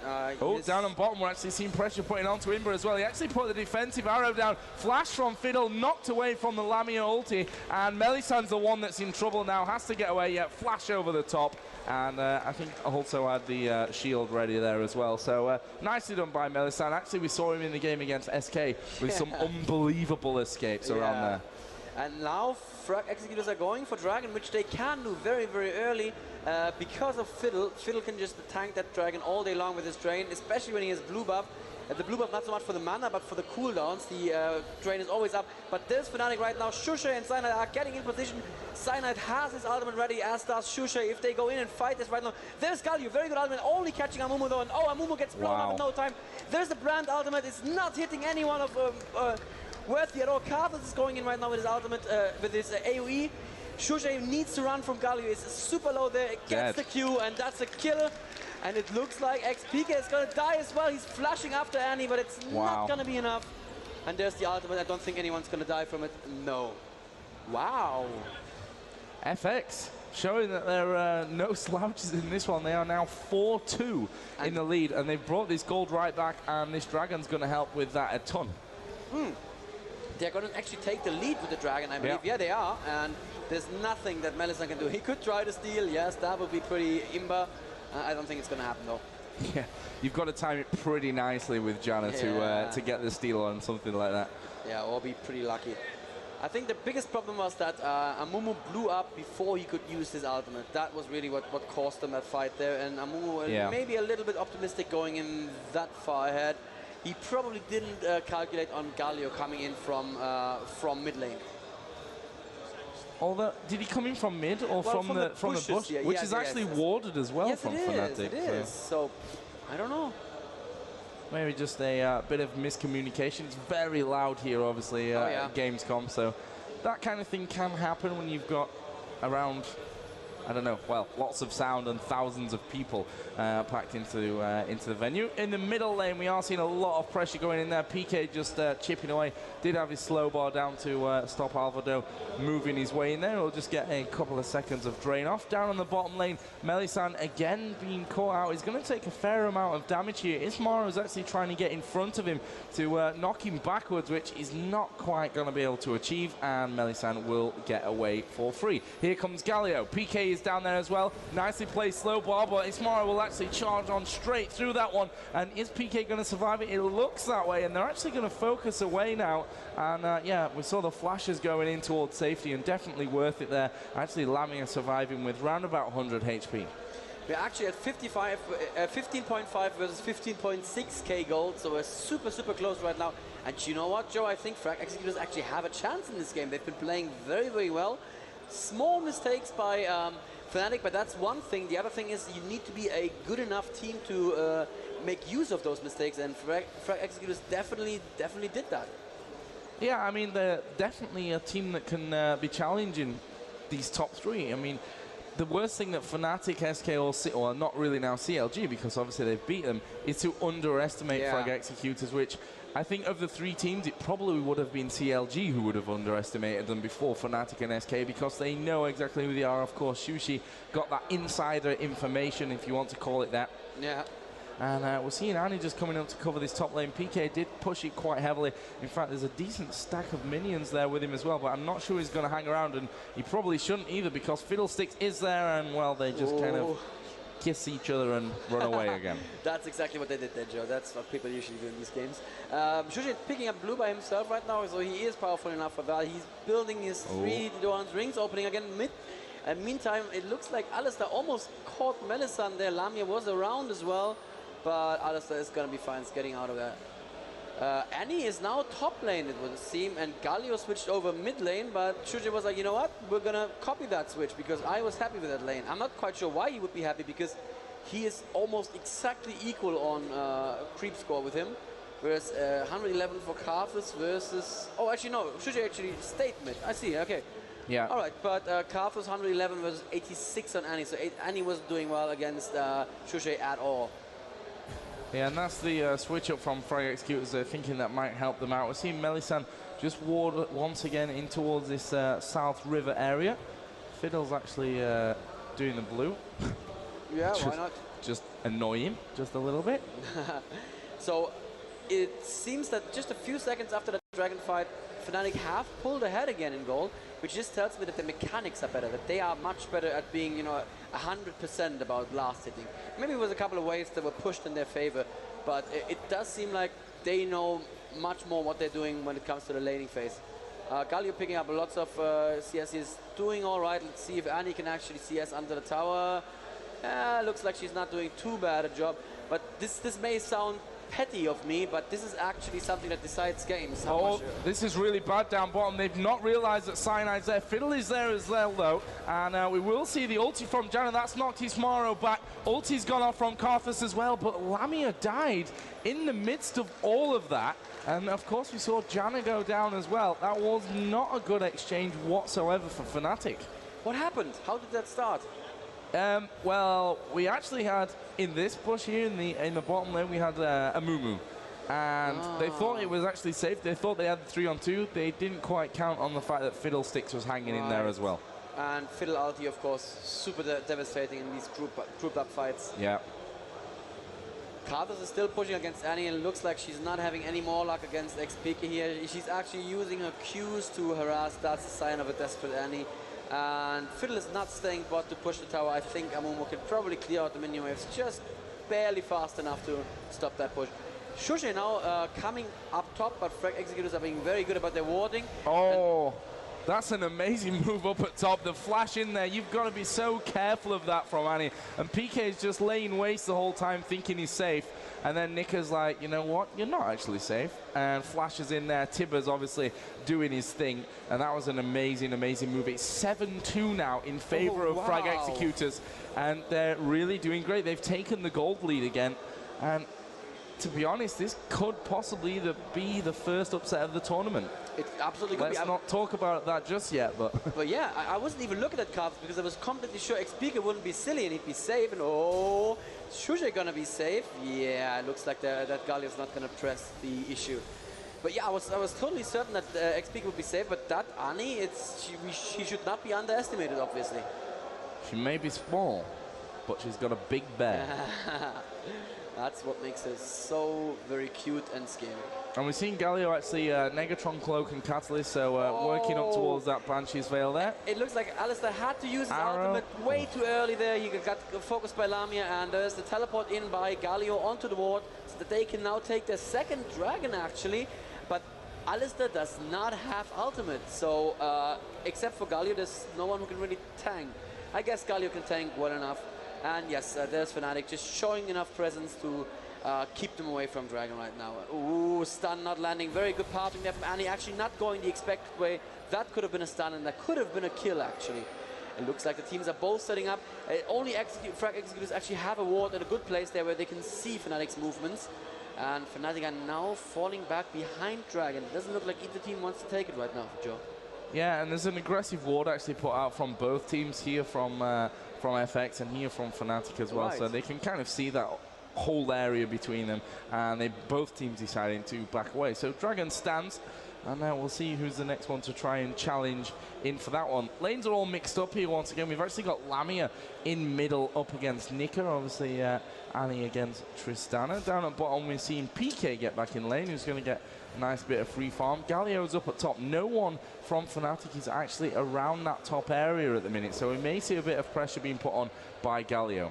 down on bottom, we're actually seeing pressure putting onto iMba as well. He actually put the defensive arrow down, flash from Fiddle, knocked away from the Lamia ulti, and Mellisan's the one that's in trouble now, has to get away, flash over the top, and I think also had the shield ready there as well, so nicely done by Mellisan. Actually, we saw him in the game against SK with some unbelievable escapes around there. And now Frag Executors are going for Dragon, which they can do very, very early because of Fiddle. Fiddle can just tank that Dragon all day long with his Drain, especially when he has blue buff. The blue buff not so much for the mana, but for the cooldowns. The Drain is always up. But there's FNATIC right now. Shushei and Cyanide are getting in position. Cyanide has his ultimate ready, as does Shushei. If they go in and fight this right now. There's Galio, very good ultimate, only catching Amumu though. And Amumu gets blown up in no time. There's the Brand ultimate. It's not hitting anyone of worthy at all. Carlos is going in right now with his ultimate, with his AoE. Shushei needs to run from Galio. It's super low there. It gets the Q, and that's a kill. And it looks like xPeke is going to die as well. He's flashing after Annie, but it's not going to be enough. And there's the ultimate. I don't think anyone's going to die from it. No. Wow. FX showing that there are no slouches in this one. They are now 4-2 in the lead, and they've brought this gold right back, and this Dragon's going to help with that a ton. They're going to actually take the lead with the Dragon, I believe. Yeah, they are. And there's nothing that Mellisan can do. He could try to steal. Yes, that would be pretty iMba. I don't think it's going to happen, though. Yeah, you've got to time it pretty nicely with Janna to get the steal on something like that. Yeah, or be pretty lucky. I think the biggest problem was that Amumu blew up before he could use his ultimate. That was really what cost them that fight there. And Amumu maybe a little bit optimistic going in that far ahead. He probably didn't calculate on Galio coming in from mid lane. Although, did he come in from mid or from the bush? Yeah, which is actually warded as well from FNATIC. It is. So, I don't know. Maybe just a bit of miscommunication. It's very loud here, obviously, Gamescom. So that kind of thing can happen when you've got around, I don't know, well, lots of sound and thousands of people packed into the venue. In the middle lane, we are seeing a lot of pressure going in there. PK just chipping away. Did have his slow bar down to stop Alvado moving his way in there. He'll just get a couple of seconds of drain off. Down on the bottom lane, Mellisan again being caught out. He's going to take a fair amount of damage here. Ismaro is actually trying to get in front of him to knock him backwards, which is not quite going to be able to achieve, and Mellisan will get away for free. Here comes Galio. PK is down there as well. Nicely played slow bar, but Ismaro will actually charge on straight through that one. And is PK going to survive it? It looks that way, and they're actually going to focus away now. And yeah, we saw the flashes going in towards safety, and definitely worth it there. Actually, Lamia surviving with round about 100 HP. We're actually at 15.5 versus 15.6k gold, so we're super, super close right now. And you know what, Joe? I think Frag Executors actually have a chance in this game. They've been playing very, very well. Small mistakes by FNATIC, but that's one thing. The other thing is you need to be a good enough team to make use of those mistakes, and Frag Executors definitely did that. Yeah, I mean, they're definitely a team that can be challenging these top three. I mean, the worst thing that FNATIC, SK, or not really now CLG, because obviously they've beat them, is to underestimate Frag Executors, which I think of the three teams, it probably would have been CLG who would have underestimated them before FNATIC and SK, because they know exactly who they are. Of course, Shushei got that insider information, if you want to call it that. Yeah. And we're seeing Annie just coming up to cover this top lane. PK did push it quite heavily. In fact, there's a decent stack of minions there with him as well, but I'm not sure he's going to hang around, and he probably shouldn't either, because Fiddlesticks is there, and, well, they just kind of kiss each other and run away again. That's exactly what they did there, Joe. That's what people usually do in these games. Shushei is picking up blue by himself right now, so he is powerful enough for that. He's building his 3 Doran's rings, opening again mid. And meantime, it looks like Alistair almost caught Mellisan there. Lamia was around as well, but Alistair is going to be fine getting out of that. Annie is now top lane, it would seem, and Galio switched over mid lane, but Shushei was like, you know what, we're gonna copy that switch because I was happy with that lane. I'm not quite sure why he would be happy because he is almost exactly equal on creep score with him, whereas 111 for Karthus versus... Oh, actually no, Shushei actually stayed mid. I see, okay. Yeah. All right, but Karthus 111 versus 86 on Annie, so Annie wasn't doing well against Shushei at all. Yeah, and that's the switch up from FRAG Executors. They're thinking that might help them out. We're seeing Mellisan just ward once again in towards this South River area. Fiddle's actually doing the blue. Yeah, why not? Just annoy him just a little bit. So it seems that just a few seconds after the Dragon fight, FNATIC have pulled ahead again in gold, which just tells me that the mechanics are better, that they are much better at being, you know, 100% about last hitting. Maybe it was a couple of waves that were pushed in their favor, but it does seem like they know much more what they're doing when it comes to the laning phase. Galio picking up lots of CS, is doing all right. Let's see if Annie can actually CS under the tower. Looks like she's not doing too bad a job, but this may sound petty of me, but this is actually something that decides games. Oh, this is really bad down bottom. They've not realized that Cyanide's there. Fiddle is there as well, though, and we will see the ulti from Janna. That's knocked Ismaro back. Ulti's gone off from Karthus as well, but Lamia died in the midst of all of that, and of course we saw Janna go down as well. That was not a good exchange whatsoever for FNATIC. What happened? How did that start? Well, we actually had in this push here in the bottom lane we had a Mumu, and they thought it was actually safe. They thought they had the 3-on-2. They didn't quite count on the fact that Fiddlesticks was hanging in there as well. And Fiddle ulti, of course, super devastating in these grouped up fights. Yeah. Karthus is still pushing against Annie, and it looks like she's not having any more luck against xPeke here. She's actually using her Qs to harass. That's a sign of a desperate Annie. And Fiddle is not staying bot to push the tower. I think Amumu can probably clear out the minion waves just barely fast enough to stop that push. Shushei now coming up top, but FRAG Executors are being very good about their warding. Oh, that's an amazing move up at top. The flash in there, you've got to be so careful of that from Annie. And PK is just laying waste the whole time thinking he's safe. And then Nicker's like, you know what, you're not actually safe. And flashes in there. Tibber's obviously doing his thing. And that was an amazing, amazing move. It's 7-2 now in favor of FRAG Executors. And they're really doing great. They've taken the gold lead again. And to be honest, this could possibly be the first upset of the tournament. It absolutely could be. Let's not talk about that just yet, but... But yeah, I wasn't even looking at Karthus because I was completely sure xPeke wouldn't be silly and he'd be safe. And oh, Shushei gonna be safe? Yeah, it looks like that Galio's not gonna press the issue. But yeah, I was totally certain that xPeke would be safe, but that Annie, she should not be underestimated, obviously. She may be small, but she's got a big bear. That's what makes her so very cute and scary. And we've seen Galio actually Negatron Cloak and Catalyst, so working up towards that Banshee's Veil there. It looks like Alistair had to use his ultimate way too early there. He got focused by Lamia, and there's the teleport in by Galio onto the ward, so that they can now take their second dragon actually. But Alistair does not have ultimate, so except for Galio, there's no one who can really tank. I guess Galio can tank well enough. And yes, there's FNATIC just showing enough presence to keep them away from Dragon right now. Ooh, stun not landing. Very good parting there from Annie. Actually not going the expected way. That could have been a stun and that could have been a kill actually. It looks like the teams are both setting up. Only FRAG Executors actually have a ward at a good place there where they can see FNATIC's movements. And FNATIC are now falling back behind Dragon. It doesn't look like either team wants to take it right now for Joe. Yeah, and there's an aggressive ward actually put out from both teams here from FX and here from FNATIC as well, so they can kind of see that whole area between them, and both teams deciding to back away. So Dragon stands, and now we'll see who's the next one to try and challenge in for that one. Lanes are all mixed up here once again. We've actually got Lamia in middle up against Nicker, obviously Annie against Tristana. Down at bottom we're seeing PK get back in lane, who's going to get a nice bit of free farm. Galio's up at top. No one from FNATIC is actually around that top area at the minute, so we may see a bit of pressure being put on by Galio.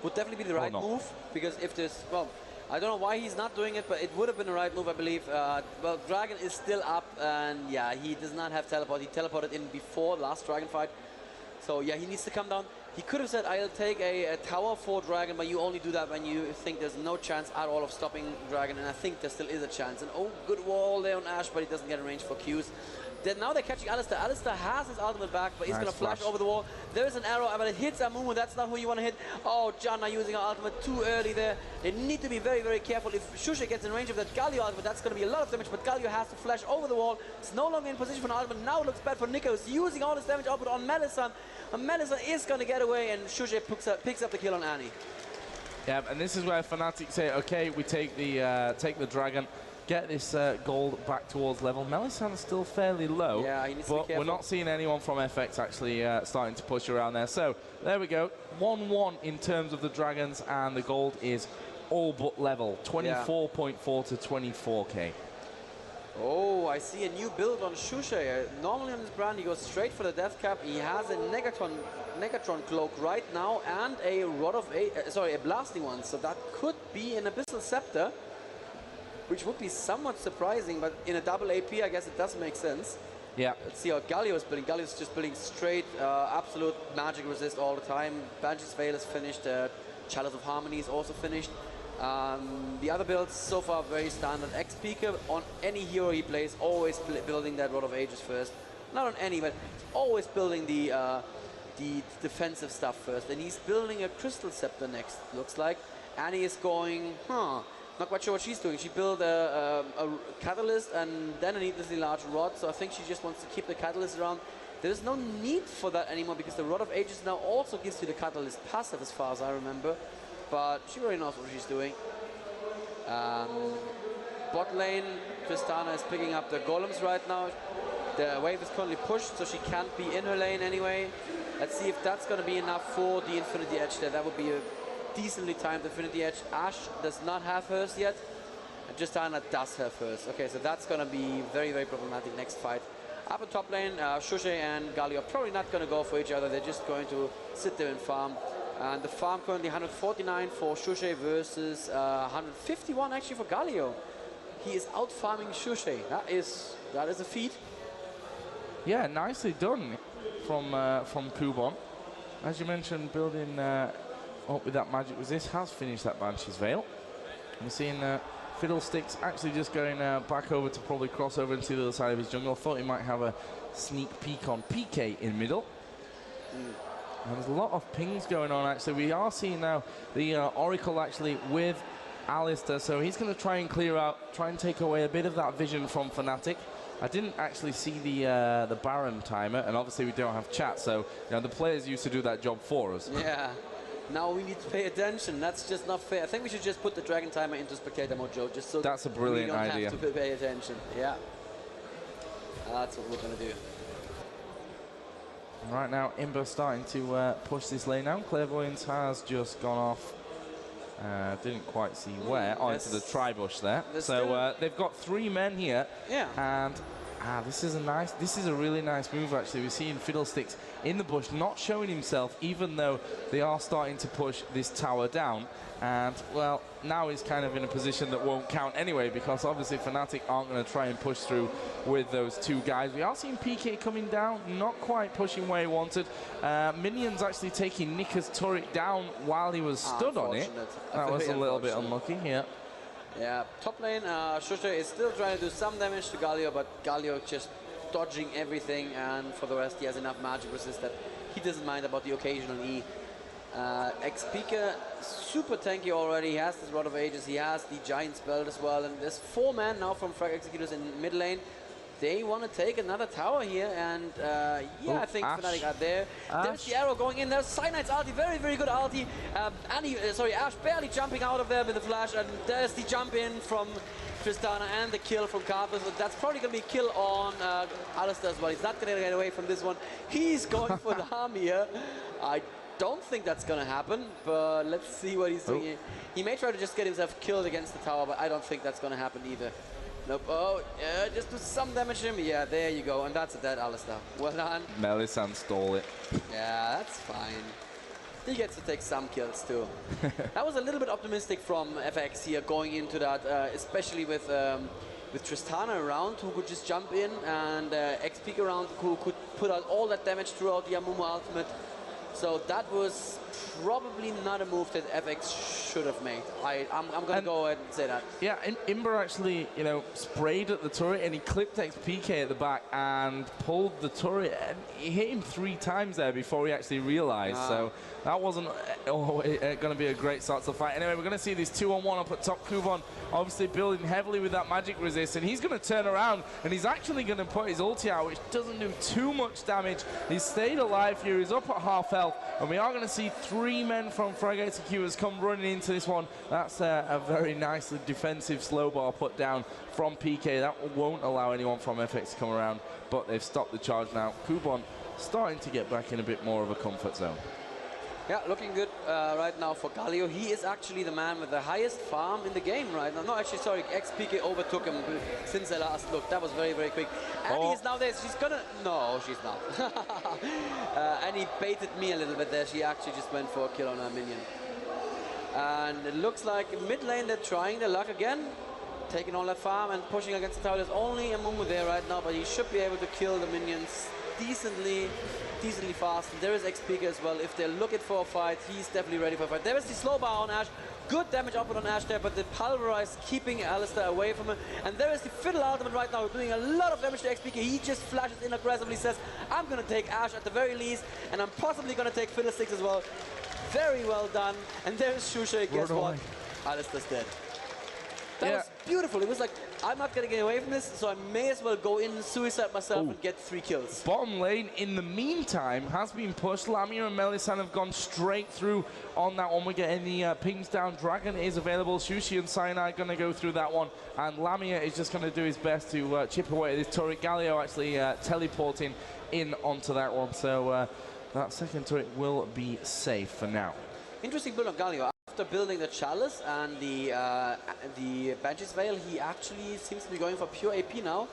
Would definitely be the right move, because if there's, well, I don't know why he's not doing it, but it would have been the right move, I believe. Well, Dragon is still up, and yeah, he does not have teleport. He teleported in before the last Dragon fight. So yeah, he needs to come down. He could have said, I'll take a tower for Dragon, but you only do that when you think there's no chance at all of stopping Dragon, and I think there still is a chance. And oh, good wall there on Ash, but he doesn't get in range for Qs. Now they're catching Alistar. Alistar has his ultimate back, but he's going to flash over the wall. There is an arrow, but it hits Amumu. That's not who you want to hit. Oh, Janna using her ultimate too early there. They need to be very, very careful. If Shushei gets in range of that Galio ultimate, that's going to be a lot of damage, but Galio has to flash over the wall. It's no longer in position for an ultimate. Now it looks bad for Nikos, using all his damage output on Mellisan. And Mellisan is going to get away, and Shushei picks up the kill on Annie. Yeah, and this is where FNATIC say, okay, we take the Dragon, get this gold back towards level. Mellisan's still fairly low, yeah, he needs to be but careful. we're not seeing anyone from FX actually starting to push around there. So there we go, 1-1 in terms of the Dragons, and the gold is all but level, 24.4 to 24k. Oh, I see a new build on Shushei. Normally on his brand, he goes straight for the death cap. He has a Negatron cloak right now and a a blasting one. So that could be an Abyssal Scepter, which would be somewhat surprising, but in a double AP, I guess it does make sense. Yeah. Let's see how Galio is building. Galio is just building straight, absolute magic resist all the time. Banshee's Veil is finished. Chalice of Harmony is also finished. The other builds so far very standard. xPeke on any hero he plays, always building that Rod of Ages first. Not on any, but always building the defensive stuff first. And he's building a Crystal Scepter next, looks like. Annie is going, not quite sure what she's doing. She built a Catalyst and then a needlessly large Rod, so I think she just wants to keep the Catalyst around. There is no need for that anymore because the Rod of Ages now also gives you the Catalyst passive as far as I remember. But she really knows what she's doing. Bot lane, Tristana is picking up the golems right now. The wave is currently pushed, so she can't be in her lane anyway. Let's see if that's going to be enough for the Infinity Edge there. That would be a decently timed Infinity Edge. Ash does not have hers yet. And Tristana does have hers. Okay, so that's going to be very, very problematic next fight. Up in top lane, Shushei and Galio are probably not going to go for each other. They're just going to sit there and farm. And the farm currently 149 for Shushei versus 151 actually for Galio. He is out farming Shushei. That is a feat. Yeah, nicely done from Kubon. As you mentioned, building up with that magic resist, has finished that Banshee's Veil. We're seeing Fiddlesticks actually just going back over to probably cross over into the other side of his jungle. Thought he might have a sneak peek on PK in middle. And there's a lot of pings going on actually. We are seeing now the Oracle actually with Alistar, so he's going to try and clear out, try and take away a bit of that vision from FNATIC. I didn't actually see the Baron timer, and obviously we don't have chat, so the players used to do that job for us. Yeah. Now we need to pay attention. That's just not fair. I think we should just put the Dragon timer into spectator mode, Joe, just so that's a brilliant idea. We don't have to pay attention. Yeah. That's what we're going to do. Right now, iMba starting to push this lane down. Clairvoyance has just gone off. Didn't quite see where. Into the tri-bush there. So they've got 3 men here. Yeah. And this is a really nice move actually. We're seeing Fiddlesticks in the bush, not showing himself, even though they are starting to push this tower down. And well, now he's kind of in a position that won't count anyway, because obviously FNATIC aren't going to try and push through with those 2 guys. We are seeing PK coming down, not quite pushing where he wanted. Minions actually taking Nika's turret down while he was stood on it. That was a little bit unlucky here. Yeah, top lane, Shushei is still trying to do some damage to Galio, but Galio just dodging everything, and for the rest he has enough magic resist that he doesn't mind about the occasional E. xPeke, super tanky already. He has this Rod of Ages, he has the Giant Spell as well, and there's 4 men now from Frag Executors in mid lane. They want to take another tower here, and I think FNATIC are there. There's the arrow going in. There's Cyanide's ulti, very, very good ulti. Ash barely jumping out of there with the flash, and there's the jump in from Tristana and the kill from Carpus. That's probably going to be a kill on Alistar as well. He's not going to get away from this one. He's going for the Lamia. I don't think that's going to happen, but let's see what he's doing. He may try to just get himself killed against the tower, but I don't think that's going to happen either. Nope. Oh, yeah, just do some damage to him. Yeah, there you go. And that's a dead Alistar. Well done. Mellisan stole it. Yeah, that's fine. He gets to take some kills too. That was a little bit optimistic from FX here going into that, especially with Tristana around, who could just jump in, and xPeke around, who could put out all that damage throughout the Amumu ultimate. So that was probably not a move that FX should have made. I'm going to go ahead and say that. Yeah, iMba actually, you know, sprayed at the turret and he clipped xPeke at the back and pulled the turret. And he hit him 3 times there before he actually realized. So that wasn't going to be a great start to the fight. Anyway, we're going to see this 2-on-1 up at top. Kubon obviously building heavily with that magic resist, and he's going to turn around and he's actually going to put his ulti out, which doesn't do too much damage. He's stayed alive here. He's up at half health, and we are going to see 3 men from FRAG EX come running into this one. That's a very nicely defensive slow bar put down from PK. That won't allow anyone from FX to come around, but they've stopped the charge now. Kubon starting to get back in a bit more of a comfort zone. Yeah, looking good right now for Galio. He is actually the man with the highest farm in the game right now. No, actually, sorry, xPeke overtook him since the last look. That was very, very quick. And he's now there. She's gonna... No, she's not. And he baited me a little bit there. She actually just went for a kill on her minion. And it looks like mid lane they're trying their luck again. Taking all that farm and pushing against the tower. There's only a Mumu there right now, but he should be able to kill the minions decently fast. And there is xPeke as well. If they're looking for a fight, he's definitely ready for a fight. There is the slow bar on Ashe. Good damage output on Ashe there, but the Pulverize keeping Alistar away from him. And there is the Fiddle ultimate right now, doing a lot of damage to xPeke. He just flashes in aggressively, says, I'm going to take Ashe at the very least, and I'm possibly going to take Fiddlesticks as well. Very well done. And there's Shushei. Guess what? Alistar's dead. That was beautiful. It was like, I'm not going to get away from this, so I may as well go in and suicide myself and get 3 kills. Bottom lane, in the meantime, has been pushed. Lamia and Mellisan have gone straight through on that one. We're getting the pings down. Dragon is available. Shushei and Cyanide going to go through that one. And Lamia is just going to do his best to chip away at this turret. Galio actually teleporting in onto that one. So that second turret will be safe for now. Interesting build on Galio. After building the Chalice and the Banshee's Veil, he actually seems to be going for pure AP now.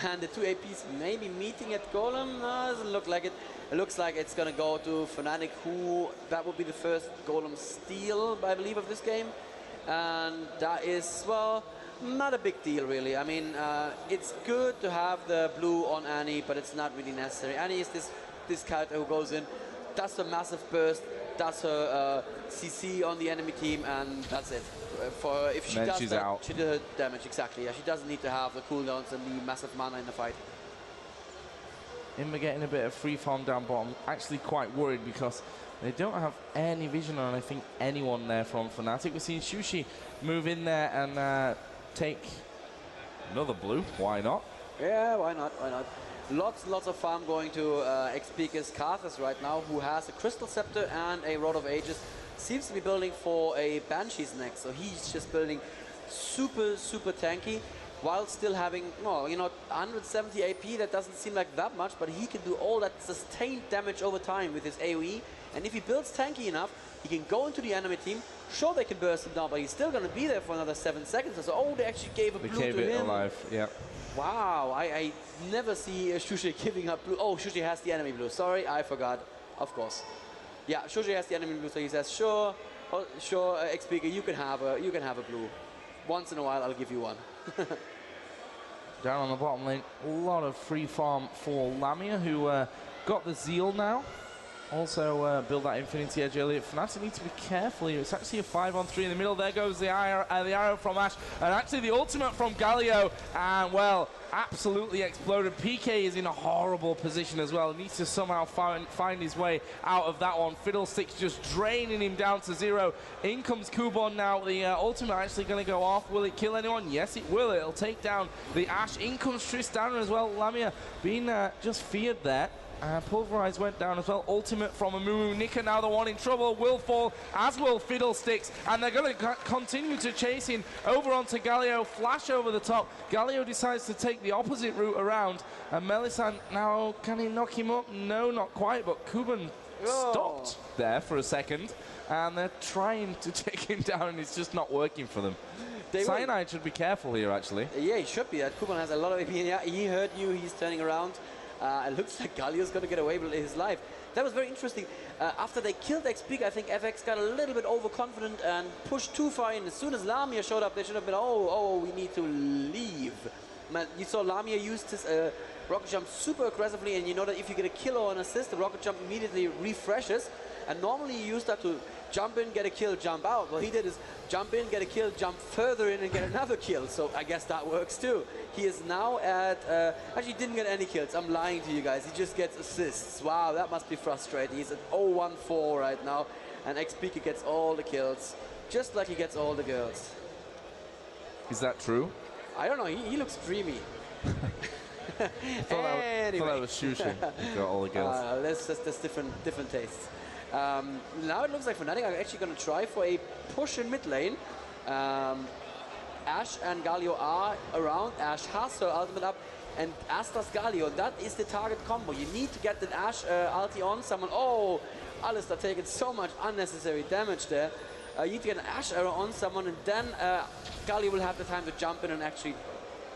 And the 2 APs maybe meeting at Golem. No, doesn't look like it. It looks like it's going to go to FNATIC, who that will be the first Golem steal, I believe, of this game. And that is, well, not a big deal, really. I mean, it's good to have the blue on Annie, but it's not really necessary. Annie is this character who goes in, does a massive burst, does her CC on the enemy team, and that's it. For her, if she does she's that, out. she did her damage, exactly. Yeah, she doesn't need to have the cooldowns and the massive mana in the fight. iMba getting a bit of free farm down bottom. Actually quite worried because they don't have any vision on, I think, anyone there from FNATIC. We're seeing Shushei move in there and take another blue. Why not? Yeah, why not? Why not? Lots of farm going to xPeke's Karthus right now, who has a Crystal Scepter and a Rod of Ages. Seems to be building for a Banshee's next, so he's just building super tanky, while still having, well, you know, 170 AP. That doesn't seem like that much, but he can do all that sustained damage over time with his AoE. And if he builds tanky enough, he can go into the enemy team. Sure, they can burst him down, but he's still going to be there for another 7 seconds. So, oh, they actually gave a blue to him. They gave it alive, yeah. Wow, I never see Shushei giving up blue. Oh, Shushei has the enemy blue. Sorry, I forgot. Of course. Yeah, Shushei has the enemy blue, so he says, sure, xPeke, you can have a blue. Once in a while, I'll give you one. Down on the bottom lane, a lot of free farm for Lamia, who got the Zeal now. Also build that Infinity Edge earlier. FNATIC need to be careful here. It's actually a 5-on-3 in the middle. There goes the arrow from Ashe. And actually the ultimate from Galio. And, well, absolutely exploded. PK is in a horrible position as well. He needs to somehow find his way out of that one. Fiddlesticks just draining him down to 0. In comes Kubon now. The ultimate actually going to go off. Will it kill anyone? Yes, it will. It'll take down the Ashe. In comes Tristana as well. Lamia being just feared there. Pulverize went down as well. Ultimate from Amumu. Nika now the one in trouble. Will fall, as will Fiddlesticks. And they're going to continue to chase him over onto Galio. Flash over the top. Galio decides to take the opposite route around. And Mellisan now, can he knock him up? No, not quite. But Kubon stopped there for a second. And they're trying to take him down, and it's just not working for them. Cyanide should be careful here, actually. Yeah, he should be. Kubon has a lot of AP. Yeah, he heard you. He's turning around. It looks like Galio's going to get away with his life. That was very interesting. After they killed xPeke, I think FX got a little bit overconfident and pushed too far in. As soon as Lamia showed up, they should have been, oh, we need to leave. Man, you saw Lamia used his rocket jump super aggressively, and you know that if you get a kill or an assist, the rocket jump immediately refreshes. And normally you use that to jump in, get a kill, jump out. What he did is jump in, get a kill, jump further in and get another kill. So I guess that works too. He is now at, actually didn't get any kills. I'm lying to you guys. He just gets assists. Wow, that must be frustrating. He's at 0-1-4 right now. And xPeke gets all the kills, just like he gets all the girls. Is that true? I don't know. He looks dreamy. I thought that was Shushei. He got all the girls. That's different tastes. Now it looks like FNATIC are actually going to try for a push in mid lane. Ashe and Galio are around. Ashe has her ultimate up, and as does Galio. That is the target combo. You need to get the Ashe ulti on someone. Oh, Alistair taking so much unnecessary damage there. You need to get an Ashe arrow on someone, and then Galio will have the time to jump in and actually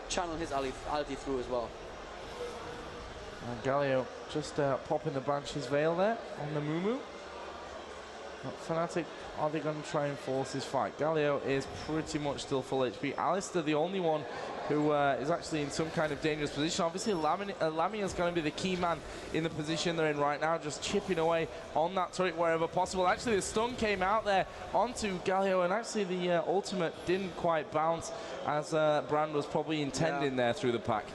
channel his ulti through as well. And Galio just popping the Banshee's Veil there on the Mumu. But FNATIC, are they going to try and force this fight? Galio is pretty much still full HP. Alistair, the only one who is actually in some kind of dangerous position. Obviously, Lamia is going to be the key man in the position they're in right now, just chipping away on that turret wherever possible. Actually, the stun came out there onto Galio, and actually the ultimate didn't quite bounce as Brand was probably intending there through the pack.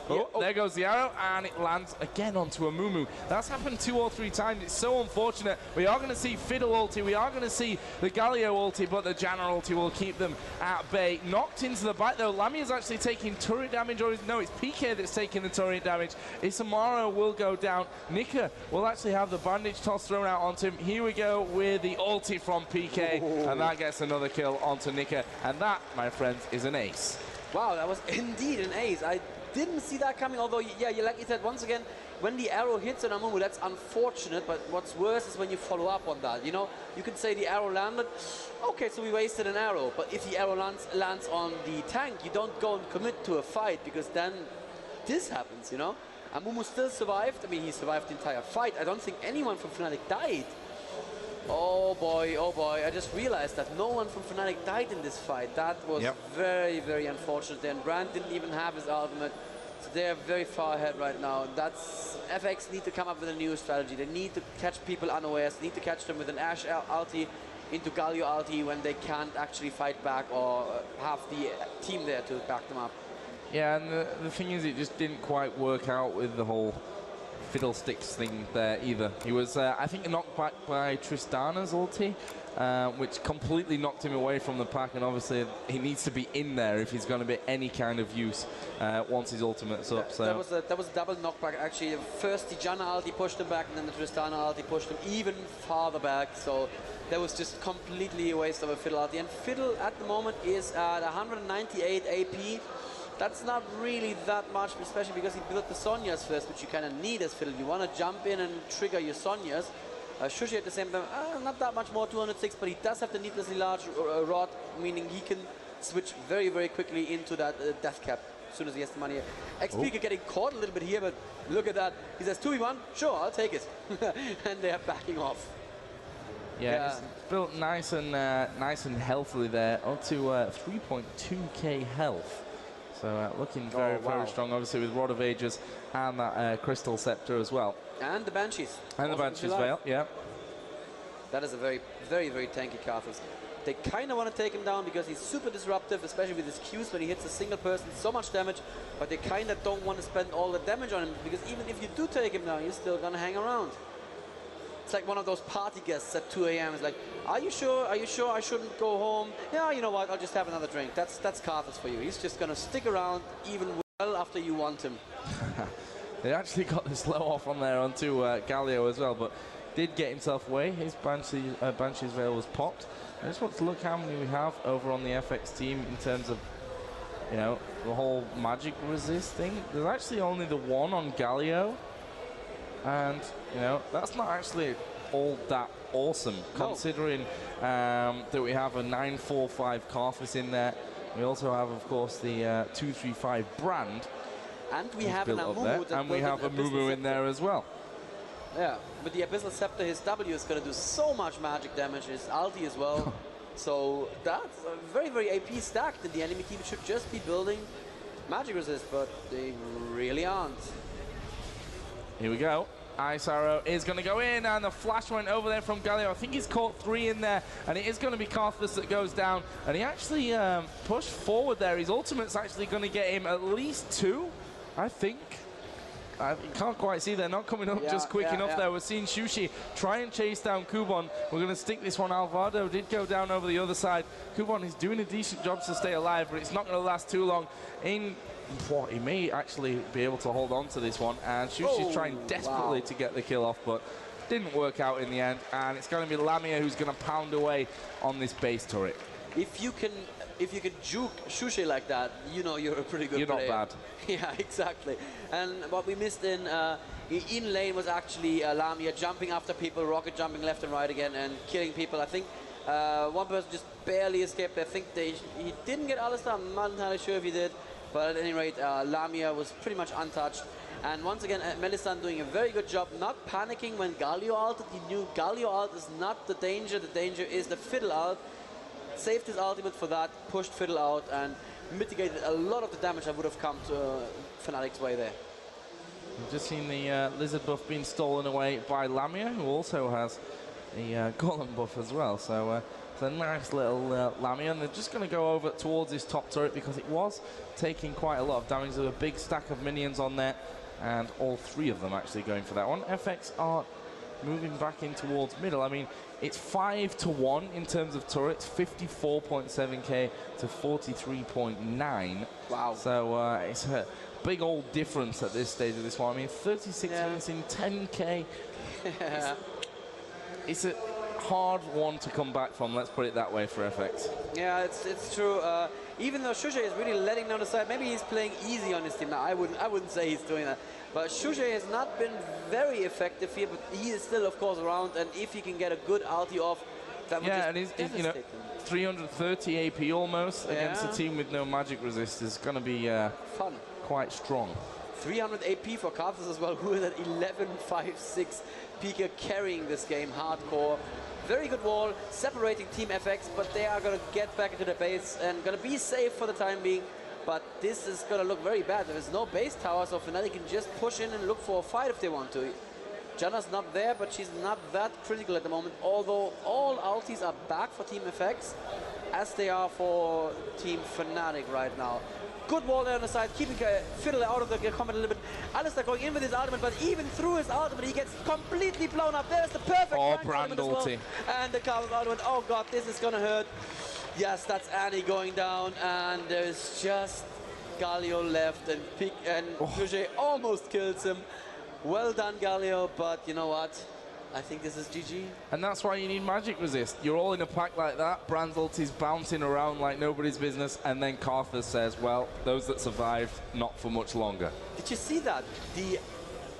Oh, there goes the arrow, and it lands again onto a Mumu. That's happened 2 or 3 times. It's so unfortunate. We are going to see Fiddle ulti, we are going to see the Galio ulti, but the Janna ulti will keep them at bay. Knocked into the back, though. Lamia's actually taking turret damage, or no, it's PK that's taking the turret damage. Ismaro will go down. Nyph will actually have the bandage toss thrown out onto him. Here we go with the ulti from PK, and that gets another kill onto Nyph, and that, my friends, is an ace. Wow, that was indeed an ace. I didn't see that coming, although, yeah, like you said, once again, when the arrow hits on a Mumu, that's unfortunate, but what's worse is when you follow up on that, you know? You can say the arrow landed, okay, so we wasted an arrow, but if the arrow lands on the tank, you don't go and commit to a fight, because then this happens, you know? And Mumu still survived. I mean, he survived the entire fight. I don't think anyone from FNATIC died. Oh boy, I just realized that no one from FNATIC died in this fight. That was very, very unfortunate. And Brand didn't even have his ultimate, so they're very far ahead right now. That's FX need to come up with a new strategy. They need to catch people unawares. They need to catch them with an Ashe ulti into Galio ulti when they can't actually fight back or have the team there to back them up. Yeah, and the thing is, it just didn't quite work out with the whole fiddlesticks thing there either. He was, I think, knocked back by Tristana's ulti, which completely knocked him away from the pack, and obviously he needs to be in there if he's going to be any kind of use once his ultimate's up. So that was a double knockback actually. First the Janna ulti pushed him back, and then the Tristana ulti pushed him even farther back. So that was just completely a waste of a Fiddle ulti. And Fiddle at the moment is at 198 AP. That's not really that much, especially because he built the Sonias first, which you kind of need as Fiddle. You want to jump in and trigger your Sonias. Shushei at the same time, not that much more, 206, but he does have the needlessly large rod, meaning he can switch very, very quickly into that death cap as soon as he has the money. xPeke getting caught a little bit here, but look at that. He says 2v1, sure, I'll take it. And they're backing off. Yeah, it's built nice and healthily there, up to 3.2k health. So looking very, very strong, obviously, with Rod of Ages and that Crystal Scepter as well. And the Banshees. And the Banshees Veil, yeah. That is a very, very, very tanky Karthus. They kind of want to take him down because he's super disruptive, especially with his Qs when he hits a single person, so much damage, but they kind of don't want to spend all the damage on him, because even if you do take him down, you're still going to hang around. It's like one of those party guests at 2 a.m. It's like, are you sure? Are you sure I shouldn't go home? Yeah, you know what? I'll just have another drink. That's Karthus for you. He's just going to stick around even well after you want him. They actually got the slow off on there onto Galio as well, but did get himself away. His Banshee's Veil was popped. I just want to look how many we have over on the FX team in terms of, you know, the whole magic resist thing. There's actually only the one on Galio. And, you know, that's not actually all that awesome, considering that we have a 945 Karthus in there. We also have, of course, the 235 Brand. And we have an Amumu. And we have a Mumu in there as well. Yeah, with the Abyssal Scepter, his W is going to do so much magic damage, his ulti as well. So that's very, very AP stacked, and the enemy team should just be building magic resist, but they really aren't. Here we go. Ismaro is going to go in, and the flash went over there from Galio. I think he's caught 3 in there, and it is going to be Karthus that goes down. And he actually pushed forward there. His ultimate's actually going to get him at least 2, I think. You can't quite see, they're not coming up just quick enough there. We're seeing Shushei try and chase down Kubon. We're going to stick this one. Alvado did go down over the other side. Kubon is doing a decent job to stay alive, but it's not going to last too long. He may actually be able to hold on to this one, and Shushei's trying desperately to get the kill off, but didn't work out in the end. And it's going to be Lamia who's going to pound away on this base turret. If you can juke Shushei like that, you know you're a pretty good player. You're not bad. Yeah, exactly. And what we missed in lane was actually Lamia jumping after people, rocket jumping left and right again and killing people. I think one person just barely escaped. I think he didn't get Alistair. I'm not entirely sure if he did. But at any rate, Lamia was pretty much untouched. And once again, Mellisan doing a very good job, not panicking when Galio ulted. He knew Galio ult is not the danger is the Fiddle ult. Saved his ultimate for that, pushed Fiddle out, and mitigated a lot of the damage that would have come to FNATIC's way there. We've just seen the Lizard buff being stolen away by Lamia, who also has the Golem buff as well. So it's a nice little Lamia, and they're just going to go over towards this top turret because it was taking quite a lot of damage. There's a big stack of minions on there, and all 3 of them actually going for that one. FX are moving back in towards middle. I mean, it's 5-1 in terms of turrets, 54.7k to 43.9. Wow. So it's a big old difference at this stage of this one. I mean, 36 minutes in 10k. It's a hard one to come back from, let's put it that way, for FX. Yeah, it's true. Even though Shushei is really letting down the side, maybe he's playing easy on his team. Now, I wouldn't say he's doing that. But Shushei has not been very effective here, but he is still, of course, around. And if he can get a good ulti off, that would just devastate him. 330 AP almost against a team with no magic resist is going to be fun, quite strong. 300 AP for Karthus as well, who is at 11.56. Pika carrying this game hardcore. Very good wall, separating Team FX, but they are going to get back into the base and going to be safe for the time being. But this is going to look very bad. There is no base tower, so FNATIC can just push in and look for a fight if they want to. Janna's not there, but she's not that critical at the moment, although all ultis are back for Team FX, as they are for Team FNATIC right now. Good wall there on the side, keeping Fiddle out of the combat a little bit. Alistair going in with his ultimate, but even through his ultimate, he gets completely blown up. There's the perfect brand ulti. And the Carmac ultimate. Oh god, this is gonna hurt. Yes, that's Annie going down, and there's just Galio left, and Shushei almost kills him. Well done, Galio, but you know what? I think this is GG. And that's why you need magic resist. You're all in a pack like that. Brand's ulti's bouncing around like nobody's business, and then Karthus says, well, those that survived, not for much longer. Did you see that? The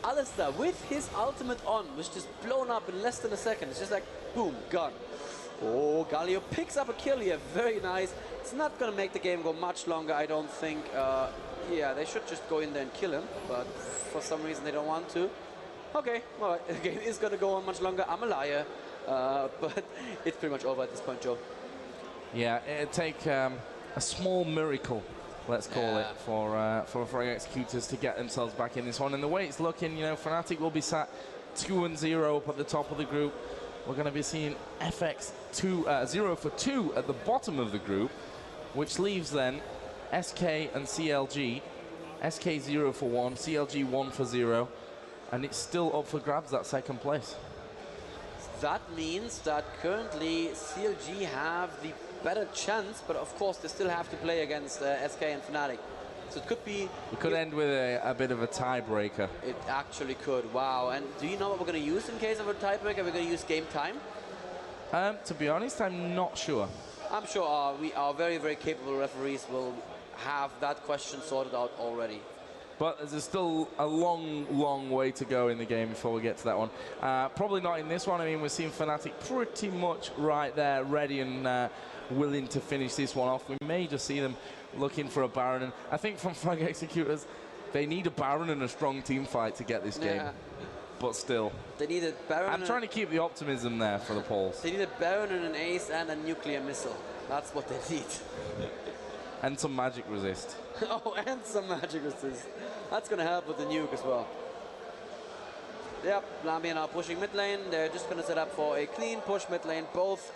Alistair with his ultimate on was just blown up in less than a second. It's just like, boom, gone. Oh, Galio picks up a kill here. Very nice. It's not going to make the game go much longer, I don't think. Yeah, they should just go in there and kill him, but for some reason they don't want to. Okay, all right, the game is going to go on much longer. I'm a liar, but it's pretty much over at this point, Joe. Yeah, it'd take a small miracle, let's call it, for FRAG Executors to get themselves back in this one. And the way it's looking, you know, FNATIC will be sat 2-0 up at the top of the group. We're going to be seeing FX 0 for 2 at the bottom of the group, which leaves then SK and CLG. SK 0 for 1, CLG 1 for 0, and it's still up for grabs, that second place. That means that currently CLG have the better chance, but of course they still have to play against SK and FNATIC. So it could be... It could end with a bit of a tiebreaker. It actually could, wow. And do you know what we're going to use in case of a tiebreaker? We're going to use game time? To be honest, I'm not sure. I'm sure our very, very capable referees will have that question sorted out already. But there's still a long way to go in the game before we get to that one. Probably not in this one. I mean, we're seeing FNATIC pretty much right there, ready and willing to finish this one off. We may just see them looking for a Baron. And I think from FRAG Executors, they need a Baron and a strong team fight to get this game. But still. They need a Baron. I'm trying to keep the optimism there for the polls. They need a Baron and an Ace and a nuclear missile. That's what they need. And some magic resist. Oh, and some magic resist. That's going to help with the nuke as well. Yep, Lamia now pushing mid lane. They're just going to set up for a clean push mid lane. Both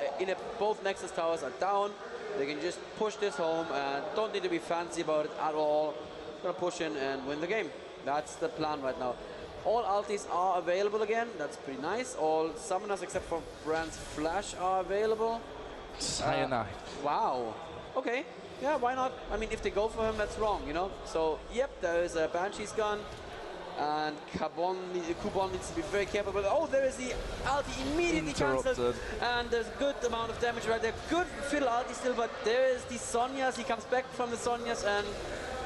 Nexus towers are down. They can just push this home and don't need to be fancy about it at all. Going to push in and win the game. That's the plan right now. All ultis are available again. That's pretty nice. All summoners except for Brand's Flash are available. Cyanide. Wow. Okay. Yeah, why not? I mean, if they go for him, that's wrong, you know? So, yep, there is a Banshee's gun. And Kubon needs to be very careful. But, oh, there is the ulti immediately cancelled. And there's a good amount of damage right there. Good fiddle ulti still, but there is the Sonias. He comes back from the Sonias and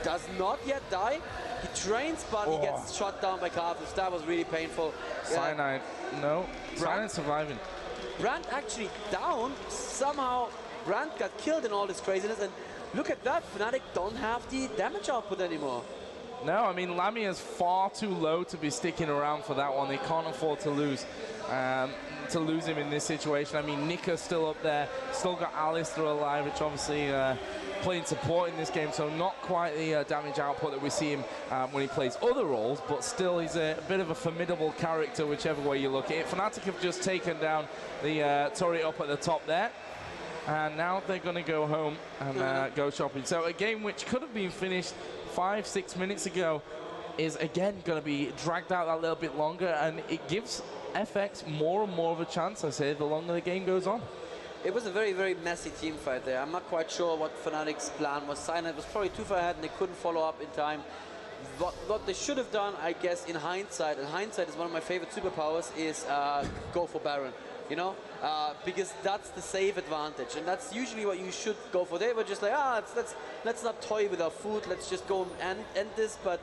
does not yet die. He trains, but he gets shot down by Carthus. That was really painful. Cyanide, no. Brand surviving. Brand actually down. Somehow, Brand got killed in all this craziness. And look at that. Fnatic don't have the damage output anymore. No, I mean, Lamia's far too low to be sticking around for that one. They can't afford to lose him in this situation. I mean, Nika's still up there, still got Alistair alive, which obviously playing support in this game, so not quite the damage output that we see him when he plays other roles, but still he's a bit of a formidable character whichever way you look at it. Fnatic have just taken down the turret up at the top there. And now they're going to go home and go shopping. So a game which could have been finished 5-6 minutes ago is again going to be dragged out that little bit longer, and it gives FX more and more of a chance, I say, the longer the game goes on. It was a very, very messy team fight there. I'm not quite sure what Fnatic's plan was. Cyanide was probably too far ahead and they couldn't follow up in time. What they should have done, I guess, in hindsight, and hindsight is one of my favorite superpowers, is go for Baron. You know, because that's the safe advantage, and that's usually what you should go for. They were just like, let's not toy with our food, let's just go and end this, but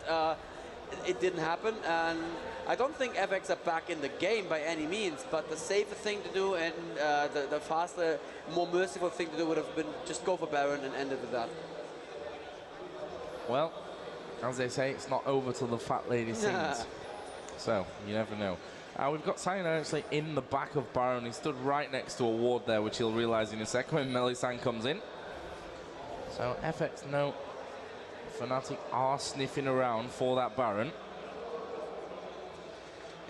it didn't happen, and I don't think FX are back in the game by any means, but the safer thing to do and the faster, more merciful thing to do would have been just go for Baron and end it with that. Well, as they say, it's not over till the fat lady sings. So, you never know. We've got Cyanide actually in the back of Baron. He stood right next to a ward there, which he'll realise in a second when Mellisan comes in. So FX know Fnatic are sniffing around for that Baron.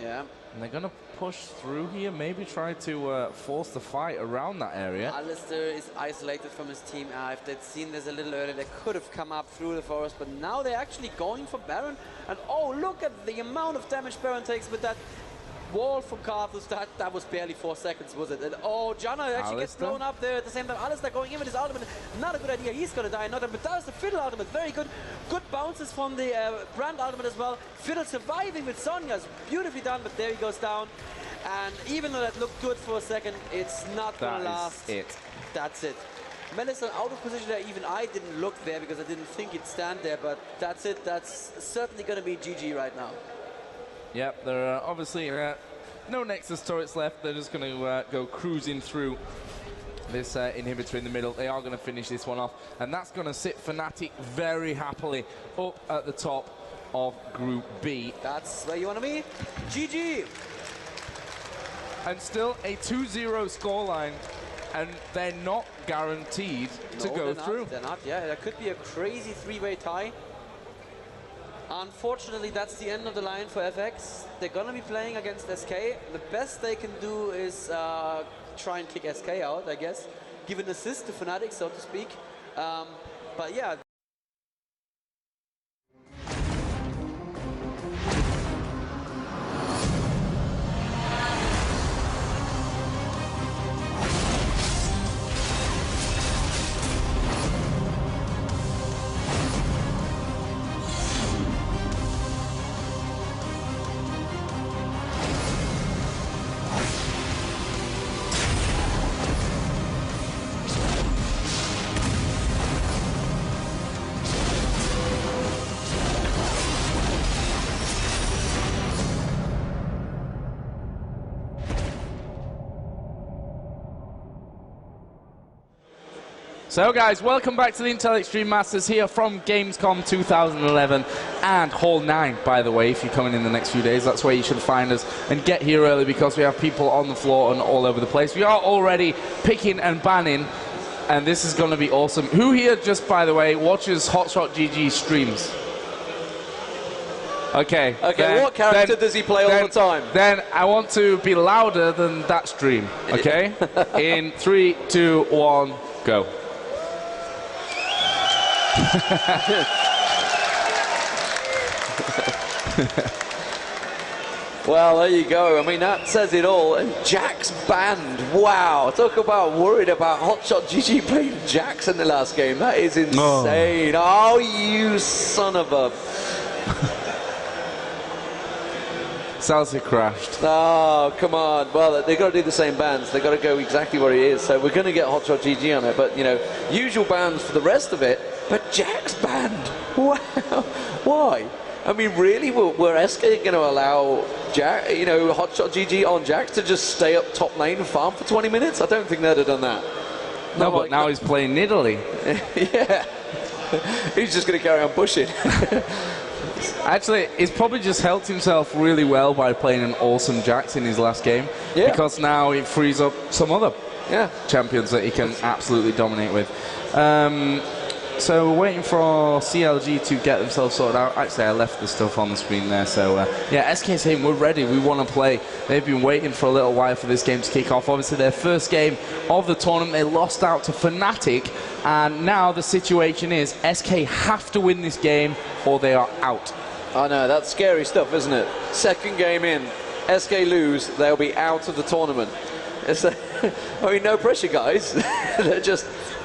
Yeah. And they're going to push through here, maybe try to force the fight around that area. Alistair is isolated from his team. If they'd seen this a little earlier, they could have come up through the forest, but now they're actually going for Baron. And oh, look at the amount of damage Baron takes with that wall from Carthus. That was barely 4 seconds, was it? And oh, Janna actually gets blown up there at the same time. Alistair going in with his ultimate. Not a good idea. He's going to die. But that was the Fiddle ultimate. Very good. Good bounces from the Brand ultimate as well. Fiddle surviving with Sonya's. Beautifully done, but there he goes down. And even though that looked good for a second, it's not going to last. That's it. Mellisan out of position there. Even I didn't look there because I didn't think he'd stand there, but that's it. That's certainly going to be GG right now. Yep, there are obviously no Nexus turrets left. They're just going to go cruising through this inhibitor in the middle. They are going to finish this one off, and that's going to sit Fnatic very happily up at the top of Group B. That's where you want to be. GG! And still a 2-0 scoreline, and they're not guaranteed to go through. They're not, yeah. There could be a crazy three-way tie. Unfortunately, that's the end of the line for FX. They're going to be playing against SK. The best they can do is try and kick SK out, I guess. Give an assist to Fnatic, so to speak. But yeah. So guys, welcome back to the Intel Extreme Masters here from Gamescom 2011 and Hall 9, by the way. If you're coming in the next few days, that's where you should find us and get here early because we have people on the floor and all over the place. We are already picking and banning And this is going to be awesome. Who here, just by the way, watches HotshotGG streams? Okay. Okay, what character does he play all the time? Then I want to be louder than that stream, okay? In 3, 2, 1, go. Well, there you go. I mean, that says it all. And Jax banned. Wow. Talk about worried about HotshotGG playing Jax in the last game. That is insane. Oh, you son of a... Salce crashed. Oh, come on. Well, they've got to do the same bans. They've got to go exactly where he is. So we're going to get HotshotGG on it. But, you know, usual bans for the rest of it. But Jax banned. Wow. Why? I mean, really? Were SK going to allow HotshotGG on Jax to just stay up top lane and farm for 20 minutes? I don't think they'd have done that. No, but now he's playing Nidalee. Yeah. He's just going to carry on pushing. Actually, he's probably just helped himself really well by playing an awesome Jax in his last game. Yeah. Because now it frees up some other champions that he can absolutely dominate with. So we're waiting for CLG to get themselves sorted out. Actually, I left the stuff on the screen there. So, yeah, SK saying we're ready. We want to play. They've been waiting for a little while for this game to kick off. Obviously, their first game of the tournament, they lost out to FNATIC. And now the situation is SK have to win this game or they are out. I know, that's scary stuff, isn't it? Second game in, SK lose, they'll be out of the tournament. I mean, no pressure, guys.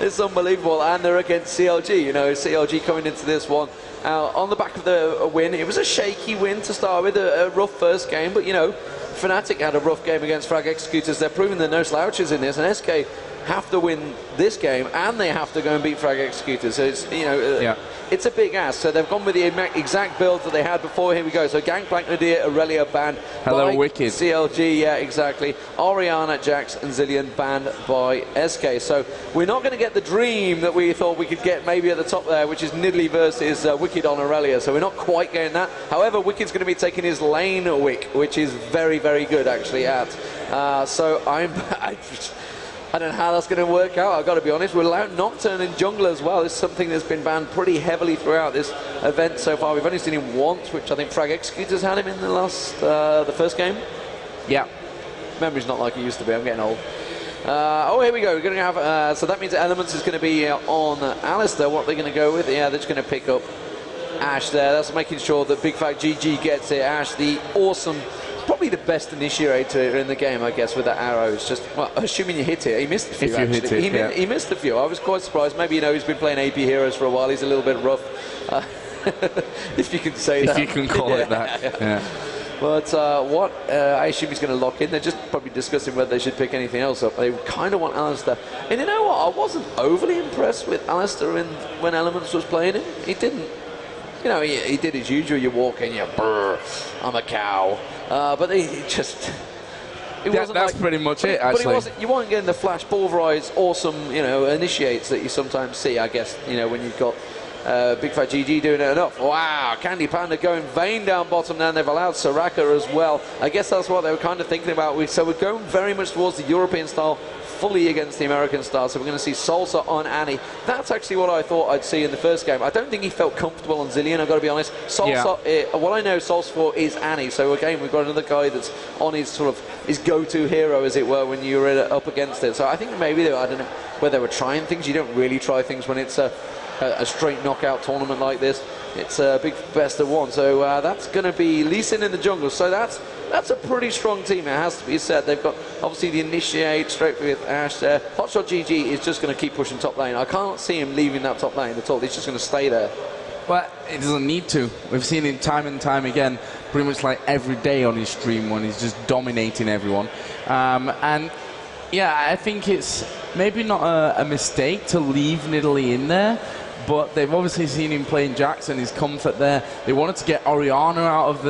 It's unbelievable. And they're against CLG. You know, CLG coming into this one on the back of the win. It was a shaky win to start with, a rough first game. But, you know, FNATIC had a rough game against FRAG Executors. They're proving they're no slouches in this. And SK have to win this game, and they have to go and beat FRAG Executors. So it's, you know, it's a big ask. So they've gone with the exact build that they had before. Here we go. So Gangplank, Nadir, Aurelia banned. Hello, by Wickd. CLG, yeah, exactly. Oriana, Jax, and Zilean banned by SK. So we're not going to get the dream that we thought we could get maybe at the top there, which is Nidalee versus Wickd on Aurelia. So we're not quite getting that. However, Wicked's going to be taking his lane Wick, which is very, very good actually at. So I don't know how that's going to work out, I've got to be honest. We're allowed Nocturne in jungle as well. This is something that's been banned pretty heavily throughout this event so far. We've only seen him once, which I think FRAG Executors had him in the first game. Yeah. Memory's not like it used to be, I'm getting old. Oh, here we go. We're going to have, so that means Elementz is going to be on Alistair. What are they going to go with? Yeah, they're just going to pick up Ashe there. That's making sure that Bigfatlp gets it. Ashe, the awesome, probably the best initiator in the game, I guess, with that arrow. It's just, well, assuming you hit it. He missed a few, if you actually. Hit it, he missed a few. I was quite surprised. Maybe, you know, he's been playing AP Heroes for a while. He's a little bit rough. If you can say that. If you can call it that. Yeah. But I assume he's going to lock in. They're just probably discussing whether they should pick anything else up. They kind of want Alistair. And you know what? I wasn't overly impressed with Alistair when Elementz was playing him. He didn't. You know, he did his usual. You walk in, you brr, I'm a cow. But he just... That's like, pretty much it, actually. But you weren't getting the flash pulverize awesome, you know, initiates that you sometimes see, I guess, you know, when you've got Bigfatlp doing it enough. Wow, CandyPanda going Vayne down bottom now, and they've allowed Soraka as well. I guess that's what they were kind of thinking about. So we're going very much towards the European style, fully against the American style. So we're going to see Salce on Annie. That's actually what I thought I'd see in the first game. I don't think he felt comfortable on Zilean, I've got to be honest. Salce, what I know Salce for is Annie. So again, we've got another guy that's on his sort of his go-to hero, as it were, when you're up against it. So I think maybe I don't know whether they were trying things. You don't really try things when it's a straight knockout tournament like this. It's a big best of one. So that's going to be Mellisan in the jungle. So that's a pretty strong team, it has to be said. They've got obviously the initiate straight with Ashe there. HotshotGG is just going to keep pushing top lane. I can't see him leaving that top lane at all. He's just going to stay there. Well, it doesn't need to. We've seen it time and time again, pretty much like every day on his stream when he's just dominating everyone. And yeah, I think it's maybe not a mistake to leave Nidalee in there, but they've obviously seen him playing Jackson, his comfort there. They wanted to get Oriana out of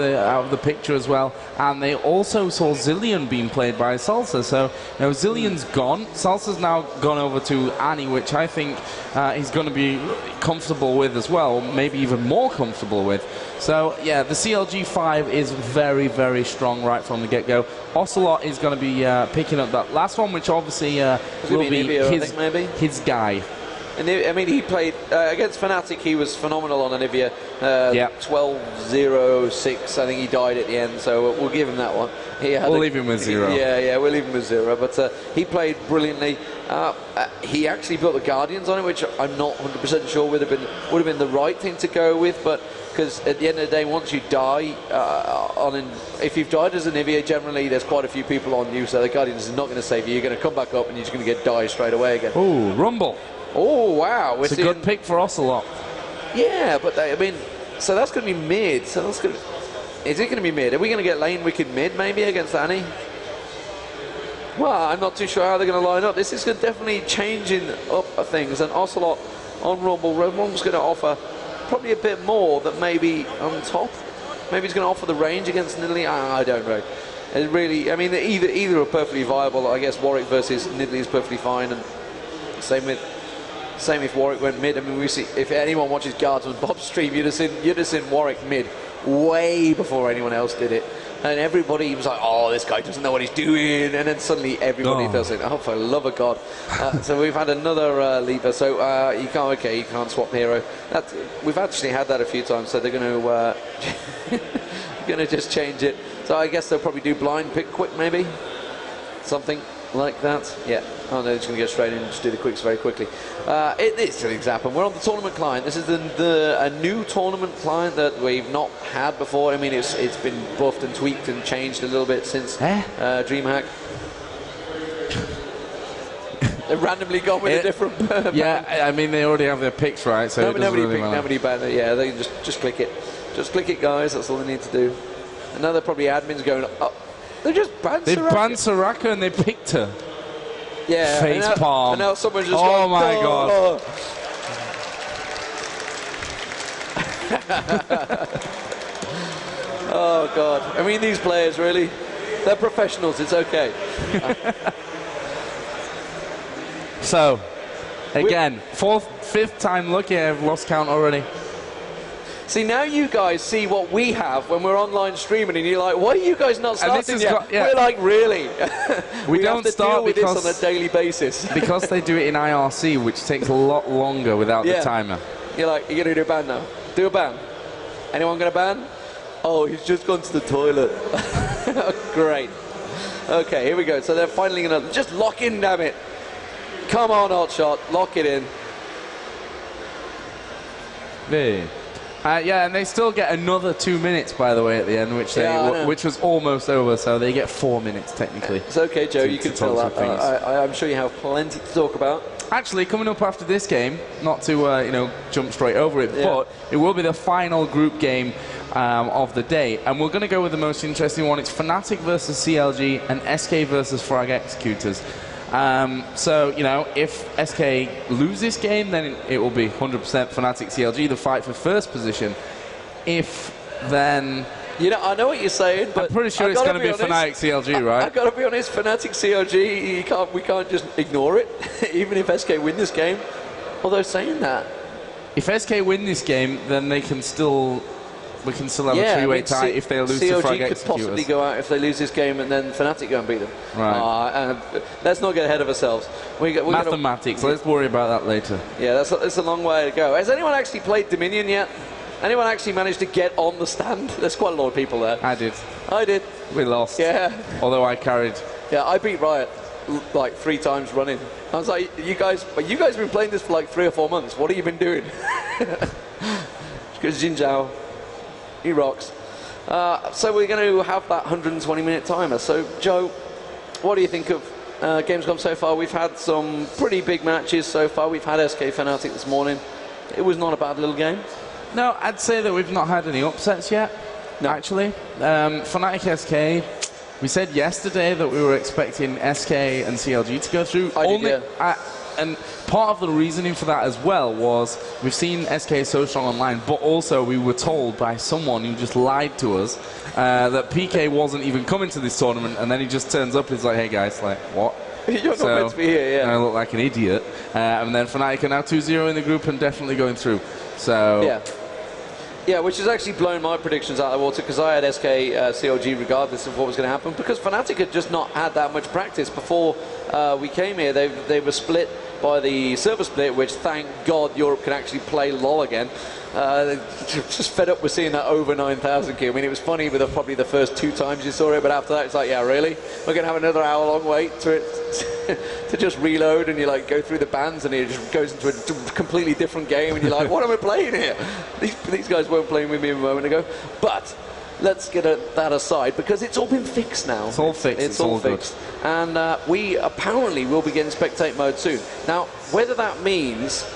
the picture as well, and they also saw Zilean being played by Salce. So now Zilean's gone. Salce's now gone over to Annie, which I think he's going to be comfortable with as well, maybe even more comfortable with. So yeah, the CLG 5 is very, very strong right from the get-go. Ocelote is going to be picking up that last one, which obviously will be his guy. And I mean, he played against FNATIC. He was phenomenal on Anivia. 12-0-6. I think he died at the end, so we'll give him that one. We'll leave him with 0. Yeah, we'll leave him with 0. But he played brilliantly. He actually built the Guardians on it, which I'm not 100% sure would have been the right thing to go with. But because at the end of the day, once you die if you've died as Anivia, generally there's quite a few people on you, so the Guardians is not going to save you. You're going to come back up and you're just going to get die straight away again. Ooh, Rumble. Oh, wow. It's a good pick for Ocelote. Yeah, but I mean, so that's going to be mid. So that's going to... Is it going to be mid? Are we going to get lane Wickd mid, maybe, against Annie? Well, I'm not too sure how they're going to line up. This is definitely changing up things. And Ocelote on Rumble, Rumble's going to offer probably a bit more than maybe on top. Maybe he's going to offer the range against Nidalee. I don't know. It really, I mean, either are perfectly viable. I guess Warwick versus Nidalee is perfectly fine. And same if Warwick went mid. I mean, we see if anyone watches Guards on Bob's stream, you'd have seen Warwick mid way before anyone else did it, and everybody was like, "Oh, this guy doesn't know what he's doing," and then suddenly everybody does it. Oh, for the love of God! So we've had another leaper. So you can't swap hero. We've actually had that a few times. So they're going to just change it. So I guess they'll probably do blind pick quick, maybe something like that. Yeah. Oh, no, they're just going to go straight in and just do the quicks very quickly. It's an example. We're on the tournament client. This is a new tournament client that we've not had before. I mean, it's been buffed and tweaked and changed a little bit since DreamHack. They've randomly gone with a different yeah, I mean, they already have their picks, right? So nobody banned it. Yeah, they can just click it. Just click it, guys. That's all they need to do. And now they're probably admins going, oh, they just banned Soraka. They've banned Soraka and they picked her. Yeah, face palm. And now someone's just oh my God. Oh God. I mean, these players really, they're professionals. It's okay. So, again, fifth time lucky. I've lost count already. See, now you guys see what we have when we're online streaming, and you're like, why are you guys not starting yet? We're like, really? we don't have to start deal with because this on a daily basis. because they do it in IRC, which takes a lot longer without the timer. You're like, you're going to do a ban now? Do a ban. Anyone going to ban? Oh, he's just gone to the toilet. Great. Okay, here we go. So they're finally going to just lock in, damn it. Come on, Hotshot, lock it in. Yeah, and they still get another 2 minutes, by the way, at the end, which was almost over, so they get 4 minutes, technically. It's okay, Joe, you can fill that. I'm sure you have plenty to talk about. Actually, coming up after this game, not to jump straight over it, but it will be the final group game of the day, and we're going to go with the most interesting one. It's FNATIC versus CLG and SK versus FRAG Executors. So, if SK lose this game, then it will be 100% FNATIC CLG, the fight for first position. If then... I know what you're saying, but... I'm pretty sure it's going to be FNATIC CLG, right? I've got to be honest, FNATIC CLG, we can't just ignore it, even if SK win this game. Although saying that... If SK win this game, then they can still... We can still have a three-way tie if they lose to FRAG Executors. CLG could possibly go out if they lose this game and then FNATIC go and beat them. Right. Let's not get ahead of ourselves. Mathematics, let's worry about that later. Yeah, that's a long way to go. Has anyone actually played Dominion yet? Anyone actually managed to get on the stand? There's quite a lot of people there. I did. We lost. Yeah. Although I carried. Yeah, I beat Riot like 3 times running. I was like, you guys have been playing this for like 3 or 4 months. What have you been doing? Because Jin Zhao, he rocks. So we're going to have that 120-minute timer. So, Joe, what do you think of Gamescom so far? We've had some pretty big matches so far. We've had SK FNATIC this morning. It was not a bad little game. No, I'd say that we've not had any upsets yet, actually. FNATIC SK, we said yesterday that we were expecting SK and CLG to go through. And part of the reasoning for that as well was we've seen SK so strong online, but also we were told by someone who just lied to us that PK wasn't even coming to this tournament, and then he just turns up and he's like, hey guys, like, what? You're not meant to be here, yeah. I look like an idiot. And then FNATIC are now 2-0 in the group and definitely going through. So... Yeah. Yeah, which has actually blown my predictions out of the water, because I had SK CLG regardless of what was going to happen, because FNATIC had just not had that much practice before we came here. They were split by the server split, which thank God Europe can actually play LoL again. Just fed up with seeing that over 9,000 kill. I mean, it was funny with probably the first 2 times you saw it, but after that it's like, yeah, really? We're going to have another hour-long wait to to just reload, and you like go through the bans, and it just goes into a completely different game, and you're like, what am I playing here? These guys weren't playing with me a moment ago. But let's get that aside, because it's all been fixed now. It's all fixed. It's all fixed. And we apparently will be getting spectate mode soon. Now, whether that means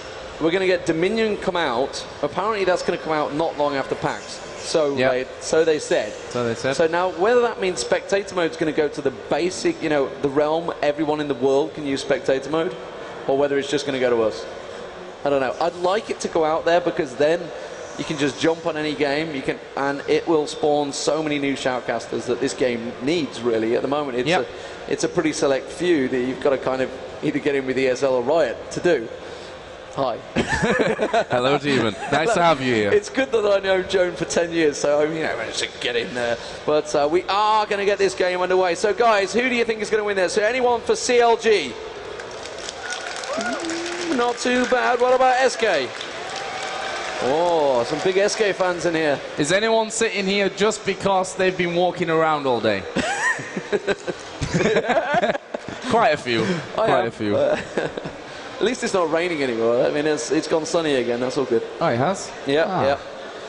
we're going to get Dominion come out, apparently that's going to come out not long after PAX. So, so they said. So now, whether that means spectator mode is going to go to the basic, you know, the realm, everyone in the world can use spectator mode, or whether it's just going to go to us. I don't know. I'd like it to go out there, because then you can just jump on any game, and it will spawn so many new shoutcasters that this game needs, really. At the moment, it's a pretty select few that you've got to kind of either get in with ESL or Riot to do. Hi. Hello, Deman. Nice to have you here. It's good that I know Joan for 10 years, so you know, managed to get in there. But we are going to get this game underway. So, guys, who do you think is going to win this? So, anyone for CLG? Not too bad. What about SK? Oh, some big SK fans in here. Is anyone sitting here just because they've been walking around all day? Quite a few. Quite a few. At least it's not raining anymore. I mean, it's gone sunny again. That's all good. Oh, it has? Yeah.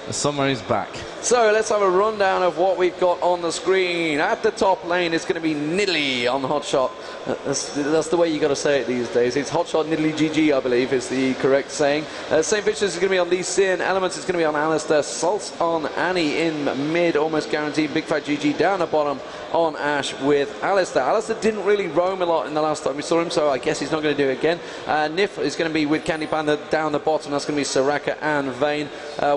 The summer is back. So let's have a rundown of what we've got on the screen. At the top lane, it's going to be Nidalee on Hotshot. That's the way you got to say it these days. It's Hotshot Nidalee GG, I believe, is the correct saying. Saintvicious is going to be on Lee Sin. Elementz is going to be on Alistair. Salce on Annie in mid, almost guaranteed. Bigfatlp down the bottom on Ash with Alistair. Alistair didn't really roam a lot in the last time we saw him, so I guess he's not going to do it again. Nyph is going to be with CandyPanda down the bottom. That's going to be Soraka and Vayne.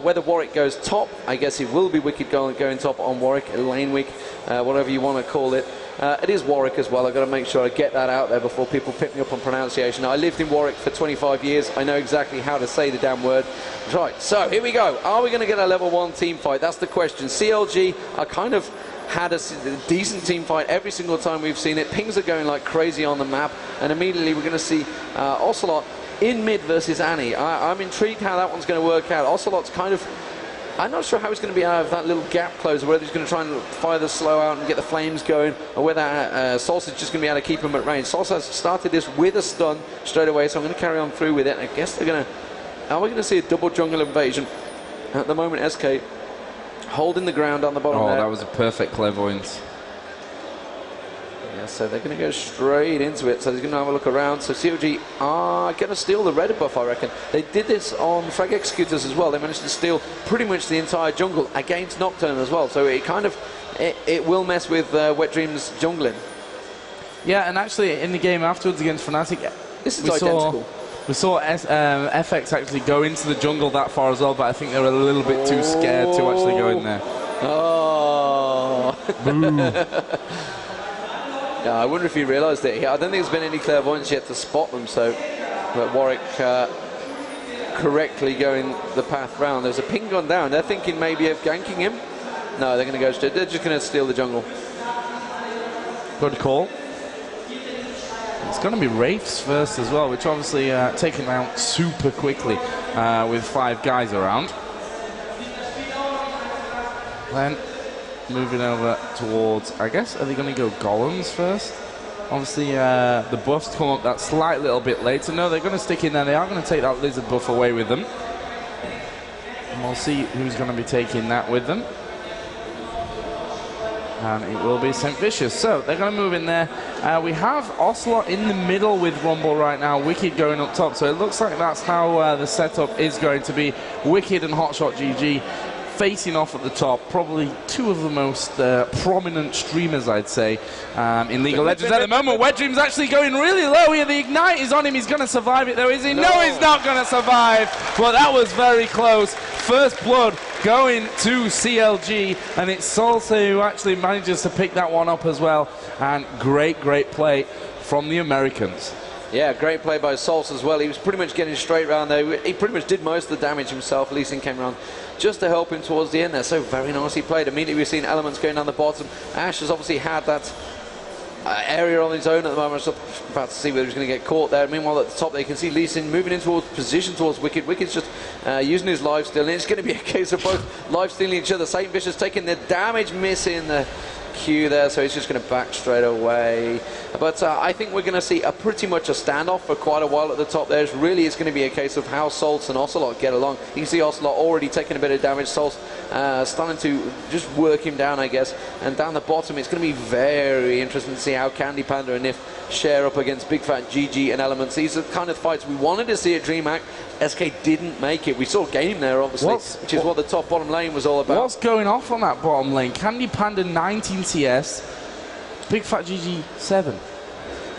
Whether Warwick goes top, I guess it will be Wickd going top on Warwick, Lane Week, whatever you want to call it. It is Warwick as well. I've got to make sure I get that out there before people pick me up on pronunciation. I lived in Warwick for 25 years. I know exactly how to say the damn word. Right, so here we go. Are we going to get a level 1 team fight? That's the question. CLG are kind of had a decent team fight every single time we've seen it. Pings are going like crazy on the map, and immediately we're going to see Ocelote in mid versus Annie. I'm intrigued how that one's going to work out. Ocelote's kind of... I'm not sure how he's going to be out of that little gap closer, whether he's going to try and fire the slow out and get the flames going, or whether Salce is just going to be able to keep him at range. Salce has started this with a stun straight away, so I'm going to carry on through with it. I guess they're going to... Are we going to see a double jungle invasion? At the moment, SK holding the ground on the bottom there. That was a perfect clairvoyance. Yeah, so they're going to go straight into it. So they're going to have a look around. So CLG are going to steal the red buff, I reckon. They did this on Frag Executors as well. They managed to steal pretty much the entire jungle against Nocturne as well. So it kind of, it will mess with WetDream's jungling. Yeah, and actually in the game afterwards against FNATIC, this is identical. We saw FX actually go into the jungle that far as well, but I think they were a little bit too scared to actually go in there. Oh. Yeah, I wonder if he realised it. I don't think there's been any clairvoyance yet to spot them, so but Warwick correctly going the path round. There's a ping gone down. They're thinking maybe of ganking him. No, they're going to go straight. They're just going to steal the jungle. Good call. It's going to be Wraiths first as well, which obviously taken out super quickly with 5 guys around. Then moving over towards, I guess, are they going to go golems first? Obviously, the buffs come up that slight little bit later. No, they're going to stick in there. They are going to take that lizard buff away with them. And we'll see who's going to be taking that with them. And it will be Saintvicious. So they're going to move in there. We have Ocelote in the middle with Rumble right now. Wickd going up top. So it looks like that's how the setup is going to be. Wickd and HotshotGG facing off at the top. Probably two of the most prominent streamers, I'd say, in League of Legends at the moment. WetDream's actually going really low here. The Ignite is on him. He's going to survive it, though, is he? No, he's not going to survive. But that was very close. First blood going to CLG, and it's Salce who actually manages to pick that one up as well. And great play from the Americans. Yeah, great play by Salce as well. He was pretty much getting straight round there. He pretty much did most of the damage himself. Leeson came around just to help him towards the end there. So very nicely played. Immediately we've seen Elementz going down the bottom. Ash has obviously had that area on his own at the moment. So about to see whether he's going to get caught there. Meanwhile, at the top there, you can see Leeson moving in towards position towards Wickd. Wickd's just using his lifesteal, and it's going to be a case of both life-stealing each other. Saintvicious taking the damage, missing the Q there, so he's just going to back straight away. But I think we're going to see pretty much a standoff for quite a while at the top there. It's going to be a case of how Salce and Ocelote get along. You can see Ocelote already taking a bit of damage. Salce starting to just work him down, I guess. And down the bottom, it's going to be very interesting to see how CandyPanda and Nyph share up against Bigfatlp and Elementz. These are the kind of fights we wanted to see at DreamHack. SK didn't make it. We saw game there, obviously, which is what the top bottom lane was all about. What's going off on that bottom lane? CandyPanda 19 CS, Bigfatlp 7.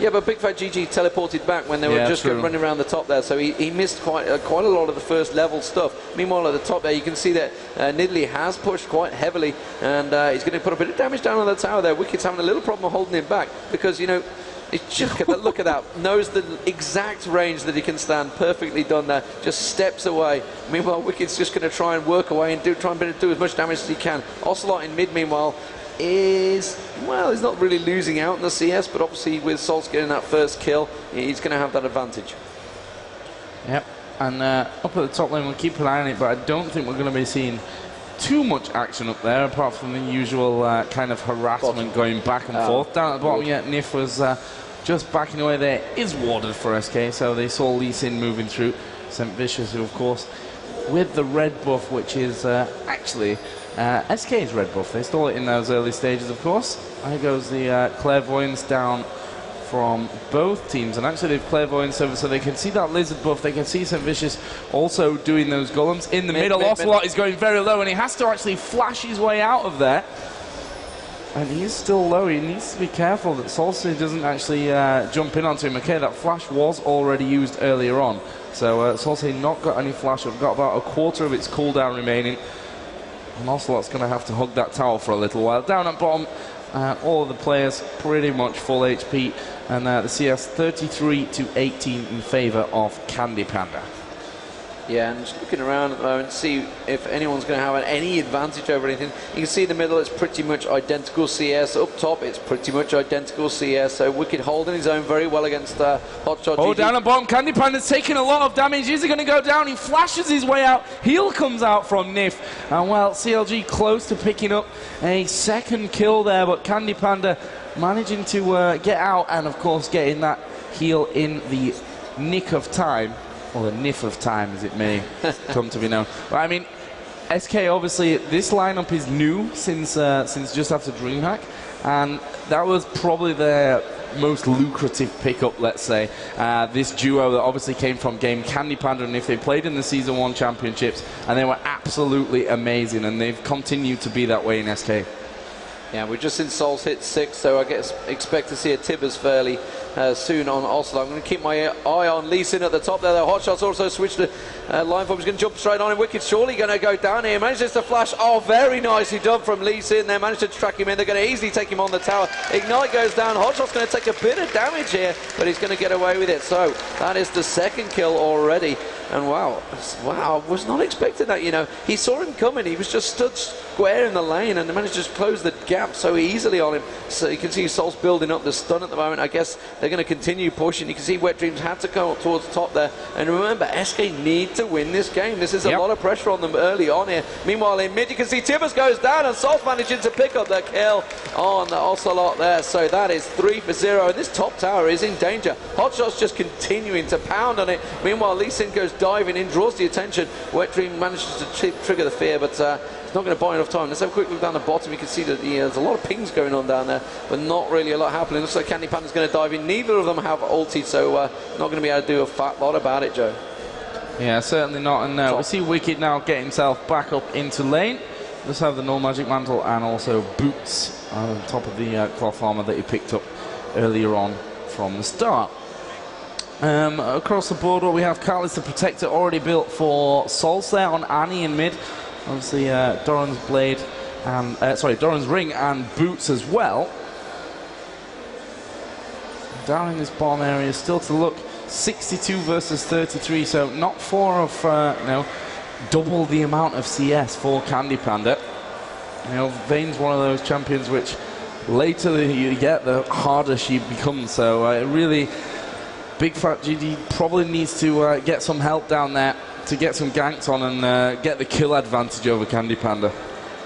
Yeah, but Bigfatlp teleported back when they were just running around the top there, so he missed quite a lot of the first level stuff. Meanwhile, at the top there, you can see that Nidalee has pushed quite heavily, and he's going to put a bit of damage down on the tower there. Wicked's having a little problem holding him back because, you know, it's just look at that. Knows the exact range that he can stand. Perfectly done there. Just steps away. Meanwhile, Wicked's just going to try and work away and try and do as much damage as he can. Ocelote in mid, meanwhile, he's not really losing out in the CS, but obviously with Salce getting that first kill, he's going to have that advantage. Yep. And up at the top lane, we'll keep an eye on it, but I don't think we're going to be seeing too much action up there, apart from the usual kind of harassment going back and forth. Down at the bottom, Nyph was just backing away there. Is warded for SK, so they saw Leeson moving through. Saintvicious, who, of course, with the red buff, which is actually SK's red buff. They stole it in those early stages, of course. There goes the Clairvoyance down from both teams, and actually they've Clairvoyance over, so they can see that lizard buff. They can see Saintvicious also doing those golems in the middle. Ocelote is going very low, and he has to actually flash his way out of there, and he is still low. He needs to be careful that Salce doesn't actually jump in onto him. Okay, that flash was already used earlier on, so Salce not got any flash. We've got about a quarter of its cooldown remaining, and Ocelote's going to have to hug that tower for a little while. Down at bottom, all of the players pretty much full HP, and the CS 33-18 in favour of CandyPanda. Yeah, and just looking around at the moment to see if anyone's going to have any advantage over anything. You can see in the middle it's pretty much identical CS. Up top it's pretty much identical CS. So Wickd holding his own very well against HotshotGG. Oh, down at bottom, CandyPanda's taking a lot of damage. Is he going to go down? He flashes his way out. Heal comes out from Nyph. And well, CLG close to picking up a second kill there, but CandyPanda managing to get out and, of course, getting that heal in the nick of time. Or the Nyph of time, as it may come to be known. But I mean, SK, obviously, this lineup is new since just after DreamHack, and that was probably their most lucrative pickup, let's say. This duo that obviously came from game CandyPanda and Nyph. They played in the Season 1 Championships, and they were absolutely amazing, and they've continued to be that way in SK. Yeah, we've just seen Salce hit 6, so I expect to see a Tibbers fairly soon on Ocelote. I'm going to keep my eye on Leeson at the top there. Hotshot's also switched to line form. He's going to jump straight on him. Wicked surely going to go down here. Manages to flash. Oh, very nicely done from Leeson. They managed to track him in. They're going to easily take him on the tower. Ignite goes down. Hotshot's going to take a bit of damage here, but he's going to get away with it. So that is the second kill already. And wow, I was not expecting that, you know. He saw him coming. He was just stood square in the lane, and they managed to just close the gap so easily on him. So you can see Salce building up the stun at the moment. I guess they're going to continue pushing. You can see WetDreaM's had to go up towards the top there. And remember, SK need to win this game. This is a lot of pressure on them early on here. Meanwhile, in mid, you can see Tibbers goes down, and Salce managing to pick up the kill on the Ocelote there. So that is 3-0, and this top tower is in danger. Hotshot's just continuing to pound on it. Meanwhile, Leeson goes diving in, draws the attention. WetDreaM manages to trigger the fear, but it's not going to buy enough time. Let's have a quick look down the bottom. You can see that there's a lot of pings going on down there, but not really a lot happening. Looks like CandyPanda's going to dive in. Neither of them have ulti, so not going to be able to do a fat lot about it, Joe. Yeah, certainly not. And we see Wickd now get himself back up into lane. Just have the null magic mantle and also boots on top of the cloth armor that he picked up earlier on from the start. Across the board, we have Carlos the Protector already built for Salce there on Annie in mid. Obviously, Doran's blade and Doran's ring and boots as well. Down in this bomb area, still to look. 62 versus 33, so not far of double the amount of CS for CandyPanda. You know, Vayne's one of those champions which later you get, the harder she becomes. So really, Bigfatlp probably needs to get some help down there to get some ganks on and get the kill advantage over CandyPanda.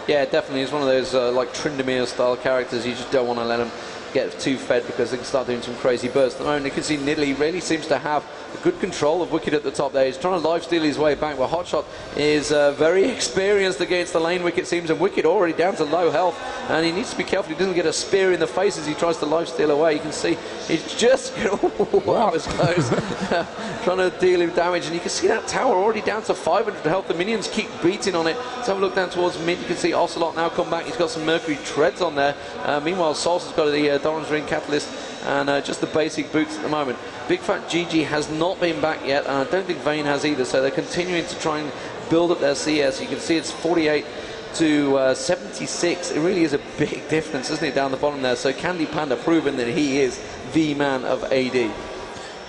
Yeah, definitely. He's one of those like Tryndamere style characters. You just don't want to let him get too fed because they can start doing some crazy bursts. At the moment, you can see Nidalee really seems to have good control of Wickd at the top there. He's trying to lifesteal his way back, but Hotshot is very experienced against the lane Wickd seems, and Wickd already down to low health, and he needs to be careful he doesn't get a spear in the face as he tries to lifesteal away. You can see he's just that was close. Trying to deal him damage, and you can see that tower already down to 500 health. The minions keep beating on it. Let's have a look down towards mid. You can see Ocelote now come back. He's got some Mercury treads on there. Meanwhile, Salce has got the Doran's Ring Catalyst and just the basic boots at the moment. Bigfatlp has not been back yet, and I don't think Vayne has either, so they're continuing to try and build up their CS. You can see it's 48 to 76. It really is a big difference, isn't it, down the bottom there? So CandyPanda proving that he is the man of AD.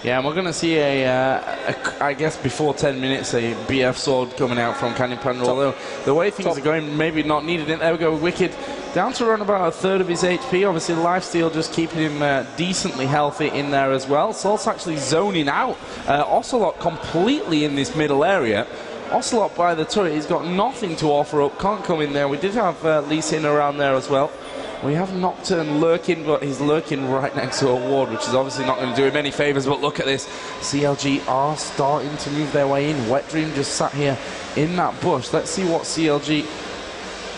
Yeah, and we're going to see I guess before 10 minutes, a BF sword coming out from CandyPanda, although the way things are going, maybe not needed it. There we go, Wickd down to around about a third of his HP. Obviously, lifesteal just keeping him decently healthy in there as well. Salce actually zoning out. Ocelote completely in this middle area. Ocelote by the turret, he's got nothing to offer up, can't come in there. We did have Lee around there as well. We have Nocturne lurking, but he's lurking right next to a ward, which is obviously not going to do him any favours, but look at this. CLG are starting to move their way in. WetDreaM just sat here in that bush. Let's see what CLG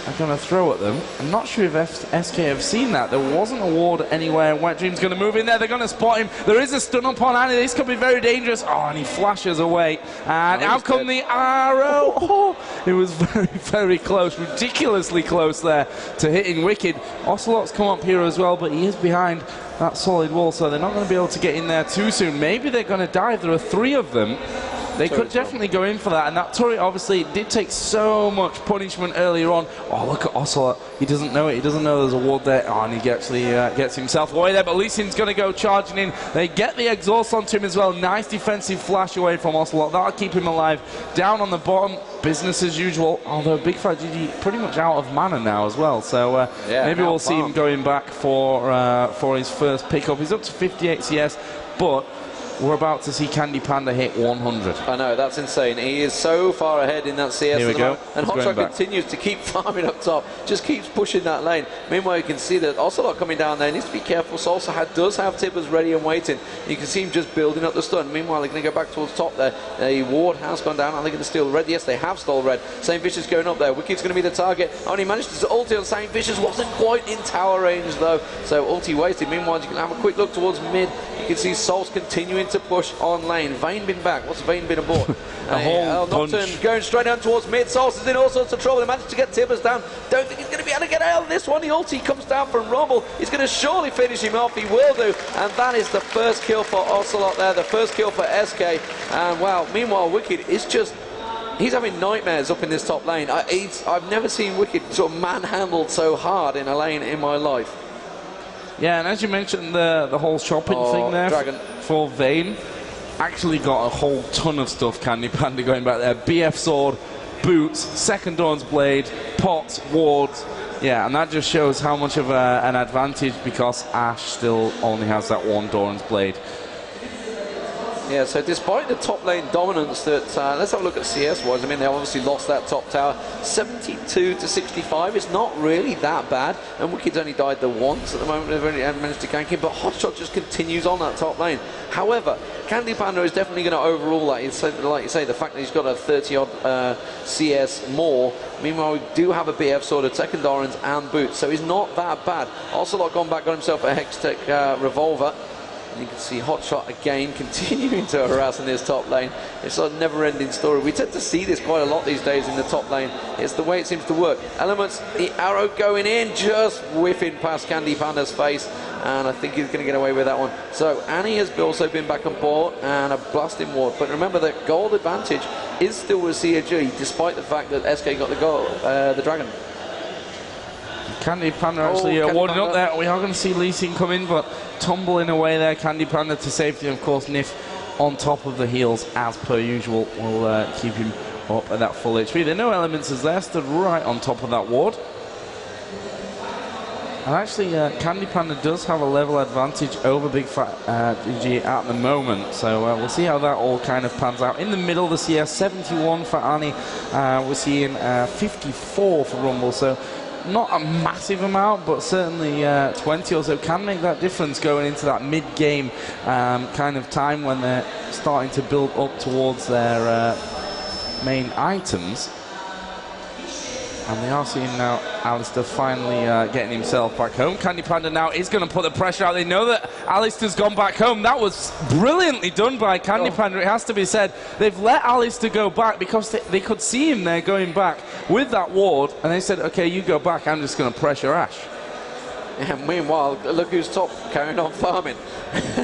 are going to throw at them. I'm not sure if SK have seen that. There wasn't a ward anywhere. WetDream's going to move in there. They're going to spot him. There is a stun upon Annie. This could be very dangerous. Oh, and he flashes away. And out come the arrow. Oh, it was very, very close. Ridiculously close there to hitting Wickd. Ocelote's come up here as well, but he is behind that solid wall, so they're not going to be able to get in there too soon. Maybe they're going to dive. There are 3 of them. They could definitely go in for that, and that turret obviously did take so much punishment earlier on. Oh, look at Ocelote. He doesn't know it. He doesn't know there's a ward there. Oh, and he actually gets himself away there, but Leesin's going to go charging in. They get the exhaust onto him as well. Nice defensive flash away from Ocelote. That'll keep him alive. Down on the bottom, business as usual, although Bigfatlp pretty much out of mana now as well, so maybe we'll see him going back for his first pickup. He's up to 58 CS, but we're about to see CandyPanda hit 100. I know, that's insane. He is so far ahead in that CS Here we go. And Hotshot continues to keep farming up top, just keeps pushing that lane. Meanwhile, you can see that Ocelote coming down there. He needs to be careful. Salce does have tippers ready and waiting. You can see him just building up the stun. Meanwhile, they're going to go back towards top there. The ward has gone down. Are they going to steal red? Yes, they have stole red. Saintvicious going up there. Wickid's going to be the target. Only managed to ulti on Saintvicious. Wasn't quite in tower range, though. So ulti wasted. Meanwhile, you can have a quick look towards mid. You can see Salce continuing to push on lane. Vayne been back. What's Vayne been aboard? A whole Nocturne going straight down towards mid. Salce is in all sorts of trouble. They managed to get tippers down. Don't think he's going to be able to get out of this one. The ulti comes down from Rumble. He's going to surely finish him off. He will do. And that is the first kill for Ocelote there. The first kill for SK. And wow, meanwhile, Wickd is just... he's having nightmares up in this top lane. I've never seen Wickd sort of manhandled so hard in a lane in my life. Yeah, and as you mentioned, the whole shopping thing there for Vayne, actually got a whole ton of stuff CandyPanda going back there. BF sword, boots, second Dawn's blade, pots, wards. Yeah, and that just shows how much of an advantage, because Ashe still only has that one Dawn's blade. Yeah, so despite the top lane dominance that, let's have a look at CS-wise. I mean, they obviously lost that top tower. 72 to 65 is not really that bad, and Wickid's only died the once at the moment. They've only managed to gank him, but Hotshot just continues on that top lane. However, CandyPanda is definitely going to overrule that. Like you say, the fact that he's got a 30-odd CS more. Meanwhile, we do have a BF sword, a second Dorans, and boots, so he's not that bad. Ocelote gone back, got himself a Hextech revolver. And you can see Hotshot again continuing to harass in this top lane. It's a never-ending story. We tend to see this quite a lot these days in the top lane. It's the way it seems to work. Elementz, the arrow going in, just whiffing past CandyPanda's face. And I think he's going to get away with that one. So Annie has also been back on board and a blasting ward. But remember that gold advantage is still with COG, despite the fact that SK got the goal, the dragon. CandyPanda actually warding up there. We are going to see Lee Sin come in, but tumbling away there. CandyPanda to safety. And of course, Nyph on top of the heels as per usual. Will keep him up at that full HP. There are no Elementz is there, stood right on top of that ward. And actually, CandyPanda does have a level advantage over Bigfatlp at the moment. So we'll see how that all kind of pans out. In the middle of the CS, 71 for Annie. We're seeing 54 for Rumble. So not a massive amount, but certainly 20 or so can make that difference going into that mid-game kind of time when they're starting to build up towards their main items. And we are seeing now Alistair finally getting himself back home. CandyPanda now is going to put the pressure out. They know that Alistair's gone back home. That was brilliantly done by CandyPanda, it has to be said. They've let Alistair go back because they could see him there going back with that ward. And they said, OK, you go back. I'm just going to pressure Ash. And meanwhile, look who's top, carrying on farming.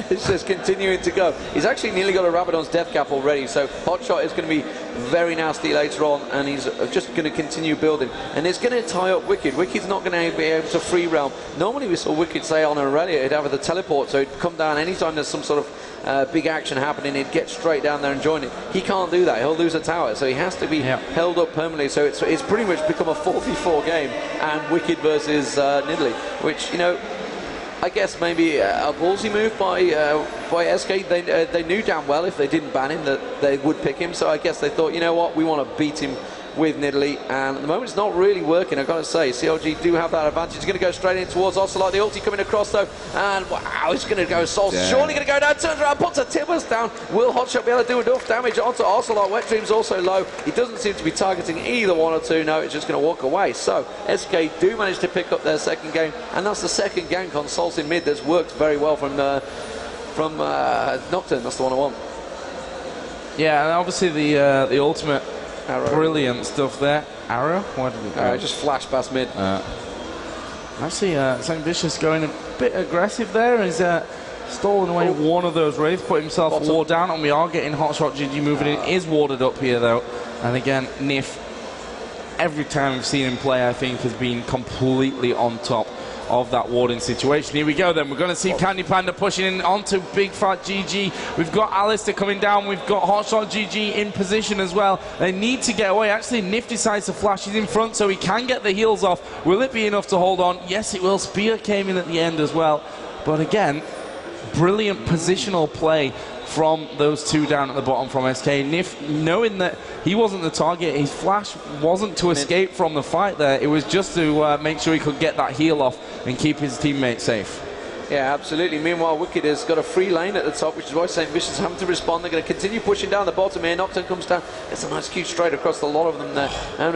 It's just continuing to go. He's actually nearly got a Rabadon's death cap already, so Hotshot is going to be very nasty later on, and he's just going to continue building. And it's going to tie up Wickd. Wicked's not going to be able to free realm. Normally we saw Wickd say on Aurelia he'd have the teleport, so he'd come down anytime there's some sort of big action happening, he'd get straight down there and join it. He can't do that. He'll lose a tower, so he has to be held up permanently. So it's pretty much become a 4v4 game, and Wickd versus Nidalee, which, you know, I guess maybe a ballsy move by SK. They knew damn well if they didn't ban him that they would pick him, so I guess they thought, you know what, we want to beat him with Nidalee, and at the moment it's not really working. I've got to say, CLG do have that advantage. He's going to go straight in towards Ocelote. The ulti coming across though, and wow, he's going to go Salce. Surely going to go down, turns around, puts a Tibbers down. Will Hotshot be able to do enough damage onto Ocelote? WetDream's also low. He doesn't seem to be targeting either one or two. No, it's just going to walk away. So SK do manage to pick up their second game, and that's the second gank on Salce in mid that's worked very well from Nocturne. That's the one I want. Yeah, and obviously the ultimate. Arrow. Brilliant stuff there. Arrow? Where did it go? Just flash past mid. Actually, Saintvicious going a bit aggressive there. He's stolen away one of those wraiths, put himself a ward down, and we are getting HotshotGG moving in. Is warded up here though. And again, Nyph, every time we've seen him play, I think has been completely on top of that warding situation. Here we go then. We're going to see CandyPanda pushing in onto Bigfatlp. We've got Alistair coming down. We've got HotshotGG in position as well. They need to get away. Actually, Nyph decides to flash. He's in front so he can get the heals off. Will it be enough to hold on? Yes, it will. Spear came in at the end as well. But again, brilliant positional play from those two down at the bottom from SK. Nyph, knowing that he wasn't the target, his flash wasn't to escape from the fight there. It was just to make sure he could get that heal off and keep his teammate safe. Yeah, absolutely. Meanwhile, Wickd has got a free lane at the top, which is why Saintvicious having to respond. They're going to continue pushing down the bottom here. Nocturne comes down. It's a nice cute straight across the lot of them there. And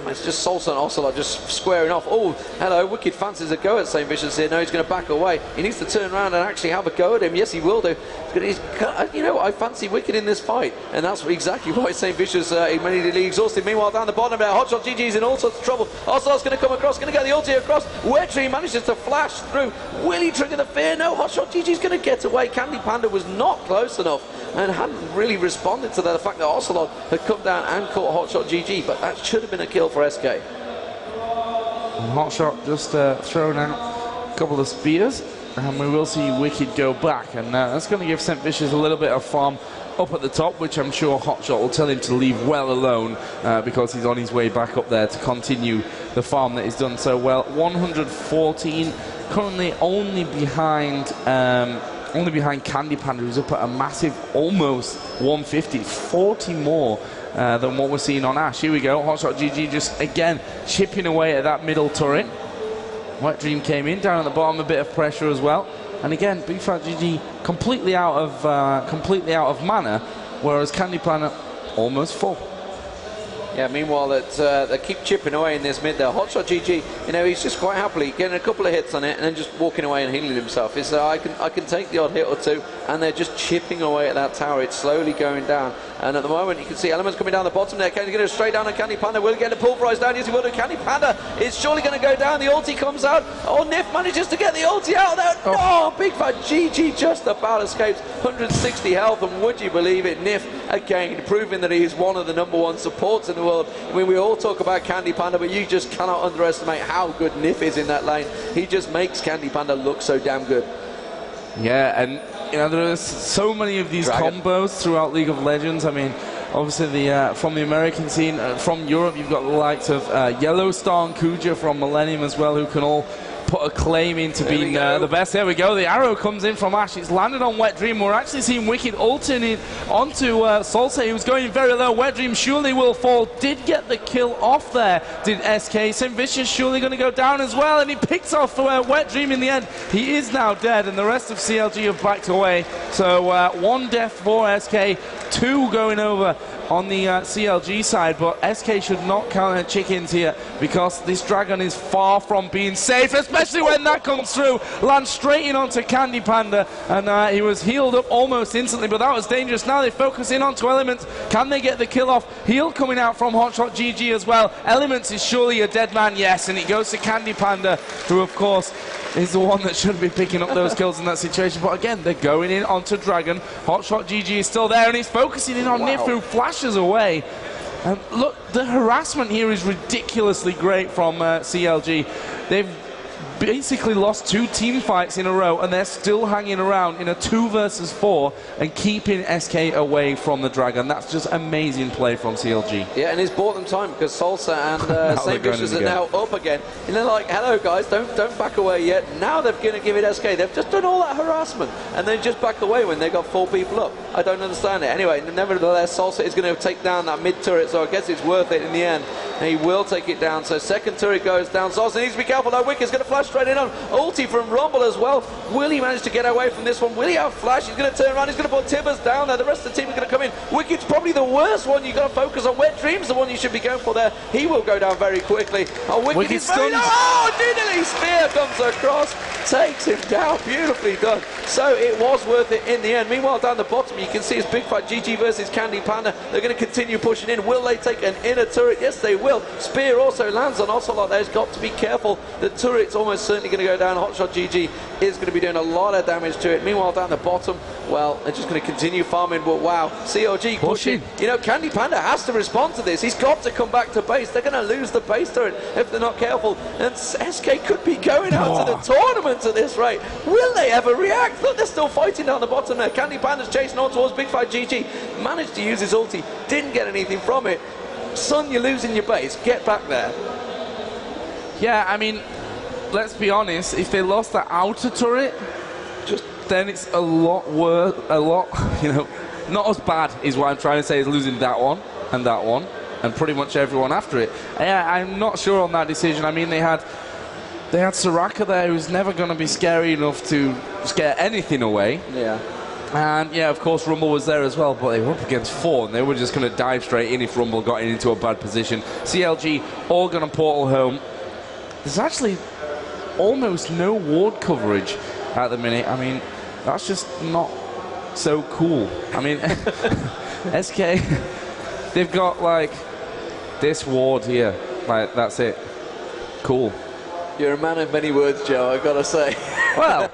it's just Salce and Ocelote just squaring off. Oh, hello. Wickd fancies a go at Saintvicious here. No, he's going to back away. He needs to turn around and actually have a go at him. Yes, he will do. You know, I fancy Wickd in this fight. And that's exactly why Saintvicious immediately exhausted. Meanwhile, down the bottom there, HotshotGG is in all sorts of trouble. Ocelote's going to come across, going to get the ulti across. WetDreaM manages to flash through. Will he trigger the fear? No, HotshotGG is going to get away. CandyPanda was not close enough and hadn't really responded to the fact that Ocelote had come down and caught HotshotGG, but that should have been a kill for SK. Hotshot just thrown out a couple of spears, and we will see Wickd go back, and that's going to give Saintvicious a little bit of farm up at the top, which I'm sure Hotshot will tell him to leave well alone because he's on his way back up there to continue the farm that he's done so well. 114, currently only behind CandyPanda, who's up at a massive almost 150, 40 more than what we're seeing on Ash. Here we go, HotshotGG just again chipping away at that middle turret. WetDreaM came in, down at the bottom, a bit of pressure as well. And again, Bigfatlp completely out of mana, whereas CandyPanda almost full. Yeah, meanwhile, they keep chipping away in this mid there. HotshotGG, you know, he's just quite happily getting a couple of hits on it and then just walking away and healing himself. He's I can take the odd hit or two, and they're just chipping away at that tower. It's slowly going down. And at the moment, you can see Elementz coming down the bottom there. Can he get it straight down on CandyPanda? Will he get the pulverized down? Yes, he will do. CandyPanda is surely going to go down. The ulti comes out. Oh, Nyph manages to get the ulti out there. No, Bigfatlp just about escapes. 160 health, and would you believe it, Nyph again proving that he is one of the #1 supports in the world. I mean, we all talk about CandyPanda, but you just cannot underestimate how good Nyph is in that lane. He just makes CandyPanda look so damn good. Yeah, and you know, there's so many of these combos throughout League of Legends. I mean, obviously from the American scene, from Europe, you've got the likes of Yellowstar and Kuja from Millennium as well, who can all put a claim into being the best. There we go. The arrow comes in from Ash. It's landed on WetDreaM. We're actually seeing Wickd ulting it onto Salce, who's going very low. WetDreaM surely will fall. Did get the kill off there, did SK. Saintvicious surely going to go down as well, and he picks off WetDreaM in the end. He is now dead, and the rest of CLG have backed away. So 1 death for SK, 2 going over on the CLG side, but SK should not count their chickens here, because this dragon is far from being safe, especially when that comes through. Lands straight in onto CandyPanda, and he was healed up almost instantly, but that was dangerous. Now they focus in onto Elementz. Can they get the kill off? Heal coming out from HotshotGG as well. Elementz is surely a dead man, yes, and it goes to CandyPanda, who of course is the one that should be picking up those kills in that situation. But again, they're going in onto Dragon. HotshotGG is still there, and he's focusing in on Nyph, who flashes away. And look, the harassment here is ridiculously great from CLG. They've basically lost 2 team fights in a row, and they're still hanging around in a 2 versus 4 and keeping SK away from the Dragon. That's just amazing play from CLG. Yeah, and it's bought them time, because Salce and Saintvicious are now up again. And they're like, hello guys, don't back away yet. Now they're going to give it SK. They've just done all that harassment, and then just back away when they got 4 people up. I don't understand it. Anyway, nevertheless, Salce is going to take down that mid turret, so I guess it's worth it in the end. And he will take it down. So second turret goes down. Salce needs to be careful though. Wickd's going to flash straight in on ulti from Rumble as well. Will he manage to get away from this one? Will he have flash? He's going to turn around. He's going to put Tibbers down there. The rest of the team is going to come in. Wickd's probably the worst one. You've got to focus on. WetDream's the one you should be going for there. He will go down very quickly. Oh, Wickd is very low. Oh, Diddly Spear comes across, takes him down. Beautifully done. So it was worth it in the end. Meanwhile, down the bottom, you can see it's Bigfatlp versus CandyPanda. They're going to continue pushing in. Will they take an inner turret? Yes, they will. Spear also lands on Ocelote. There's got to be careful. The turret's almost certainly going to go down. HotshotGG is going to be doing a lot of damage to it. Meanwhile, down the bottom, well, they're just going to continue farming, but wow, CLG pushing. You know, CandyPanda has to respond to this. He's got to come back to base. They're going to lose the base turret if they're not careful, and SK could be going out to the tournament at this rate. Will they ever react? Look, they're still fighting down the bottom there. CandyPanda's chasing on towards Bigfatlp. Managed to use his ulti, didn't get anything from it. Son, you're losing your base. Get back there. Yeah, I mean, let's be honest, if they lost the outer turret, then it's a lot worse, you know, not as bad is what I'm trying to say, as losing that one, and pretty much everyone after it. Yeah, I'm not sure on that decision. I mean, they had Soraka there, who's never going to be scary enough to scare anything away. Yeah. And yeah, of course, Rumble was there as well, but they were up against 4, and they were just going to dive straight in if Rumble got into a bad position. CLG all going to portal home. There's actually almost no ward coverage at the minute. I mean, that's just not so cool. I mean, SK, they've got like this ward here. Like, that's it. Cool. You're a man of many words, Joe, I've got to say. Well,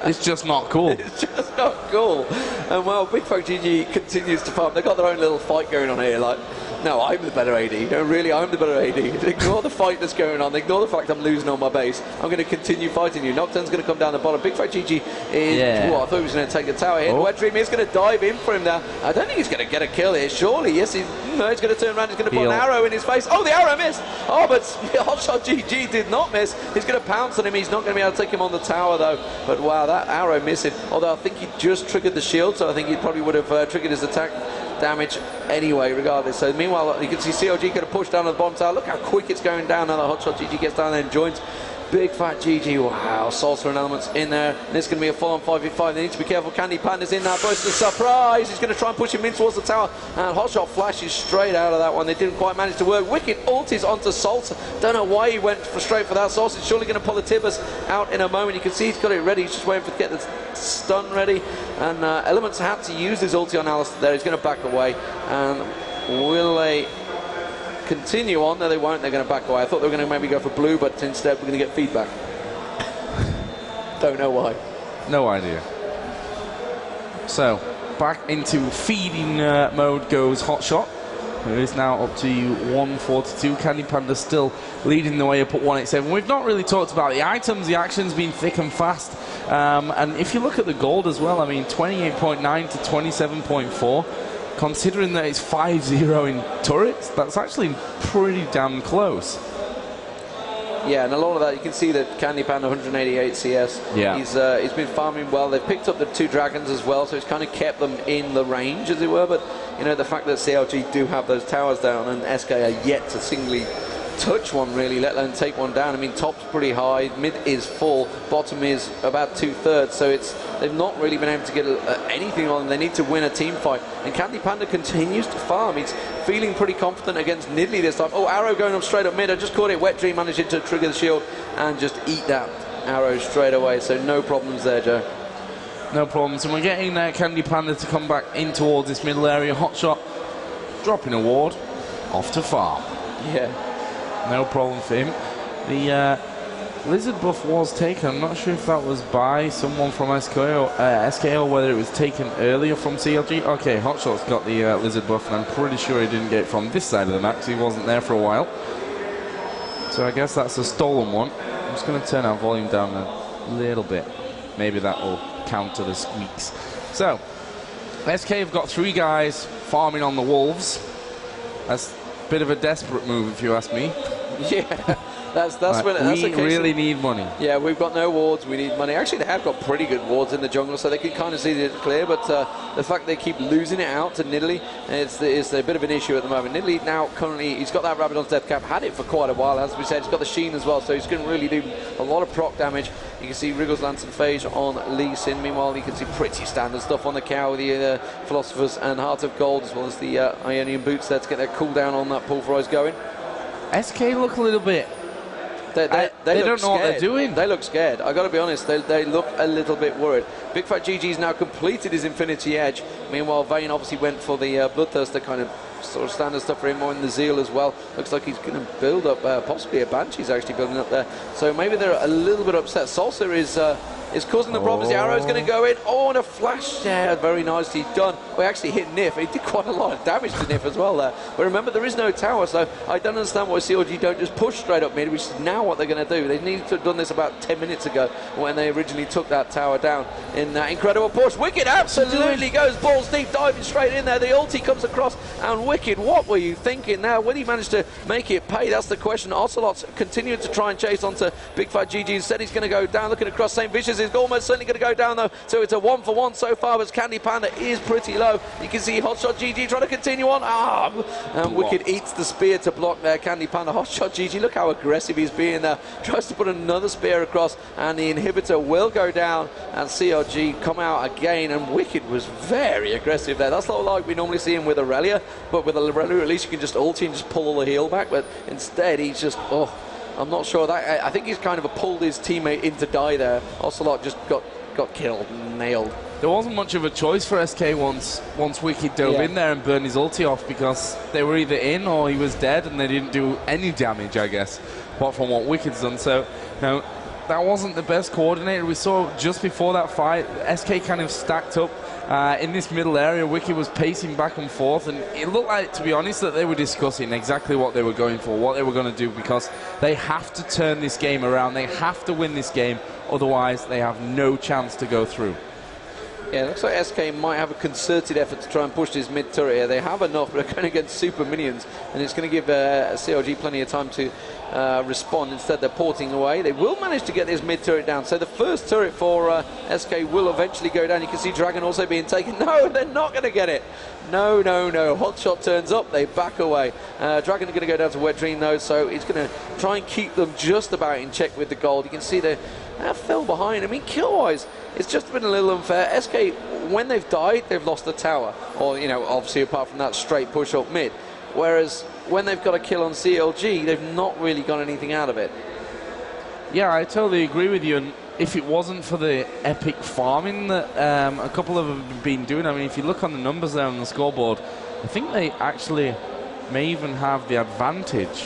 it's just not cool. It's just not cool. And well, Bigfatlp continues to farm. They've got their own little fight going on here. Like, no, I'm the better AD. No, really, I'm the better AD. Ignore the fight that's going on. Ignore the fact I'm losing on my base. I'm going to continue fighting you. Nocturne's going to come down the bottom. Bigfatlp is... Well, I thought he was going to take the tower hit. WetDreaM is going to dive in for him now. I don't think he's going to get a kill here. Surely, yes, he's going to turn around. He's going to put an arrow in his face. Oh, the arrow missed. Oh, but HotshotGG did not miss. He's going to pounce on him. He's not going to be able to take him on the tower, though. But wow, that arrow missing. Although I think he just triggered the shield, so I think he probably would have triggered his attack damage anyway, regardless. So meanwhile, you can see CLG going to push down on the bottom tower. Look how quick it's going down now that HotshotGG gets down there and joins Bigfatlp, wow, Salce and Elementz in there. And it's going to be a full-on 5v5. They need to be careful. CandyPanda's in there, both the surprise. He's going to try and push him in towards the tower. And Hotshot flashes straight out of that one. They didn't quite manage to work. Wickd ulties onto Salce. Don't know why he went straight for that. Salce is surely going to pull the Tibbers out in a moment. You can see he's got it ready. He's just waiting to get the stun ready. And Elementz had to use his ulti on Alistair there. He's going to back away. And will they continue on? No, they won't. They're going to back away. I thought they were going to maybe go for blue, but instead we're going to get feedback. Don't know why. No idea. So, back into feeding mode goes Hotshot, who is now up to 142. CandyPanda still leading the way up at 187. We've not really talked about the items. The action's been thick and fast. And if you look at the gold as well, I mean, 28.9 to 27.4. Considering that it's 5-0 in turrets, that's actually pretty damn close. Yeah, and a lot of that, you can see that CandyPanda 188 CS. Yeah. He's been farming well. They've picked up the 2 dragons as well, so it's kind of kept them in the range, as it were. But, you know, the fact that CLG do have those towers down and SK are yet to singly touch one, really, let alone take one down. I mean, top's pretty high, mid is full, bottom is about 2/3, so they've not really been able to get anything on them. They need to win a team fight, and CandyPanda continues to farm. He's feeling pretty confident against Nidley this time. Oh, arrow going up straight up mid. I just caught it. WetDreaM managing to trigger the shield and just eat that arrow straight away, so no problems there, Joe. No problems, and we're getting CandyPanda to come back in towards this middle area. Hotshot dropping a ward off to farm. Yeah. No problem for him. The Lizard buff was taken. I'm not sure if that was by someone from SK or whether it was taken earlier from CLG. Okay, Hotshot's got the Lizard buff, and I'm pretty sure he didn't get it from this side of the map because he wasn't there for a while. So I guess that's a stolen one. I'm just going to turn our volume down a little bit. Maybe that will counter the squeaks. So, SK have got 3 guys farming on the Wolves. That's a bit of a desperate move, if you ask me. Yeah. That's right, when that's we really need money. Yeah, we've got no wards. We need money. Actually, they have got pretty good wards in the jungle, so they can kind of see it clear. But the fact they keep losing it out to Nidley is a bit of an issue at the moment. Nidley now currently he's got that Rabadon's death cap, had it for quite a while, as we said. He's got the Sheen as well, so he's going to really do a lot of proc damage. You can see Wriggle's Lantern Phage on Lee Sin. Meanwhile, you can see pretty standard stuff on the cow with the Philosophers and Heart of Gold, as well as the Ionian Boots there to get their cooldown on that Pulverize going. SK look a little bit. They don't know what they're doing. They look scared. I got to be honest. They look a little bit worried. BigFatGG's now completed his Infinity Edge. Meanwhile, Vayne obviously went for the Bloodthirster kind of sort of standard stuff for him, more in the Zeal as well. Looks like he's going to build up possibly a Banshee's actually building up there. So maybe they're a little bit upset. Salce is causing the problems. The arrow's going to go in. Oh, and a flash. Yeah, very nicely done. We actually hit Nyph. He did quite a lot of damage to Nyph as well there. But remember, there is no tower, so I don't understand why CLG don't just push straight up mid, which is now what they're going to do. They needed to have done this about 10 minutes ago when they originally took that tower down in that incredible push. Wickd absolutely goes balls deep, diving straight in there. The ulti comes across, and Wickd, what were you thinking now? Will he manage to make it pay? That's the question. Ocelote's continuing to try and chase onto BigFatGG. Instead, he's going to go down. Looking across, Saintvicious is almost certainly going to go down though, so it's a 1-for-1 so far, but CandyPanda is pretty low. You can see HotshotGG trying to continue on. And Wickd eats the spear to block there. CandyPanda, HotshotGG, look how aggressive he's being there. Tries to put another spear across, and the inhibitor will go down, and CLG come out again, and Wickd was very aggressive there. That's not like we normally see him with Aurelia, but with Aurelia at least you can just ulti and just pull all the heal back, but instead he's just, I'm not sure that. I think he's kind of pulled his teammate in to die there. Ocelote just got killed, nailed. There wasn't much of a choice for SK once Wickd dove in there and burned his ulti off, because they were either in or he was dead, and they didn't do any damage, I guess, apart from what Wicked's done. So, that wasn't the best coordinated. We saw just before that fight, SK kind of stacked up in this middle area. Wickd was pacing back and forth, and it looked like, to be honest, that they were discussing exactly what they were going for, what they were going to do, because they have to turn this game around. They have to win this game, otherwise they have no chance to go through. Yeah, it looks like SK might have a concerted effort to try and push this mid turret here. They have enough, but they're going against super minions, and it's going to give CLG plenty of time to respond. Instead, they're porting away. They will manage to get this mid turret down. So the first turret for SK will eventually go down. You can see Dragon also being taken. No, they're not going to get it. No, no, no. Hotshot turns up. They back away. Dragon are going to go down to WetDreaM though, so it's going to try and keep them just about in check with the gold. You can see they fell behind. I mean, kill-wise, it's just been a little unfair. SK, when they've died, they've lost the tower. Or, you know, obviously apart from that straight push up mid. Whereas when they've got a kill on CLG, they've not really got anything out of it. Yeah, I totally agree with you. And if it wasn't for the epic farming that a couple of them have been doing, I mean, if you look on the numbers there on the scoreboard, I think they actually may even have the advantage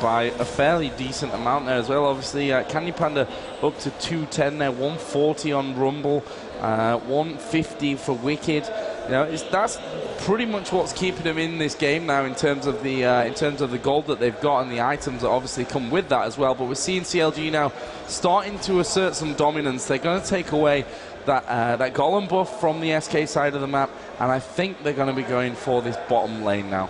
by a fairly decent amount there as well. Obviously, CandyPanda up to 210 there, 140 on Rumble, 150 for Wickd. You know, that's pretty much what's keeping them in this game now in terms of the gold that they've got and the items that obviously come with that as well. But we're seeing CLG now starting to assert some dominance. They're going to take away that golem buff from the SK side of the map, and I think they're going to be going for this bottom lane now.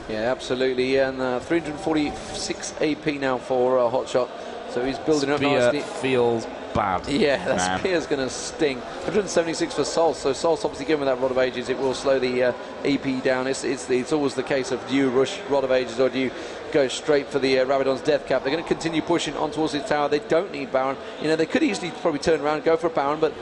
Yeah, absolutely. And 346 AP now for Hotshot. So he's building up nicely. Feels bad. Yeah, that spear's going to sting. 176 for Salce. So Salce obviously given that Rod of Ages, it will slow the AP down. It's always the case of do you rush Rod of Ages or do you go straight for the Rabadon's death cap. They're going to continue pushing on towards his tower. They don't need Baron. You know, they could easily probably turn around and go for a Baron, but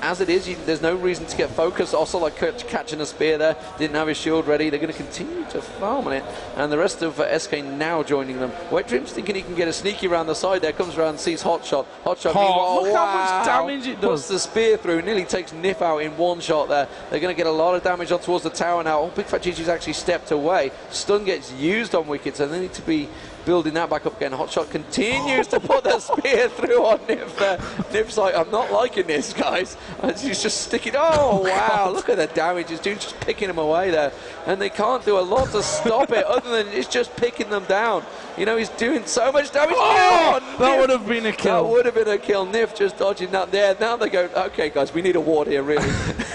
as it is, there's no reason to get focused. Also, like catching a spear there, didn't have his shield ready. They're going to continue to farm on it, and the rest of SK now joining them. WetDream's thinking he can get a sneaky around the side there, comes around and sees Hotshot. Hotshot, meanwhile, look how much damage it does. Puts the spear through, nearly takes Nyph out in one shot there. They're going to get a lot of damage on towards the tower now. Oh, Bigfatlp's actually stepped away. Stun gets used on Wickd, so they need to be building that back up again. Hotshot continues to put the spear through on Nyph there. Nyph's like, I'm not liking this, guys. And he's just sticking. Oh, wow. Look at the damage he's doing, just picking him away there. And they can't do a lot to stop it other than it's just picking them down. You know, he's doing so much damage. Oh, that would have been a kill. That would have been a kill. Nyph just dodging that there. Now they go, okay, guys, we need a ward here, really.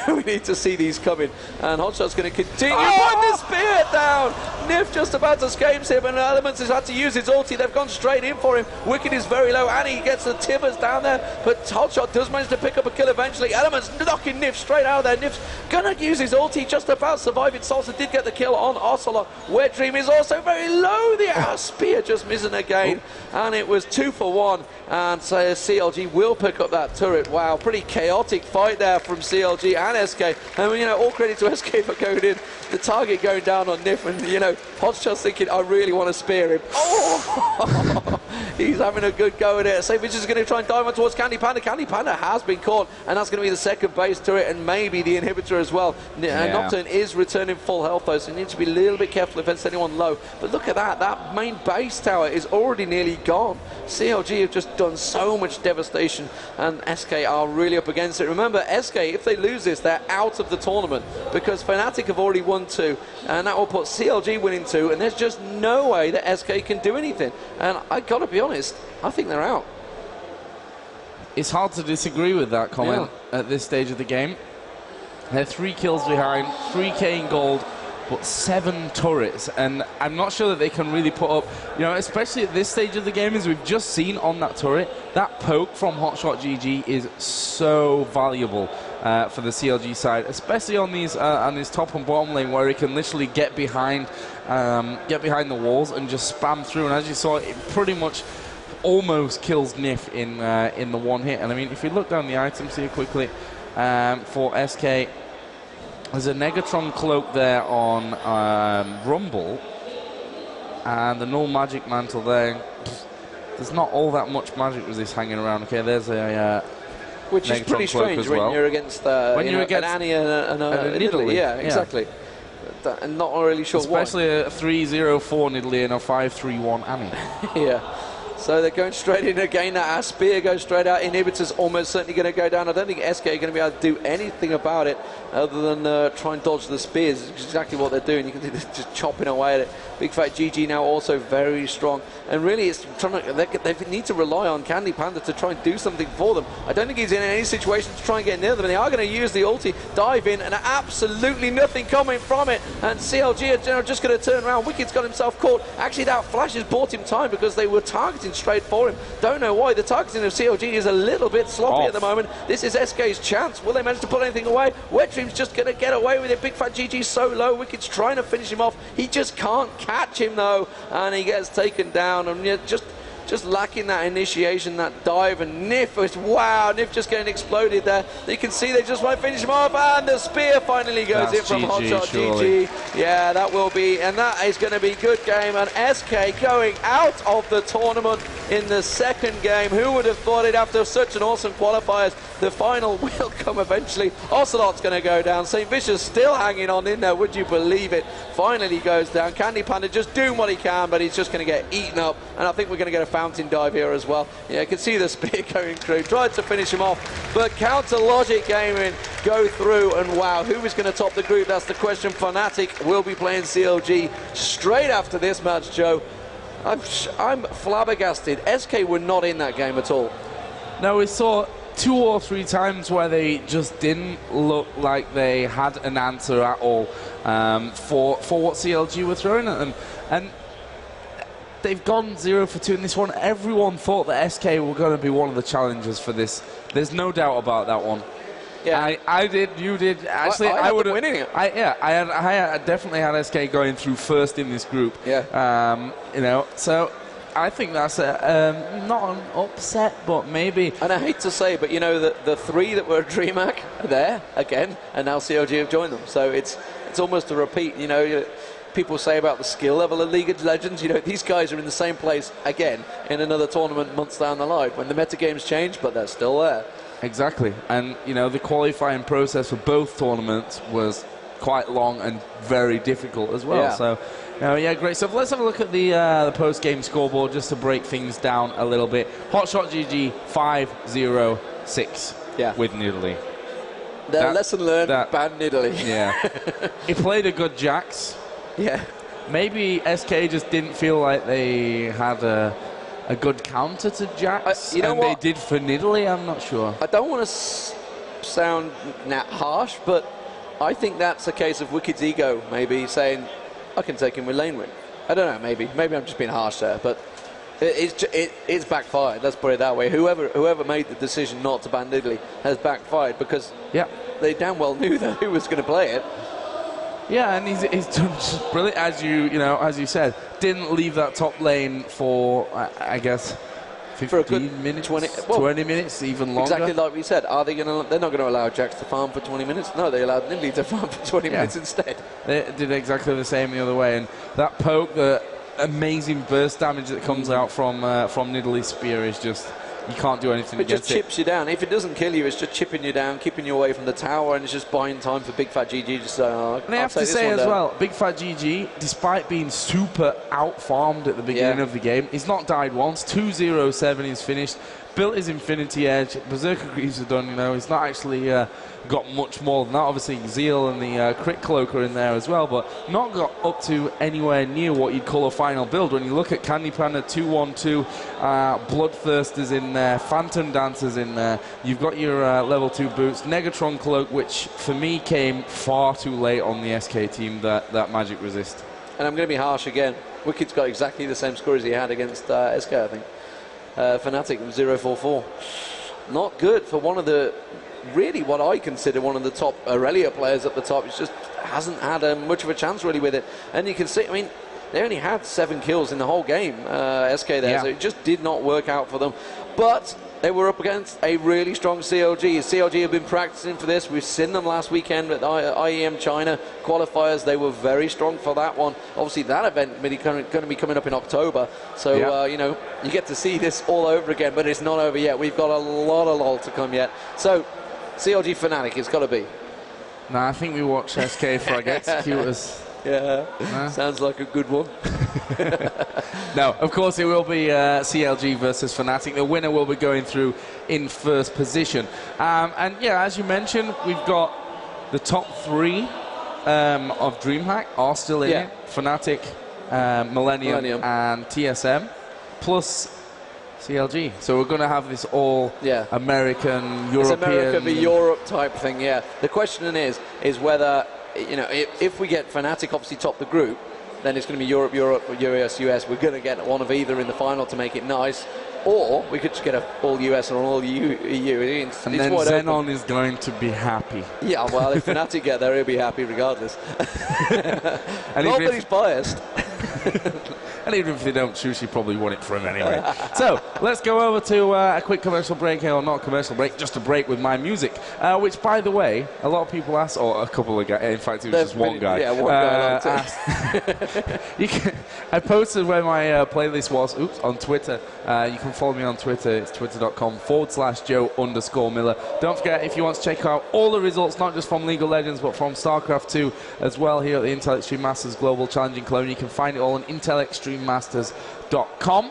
We need to see these coming. And Hotshot's going to continue putting the spear down. Nyph just about to escape him, and Elementz has had to use his ulti. They've gone straight in for him. Wickd is very low, and he gets the timbers down there, but Hotshot does manage to pick up a kill eventually. Elementz knocking Nyph straight out of there. Nyph's going to use his ulti, just about surviving. Salce did get the kill on Ocelote. WetDreaM is also very low. The spear just missing again, and it was 2 for 1, and so CLG will pick up that turret. Wow, pretty chaotic fight there from CLG and SK, and you know, all credit to SK for going in, the target going down on Nyph, and you know, Hotshot's thinking, I really want to spear him. Oh! He's having a good go at it. Saintvicious is going to try and dive on towards CandyPanda. CandyPanda has been caught, and that's going to be the second base turret and maybe the inhibitor as well. Nocturne is returning full health though, so you need to be a little bit careful if it's anyone low. But look at that, that main base tower is already nearly gone. CLG have just done so much devastation, and SK are really up against it. Remember, SK, if they lose this, they're out of the tournament because FNATIC have already won 2, and that will put CLG winning 2, and there's just no way that SK can do anything. And I gotta be honest, I think they're out. It's hard to disagree with that comment at this stage of the game. They're 3 kills behind, 3k in gold, but 7 turrets, and I'm not sure that they can really put up, you know, especially at this stage of the game, as we've just seen on that turret, that poke from HotshotGG is so valuable for the CLG side, especially on these top and bottom lane where he can literally get behind the walls and just spam through. And as you saw, it pretty much almost kills Nyph in the one hit. And I mean, if you look down the items here quickly for SK, there's a Negatron cloak there on Rumble, and the null magic mantle there. There's not all that much magic resist hanging around. Okay, there's a which is pretty strange when you're against an Annie and a Nidalee. Yeah, exactly. And not really sure especially why. A 3-0-4 Nidalee and a 5-3-1 Annie. Yeah. So they're going straight in again. That spear goes straight out. Inhibitor's almost certainly going to go down. I don't think SK are going to be able to do anything about it other than try and dodge the spears. It's exactly what they're doing. You can see they're just chopping away at it. Bigfatlp now also very strong. And really, it's trying to, they need to rely on CandyPanda to try and do something for them. I don't think he's in any situation to try and get near them. And they are going to use the ulti, dive in, and absolutely nothing coming from it. And CLG are just going to turn around. Wickd's got himself caught. Actually, that flash has bought him time because they were targeting straight for him. Don't know why. The targeting of CLG is a little bit sloppy at the moment. This is SK's chance. Will they manage to put anything away? WetDream's just going to get away with it. Bigfatlp so low. Wickd's trying to finish him off. He just can't catch him though, and he gets taken down. And just lacking that initiation, that dive, and Nyph, wow, Nyph just getting exploded there. You can see they just want to finish him off, and the spear finally goes in from HotshotGG. Yeah, that will be, and that is going to be a good game, and SK going out of the tournament in the second game. Who would have thought it after such an awesome qualifiers? The final will come eventually. Ocelote's going to go down. Saintvicious still hanging on in there, would you believe it? Finally goes down. CandyPanda just doing what he can, but he's just going to get eaten up, and I think we're going to get a fountain dive here as well. Yeah, you can see the spear going through. Tried to finish him off, but Counter Logic Gaming go through, and wow, who is going to top the group? That's the question. FNATIC will be playing CLG straight after this match, Joe. I'm flabbergasted. SK were not in that game at all. No, we saw 2 or 3 times where they just didn't look like they had an answer at all for what CLG were throwing at them. And they've gone 0 for 2 in this one. Everyone thought that SK were going to be one of the challengers for this. There's no doubt about that one. Yeah, I did. You did. Actually, I would have winning it. I definitely had SK going through first in this group. Yeah. You know, so I think that's not an upset, but maybe. And I hate to say, but you know, the 3 that were at DreamHack are there again, and now CLG have joined them. So it's almost a repeat. You know, people say about the skill level of League of Legends. You know, these guys are in the same place again in another tournament months down the line when the metagames change, but they're still there. Exactly, and you know, the qualifying process for both tournaments was quite long and very difficult as well. Yeah. So, yeah, great stuff. Let's have a look at the post-game scoreboard just to break things down a little bit. HotshotGG 5-0-6 with Nidalee. Lesson learned, ban Nidalee. Yeah. He played a good Jax. Yeah. Maybe SK just didn't feel like they had a good counter to Jax, you know and they did for Nidalee. I'm not sure. I don't want to sound harsh, but I think that's a case of Wicked's ego, maybe saying, I can take him with lane win. I don't know, maybe I'm just being harsh there, but it's backfired. Let's put it that way. Whoever made the decision not to ban Nidalee has backfired because they damn well knew that who was going to play it. Yeah, and he's done just brilliant, as you said. Didn't leave that top lane for, I guess, 15 minutes, 20 minutes, even longer. Exactly like we said. Are they going to? They're not going to allow Jax to farm for 20 minutes. No, they allowed Nidalee to farm for 20 minutes instead. They did exactly the same the other way, and that poke, the amazing burst damage that comes out from Nidalee's spear is just. You can't do anything against it. It just chips you down. If it doesn't kill you, it's just chipping you down, keeping you away from the tower, and it's just buying time for Bigfatlp to say, and I have to say as well, Bigfatlp, despite being super out-farmed at the beginning of the game, he's not died once. 2-0-7 he's finished. Built his Infinity Edge. Berserker Greaves are done, you know. He's not actually got much more than that. Obviously, Zeal and the Crit Cloak are in there as well, but not got up to anywhere near what you'd call a final build. When you look at CandyPanda 2-1-2, Bloodthirster's in there, Phantom Dancer's in there. You've got your level 2 boots, Negatron Cloak, which for me came far too late on the SK team, that magic resist. And I'm going to be harsh again. Wicked's got exactly the same score as he had against SK, I think. FNATIC 0-4-4. Not good for one of the, really what I consider one of the top Aurelia players at the top. He just hasn't had much of a chance really with it. And you can see, I mean, they only had 7 kills in the whole game, SK there, so it just did not work out for them. But they were up against a really strong CLG. CLG have been practicing for this. We've seen them last weekend at IEM China qualifiers. They were very strong for that one. Obviously, that event is going to be coming up in October. So, you know, you get to see this all over again, but it's not over yet. We've got a lot of LOL to come yet. So, CLG FNATIC, it's got to be. Nah, I think we watch SK FRAG EX. Yeah, sounds like a good one. No, of course it will be CLG versus FNATIC. The winner will be going through in first position. And yeah, as you mentioned, we've got the top 3 of DreamHack are still in it. FNATIC, Millennium, and TSM, plus CLG. So we're going to have this all American, European... It's America v Europe type thing, yeah. The question is whether, you know, if we get FNATIC obviously top the group, then it's going to be Europe, or US. We're going to get one of either in the final to make it nice, or we could just get an all US or all EU. And then Zenon is going to be happy. Yeah, well, if FNATIC get there, he'll be happy regardless. And not that he's biased. And even if they don't, Shushei probably won it for him anyway. So, let's go over to a quick commercial break here, or not a commercial break, just a break with my music. Which, by the way, a lot of people asked, or a couple of guys, in fact, it was just one guy. Yeah, one guy asked. I posted where my playlist was, on Twitter. You can follow me on Twitter. It's twitter.com/Joe_Miller. Don't forget, if you want to check out all the results, not just from League of Legends, but from StarCraft 2 as well, here at the Intel Extreme Masters Global Challenge in Cologne, you can find it all on intelextrememasters.com.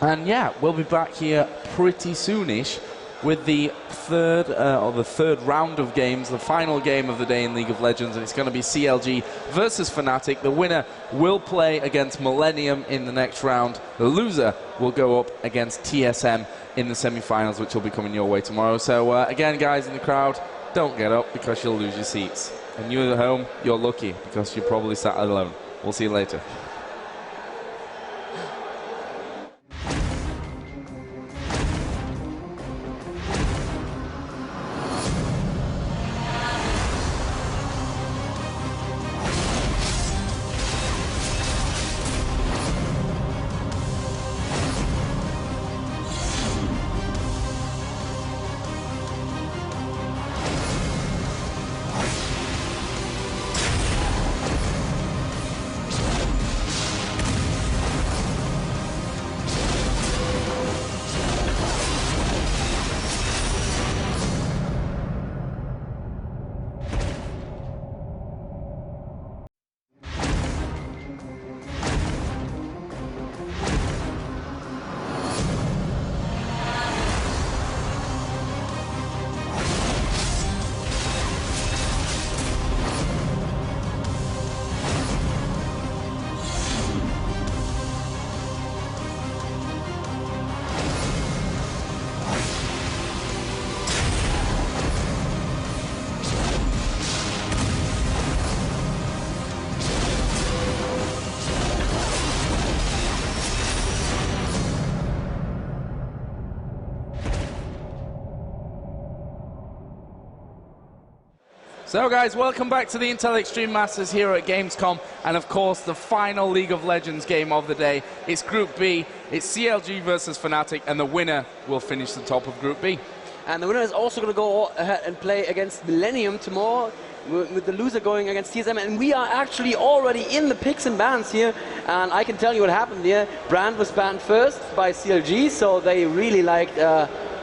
And yeah, we'll be back here pretty soonish with the third round of games, the final game of the day in League of Legends, and it's going to be CLG versus FNATIC. The winner will play against Millennium in the next round. The loser will go up against TSM in the semi-finals, which will be coming your way tomorrow. So again, guys in the crowd, don't get up because you'll lose your seats. And you at home, you're lucky because you're probably sat alone. We'll see you later. So guys, welcome back to the Intel Extreme Masters here at Gamescom, and of course the final League of Legends game of the day. It's Group B, it's CLG versus FNATIC, and the winner will finish the top of Group B. And the winner is also going to go ahead and play against Millennium tomorrow, with the loser going against TSM, and we are actually already in the picks and bans here, and I can tell you what happened here. Brand was banned first by CLG, so they really liked,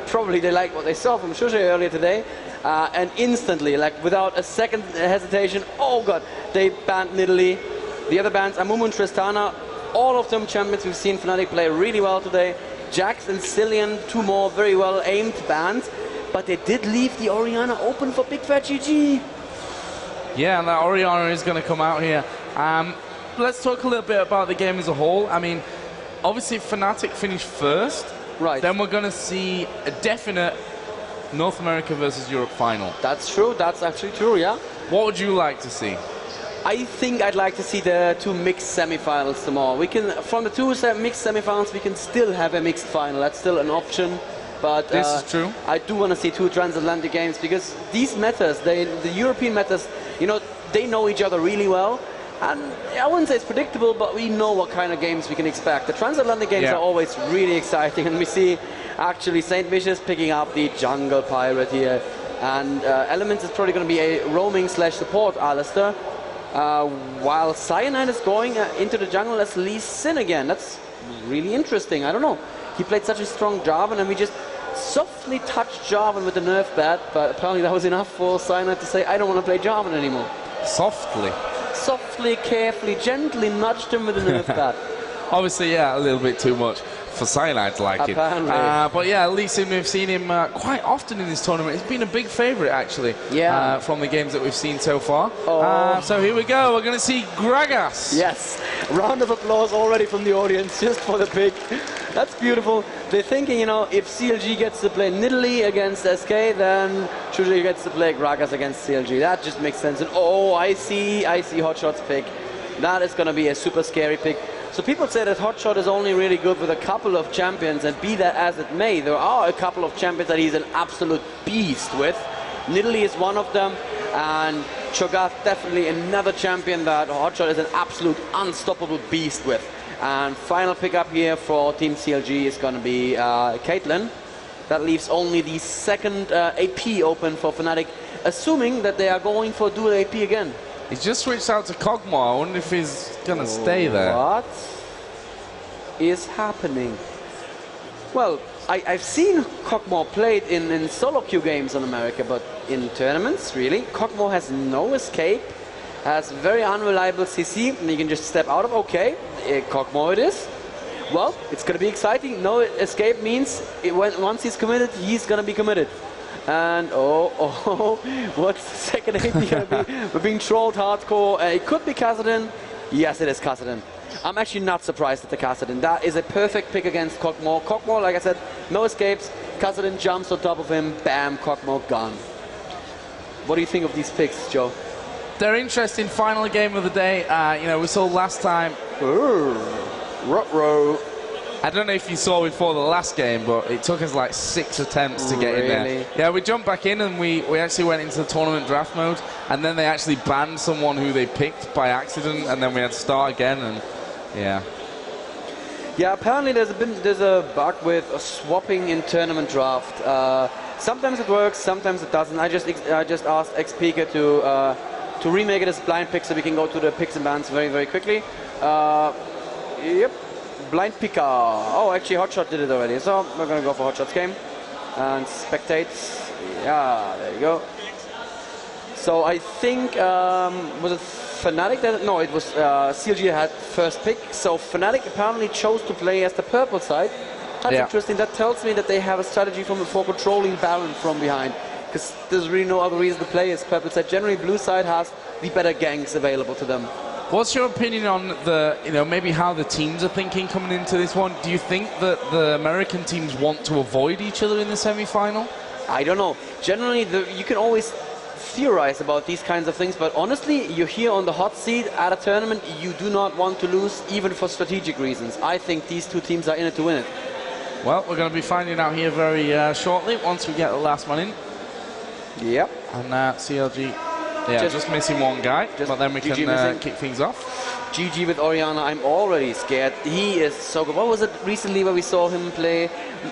probably they liked what they saw from Shushei earlier today. And instantly, like without a second hesitation, oh god, they banned Nidalee. The other bans, Amumu and Tristana, all of them champions. We've seen FNATIC play really well today. Jax and Cillian, 2 more very well aimed bans, but they did leave the Orianna open for Bigfatlp. Yeah, and that Orianna is going to come out here. Let's talk a little bit about the game as a whole. I mean, obviously FNATIC finished first. Right. Then we're going to see a definite North America versus Europe final. That's true, that's actually true, yeah. What would you like to see? I think I'd like to see the 2 mixed semifinals tomorrow. We can, from the 2 mixed semifinals, we can still have a mixed final. That's still an option. But this is true. I do want to see 2 transatlantic games, because these metas, the European metas, you know, they know each other really well. And I wouldn't say it's predictable, but we know what kind of games we can expect. The transatlantic games are always really exciting, and we see actually Saintvicious picking up the jungle pirate here. And Elementz is probably going to be a roaming/support Alistair, while Cyanide is going into the jungle as Lee Sin again. That's really interesting. I don't know. He played such a strong Jarvan, and we just softly touched Jarvan with the Nyph bat, but apparently that was enough for Cyanide to say, I don't want to play Jarvan anymore. Softly? softly, carefully, gently nudged him with a Nyph bat. Obviously, yeah, a little bit too much for Cyanide's liking. Apparently. But yeah, at least we've seen him quite often in this tournament. He's been a big favourite, actually, from the games that we've seen so far. So here we go. We're going to see Gragas. Yes. Round of applause already from the audience just for the pick. That's beautiful. They're thinking, you know, if CLG gets to play Nidalee against SK, then Shushei gets to play Gragas against CLG. That just makes sense. And I see Hotshot's pick. That is going to be a super scary pick. So people say that Hotshot is only really good with a couple of champions, and be that as it may, there are a couple of champions that he's an absolute beast with. Nidalee is one of them, and Cho'Gath definitely another champion that Hotshot is an absolute unstoppable beast with. And final pickup here for Team CLG is going to be Caitlyn. That leaves only the second AP open for FNATIC, assuming that they are going for dual AP again. He's just switched out to Kog'Maw. I wonder if he's going to stay there. What is happening? Well, I've seen Kog'Maw played in solo queue games in America, but in tournaments, really, Kog'Maw has no escape, has very unreliable CC, and you can just step out of, okay, Kog'Maw it is. Well, it's going to be exciting. No escape means once he's committed, he's going to be committed. And what's the second AP going to be? We're being trolled hardcore. It could be Kassadin. Yes, it is Kassadin. I'm actually not surprised at the Kassadin. That is a perfect pick against Kog'Maw. Kog'Maw, like I said, no escapes. Kassadin jumps on top of him. Bam, Kog'Maw gone. What do you think of these picks, Joe? They're interesting. Final game of the day. You know, we saw last time. Ruh-roh. I don't know if you saw before the last game, but it took us like 6 attempts to get in there. Yeah, we jumped back in and we actually went into the tournament draft mode, and then they actually banned someone who they picked by accident, and then we had to start again, and yeah. Yeah, apparently there's a bug with swapping in tournament draft. Sometimes it works, sometimes it doesn't. I just asked xPeke to remake it as blind pick so we can go to the picks and bans very, very quickly. Yep. Blind picker. Oh, actually Hotshot did it already. So we're going to go for Hotshot's game. And spectates. Yeah, there you go. So I think, was it FNATIC that? No, it was CLG had first pick. So FNATIC apparently chose to play as the purple side. That's interesting. That tells me that they have a strategy for controlling Baron from behind. Because there's really no other reason to play as purple side. Generally, blue side has the better ganks available to them. What's your opinion on maybe how the teams are thinking coming into this one? Do you think that the American teams want to avoid each other in the semi-final? I don't know. Generally, you can always theorize about these kinds of things, but honestly, you're here on the hot seat at a tournament. You do not want to lose, even for strategic reasons. I think these two teams are in it to win it. Well, we're going to be finding out here very shortly once we get the last one in. Yep. And CLG. Yeah, just missing one guy, but then we can kick things off. GG with Orianna, I'm already scared. He is so good. What was it recently where we saw him play?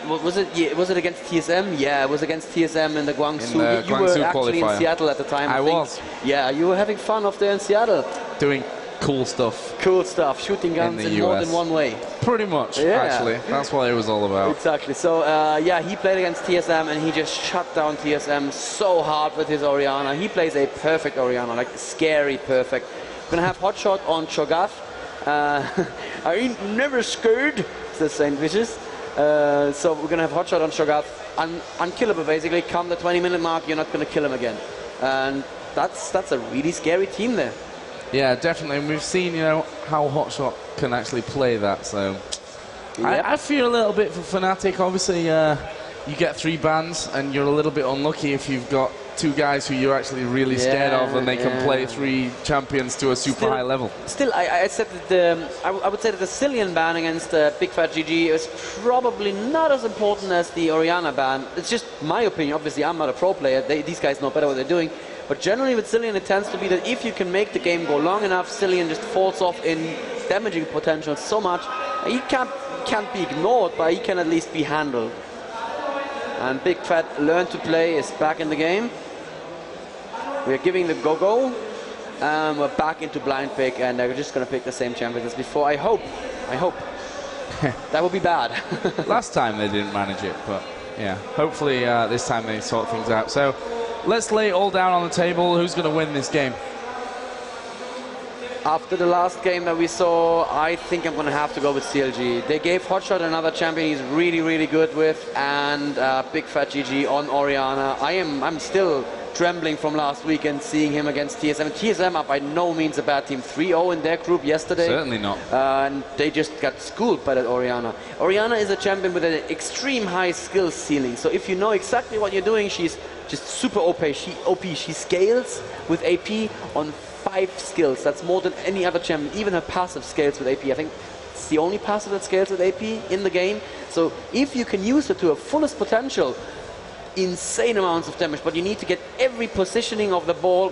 Was it against TSM? Yeah, it was against TSM in the Guangzhou. You were actually in Seattle at the time. I was. Yeah, you were having fun off there in Seattle. Doing cool stuff. Cool stuff. Shooting guns in more than one way. Pretty much, actually. That's what it was all about. Exactly. So, yeah, he played against TSM and he just shut down TSM so hard with his Orianna. He plays a perfect Orianna, like scary perfect. We're going to have Hotshot on Cho'Gath. I ain't never scared, says Saintvicious. So we're going to have Hotshot on Cho'Gath. Unkillable, basically. Come the 20-minute mark, you're not going to kill him again. And that's a really scary team there. Yeah, definitely. And we've seen, how Hotshot can actually play that. So I feel a little bit for FNATIC. Obviously, you get 3 bans, and you're a little bit unlucky if you've got 2 guys who you're actually really scared of, and they can play 3 champions to a super high level. Still, I said that I would say that the Cillian ban against Bigfatlp is probably not as important as the Orianna ban. It's just my opinion. Obviously, I'm not a pro player. These guys know better what they're doing. But generally with Cillian, it tends to be that if you can make the game go long enough, Cillian just falls off in damaging potential so much. He can't be ignored, but he can at least be handled. And Bigfat learned to play, is back in the game. We're giving the go-go. We're back into blind pick, and they're just going to pick the same champions as before. I hope. That would be bad. Last time they didn't manage it, but yeah. Hopefully this time they sort things out. So let's lay it all down on the table. Who's going to win this game? After the last game that we saw, I think I'm going to have to go with CLG. They gave Hotshot another champion he's really, really good with, and Bigfatlp on Orianna. I'm still trembling from last weekend seeing him against TSM. TSM are by no means a bad team. 3-0 in their group yesterday. Certainly not. And they just got schooled by that Orianna. Orianna is a champion with an extreme high skill ceiling. So if you know exactly what you're doing, she's just super OP. She scales with AP on 5 skills. That's more than any other champion. Even her passive scales with AP. I think it's the only passive that scales with AP in the game. So if you can use her to her fullest potential, insane amounts of damage, but you need to get every positioning of the ball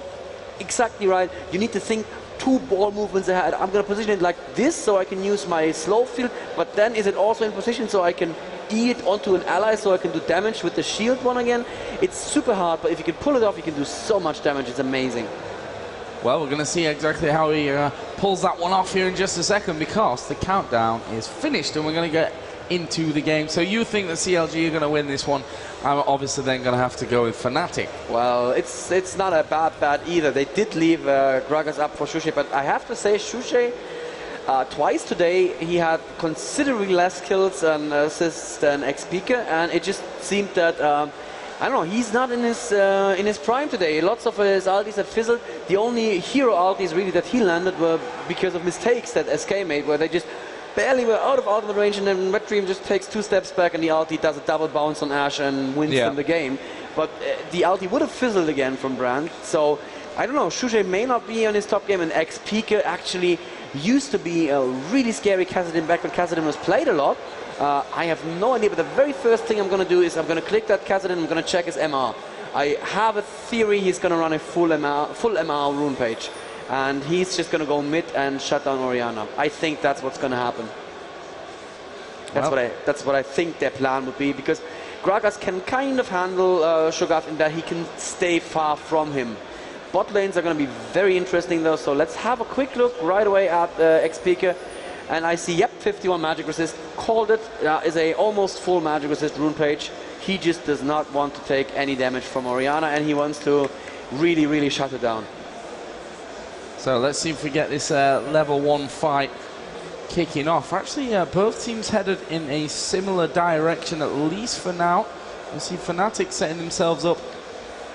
exactly right. You need to think 2 ball movements ahead. I'm going to position it like this so I can use my slow field, but then is it also in position so I can E it onto an ally so I can do damage with the shield one again? It's super hard, but if you can pull it off, you can do so much damage. It's amazing. Well, we're going to see exactly how he pulls that one off here in just a second, because the countdown is finished and we're going to get into the game. So you think that CLG are going to win this one? I'm obviously then going to have to go with FNATIC. Well, it's not a bad either. They did leave Gragas up for Shushei, but I have to say Shushei, twice today he had considerably less kills and assists than xPeke, and it just seemed that I don't know, he's not in his prime today. Lots of his ultis had fizzled. The only hero ultis really that he landed were because of mistakes that SK made, where they just barely were out of ultimate range, and then WetDreaM just takes 2 steps back and the ulti does a double bounce on Ashe and wins them the game. But the ulti would have fizzled again from Brand. So I don't know, Shushei may not be on his top game, and xPeke actually used to be a really scary Kassadin back when Kassadin was played a lot. I have no idea, but the very first thing I'm going to do is I'm going to click that Kassadin and I'm going to check his MR. I have a theory he's going to run a full MR rune page. And he's just going to go mid and shut down Orianna. I think that's what's going to happen. That's what I think their plan would be, because Gragas can kind of handle Shogath in that he can stay far from him. Bot lanes are going to be very interesting though, so let's have a quick look right away at xPeke. And I see, yep, 51 magic resist. Called it. Is a almost full magic resist rune page. He just does not want to take any damage from Orianna, and he wants to really, really shut it down. So let's see if we get this level 1 fight kicking off. Actually, both teams headed in a similar direction, at least for now. You see FNATIC setting themselves up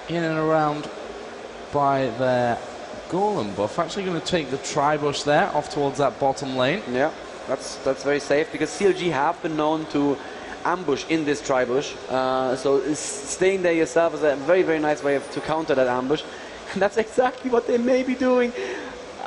in and around by their Golem buff. Actually going to take the Tribush there off towards that bottom lane. Yeah, that's very safe, because CLG have been known to ambush in this Tribush. So staying there yourself is a very, very nice way to counter that ambush. And that's exactly what they may be doing.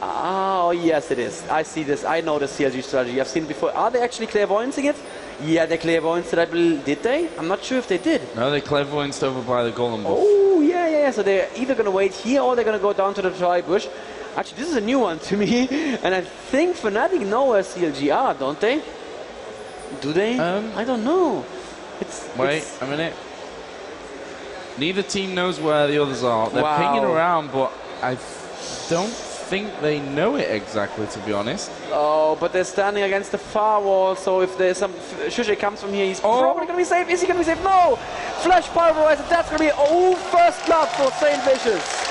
Oh, yes, it is. I see this. I know the CLG strategy. I've seen it before. Are they actually clairvoyancing it? Yeah, they clairvoyanced it, I believe. Did they? I'm not sure if they did. No, they clairvoyanced over by the Golem buff. Oh, yeah. So they're either going to wait here or they're going to go down to the Tribush. Actually, this is a new one to me. And I think FNATIC know where CLG are, don't they? Do they? I don't know. Wait a minute. Neither team knows where the others are. They're pinging around, but I don't think they know it exactly, to be honest. Oh, but they're standing against the far wall, so if there's some Shushei comes from here, he's probably going to be safe. Is he going to be safe? No! Flash Pulverizer, that's going to be first blood for Saintvicious.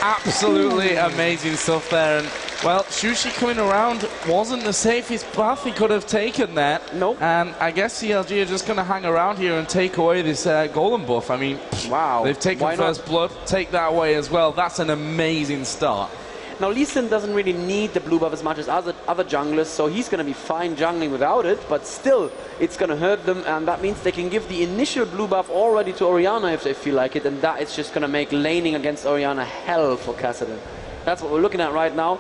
Absolutely amazing stuff there. And well, Shushei coming around wasn't the safest path he could have taken there. Nope. And I guess CLG are just going to hang around here and take away this Golem buff. I mean, wow. They've taken first blood, take that away as well. That's an amazing start. Now, Mellisan doesn't really need the blue buff as much as other junglers, so he's going to be fine jungling without it, but still, it's going to hurt them, and that means they can give the initial blue buff already to Orianna if they feel like it, and that is just going to make laning against Orianna hell for Kassadin. That's what we're looking at right now.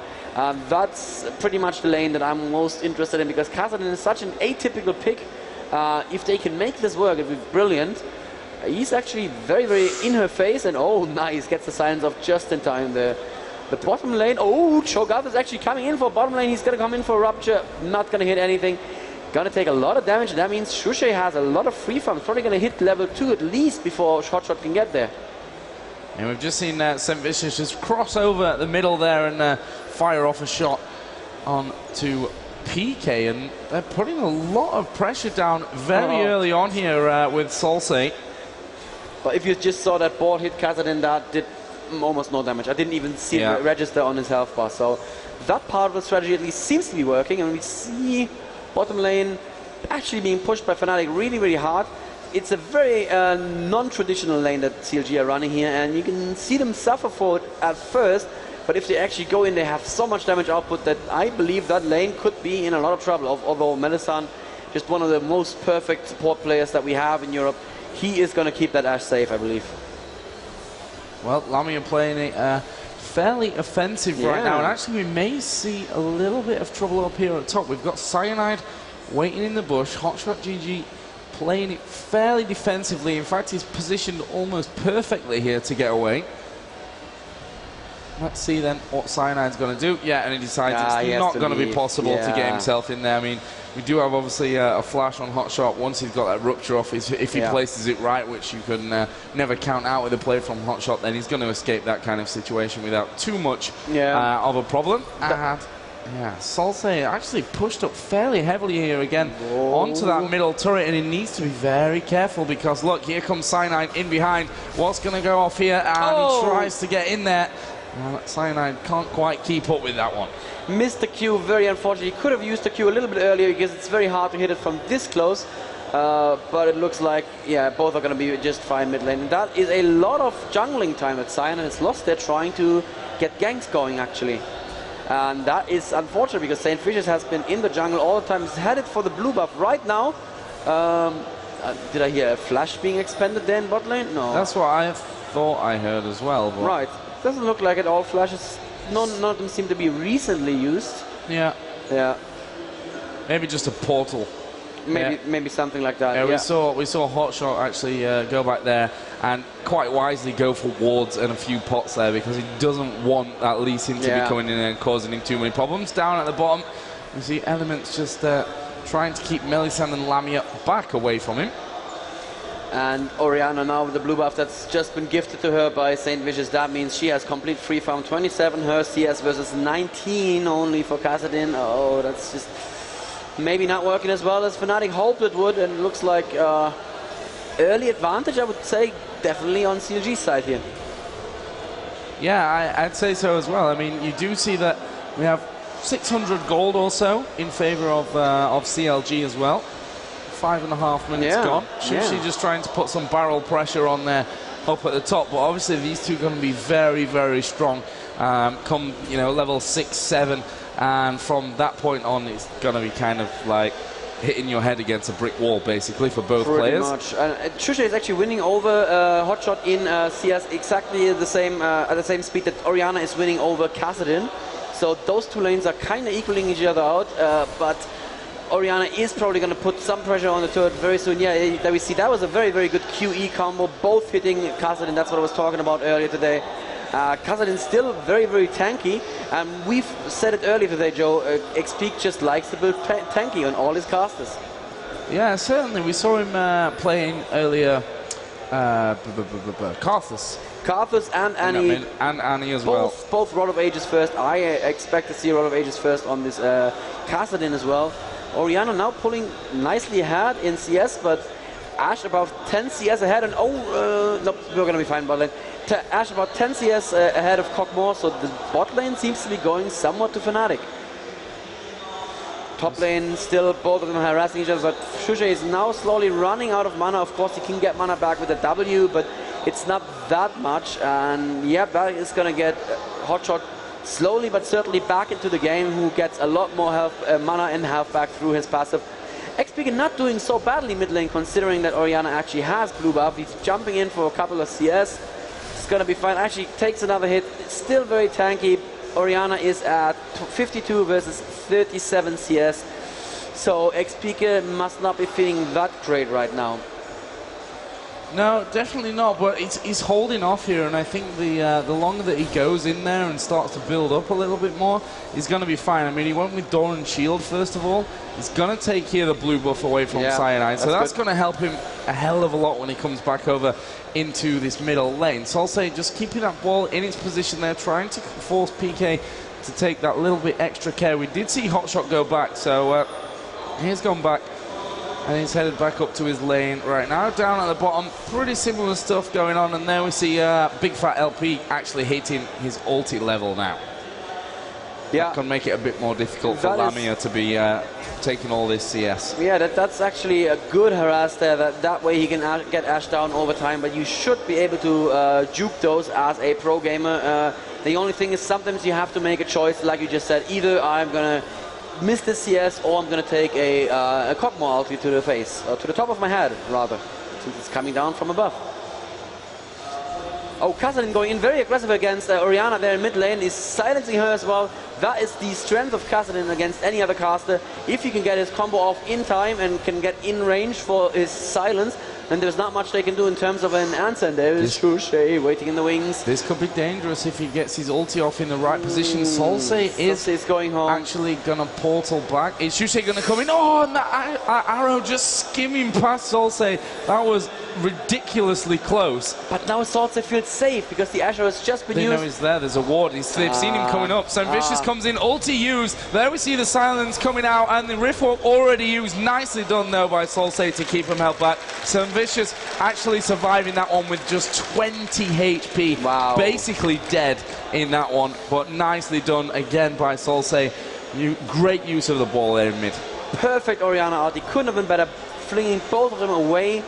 That's pretty much the lane that I'm most interested in, because Kassadin is such an atypical pick. If they can make this work, it would be brilliant. He's actually very, very in her face, and oh, nice, gets the silence off just in time there. The bottom lane, oh, Cho'Gath is actually coming in for bottom lane. He's going to come in for Rupture, not going to hit anything. Going to take a lot of damage. That means Shushei has a lot of free farm. Probably going to hit level 2 at least before Hotshot can get there. And we've just seen Saintvicious just cross over the middle there and fire off a shot on to PK. And they're putting a lot of pressure down very early on here with Salce. But if you just saw that ball hit Kassadin, that did almost no damage. I didn't even see it register on his health bar. So that part of the strategy at least seems to be working, and we see bottom lane actually being pushed by FNATIC really, really hard. It's a very non-traditional lane that CLG are running here, and you can see them suffer for it at first, but if they actually go in, they have so much damage output that I believe that lane could be in a lot of trouble. Although Mellisan, just one of the most perfect support players that we have in Europe, he is going to keep that Ashe safe, I believe. Well, Lamia playing it fairly offensive right now, and actually we may see a little bit of trouble up here at top. We've got Cyanide waiting in the bush, HotshotGG playing it fairly defensively. In fact, he's positioned almost perfectly here to get away. Let's see then what Cyanide's going to do. Yeah, and he decides it's not going to be possible to get himself in there. I mean, we do have obviously a flash on Hotshot once he's got that rupture off. If he places it right, which you can never count out with a play from Hotshot, then he's going to escape that kind of situation without too much of a problem. And Salce actually pushed up fairly heavily here again onto that middle turret, and he needs to be very careful because look, here comes Cyanide in behind. What's going to go off here? And he tries to get in there. Cyanide can't quite keep up with that one. Missed the Q, very unfortunately. He could have used the Q a little bit earlier because it's very hard to hit it from this close. But it looks like, both are going to be just fine mid lane. And that is a lot of jungling time that Cyanide has lost there trying to get ganks going, actually. And that is unfortunate because Saintvicious has been in the jungle all the time. He's headed for the blue buff right now. Did I hear a flash being expended there in bot lane? No. That's what I thought I heard as well. But right. Doesn't look like it. All flashes, none of them seem to be recently used. Yeah. Maybe just a portal. Maybe something like that. Yeah, we saw Hotshot actually go back there and quite wisely go for wards and a few pots there because he doesn't want that Lee Sin to be coming in and causing him too many problems. Down at the bottom, you see Elementz just trying to keep Mellisan and Lamia back away from him. And Orianna now with the blue buff that's just been gifted to her by Saintvicious. That means she has complete free farm. 27 her CS versus 19 only for Kassadin. Oh, that's just maybe not working as well as FNATIC hoped it would, and it looks like early advantage, I would say, definitely on CLG's side here. Yeah, I'd say so as well. I mean, you do see that we have 600 gold or so in favor of CLG as well. 5.5 minutes gone. Shushei just trying to put some barrel pressure on there up at the top, but obviously these two are going to be very, very strong come level 6, 7, and from that point on it's going to be kind of like hitting your head against a brick wall basically for both players. Pretty much. Shushei is actually winning over Hotshot in CS exactly the same at the same speed that Orianna is winning over Kassadin. So those two lanes are kind of equaling each other out, but Orianna is probably going to put some pressure on the turret very soon. Yeah, that we see that was a very, very good QE combo, both hitting Kassadin. That's what I was talking about earlier today. Kassadin still very, very tanky. We've said it earlier today, Joe. xPeke just likes to build tanky on all his casters. Yeah, certainly. We saw him playing earlier Karthus. Karthus and Annie. And Annie as well. Both Rod of Ages first. I expect to see Rod of Ages first on this Kassadin as well. Orianna now pulling nicely ahead in CS, but Ashe about 10 CS ahead, and no, we're going to be fine bot lane. Ashe about 10 CS ahead of Cockmore, so the bot lane seems to be going somewhat to FNATIC. Top lane still both of them harassing each other, but Shushei is now slowly running out of mana. Of course he can get mana back with a W, but it's not that much, and that is going to get Hotshot slowly but certainly back into the game, who gets a lot more health, mana and health back through his passive. xPeke not doing so badly mid lane considering that Orianna actually has blue buff. He's jumping in for a couple of CS. It's going to be fine. Actually takes another hit. It's still very tanky. Orianna is at 52 versus 37 CS. So xPeke must not be feeling that great right now. No, definitely not, but he's holding off here, and I think the longer that he goes in there and starts to build up a little bit more, he's going to be fine. I mean, he went with Doran Shield first of all. He's going to take here the blue buff away from Cyanide, so that's going to help him a hell of a lot when he comes back over into this middle lane. So I'll say just keeping that ball in its position there, trying to force PK to take that little bit extra care. We did see Hotshot go back, so he's gone back. And he's headed back up to his lane right now. Down at the bottom, pretty similar stuff going on. And there we see Bigfatlp actually hitting his ulti level now. Yeah. That can make it a bit more difficult for Lamia to be taking all this CS. Yeah, that's actually a good harass there. That way he can get Ash down over time, but you should be able to juke those as a pro gamer. The only thing is sometimes you have to make a choice, like you just said. Either I'm going to miss the CS or I'm going to take a Kubon ulti to the face, or to the top of my head, rather, since it's coming down from above. Oh, Kassadin going in very aggressive against Orianna there in mid lane, is silencing her as well. That is the strength of Kassadin against any other caster. If he can get his combo off in time and can get in range for his silence, then there's not much they can do in terms of an answer. And there is Shushei waiting in the wings. This could be dangerous if he gets his ulti off in the right position. Salce is going home. Actually going to portal back. Is Shushei going to come in? Oh, and that arrow just skimming past Salce. That was ridiculously close. But now Salce feels safe because the arrow has just been they used. Know he's there. There's a ward. They've seen him coming up. Saintvicious comes in. Ulti used. There we see the silence coming out, and the Riftwalk already used. Nicely done though by Salce to keep him held back. Saintvicious actually surviving that one with just 20 HP. Wow. Basically dead in that one, but nicely done again by Salce. Great use of the ball there in mid. Perfect Orianna ulti. Couldn't have been better, flinging both of them away.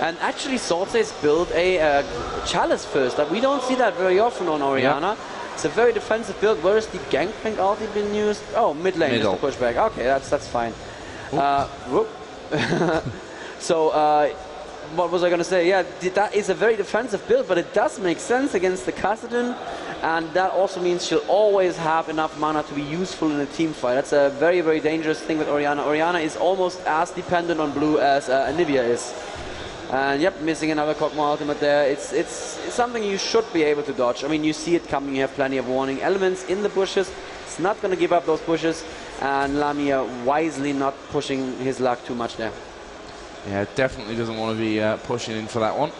And actually Salce's built a chalice first. We don't see that very often on Orianna. Yep. It's a very defensive build. Where is the Gangplank ulti been used? Oh, mid lane is the pushback. Okay, that's fine. So, what was I going to say? Yeah, that is a very defensive build, but it does make sense against the Kassadin, and that also means she'll always have enough mana to be useful in a team fight. That's a very, very dangerous thing with Orianna. Orianna is almost as dependent on blue as Anivia is. And yep, missing another Kubon ultimate there. It's something you should be able to dodge. I mean, you see it coming, you have plenty of warning. Elementz in the bushes. It's not going to give up those bushes, and Lamia wisely not pushing his luck too much there. Yeah, definitely doesn't want to be pushing in for that one.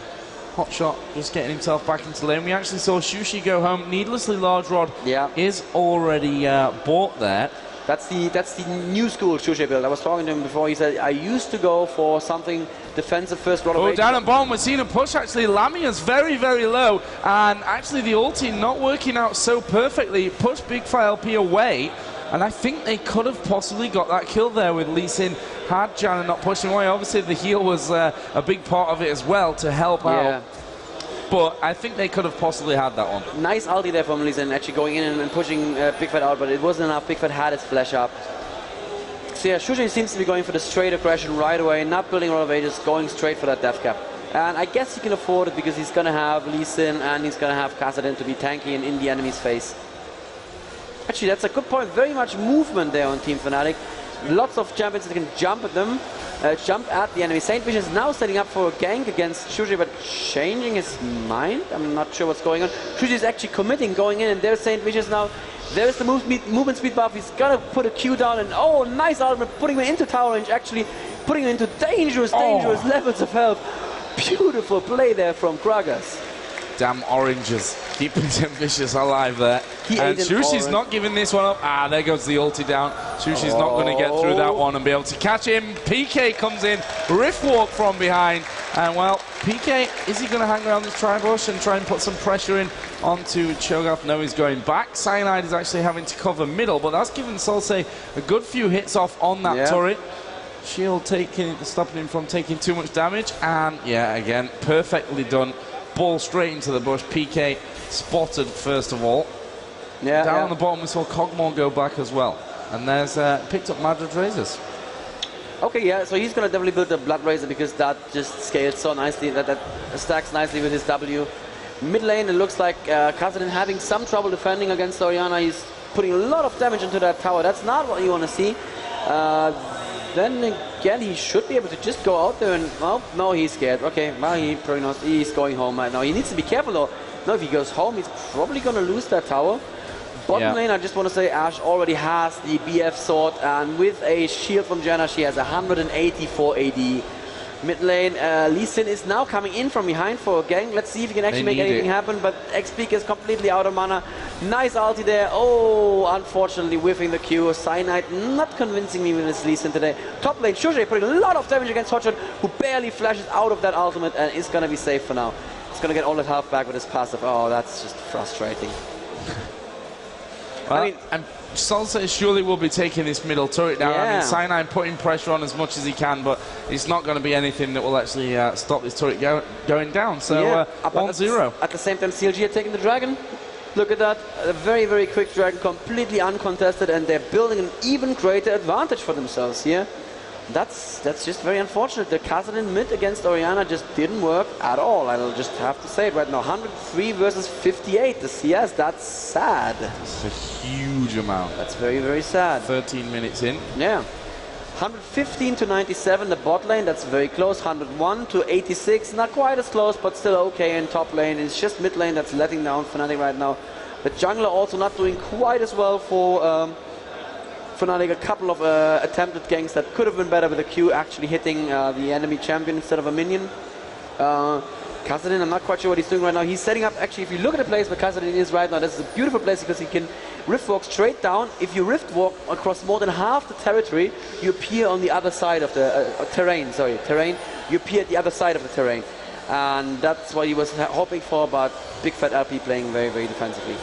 Hotshot just getting himself back into lane. We actually saw Shushei go home. Needlessly large rod is already bought there. That's the new school Shushei build. I was talking to him before. He said, I used to go for something defensive first. Oh, down at bottom, we're seeing a push actually. Lamia's very, very low. And actually the ulti not working out so perfectly. Pushed Bigfatlp away. And I think they could have possibly got that kill there with Lee Sin had Janna not pushing away. Obviously the heal was a big part of it as well to help out. But I think they could have possibly had that one. Nice ulti there from Mellisan, actually going in and pushing Bigfat out, but it wasn't enough. Bigfat had his flash up. So yeah, Shushei seems to be going for the straight aggression right away, not building a lot of ages, going straight for that death cap. And I guess he can afford it because he's going to have Mellisan and he's going to have Kassadin to be tanky and in the enemy's face. Actually, that's a good point. Very much movement there on Team FNATIC. Lots of champions that can jump at them. Jump at the enemy. Saintvicious is now setting up for a gank against Shushei, but changing his mind. I'm not sure what's going on. Shushei is actually committing, going in, and there's Saintvicious now. There's the movement speed buff. He's gonna put a Q down, and oh, nice ultimate, putting him into tower range, actually putting him into dangerous levels of health. Beautiful play there from Gragas. Damn oranges. Keeping Saintvicious alive there. And Shushei's not giving this one up. Ah, there goes the ulti down. Shushei's not going to get through that one and be able to catch him. PK comes in. Riftwalk from behind. And well, PK, is he going to hang around this tri-bush and try and put some pressure in onto Cho'Gath? No, he's going back. Cyanide is actually having to cover middle, but that's given Salce a good few hits off on that turret. Shield stopping him from taking too much damage. And yeah, again, perfectly done. Ball straight into the bush. PK spotted first of all. Down on the bottom we saw Cogmore go back as well. And there's picked up Madrid Razors. Okay, yeah, so he's going to definitely build the Blood Razor because that just scales so nicely, that stacks nicely with his W. Mid lane, it looks like Kassadin having some trouble defending against Orianna. He's putting a lot of damage into that tower. That's not what you want to see. Then again, he should be able to just go out there and, well, no, he's scared. Okay, well, he probably knows he's going home right now. He needs to be careful though. No, if he goes home, he's probably going to lose that tower. Bottom lane, I just want to say Ash already has the BF sword, and with a shield from Janna, she has 184 AD. Mid lane, Lee Sin is now coming in from behind for a gank. Let's see if he can actually make anything happen, but xPeke is completely out of mana. Nice ulti there. Oh, unfortunately whiffing the Q. Cyanide not convincing me with his Lee Sin today. Top lane, Shushei putting a lot of damage against Hotshot, who barely flashes out of that ultimate and is going to be safe for now. He's going to get all that health back with his passive. Oh, that's just frustrating. Well, I mean, and Salce surely will be taking this middle turret down. I mean, Cyanide putting pressure on as much as he can, but it's not going to be anything that will actually stop this turret going down. So 1-0. At the same time, CLG are taking the dragon. Look at that, a very, very quick dragon, completely uncontested, and they're building an even greater advantage for themselves here. That's just very unfortunate. The Kassadin mid against Orianna just didn't work at all. I'll just have to say it right now. 103 versus 58. The CS, that's sad. That's a huge amount. That's very, very sad. 13 minutes in. Yeah. 115 to 97, the bot lane, that's very close. 101 to 86, not quite as close, but still okay in top lane. It's just mid lane that's letting down FNATIC right now. The jungler also not doing quite as well for FNATIC. A couple of attempted ganks that could have been better with the Q actually hitting the enemy champion instead of a minion. Kassadin, I'm not quite sure what he's doing right now. He's setting up, actually, if you look at the place where Kassadin is right now, this is a beautiful place because he can rift walk straight down. If you rift walk across more than half the territory, you appear on the other side of the terrain. You appear at the other side of the terrain. And that's what he was hoping for, but Bigfatlp playing very, very defensively.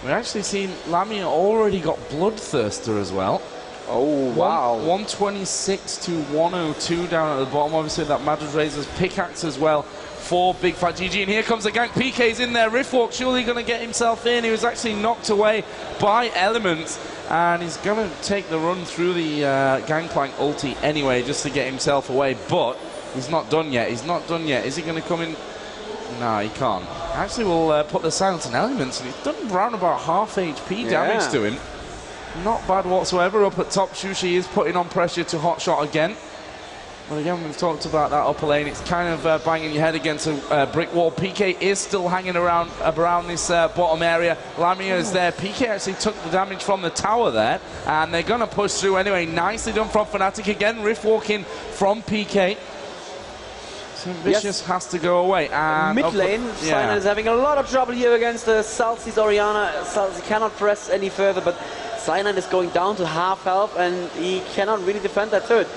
We've actually seen Lamia already got Bloodthirster as well. Oh, wow. 126 to 102 down at the bottom. Obviously, that Madrid Razor's pickaxe as well for BigFatGG. And here comes the gank. PK's in there. Riftwalk surely going to get himself in. He was actually knocked away by Elementz. And he's going to take the run through the Gangplank ulti anyway, just to get himself away. But he's not done yet. He's not done yet. Is he going to come in? No, he can't. Actually, we'll put the silence on Elementz. And he's done around about half HP damage to him. Not bad whatsoever. Up at top, Shushei is putting on pressure to Hotshot again. But again, we've talked about that upper lane. It's kind of banging your head against a brick wall. PK is still hanging around this bottom area. Lamia is there. PK actually took the damage from the tower there. And they're going to push through anyway. Nicely done from FNATIC again. Rift walking from PK. Saintvicious has to go away. And mid lane, Cyanide is having a lot of trouble here against Salce's Orianna. Salce cannot press any further, but Cyanide is going down to half health and he cannot really defend that turret.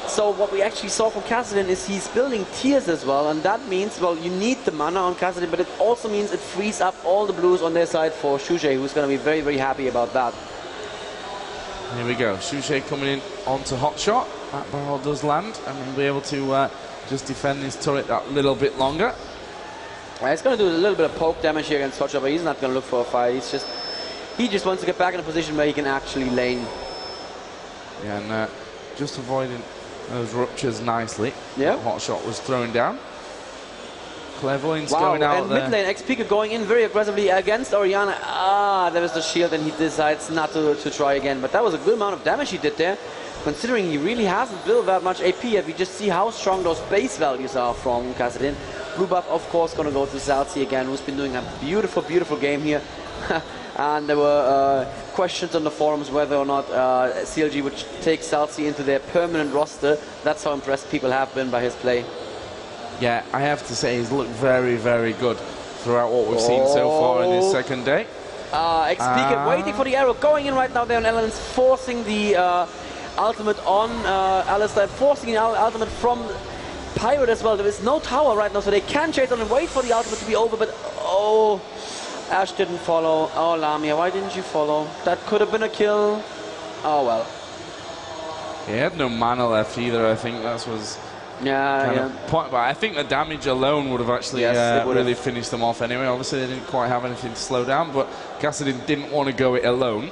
So what we actually saw from Kassadin is he's building tiers as well, and that means, well, you need the mana on Kassadin, but it also means it frees up all the blues on their side for Shushei, who's going to be very, very happy about that. Here we go. Shushei coming in onto Hotshot. That barrel does land, and we'll be able to just defend this turret that little bit longer. He's going to do a little bit of poke damage here against Hotshot, but he's not going to look for a fight. He just wants to get back in a position where he can actually lane. Yeah, and just avoiding those ruptures nicely. Yeah. Hotshot was thrown down. Clairvoyance going out and there. mid lane, xPeke going in very aggressively against Orianna. There was the shield and he decides not to try again. But that was a good amount of damage he did there. Considering he really hasn't built that much AP yet, we just see how strong those base values are from Kassadin. Blue buff, of course, going to go to Salce again, who's been doing a beautiful, beautiful game here. And there were questions on the forums whether or not CLG would take Salce into their permanent roster. That's how impressed people have been by his play. Yeah, I have to say he's looked very, very good throughout what we've seen so far in this second day. xPeke waiting for the arrow, going in right now there on Elementz, forcing the ultimate on Alistair, forcing the ultimate from Pirate as well. There is no tower right now, so they can chase on and wait for the ultimate to be over, but Ash didn't follow. Oh, Lamia, why didn't you follow? That could have been a kill. Oh, well. He had no mana left either, I think that was point. But I think the damage alone would have actually really finished them off anyway. Obviously, they didn't quite have anything to slow down, but Kassadin didn't want to go it alone.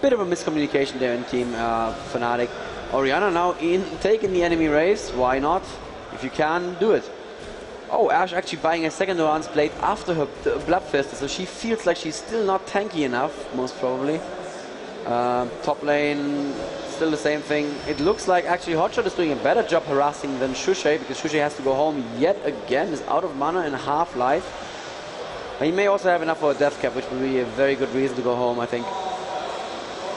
Bit of a miscommunication there in team FNATIC. Orianna now taking the enemy race. Why not? If you can, do it. Oh, Ash actually buying a second advanced blade after her Bloodthirster, so she feels like she's still not tanky enough, most probably. Top lane, still the same thing. It looks like actually Hotshot is doing a better job harassing than Shushei, because Shushei has to go home yet again, is out of mana and half-life. He may also have enough for a death cap, which would be a very good reason to go home, I think.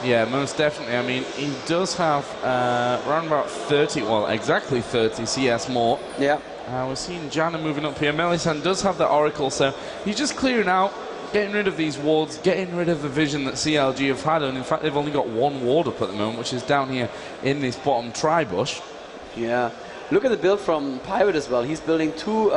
Yeah, most definitely. I mean, he does have around about 30, well, exactly 30 CS more. Yeah. We're seeing Janna moving up here. Mellisan does have the Oracle, so he's just clearing out getting rid of these wards, getting rid of the vision that CLG have had, and in fact they've only got one ward up at the moment, which is down here in this bottom tri-bush. Yeah. Look at the build from Pirate as well. He's building 2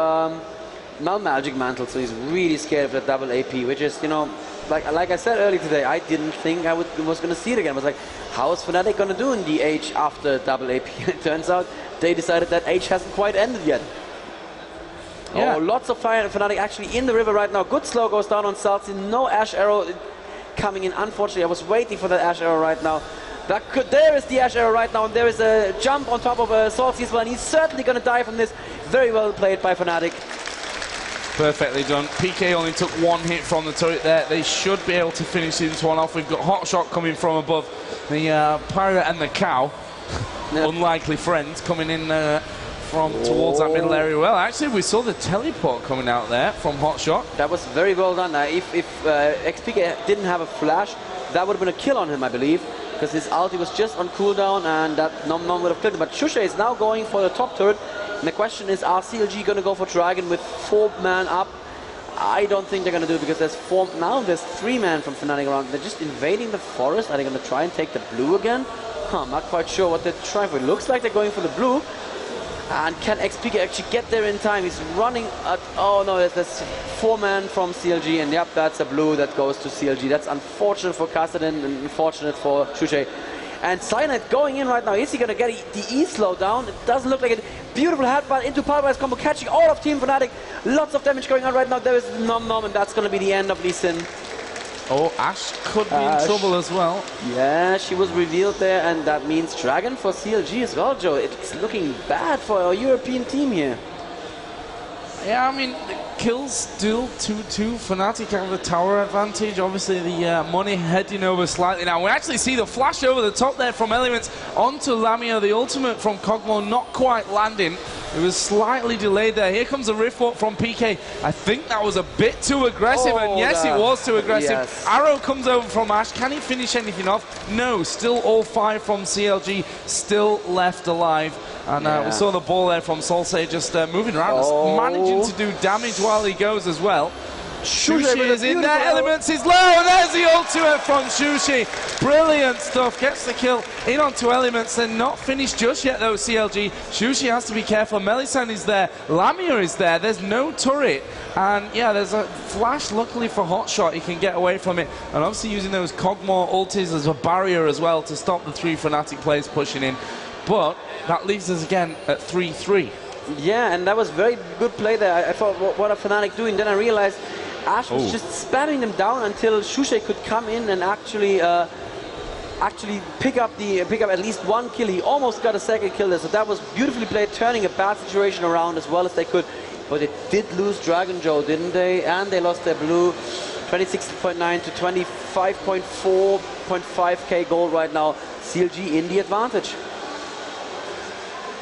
Magic Mantles, so he's really scared of the double AP, which is, you know, like I said earlier today, I didn't think I was going to see it again. I was like, how is FNATIC going to do in the H after double AP? It turns out they decided that H hasn't quite ended yet. Yeah. Oh, lots of fire and FNATIC actually in the river right now. Good slow goes down on Salce. No Ash Arrow coming in. Unfortunately, I was waiting for that Ash Arrow right now. There is the Ash Arrow right now, and there is a jump on top of Salce as well, and he's certainly going to die from this. Very well played by FNATIC. Perfectly done. PK only took 1 hit from the turret there. They should be able to finish this one off. We've got Hotshot coming from above. The Pirate and the Cow, unlikely friends, coming in from towards that middle area. Well, actually, we saw the teleport coming out there from Hotshot. That was very well done. If xPeke didn't have a flash, that would have been a kill on him, I believe, because his ulti was just on cooldown, and that Nom Nom would have killed him. But Shushei is now going for the top turret. And the question is, are CLG going to go for Dragon with 4-man up? I don't think they're going to do it, because there's 4, now there's 3-man from FNATIC around. They're just invading the forest. Are they going to try and take the blue again? I'm not quite sure what they're trying for. It looks like they're going for the blue. And can xPeke actually get there in time? He's running at, oh no, there's 4-man from CLG, and yep, that's a blue that goes to CLG. That's unfortunate for Kassadin and unfortunate for Shushei. And Cyanide going in right now. Is he going to get the E slow down? It doesn't look like it. Beautiful headbutt into Pulverize combo, catching all of Team FNATIC. Lots of damage going on right now. There is Nom Nom, and that's going to be the end of Lee Sin. Oh, Ash could be in trouble as well. Yeah, she was revealed there, and that means Dragon for CLG as well, Joe. It's looking bad for our European team here. Yeah, I mean, the kills still 2-2. FNATIC have the tower advantage. Obviously, the money heading over slightly now. We actually see the flash over the top there from Elementz onto Lamia. The ultimate from Kog'Maw not quite landing. It was slightly delayed there. Here comes a rift walk from PK. I think that was a bit too aggressive, and yes, it was too aggressive. Yes. Arrow comes over from Ash. Can he finish anything off? No, still all 5 from CLG, still left alive. And we saw the ball there from Salce just moving around, managing to do damage while he goes as well. Shushei is in there, Elementz is low, and there's the ultimate from Shushei. Brilliant stuff, gets the kill in onto Elementz. They're not finished just yet though, CLG. Shushei has to be careful. Mellisan is there, Lamia is there, there's no turret. And yeah, there's a flash, luckily for Hotshot, he can get away from it. And obviously using those Kog'Maw ultis as a barrier as well to stop the 3 FNATIC players pushing in. But that leaves us again at 3-3. Yeah, and that was very good play there. I thought, what are FNATIC doing? Then I realized Ash was just spamming them down until Shushei could come in and actually pick up at least 1 kill. He almost got a 2nd kill there, so that was beautifully played, turning a bad situation around as well as they could. But they did lose Dragon, Joe, didn't they? And they lost their blue, 26.9 to 25.4.5k gold right now. CLG in the advantage.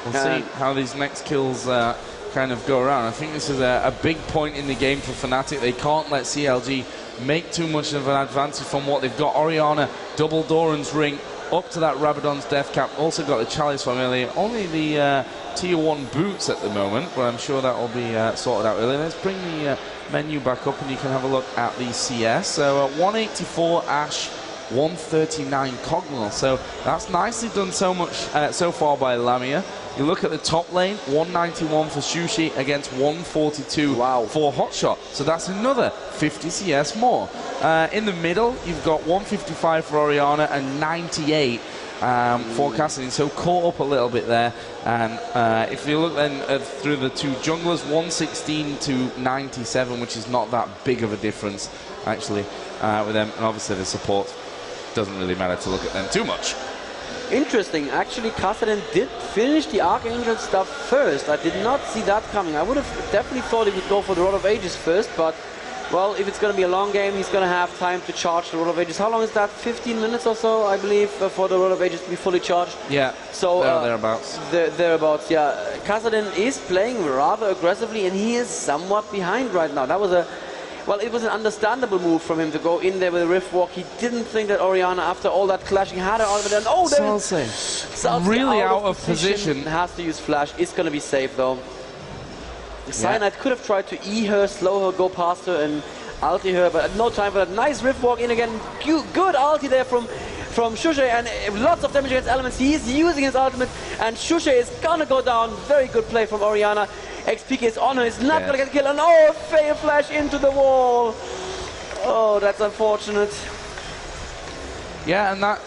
We'll see how these next kills kind of go around. I think this is a big point in the game for FNATIC. They can't let CLG make too much of an advantage from what they've got. Orianna, double Doran's ring, up to that Rabadon's death cap. Also got the chalice from earlier. Only the tier 1 boots at the moment, but I'm sure that will be sorted out earlier. Let's bring the menu back up and you can have a look at the CS. So 184 Ash, 139 Kog'Maw. So that's nicely done so far by Lamia. You look at the top lane, 191 for Shushei against 142 for Hotshot. So that's another 50 CS more. In the middle, you've got 155 for Orianna and 98 for Kassadin. So caught up a little bit there. And if you look then through the 2 junglers, 116 to 97, which is not that big of a difference, actually, with them. And obviously the support doesn't really matter to look at them too much. Interesting. Actually, Kassadin did finish the Archangel stuff first. I did not see that coming. I would have definitely thought he would go for the Rod of Ages first, but, well, if it's going to be a long game, he's going to have time to charge the Rod of Ages. How long is that? 15 minutes or so, I believe, for the Rod of Ages to be fully charged? Yeah, so thereabouts. Thereabouts, yeah. Kassadin is playing rather aggressively, and he is somewhat behind right now. That was well, it was an understandable move from him to go in there with a Rift Walk. He didn't think that Orianna, after all that clashing, had her on, but then, oh, there Salce really out of position. Has to use Flash. It's going to be safe, though. Cyanide could have tried to E her, slow her, go past her, and ulti her, but no time for that. Nice rift walk in again. Good ulti there from Shushei, and lots of damage against Elementz. He is using his ultimate, and Shushei is gonna go down. Very good play from Orianna. xPeke is on her, is not gonna get killed, and oh, fail flash into the wall. Oh, that's unfortunate. Yeah, and that,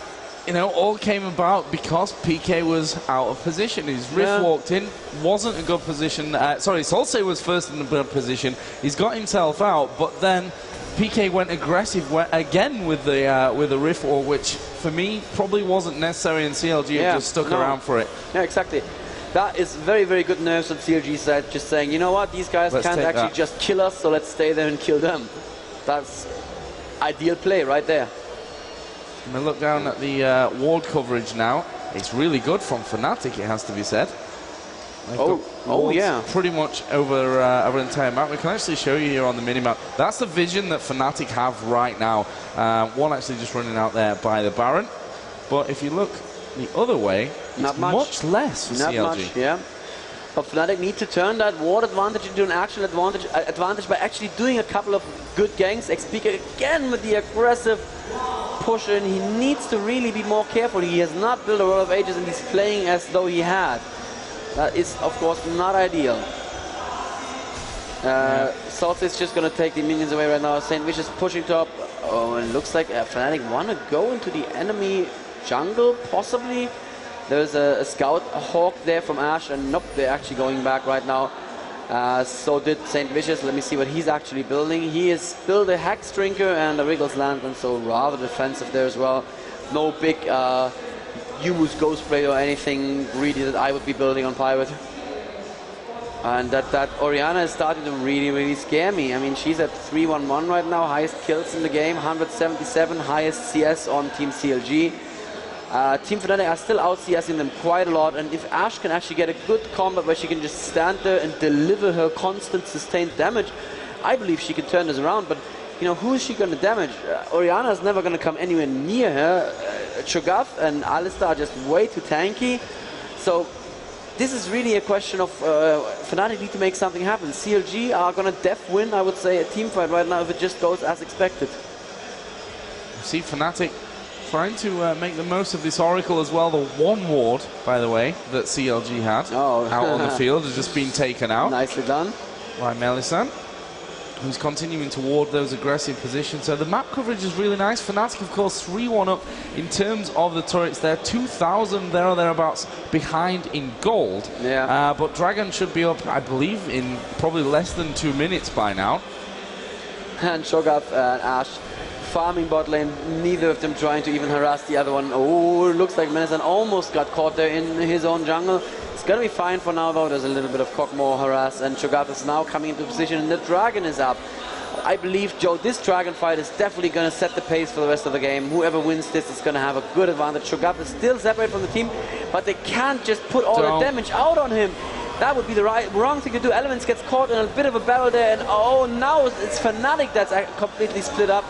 you know, all came about because PK was out of position. His rift walked in, wasn't a good position. Sorry, Salce was first in the good position. He's got himself out, but then PK went aggressive again with the rift wall, which for me probably wasn't necessary, and CLG just stuck around for it. Yeah, exactly. That is very, very good nerves on CLG side, just saying, you know what, these guys can't actually just kill us, so let's stay there and kill them. That's ideal play right there. I'm going to look down at the ward coverage now. It's really good from FNATIC, it has to be said. Yeah. Pretty much over the entire map. We can actually show you here on the minimap. That's the vision that FNATIC have right now. One actually just running out there by the Baron. But if you look the other way, it's much less for CLG. Not much, yeah. But FNATIC need to turn that ward advantage into an actual advantage by actually doing a couple of good ganks. xPeke again with the aggressive push in. He needs to really be more careful. He has not built a Roll of Ages, and he's playing as though he had. That is, of course, not ideal. Salce is just going to take the minions away right now. Saintvicious pushing top. Oh, and it looks like FNATIC want to go into the enemy jungle, possibly. There's a scout hawk there from Ash, and nope, they're actually going back right now. So did Saintvicious. Let me see what he's actually building. He has built a Hex Drinker and a Wriggles Lantern, so rather defensive there as well. No big use Ghost Spray or anything greedy that I would be building on Pirate. And that Orianna is starting to really, really scare me. I mean, she's at 3-1-1 right now, highest kills in the game, 177, highest CS on Team CLG. Team FNATIC are still out CSing them quite a lot, and if Ash can actually get a good combat where she can just stand there and deliver her constant sustained damage, I believe she can turn this around. But you know, who is she going to damage? Orianna is never going to come anywhere near her. Cho'Gath and Alistar are just way too tanky. So this is really a question of FNATIC need to make something happen. CLG are going to def win, I would say, a team fight right now if it just goes as expected. See FNATIC trying to make the most of this Oracle as well. The one ward, by the way, that CLG had out on the field has just been taken out. Nicely done. By Mellisan, who's continuing to ward those aggressive positions. So the map coverage is really nice. FNATIC, of course, 3-1 up in terms of the turrets. They're 2,000 there or thereabouts behind in gold. Yeah. But Dragon should be up, I believe, in probably less than 2 minutes by now. And Cho'Gath and Ash farming bot lane, neither of them trying to even harass the other one. Oh, it looks like Mellisan almost got caught there in his own jungle. It's gonna be fine for now though. There's a little bit of Cockmore harass, and Cho'Gath is now coming into position, and the Dragon is up. I believe, Joe, this Dragon fight is definitely gonna set the pace for the rest of the game. Whoever wins this is gonna have a good advantage. Cho'Gath is still separate from the team, but they can't just put all the damage out on him. That would be the wrong thing to do. Elementz gets caught in a bit of a barrel there, and oh, now it's FNATIC that's completely split up.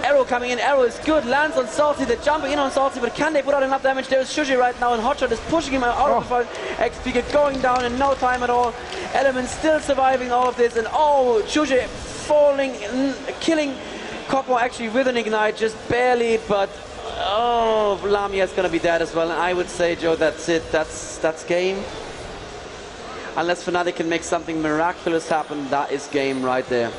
Arrow coming in, Arrow is good, lands on Salce, they're jumping in on Salce, but can they put out enough damage? There's Shushei right now, and Hotshot is pushing him out of the fight. xPeke going down in no time at all. Elementz still surviving all of this, and oh, Shushei falling, killing Cockmore actually with an ignite, just barely, but oh, Lamia is going to be dead as well, and I would say, Joe, that's it, that's game. Unless FNATIC can make something miraculous happen, that is game right there.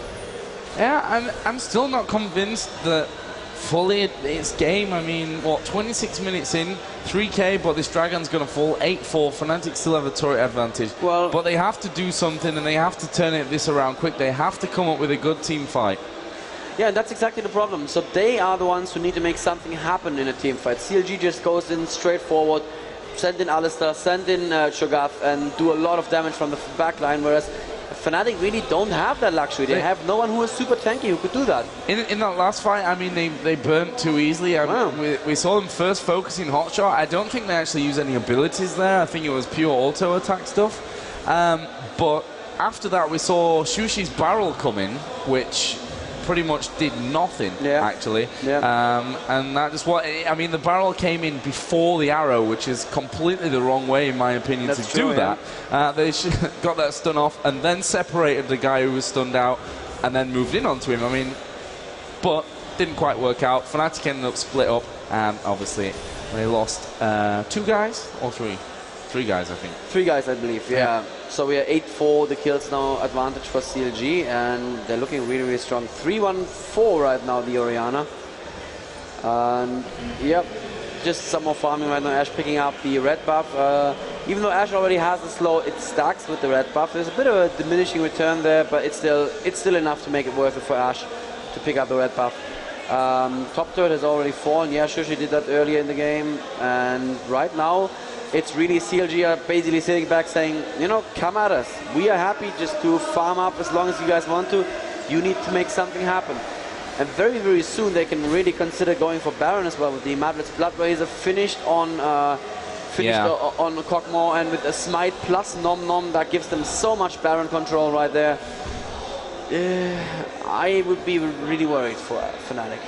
Yeah, I'm still not convinced that fully it's game. I mean, what, 26 minutes in, 3k, but this Dragon's going to fall 8-4. FNATIC still have a turret advantage. Well, but they have to do something, and they have to turn this around quick. They have to come up with a good team fight. Yeah, that's exactly the problem. So they are the ones who need to make something happen in a team fight. CLG just goes in straight forward, send in Alistar, send in Cho'Gath, and do a lot of damage from the back line, whereas FNATIC really don't have that luxury. They have no one who is super tanky who could do that. In that last fight, I mean, they burnt too easily. We saw them first focusing Hotshot. I don't think they actually used any abilities there. I think it was pure auto attack stuff. But after that, we saw Shushei's barrel come in, which pretty much did nothing, actually. And that just I mean, the barrel came in before the arrow, which is completely the wrong way, in my opinion, to do that. They got that stun off and then separated the guy who was stunned out. and then moved in onto him. I mean, but didn't quite work out. FNATIC ended up split up, and obviously they lost 2 guys or 3? 3 guys, I think. 3 guys, I believe, yeah. So we are 8-4, the kills now, advantage for CLG, and they're looking really, really strong. 3-1-4 right now, the Oriana. And, yep, just some more farming right now. Ash picking up the red buff. Even though Ash already has the slow, it stacks with the red buff. There's a bit of a diminishing return there, but it's still enough to make it worth it for Ash to pick up the red buff. Top turret has already fallen. Yeah, Shushei did that earlier in the game, and right now it's really CLG are basically sitting back saying, you know, come at us. We are happy just to farm up as long as you guys want to. You need to make something happen. And very, very soon they can really consider going for Baron as well with the Madlet's Blood Razor finished on on Cockmore, and with a Smite plus Nom Nom that gives them so much Baron control right there. I would be really worried for FNATIC.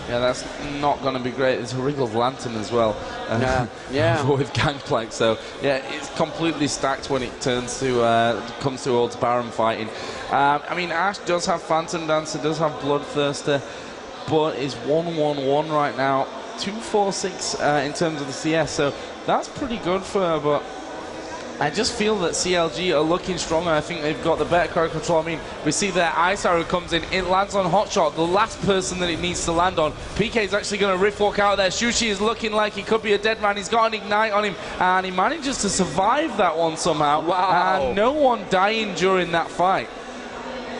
Yeah, that's not going to be great. There's a Wriggled Lantern as well. With Gangplank, so yeah, it's completely stacked when it turns to comes towards Baron fighting. I mean, Ash does have Phantom Dancer, does have Bloodthirster, but is 1-1-1 right now. 2-4-6 in terms of the CS, so that's pretty good for her, but I just feel that CLG are looking stronger. I think they've got the better crowd control. I mean, we see their Ismaro comes in. It lands on Hotshot, the last person that it needs to land on. PK is actually going to riff walk out there. Shushei is looking like he could be a dead man. He's got an Ignite on him, and he manages to survive that one somehow. Wow. And no one dying during that fight.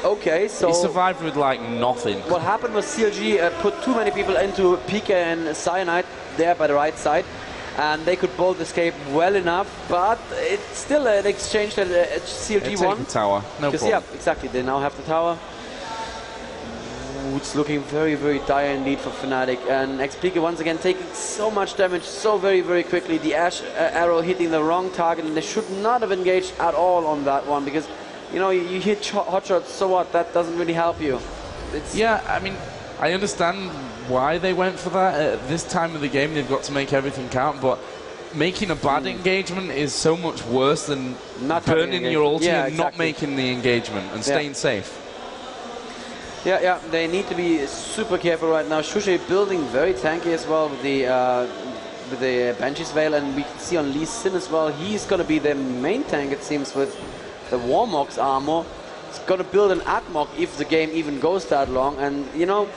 Okay, so he survived with like nothing. What happened was CLG put too many people into PK and Cyanide there by the right side, and they could both escape well enough, but it's still an exchange that CLG won. The tower, no problem. Yeah, exactly, they now have the tower. Ooh, it's looking very, very dire indeed for FNATIC, and xPeke once again taking so much damage so very, very quickly. The Ash arrow hitting the wrong target, and they should not have engaged at all on that one, because you know, you hit hotshots, so what? That doesn't really help you. Yeah, I mean, I understand why they went for that. At this time of the game, they've got to make everything count, but making a bad engagement is so much worse than not burning your ulti and not making the engagement and staying safe. Yeah, they need to be super careful right now. Shushei building very tanky as well with the Banshee's Veil, and we can see on Lee Sin as well, he's going to be the main tank, it seems, with the Warmog's armor. It's going to build an Atmog if the game even goes that long, and you know,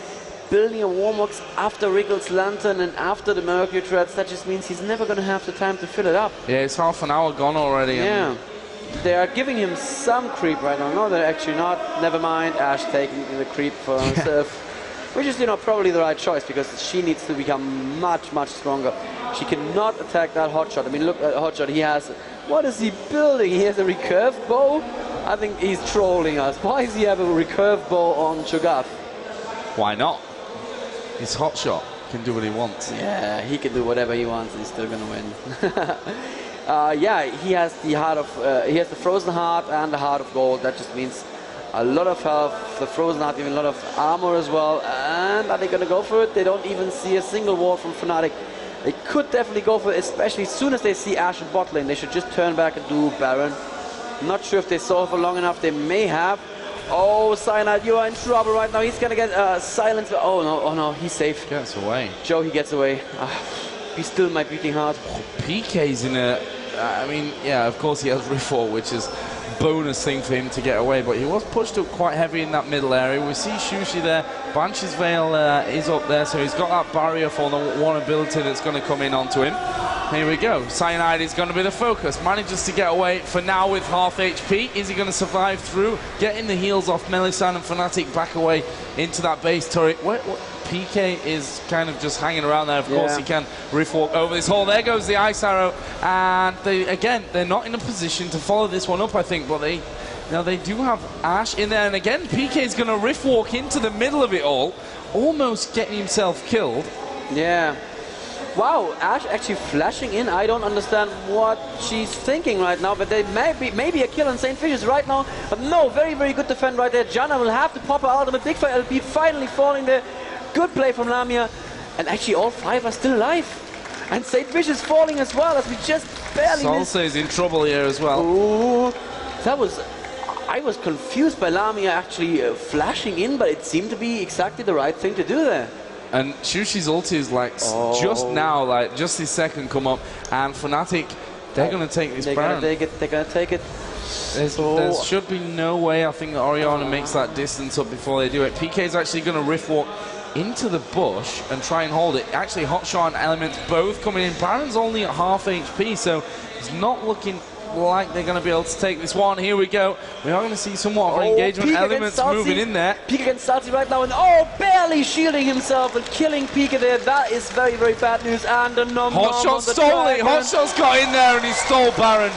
building a Warmog's after Wriggled's Lantern and after the Mercury Threads, that just means he's never going to have the time to fill it up. Yeah, it's half an hour gone already. Yeah, they are giving him some creep right now. No, they're actually not. Never mind, Ash taking the creep for herself, which is, you know, probably the right choice, because she needs to become much, much stronger. She cannot attack that Hotshot. I mean, look at Hotshot, he has... What is he building? He has a recurve bow? I think he's trolling us. Why does he have a recurve bow on Cho'Gath? Why not? He's Hotshot. Can do what he wants. Yeah, he can do whatever he wants. He's still gonna win. Yeah, he has the heart of. He has the Frozen Heart and the Heart of Gold. That just means a lot of health. The Frozen Heart, even a lot of armor as well. And are they gonna go for it? They don't even see a single ward from FNATIC. They could definitely go for it, especially as soon as they see Ash in bot lane. They should just turn back and do Baron. Not sure if they saw for long enough. They may have. Oh, Cyanide, you are in trouble right now. He's gonna get silenced. Oh no, he's safe. Gets away. Joe, he gets away. He's still my beating heart. Oh, PK's in a... I mean, yeah, of course he has Riffle, which is bonus thing for him to get away, but he was pushed up quite heavy in that middle area. We see Shushei there. Banshee's Veil is up there, so he's got that barrier for the one ability that's going to come in onto him. Here we go. Cyanide is going to be the focus. Manages to get away for now with half HP. Is he going to survive through? Getting the heals off Mellisan, and FNATIC back away into that base turret. PK is kind of just hanging around there. Of course, he can riff walk over this hole. There goes the Ice Arrow, and they're not in a position to follow this one up, I think, but they do have Ash in there, and again, PK is going to riff walk into the middle of it all, almost getting himself killed. Yeah. Wow, Ash actually flashing in. I don't understand what she's thinking right now, but they maybe a kill on Saintvicious right now. But no, very, very good defend right there. Janna will have to pop her ultimate. Bigfatlp finally falling there. Good play from Lamia. And actually all 5 are still alive. And Saintvicious falling as well, as we just barely missed. Salce is in trouble here as well. Ooh, that was... I was confused by Lamia actually flashing in, but it seemed to be exactly the right thing to do there. And Shushei's ulti is like just now, like just this second come up, and FNATIC, they're going to take this Baron. They're going to take it. There should be no way, I think, that Orianna makes that distance up before they do it. PK is actually going to rift walk into the bush and try and hold it. Actually, Hotshot and Elementz both coming in. Baron's only at half HP, so it's not looking like they're going to be able to take this one. Here we go. We are going to see somewhat of an engagement. Elementz moving in there. Peke against Salce right now, and barely shielding himself and killing Peke there. That is very, very bad news. And a Hotshot stole it. Hotshot's got in there and he stole Baron.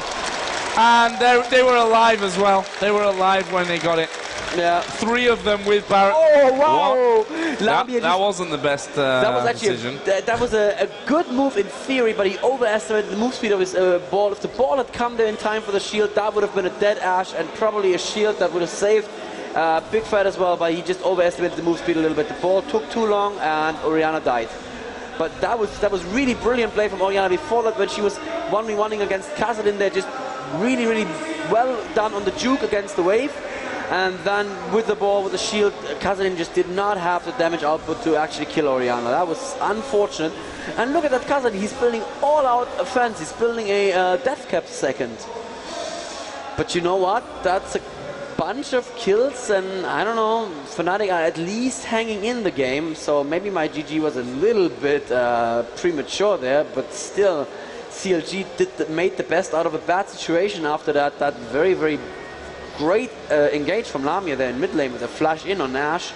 And they were alive as well. They were alive when they got it. Yeah. 3 of them with Baron. Oh, wow. That wasn't the best that was actually decision. That was a good move in theory, but he overestimated the move speed of his ball. If the ball had come there in time for the shield, that would have been a dead Ashe and probably a shield that would have saved Bigfatlp as well, but he just overestimated the move speed a little bit. The ball took too long and Orianna died. But that was really brilliant play from Orianna before that, when she was 1v1ing against Kassadin there, just really, really well done on the juke against the wave. And then with the ball, with the shield, Kassadin just did not have the damage output to actually kill Orianna. That was unfortunate. And look at that Kassadin, he's building all-out offense. He's building a death cap second. But you know what? That's a bunch of kills, and I don't know, FNATIC are at least hanging in the game. So maybe my GG was a little bit premature there, but still, CLG made the best out of a bad situation after that very, very great engage from Lamia there in mid lane with a flash in on Ashe.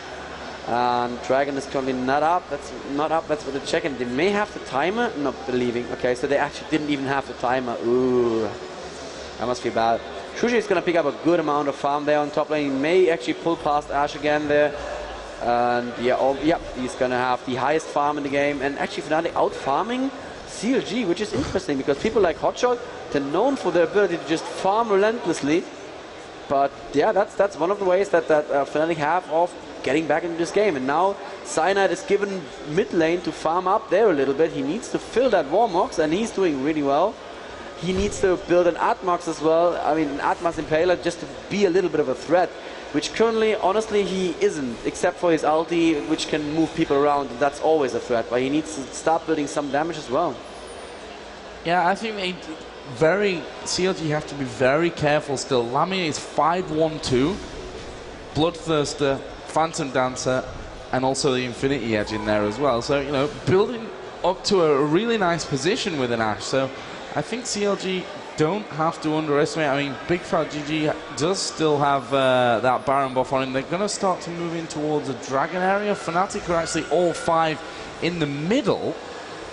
And Dragon is currently not up. That's not up. That's what they're checking. They may have the timer. Not believing. Okay, so they actually didn't even have the timer. Ooh, that must be bad. Shushei is going to pick up a good amount of farm there on top lane. He may actually pull past Ashe again there. And yeah, he's going to have the highest farm in the game. And actually FNATIC out farming CLG, which is interesting because people like Hotshot, they're known for their ability to just farm relentlessly. But yeah, that's one of the ways that FNATIC have of getting back into this game. And now Cyanide is given mid lane to farm up there a little bit. He needs to fill that Warmox, and he's doing really well. He needs to build an Atmox as well. I mean, an Atmox Impaler just to be a little bit of a threat, which currently, honestly, he isn't, except for his ulti, which can move people around. That's always a threat, but he needs to start building some damage as well. Yeah, I think CLG have to be very careful still. Lamia is 5-1-2, Bloodthirster, Phantom Dancer, and also the Infinity Edge in there as well. So, you know, building up to a really nice position with an Ashe. So I think CLG don't have to underestimate. I mean, Bigfatlp does still have that Baron buff on him. They're going to start to move in towards the Dragon area. FNATIC are actually all 5 in the middle,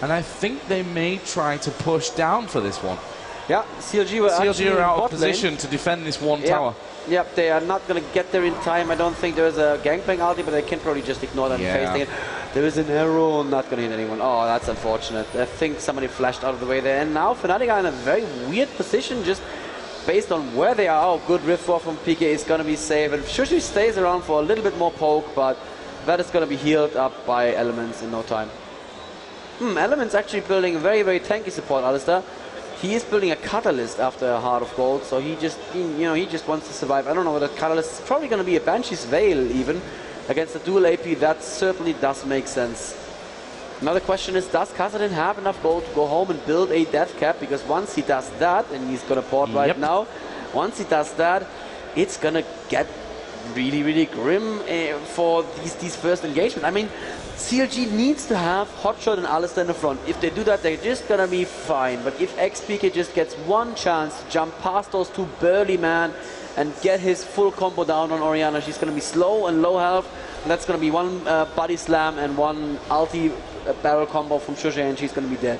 and I think they may try to push down for this one. Yeah, CLG are out of position to defend this one tower. Yep, they are not going to get there in time. I don't think there's a Gangplank ulti, but they can probably just ignore that and face it. There is an arrow, not going to hit anyone. Oh, that's unfortunate. I think somebody flashed out of the way there. And now FNATIC are in a very weird position, just based on where they are. Oh, good rift war from PK is going to be safe. And Shushei stays around for a little bit more poke, but that is going to be healed up by Elementz in no time. Elementz actually building a very, very tanky support, Alistair. He is building a Catalyst after a Heart of Gold, so he just wants to survive. I don't know what a Catalyst is. Probably going to be a Banshee's Veil even against the dual AP. That certainly does make sense. Another question is, does Kassadin have enough gold to go home and build a death cap? Because once he does that, and he's going to port right now, once he does that, it's going to get really, really grim for these first engagements. I mean, CLG needs to have Hotshot and Alistair in the front. If they do that, they're just gonna be fine. But if xPeke just gets one chance to jump past those two burly men and get his full combo down on Orianna, she's gonna be slow and low health. And that's gonna be one body slam and one ulti barrel combo from Shushei, and she's gonna be dead.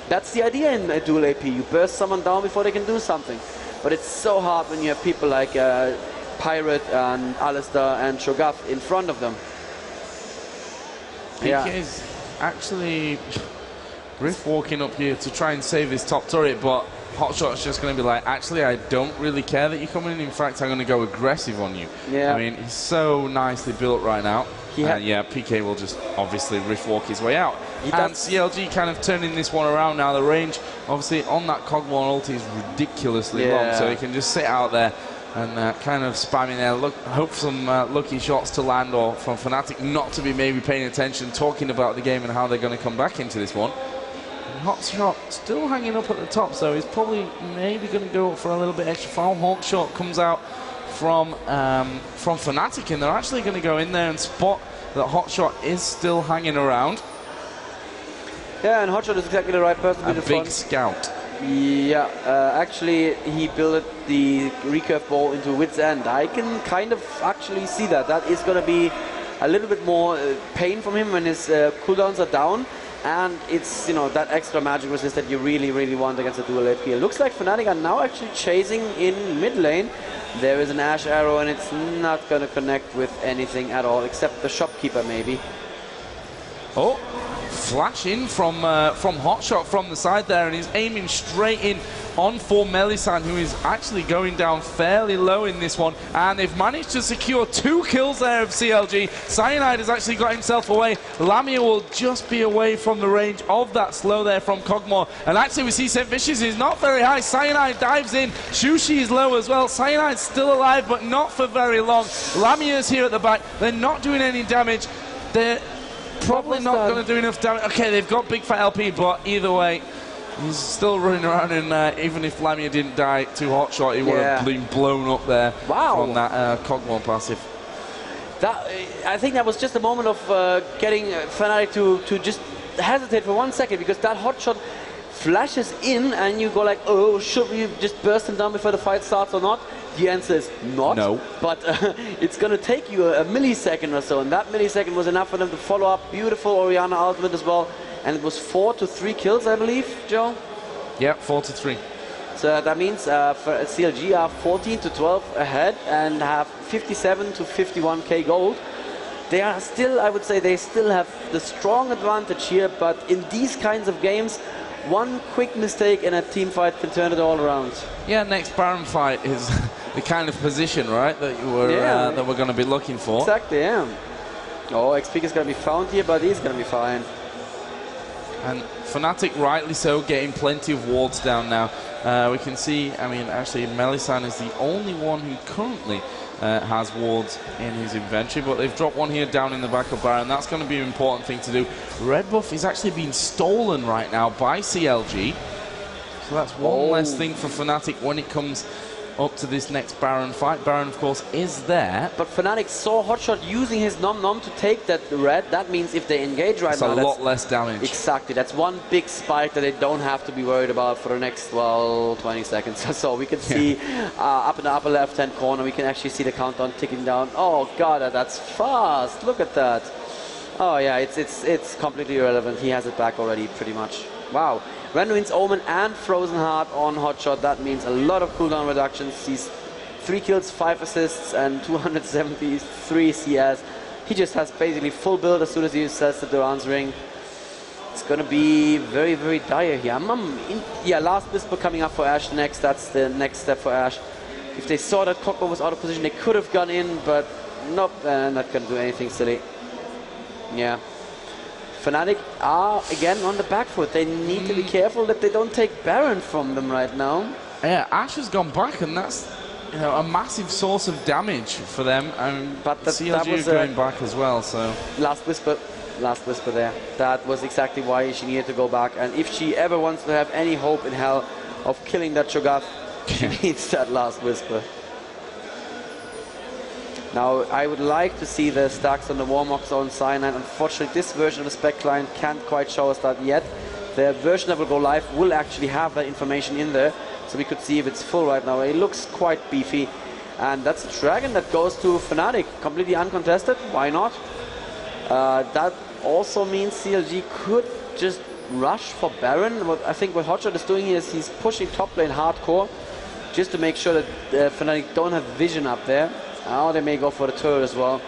That's the idea in a dual AP. You burst someone down before they can do something. But it's so hard when you have people like Pirate and Alistair and Shogath in front of them. PK is actually rift walking up here to try and save his top turret, but Hotshot's just going to be like, actually, I don't really care that you're coming in. In fact, I'm going to go aggressive on you. Yeah. I mean, he's so nicely built right now. Yeah, PK will just obviously rift walk his way out. And CLG kind of turning this one around now. The range, obviously, on that Kubon ulti is ridiculously long, so he can just sit out there, and kind of spamming there. Hope for some lucky shots to land, or from FNATIC not to be maybe paying attention, talking about the game and how they're going to come back into this one. HotShot still hanging up at the top, so he's probably maybe going to go for a little bit extra foul. HotShot comes out from FNATIC, and they're actually going to go in there and spot that HotShot is still hanging around. Yeah, and HotShot is exactly the right person to be the front. A big scout. Yeah, actually he built the recurve ball into Wickd's end. I can kind of actually see that. That is going to be a little bit more pain from him when his cooldowns are down. And it's, you know, that extra magic resist that you really, really want against a dual AP. It looks like FNATIC are now actually chasing in mid lane. There is an Ash arrow, and it's not going to connect with anything at all, except the shopkeeper, maybe. Oh, flash in from HotShot from the side there, and he's aiming straight in on for Mellisan, who is actually going down fairly low in this one. And they've managed to secure 2 kills there of CLG. Cyanide has actually got himself away. Lamia will just be away from the range of that slow there from Kog'Maw. And actually we see Saintvicious is not very high. Cyanide dives in. Shushei is low as well. Cyanide's still alive, but not for very long. Lamia's here at the back. They're not doing any damage. They're probably not going to do enough damage. Okay, they've got Bigfatlp, but either way, he's still running around, and even if Lamia didn't die to HotShot, he would have been blown up there from that Kog'Maw passive. That, I think that was just a moment of getting FNATIC to just hesitate for 1 second, because that HotShot flashes in, and you go like, oh, should we just burst him down before the fight starts or not? The answer is not. No. But it's going to take you a millisecond or so, and that millisecond was enough for them to follow up. Beautiful Orianna ultimate as well. And it was 4 to 3 kills, I believe, Joe? Yeah, 4 to 3. So that means for CLG are 14 to 12 ahead and have 57 to 51k gold. They are still, I would say, they still have the strong advantage here, but in these kinds of games, one quick mistake in a team fight can turn it all around. Yeah, next Baron fight is the kind of position, right, that you were that we're going to be looking for. Exactly, yeah. Oh, xPeke is going to be found here, but he's going to be fine. And FNATIC, rightly so, getting plenty of wards down now. We can see, I mean, actually, Mellisan is the only one who currently has wards in his inventory, but they've dropped one here down in the back of Baron. That's going to be an important thing to do. Red buff is actually being stolen right now by CLG. So that's one less thing for FNATIC when it comes up to this next Baron fight. Baron, of course, is there. But FNATIC saw HotShot using his nom-nom to take that red. That means if they engage right now, that's a lot less damage. Exactly. That's one big spike that they don't have to be worried about for the next, well, 20 seconds or so. We can see up in the upper left-hand corner, we can actually see the countdown ticking down. Oh, God, that's fast. Look at that. Oh, yeah, it's completely irrelevant. He has it back already, pretty much. Wow. Randuin's Omen and Frozen Heart on HotShot. That means a lot of cooldown reductions. He's 3 kills, 5 assists, and 273 CS. He just has basically full build as soon as he says that they're answering. It's going to be very, very dire here. Yeah, Last Whisper coming up for Ashe next. That's the next step for Ashe. If they saw that Kog'Maw was out of position, they could have gone in, but nope, not going to do anything silly. Yeah. FNATIC are again on the back foot. They need to be careful that they don't take Baron from them right now. Yeah, Ashe has gone back, and that's a massive source of damage for them. But CLG is going back as well. So Last Whisper there. That was exactly why she needed to go back. And if she ever wants to have any hope in hell of killing that Cho'Gath, she needs that Last Whisper. Now, I would like to see the stacks on the Warmox on Cyanide. Unfortunately, this version of the spec client can't quite show us that yet. The version that will go live will actually have that information in there, so we could see if it's full right now. It looks quite beefy. And that's a Dragon that goes to FNATIC, completely uncontested. Why not? That also means CLG could just rush for Baron. What I think what HotShot is doing here is he's pushing top lane hardcore, just to make sure that FNATIC don't have vision up there. Now they may go for the turret as well.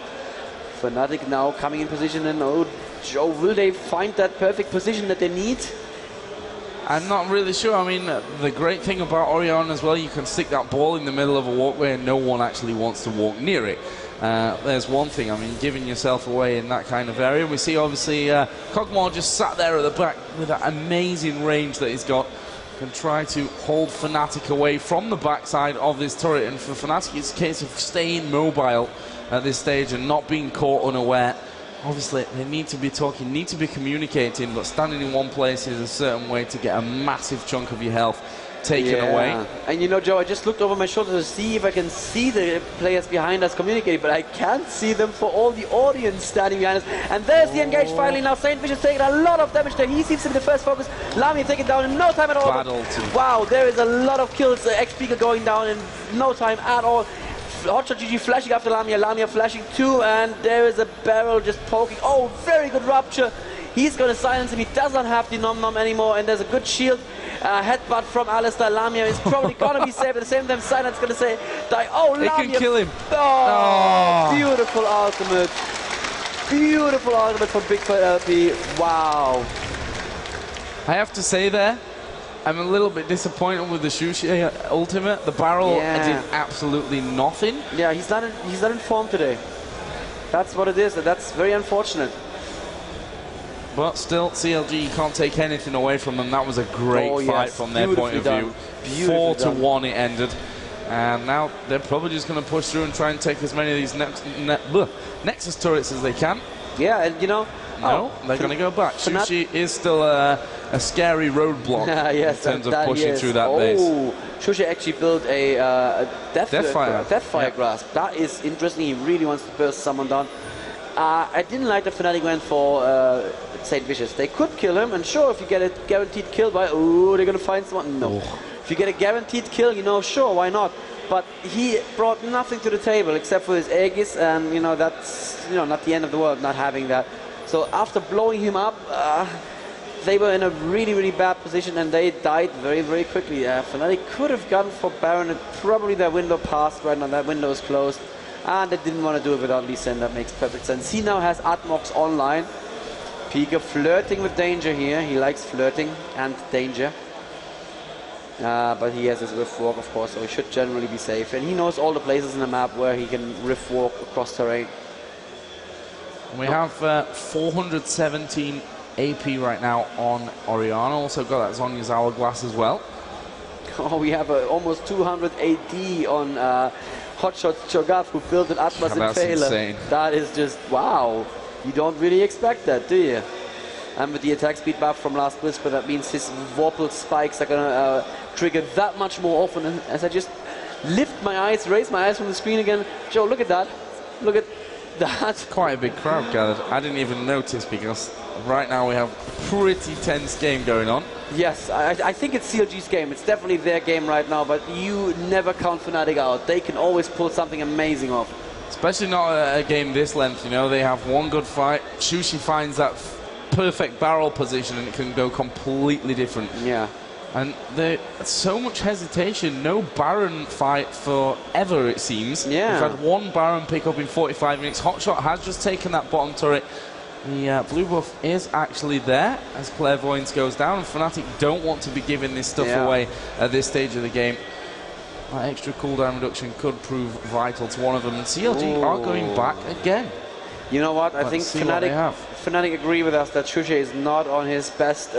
FNATIC now coming in position, and oh, Joe, will they find that perfect position that they need? I'm not really sure. I mean, the great thing about Orianna as well, you can stick that ball in the middle of a walkway and no one actually wants to walk near it. There's one thing, I mean, giving yourself away in that kind of area. We see, obviously, Kog'Maw just sat there at the back with that amazing range that he's got. can try to hold FNATIC away from the backside of this turret, and for FNATIC it's a case of staying mobile at this stage and not being caught unaware. Obviously they need to be talking, need to be communicating, but standing in one place is a certain way to get a massive chunk of your health taken away. And you know, Joe, I just looked over my shoulder to see if I can see the players behind us communicating, but I can't see them for all the audience standing behind us. And there's the engage finally. Now Saintvicious taking a lot of damage there. He seems to be the first focus. Lamia taken down in no time at all. Wow, there is a lot of kills. xPeke going down in no time at all. HotshotGG flashing after Lamia. Lamia flashing too, and there is a barrel just poking. Oh, very good rupture. He's going to silence him. He does not have the nom-nom anymore, and there's a good shield. Headbutt from Alistair. Lamia is probably going to be saved. At the same time, Cyanide's going to say, die. Oh, Lamia. He can kill him. Oh, beautiful ultimate. Beautiful ultimate from Bigfatlp. Wow. I have to say there, I'm a little bit disappointed with the Shushei ultimate. The barrel did absolutely nothing. Yeah, he's not in form today. That's what it is, and that's very unfortunate. But still, CLG can't take anything away from them. That was a great fight from their point of view. 4-1 it ended. And now they're probably just going to push through and try and take as many of these Nexus turrets as they can. Yeah, and you know... No, they're going to go back. Shushei is still a scary roadblock in terms of pushing through that base. Shushei actually built a Deathfire Yep. grasp. That is interesting. He really wants to burst someone down. I didn't like the FNATIC went for Saintvicious. They could kill him, and sure, if you get a guaranteed kill by, they're going to find someone. No. If you get a guaranteed kill, you know, sure, why not? But he brought nothing to the table except for his Aegis, and you know that's not the end of the world not having that. So after blowing him up, they were in a really, really bad position, and they died very, very quickly. FNATIC could have gone for Baron, and probably their window passed right now. That window is closed, and they didn't want to do it without Mellisan. That makes perfect sense. He now has Atmox online. Peke flirting with danger here. He likes flirting and danger. But he has his rift walk, of course, so he should generally be safe. And he knows all the places in the map where he can rift walk across terrain. We have 417 AP right now on Oriana. Also got that Zhonya's Hourglass as well. Oh, we have almost 200 AD on HotshotGG, who built an Atlas Impaler. Insane. That is just, wow. You don't really expect that, do you? And with the attack speed buff from last Whisper, that means his Vorpal spikes are going to trigger that much more often. And as I just lift my eyes, raise my eyes from the screen again, Joe, look at that. Look at that. Quite a big crowd gathered. I didn't even notice because right now we have a pretty tense game going on. Yes, I think it's CLG's game. It's definitely their game right now, but you never count FNATIC out. They can always pull something amazing off. Especially not a game this length, you know. They have one good fight. Shushei finds that perfect barrel position and it can go completely different. Yeah. And there's so much hesitation. No Baron fight forever, it seems. Yeah. We've had one Baron pick up in 45 minutes. Hotshot has just taken that bottom turret. The blue buff is actually there as Clairvoyance goes down, and FNATIC don't want to be giving this stuff away at this stage of the game. That extra cooldown reduction could prove vital to one of them, and CLG are going back again. You know what? I think FNATIC agree with us that Shushei is not on his best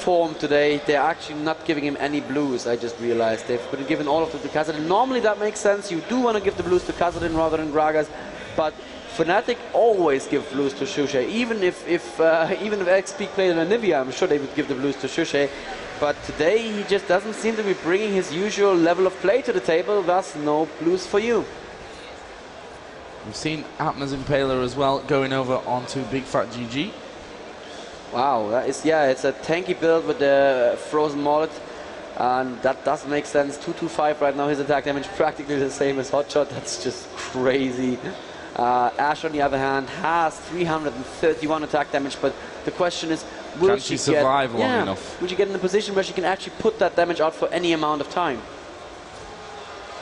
form today. They're actually not giving him any blues. I just realized they've been given all of them to Kassadin. Normally that makes sense. You do want to give the blues to Kassadin rather than Gragas, but FNATIC always give blues to Shushei. Even if xPeke played in Anivia, I'm sure they would give the blues to Shushei. But today he just doesn't seem to be bringing his usual level of play to the table. Thus, no blues for you. We've seen Atma's Impaler as well going over onto BigFatGG. Wow, that is, it's a tanky build with the Frozen Mallet, and that does make sense. 225 right now, his attack damage practically the same as Hotshot. That's just crazy. Ash, on the other hand, has 331 attack damage, but the question is, will she survive long enough? Will she get in a position where she can actually put that damage out for any amount of time?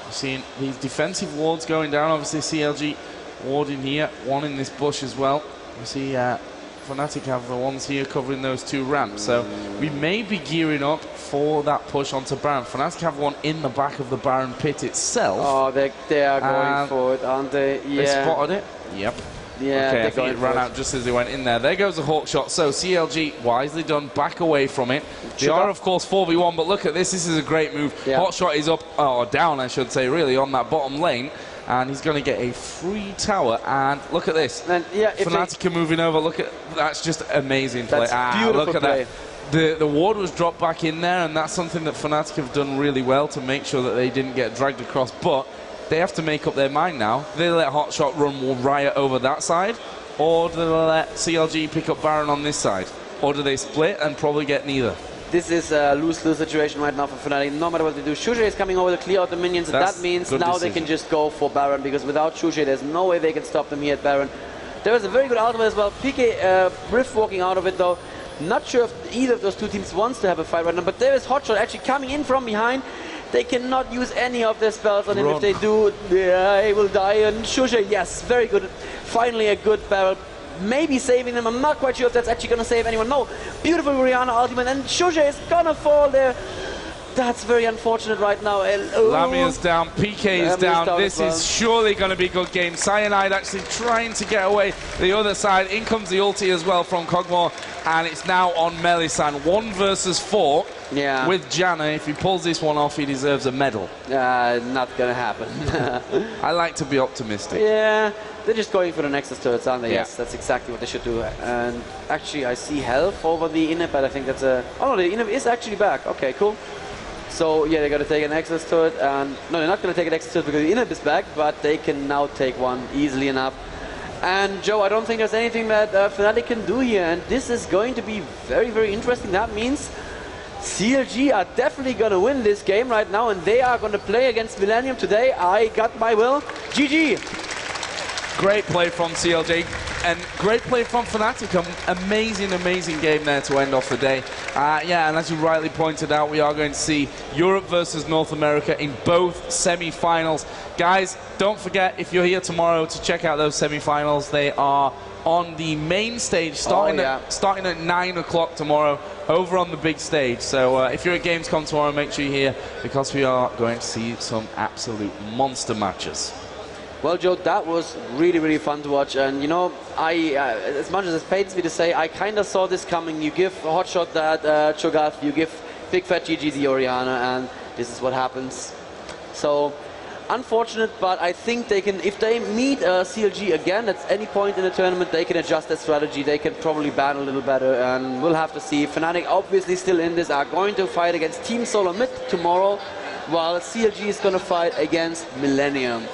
We've seen these defensive wards going down. Obviously, CLG ward in here, one in this bush as well. We see FNATIC have the ones here covering those two ramps, so we may be gearing up for that push onto Baron. FNATIC have one in the back of the Baron pit itself. Oh, they are going for it, aren't they? Yeah. They spotted it. Yep. Yeah, okay, I think it ran out just as he went in there. There goes a hawk shot. So CLG, wisely done, back away from it. They are, of course, 4v1, but look at this. This is a great move. Yeah. Hot shot is up, or down, I should say, really, on that bottom lane. And he's going to get a free tower. And look at this. And yeah, FNATIC are moving over. Look at that's just amazing play. That's beautiful look at play. that. The ward was dropped back in there, and that's something that FNATIC have done really well to make sure that they didn't get dragged across. But they have to make up their mind now. Do they let Hotshot run riot over that side, or do they let CLG pick up Baron on this side? Or do they split and probably get neither? This is a lose-lose situation right now for FNATIC. No matter what they do, Shushei is coming over to clear out the minions. That's that means good now decision. they can just go for Baron, because without Shushei, there's no way they can stop them here at Baron. There was a very good ultimate as well. PK Rift walking out of it though. Not sure if either of those two teams wants to have a fight right now, but there is Hotshot actually coming in from behind. They cannot use any of their spells on him. If they do, he will die. And Shushei, yes, very good. Finally a good barrel. Maybe saving them. I'm not quite sure if that's actually going to save anyone. No, beautiful Rihanna ultimate, and Shushei is going to fall there. That's very unfortunate right now. Lamia's down, PK is down. This is surely going to be a good game. Cyanide actually trying to get away the other side. In comes the ulti as well from Kog'Maw, and it's now on Mellisan. 1 versus 4 with Janna. If he pulls this one off, he deserves a medal. Not going to happen. I like to be optimistic. Yeah, they're just going for the Nexus turrets, aren't they? Yeah. Yes, that's exactly what they should do. And actually, I see health over the Inhib, but I think that's a... Oh, no, the Inhib is actually back. Okay, cool. So, yeah, they're going to take an Nexus turret, and... No, they're not going to take an Nexus turret because the Inhib is back, but they can now take one easily enough. And, Joe, I don't think there's anything that FNATIC can do here, and this is going to be very, very interesting. That means CLG are definitely going to win this game right now, and they are going to play against Millennium today. I got my will. GG! Great play from CLG, and great play from FNATIC. Amazing, amazing game there to end off the day. Yeah, and as you rightly pointed out, we are going to see Europe versus North America in both semi-finals. Guys, don't forget, if you're here tomorrow, to check out those semi-finals. They are on the main stage, starting at 9 o'clock tomorrow, over on the big stage. So if you're at Gamescom tomorrow, make sure you're here, because we are going to see some absolute monster matches. Well, Joe, that was really, really fun to watch. And, you know, as much as it pains me to say, I kind of saw this coming. You give Hotshot that Cho'Gath, you give Bigfatlp the Orianna, and this is what happens. So, unfortunate, but I think they can, if they meet CLG again at any point in the tournament, they can adjust their strategy. They can probably ban a little better, and we'll have to see. FNATIC, obviously still in this, are going to fight against Team Solo Mid tomorrow, while CLG is going to fight against Millennium.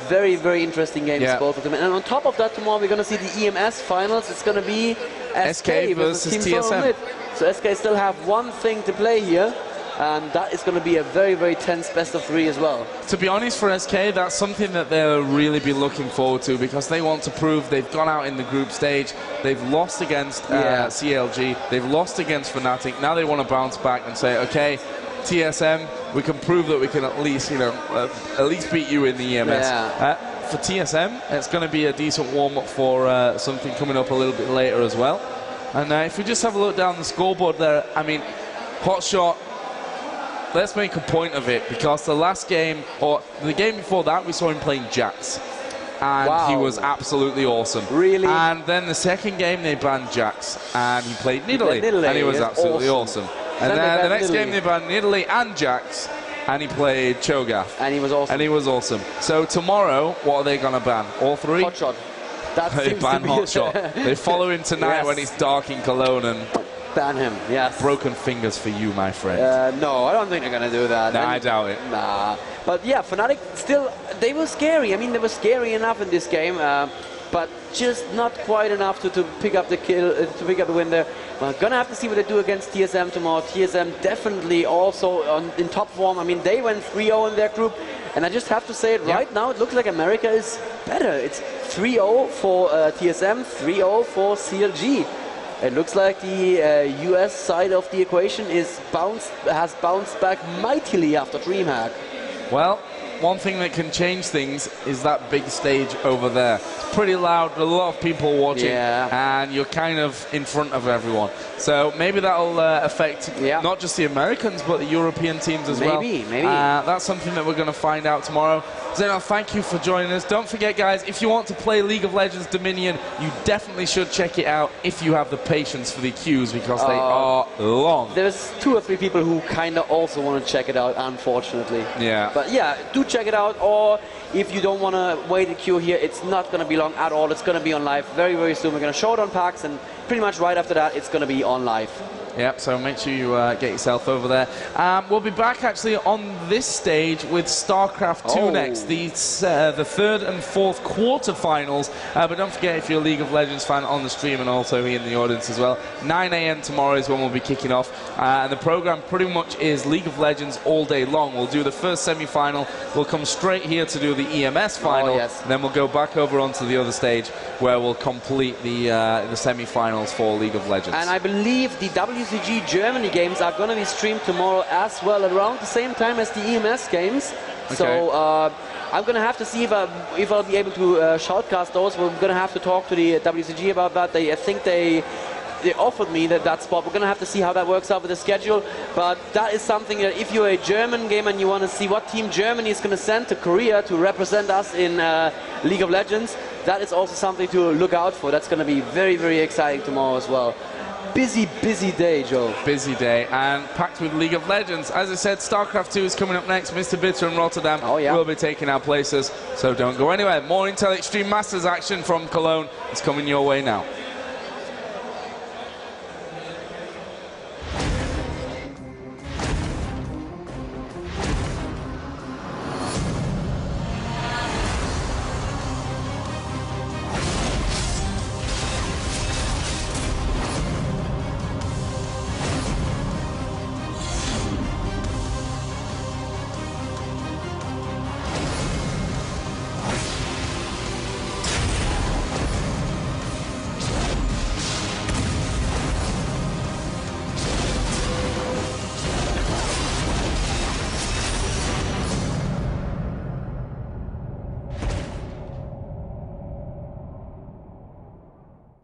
Very, very interesting games, both of them. And on top of that, tomorrow we're going to see the EMS finals. It's going to be SK versus Team TSM. So SK still have one thing to play here, and that is going to be a very, very tense best of 3 as well. To be honest, for SK, that's something that they'll really be looking forward to, because they want to prove they've gone out in the group stage. They've lost against CLG. They've lost against FNATIC. Now they want to bounce back and say, okay, TSM, we can prove that we can at least, you know, at least beat you in the EMS. For TSM, it's going to be a decent warm-up for something coming up a little bit later as well. And if we just have a look down the scoreboard there, I mean, Hotshot, let's make a point of it, because the last game, or the game before that, we saw him playing Jax. And he was absolutely awesome. Really? And then the second game, they banned Jax, and he played Nidalee, and he was absolutely awesome. And then the next game they banned Nidalee and Jax, and he played Cho'Gath. And he was awesome. And he was awesome. So tomorrow, what are they going to ban? All 3? Hotshot. They ban Hotshot. They follow him tonight when it's dark in Cologne and ban him, yes. Broken fingers for you, my friend. No, I don't think they're going to do that. Nah, I doubt it. Nah. But yeah, FNATIC still, they were scary. I mean, they were scary enough in this game, but just not quite enough to pick up the kill, to pick up the win there. We're gonna have to see what they do against TSM tomorrow. TSM definitely also in top form. I mean, they went 3-0 in their group, and I just have to say it right now, it looks like America is better. It's 3-0 for TSM, 3-0 for CLG. It looks like the US side of the equation has bounced back mightily after DreamHack. Well, one thing that can change things is that big stage over there. It's pretty loud, a lot of people watching, and you're kind of in front of everyone. So maybe that'll affect not just the Americans, but the European teams as well. Maybe. That's something that we're going to find out tomorrow. Zenon, thank you for joining us. Don't forget, guys, if you want to play League of Legends Dominion, you definitely should check it out if you have the patience for the queues, because they are long. There's 2 or 3 people who kind of also want to check it out, unfortunately. Yeah. But yeah, do check it out, or if you don't want to wait a queue here, it's not going to be long at all. It's going to be on live very, very soon. We're going to show it on PAX, and pretty much right after that, it's going to be on live. Yep, so make sure you get yourself over there. We'll be back actually on this stage with StarCraft 2 next, the 3rd and 4th quarterfinals. But don't forget, if you're a League of Legends fan, on the stream and also here in the audience as well, 9 a.m. tomorrow is when we'll be kicking off. And the program pretty much is League of Legends all day long. We'll do the first semi-final. We'll come straight here to do the EMS final. And then we'll go back over onto the other stage where we'll complete the semi-finals for League of Legends. And I believe the WCG Germany games are going to be streamed tomorrow as well, around the same time as the EMS games. Okay. So I'm going to have to see if I'll be able to shoutcast those. We're going to have to talk to the WCG about that. I think they offered me that spot. We're going to have to see how that works out with the schedule. But that is something that if you're a German gamer and you want to see what team Germany is going to send to Korea to represent us in League of Legends, that is also something to look out for. That's going to be very, very exciting tomorrow as well. Busy, busy day, Joe. Busy day, and packed with League of Legends. As I said, StarCraft 2 is coming up next. Mr. Bitter and Rotterdam will be taking our places, so don't go anywhere. More Intel Extreme Masters action from Cologne is coming your way now.